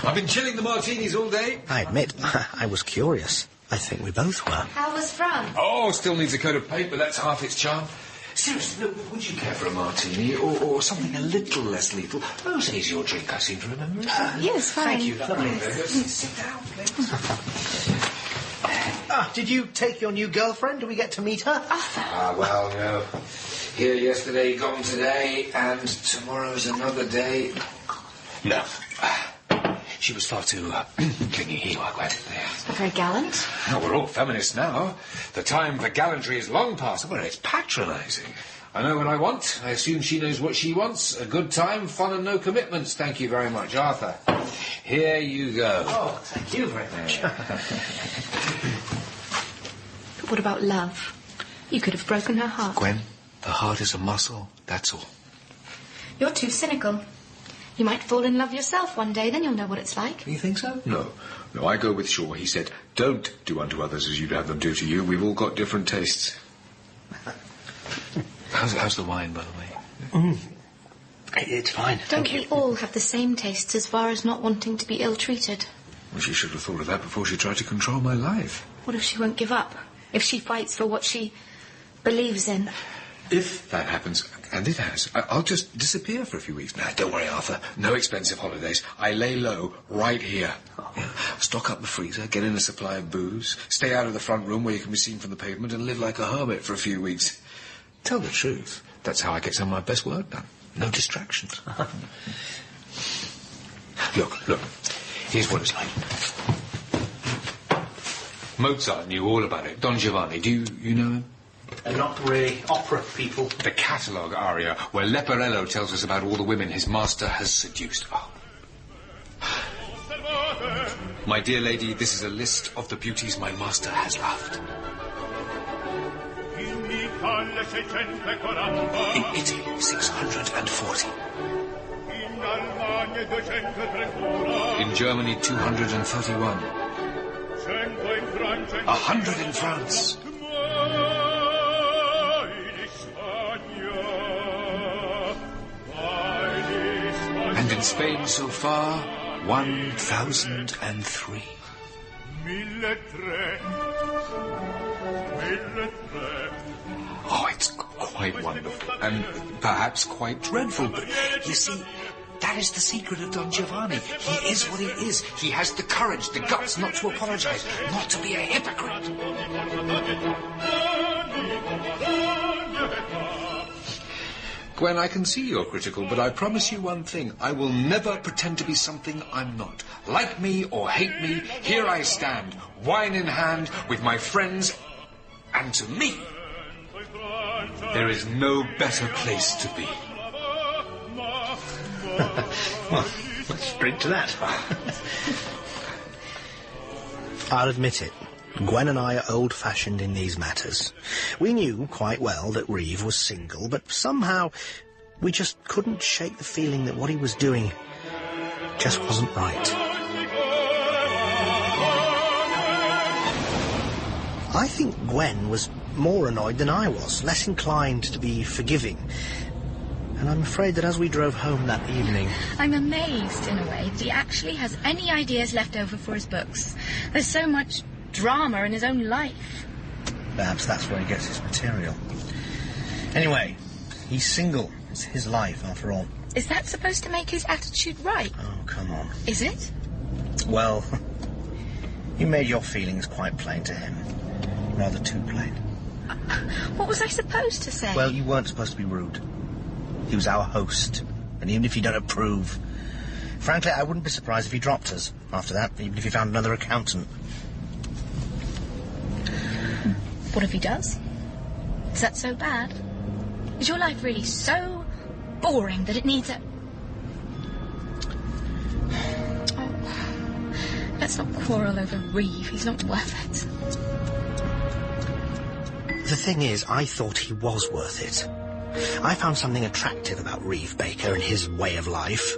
[SPEAKER 6] I've been chilling the martinis all day.
[SPEAKER 12] I admit, I was curious. I think we both were.
[SPEAKER 2] How was France?
[SPEAKER 6] Oh, still needs a coat of paint, but that's half its charm. Seriously, look, would you care for a martini or something a little less lethal? Rosé's your drink, I seem to remember.
[SPEAKER 2] Yes, fine.
[SPEAKER 12] Thank you. Lovely.
[SPEAKER 6] Sit down, please.
[SPEAKER 12] Did you take your new girlfriend? Do we get to meet her?
[SPEAKER 6] Well, no. Here yesterday, gone today, and tomorrow's another day. No. She was far too clingy, you are quite.
[SPEAKER 2] Not very gallant.
[SPEAKER 6] No, we're all feminists now. The time for gallantry is long past. Well, it's patronising. I know what I want. I assume she knows what she wants. A good time, fun and no commitments. Thank you very much, Arthur. Here you go.
[SPEAKER 12] Oh, thank you very much.
[SPEAKER 2] But what about love? You could have broken her heart.
[SPEAKER 6] Gwen, the heart is a muscle, that's all.
[SPEAKER 2] You're too cynical. You might fall in love yourself one day, then you'll know what it's like.
[SPEAKER 6] You think so? No, I go with Shaw. He said, don't do unto others as you'd have them do to you. We've all got different tastes. How's the wine, by the way?
[SPEAKER 12] It's fine, thank you.
[SPEAKER 2] Don't we all have the same tastes as far as not wanting to be ill-treated?
[SPEAKER 6] Well, she should have thought of that before she tried to control my life.
[SPEAKER 2] What if she won't give up? If she fights for what she believes in?
[SPEAKER 6] If that happens, and it has, I'll just disappear for a few weeks. Now, don't worry, Arthur. No expensive holidays. I lay low right here. Yeah. Stock up the freezer, get in a supply of booze, stay out of the front room where you can be seen from the pavement, and live like a hermit for a few weeks. Tell the truth. That's how I get some of my best work done. No distractions. Look. Here's what it's like. Mozart knew all about it. Don Giovanni. Do you know him?
[SPEAKER 12] Not really opera people.
[SPEAKER 6] The catalogue aria, where Leporello tells us about all the women his master has seduced. Oh. My dear lady, this is a list of the beauties my master has loved. In Italy, 640. In Germany, 231. 100 in France. And in Spain so far, 1,003. Oh, it's quite wonderful, and perhaps quite dreadful, but you see, that is the secret of Don Giovanni. He is what he is. He has the courage, the guts not to apologize, not to be a hypocrite. Gwen, I can see you're critical, but I promise you one thing. I will never pretend to be something I'm not. Like me or hate me, here I stand, wine in hand, with my friends, and to me, there is no better place to be.
[SPEAKER 12] Well, let's drink to that. I'll admit it. Gwen and I are old-fashioned in these matters. We knew quite well that Reeve was single, but somehow we just couldn't shake the feeling that what he was doing just wasn't right. I think Gwen was more annoyed than I was, less inclined to be forgiving. And I'm afraid that as we drove home that evening...
[SPEAKER 2] I'm amazed, in a way, that he actually has any ideas left over for his books. There's so much drama in his own life.
[SPEAKER 12] Perhaps that's where he gets his material. Anyway, he's single. It's his life, after all.
[SPEAKER 2] Is that supposed to make his attitude right?
[SPEAKER 12] Oh, come on.
[SPEAKER 2] Is it?
[SPEAKER 12] Well, you made your feelings quite plain to him. Rather too plain.
[SPEAKER 2] What was I supposed to say?
[SPEAKER 12] Well, you weren't supposed to be rude. He was our host, and even if you don't approve... Frankly, I wouldn't be surprised if he dropped us after that, even if he found another accountant.
[SPEAKER 2] What if he does? Is that so bad? Is your life really so boring that it needs a... Oh, let's not quarrel over Reeve. He's not worth it.
[SPEAKER 12] The thing is, I thought he was worth it. I found something attractive about Reeve Baker and his way of life.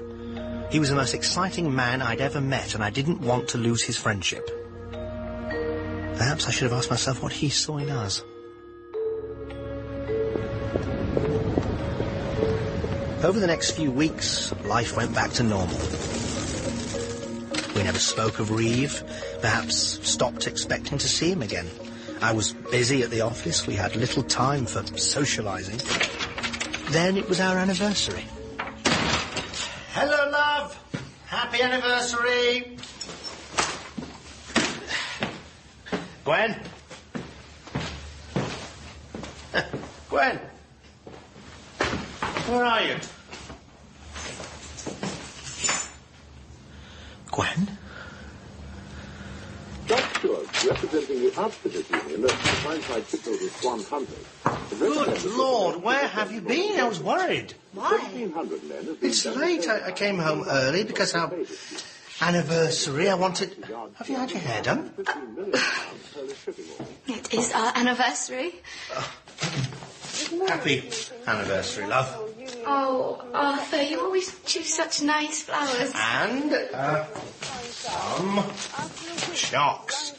[SPEAKER 12] He was the most exciting man I'd ever met, and I didn't want to lose his friendship. Perhaps I should have asked myself what he saw in us. Over the next few weeks, life went back to normal. We never spoke of Reeve, perhaps stopped expecting to see him again. I was busy at the office, we had little time for socialising. Then it was our anniversary. Hello, love! Happy anniversary! Gwen? Gwen? Where are you? Gwen?
[SPEAKER 8] Josh Stewart, representing the Outfitters Union at the Fine-Side Signals of Swan Hunters.
[SPEAKER 12] Good Lord, where have you been? I was worried.
[SPEAKER 8] Why?
[SPEAKER 12] It's late. I came home early because our anniversary, I wanted... Have you had your hair done?
[SPEAKER 2] It is our anniversary.
[SPEAKER 12] Happy anniversary, love.
[SPEAKER 2] Oh, Arthur, you always choose such nice flowers.
[SPEAKER 12] And some shocks.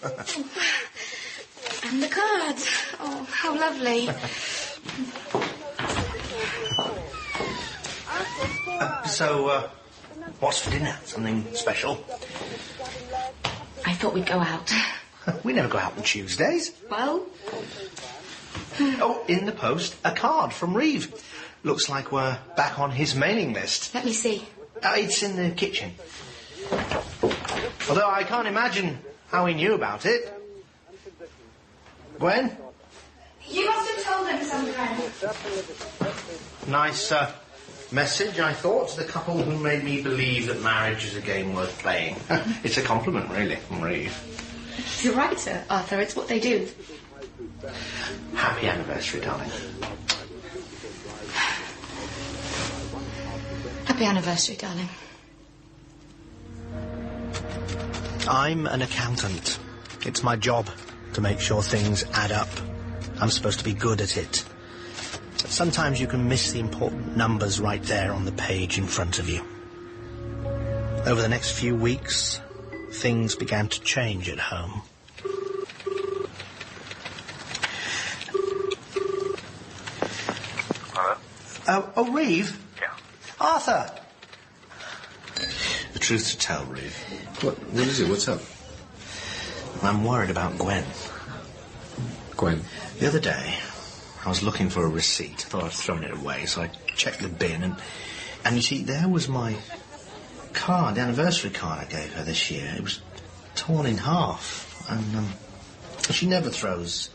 [SPEAKER 2] And the cards. Oh, how lovely.
[SPEAKER 12] So, what's for dinner? Something special?
[SPEAKER 2] I thought we'd go out.
[SPEAKER 12] We never go out on Tuesdays.
[SPEAKER 2] Well?
[SPEAKER 12] Oh, in the post, a card from Reeve. Looks like we're back on his mailing list.
[SPEAKER 2] Let me see.
[SPEAKER 12] It's in the kitchen. Although I can't imagine how he knew about it. Gwen?
[SPEAKER 2] You must have told him sometime.
[SPEAKER 12] Nice message, I thought, to the couple who made me believe that marriage is a game worth playing. It's a compliment, really, from Reeve.
[SPEAKER 2] You're right, sir, Arthur. It's what they do.
[SPEAKER 12] Happy anniversary, darling.
[SPEAKER 2] Happy anniversary, darling.
[SPEAKER 12] I'm an accountant. It's my job to make sure things add up. I'm supposed to be good at it. Sometimes you can miss the important numbers right there on the page in front of you. Over the next few weeks, things began to change at home.
[SPEAKER 6] Hello?
[SPEAKER 12] Oh, Reeve?
[SPEAKER 6] Yeah.
[SPEAKER 12] Arthur!
[SPEAKER 6] The truth to tell, Reeve. What is it? What's up?
[SPEAKER 12] I'm worried about Gwen.
[SPEAKER 6] Gwen?
[SPEAKER 12] The other day, I was looking for a receipt. Thought I'd thrown it away, so I checked the bin, and you see, there was my card, the anniversary card I gave her this year. It was torn in half, and she never throws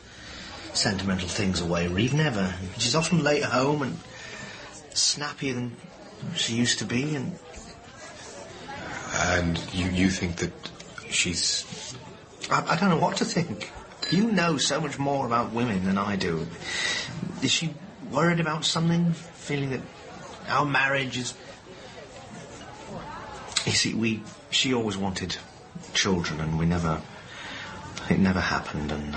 [SPEAKER 12] sentimental things away, Reeve, never. She's often late at home and snappier than she used to be, and...
[SPEAKER 6] And you think that she's...
[SPEAKER 12] I don't know what to think. You know so much more about women than I do. Is she worried about something? Feeling that our marriage is... You see, she always wanted children, and it never happened, and...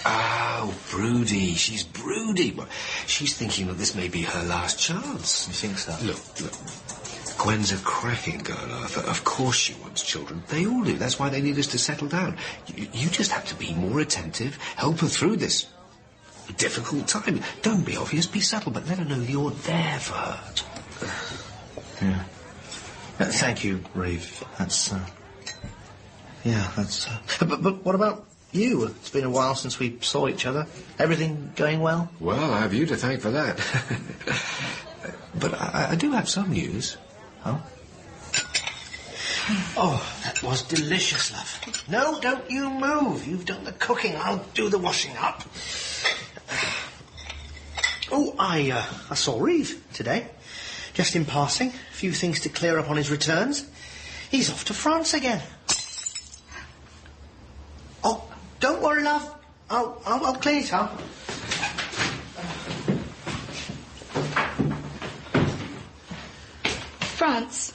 [SPEAKER 6] Oh, broody. She's broody. But she's thinking that this may be her last chance.
[SPEAKER 12] You think so?
[SPEAKER 6] Look. Gwen's a cracking girl, Arthur. Of course she wants children. They all do. That's why they need us to settle down. You just have to be more attentive, help her through this. a difficult time. Don't be obvious, be subtle, but let her know you're there for her.
[SPEAKER 12] Yeah. Thank you, Reeve. That's, yeah, that's... But what about you? It's been a while since we saw each other. Everything going well?
[SPEAKER 6] Well, I have you to thank for that. But I do have some news.
[SPEAKER 12] Oh? Oh, that was delicious, love. No, don't you move. You've done the cooking. I'll do the washing up. Oh, I saw Reeve today. Just in passing. A few things to clear up on his returns. He's off to France again. Oh, don't worry, love. I'll clean it up.
[SPEAKER 2] France?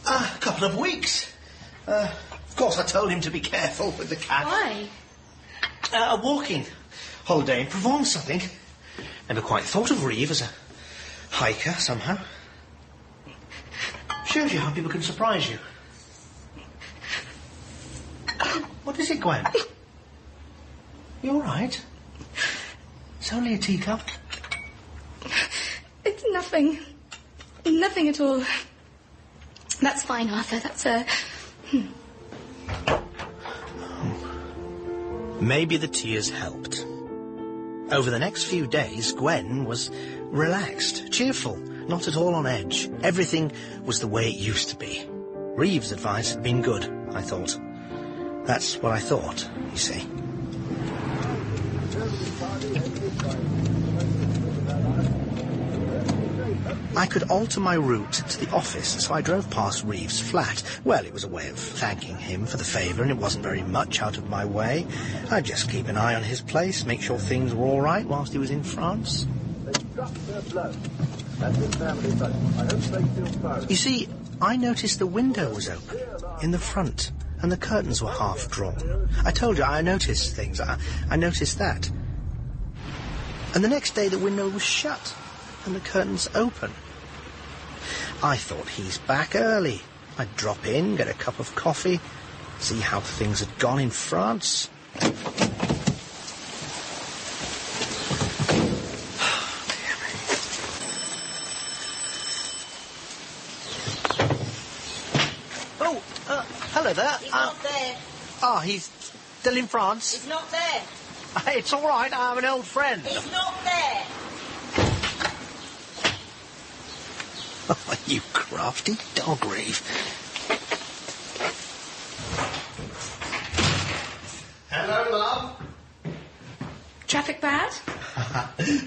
[SPEAKER 12] A couple of weeks. Of course, I told him to be careful with the cat.
[SPEAKER 2] Why?
[SPEAKER 12] A walking holiday in Provence, I think. Never quite thought of Reeve as a hiker, somehow. Shows you how people can surprise you. What is it, Gwen? You all right? It's only a teacup.
[SPEAKER 2] It's nothing. Nothing at all. That's fine, Arthur. That's
[SPEAKER 12] Maybe the tears helped. Over the next few days, Gwen was relaxed, cheerful, not at all on edge. Everything was the way it used to be. Reeve's advice had been good, I thought. That's what I thought, you see. I could alter my route to the office, so I drove past Reeve's flat. Well, it was a way of thanking him for the favour, and it wasn't very much out of my way. I'd just keep an eye on his place, make sure things were all right whilst he was in France. You see, I noticed the window was open in the front, and the curtains were half drawn. I told you, I noticed things. I noticed that. And the next day the window was shut and the curtains open. I thought he's back early. I'd drop in, get a cup of coffee, see how things had gone in France. Oh, hello there.
[SPEAKER 10] He's not there.
[SPEAKER 12] Oh, he's still in France?
[SPEAKER 10] He's not there.
[SPEAKER 12] It's all right, I'm an old friend.
[SPEAKER 10] He's not there.
[SPEAKER 12] Oh, you crafty dog, Reeve. Hello, love.
[SPEAKER 2] Traffic bad?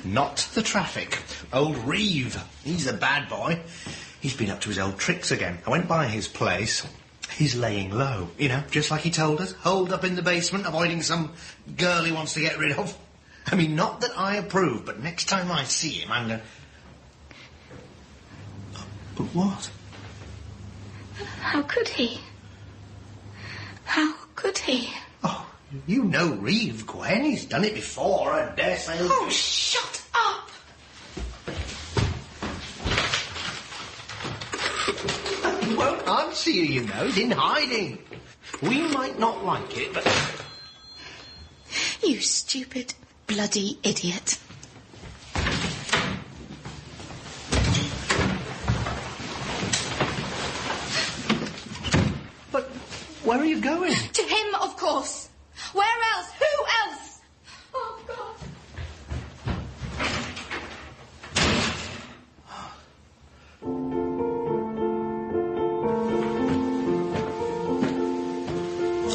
[SPEAKER 12] Not the traffic. Old Reeve. He's the bad boy. He's been up to his old tricks again. I went by his place. He's laying low, you know, just like he told us. Holed up in the basement, avoiding some girl he wants to get rid of. I mean, not that I approve, but next time I see him, I'm going to... But what?
[SPEAKER 2] How could he? How could he?
[SPEAKER 12] Oh, you know Reeve, Gwen. He's done it before, I dare say.
[SPEAKER 2] Oh, shut up!
[SPEAKER 12] He won't answer you, you know. He's in hiding. We might not like it, but...
[SPEAKER 2] You stupid, bloody idiot.
[SPEAKER 12] Where are you going?
[SPEAKER 2] To him, of course. Where else? Who else? Oh, God.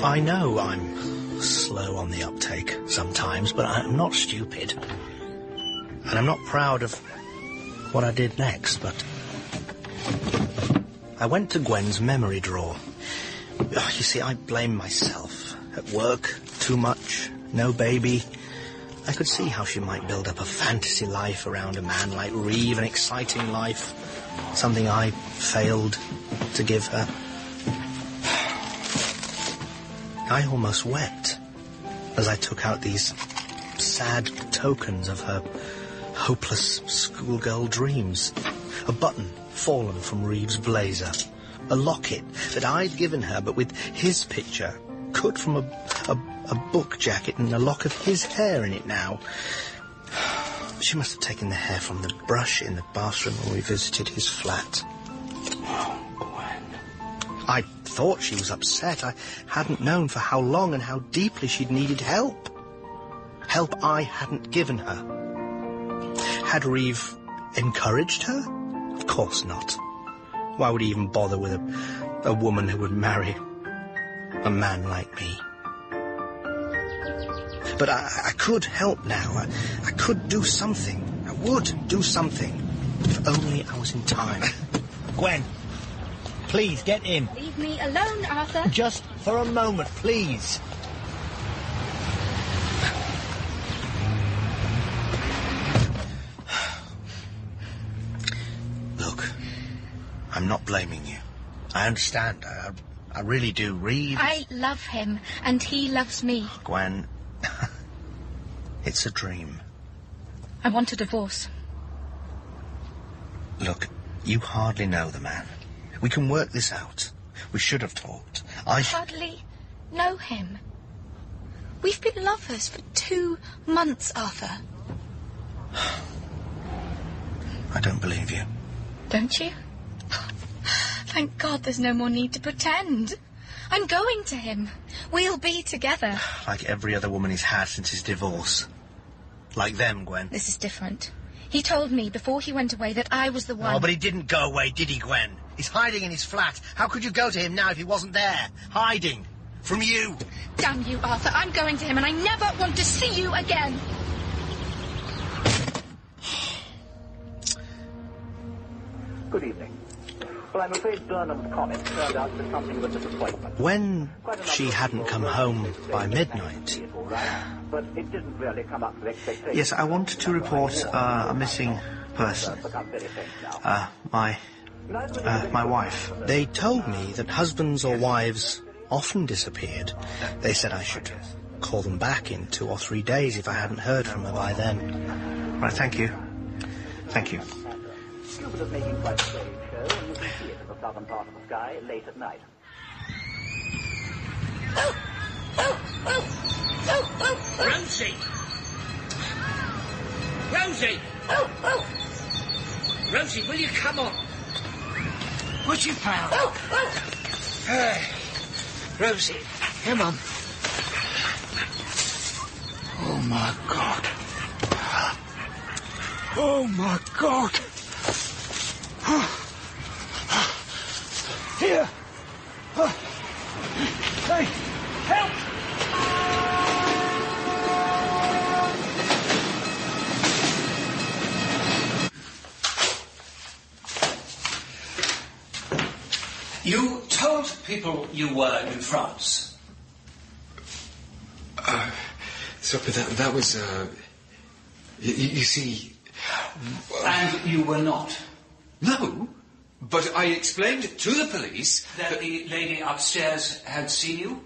[SPEAKER 12] I know I'm slow on the uptake sometimes, but I'm not stupid. And I'm not proud of what I did next, but... I went to Gwen's memory drawer. You see, I blame myself. At work, too much, no baby. I could see how she might build up a fantasy life around a man like Reeve, an exciting life, something I failed to give her. I almost wept as I took out these sad tokens of her hopeless schoolgirl dreams. A button fallen from Reeve's blazer. A locket that I'd given her, but with his picture, cut from a book jacket and a lock of his hair in it now. She must have taken the hair from the brush in the bathroom when we visited his flat. Oh, Gwen. I thought she was upset. I hadn't known for how long and how deeply she'd needed help. Help I hadn't given her. Had Reeve encouraged her? Of course not. Why would he even bother with a woman who would marry a man like me? But I could help now. I could do something. I would do something. If only I was in time.
[SPEAKER 10] Gwen, please, get in.
[SPEAKER 2] Leave me alone, Arthur.
[SPEAKER 10] Just for a moment, please.
[SPEAKER 12] Look, I'm not blaming you. I understand. I really do. Reeve...
[SPEAKER 2] I love him, and he loves me.
[SPEAKER 12] Gwen... It's a dream.
[SPEAKER 2] I want a divorce.
[SPEAKER 12] Look, you hardly know the man. We can work this out. We should have talked.
[SPEAKER 2] I hardly know him. We've been lovers for 2 months, Arthur.
[SPEAKER 12] I don't believe you.
[SPEAKER 2] Don't you? Thank God there's no more need to pretend. I'm going to him. We'll be together.
[SPEAKER 12] Like every other woman he's had since his divorce. Like them, Gwen.
[SPEAKER 2] This is different. He told me before he went away that I was the one...
[SPEAKER 12] Oh, but he didn't go away, did he, Gwen? He's hiding in his flat. How could you go to him now if he wasn't there? Hiding. From you.
[SPEAKER 2] Damn you, Arthur. I'm going to him and I never want to see you again.
[SPEAKER 20] Good evening. Well, I'm afraid Burnham's comment turned out to be something of a disappointment.
[SPEAKER 12] When she hadn't come home by midnight...
[SPEAKER 20] But it didn't really come up to expectations.
[SPEAKER 12] Yes, I wanted to report a missing person. My wife. They told me that husbands or wives often disappeared. They said I should call them back in 2 or 3 days if I hadn't heard from her by then. Right, thank you. Thank you.
[SPEAKER 20] Cupid is making quite a stage show, and you can see it in the southern part of the sky late at night.
[SPEAKER 10] Rosie! Rosie! Rosie, will you come on? What you found? Rosie, come on.
[SPEAKER 4] Oh, my God. Oh, my God. Here. Hey, help!
[SPEAKER 3] You told people you were in France.
[SPEAKER 6] But that was, you see...
[SPEAKER 3] And you were not?
[SPEAKER 6] No, but I explained to the police...
[SPEAKER 3] That the lady upstairs had seen you?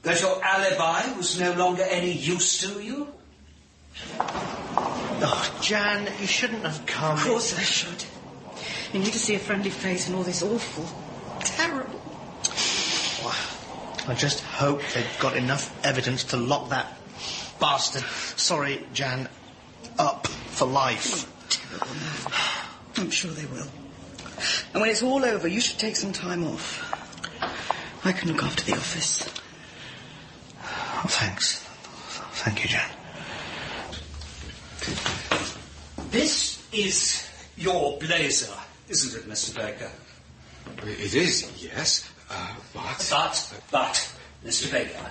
[SPEAKER 3] That your alibi was no longer any use to you?
[SPEAKER 12] Oh, Jan, you shouldn't have come.
[SPEAKER 7] Of course I should. You need to see a friendly face in all this awful, terrible...
[SPEAKER 12] I just hope they've got enough evidence to lock that bastard, sorry, Jan, up for life.
[SPEAKER 7] Terrible man. I'm sure they will. And when it's all over, you should take some time off. I can look after the office.
[SPEAKER 12] Oh, thanks. Thank you, Jan.
[SPEAKER 3] This is your blazer, isn't it, Mr. Baker?
[SPEAKER 6] It is, yes,
[SPEAKER 3] But, Mr. Baker,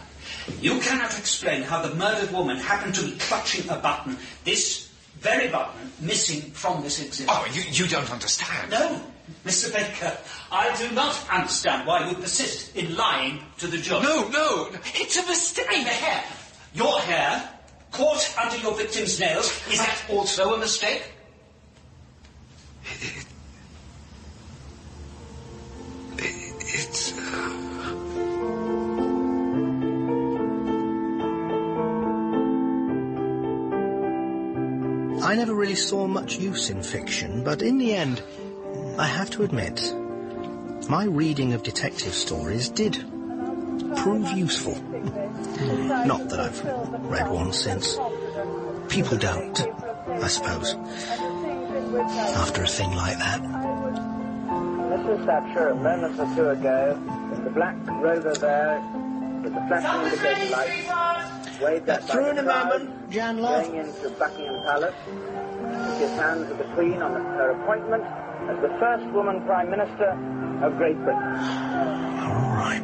[SPEAKER 3] you cannot explain how the murdered woman happened to be clutching a button, this very button, missing from this exhibit.
[SPEAKER 6] Oh, you don't understand.
[SPEAKER 3] No, Mr. Baker, I do not understand why you persist in lying to the jury.
[SPEAKER 6] No, it's a mistake.
[SPEAKER 3] And the hair, your hair, caught under your victim's nails, is that also a mistake?
[SPEAKER 6] It's...
[SPEAKER 12] I never really saw much use in fiction, but in the end, I have to admit, my reading of detective stories did prove useful. Not that I've read one since. People don't. I suppose, after a thing like that.
[SPEAKER 20] Mrs. Thatcher, a moment or two ago, in the black rover there, with the flashing indicator lights, waved at
[SPEAKER 10] Through in a
[SPEAKER 20] crowd,
[SPEAKER 10] moment, Jan love.
[SPEAKER 20] going into Buckingham Palace, took his hands with the Queen on her appointment as the first woman Prime Minister of Great Britain.
[SPEAKER 12] All right.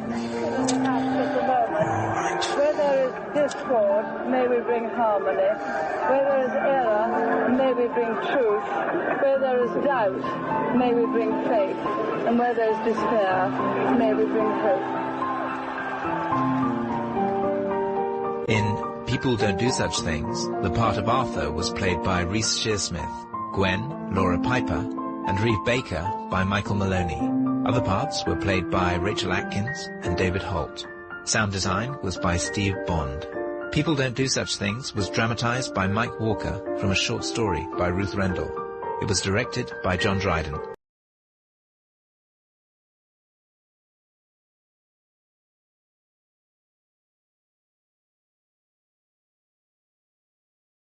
[SPEAKER 22] Where there is discord, may we bring harmony. Where there is error, may we bring truth. Where there is doubt, may we bring faith. And where there is despair, may we bring hope.
[SPEAKER 1] In People Don't Do Such Things, the part of Arthur was played by Reece Shearsmith, Gwen, Laura Piper, and Reeve Baker by Michael Maloney. Other parts were played by Rachel Atkins and David Holt. Sound design was by Steve Bond. People Don't Do Such Things was dramatized by Mike Walker from a short story by Ruth Rendell. It was directed by John Dryden.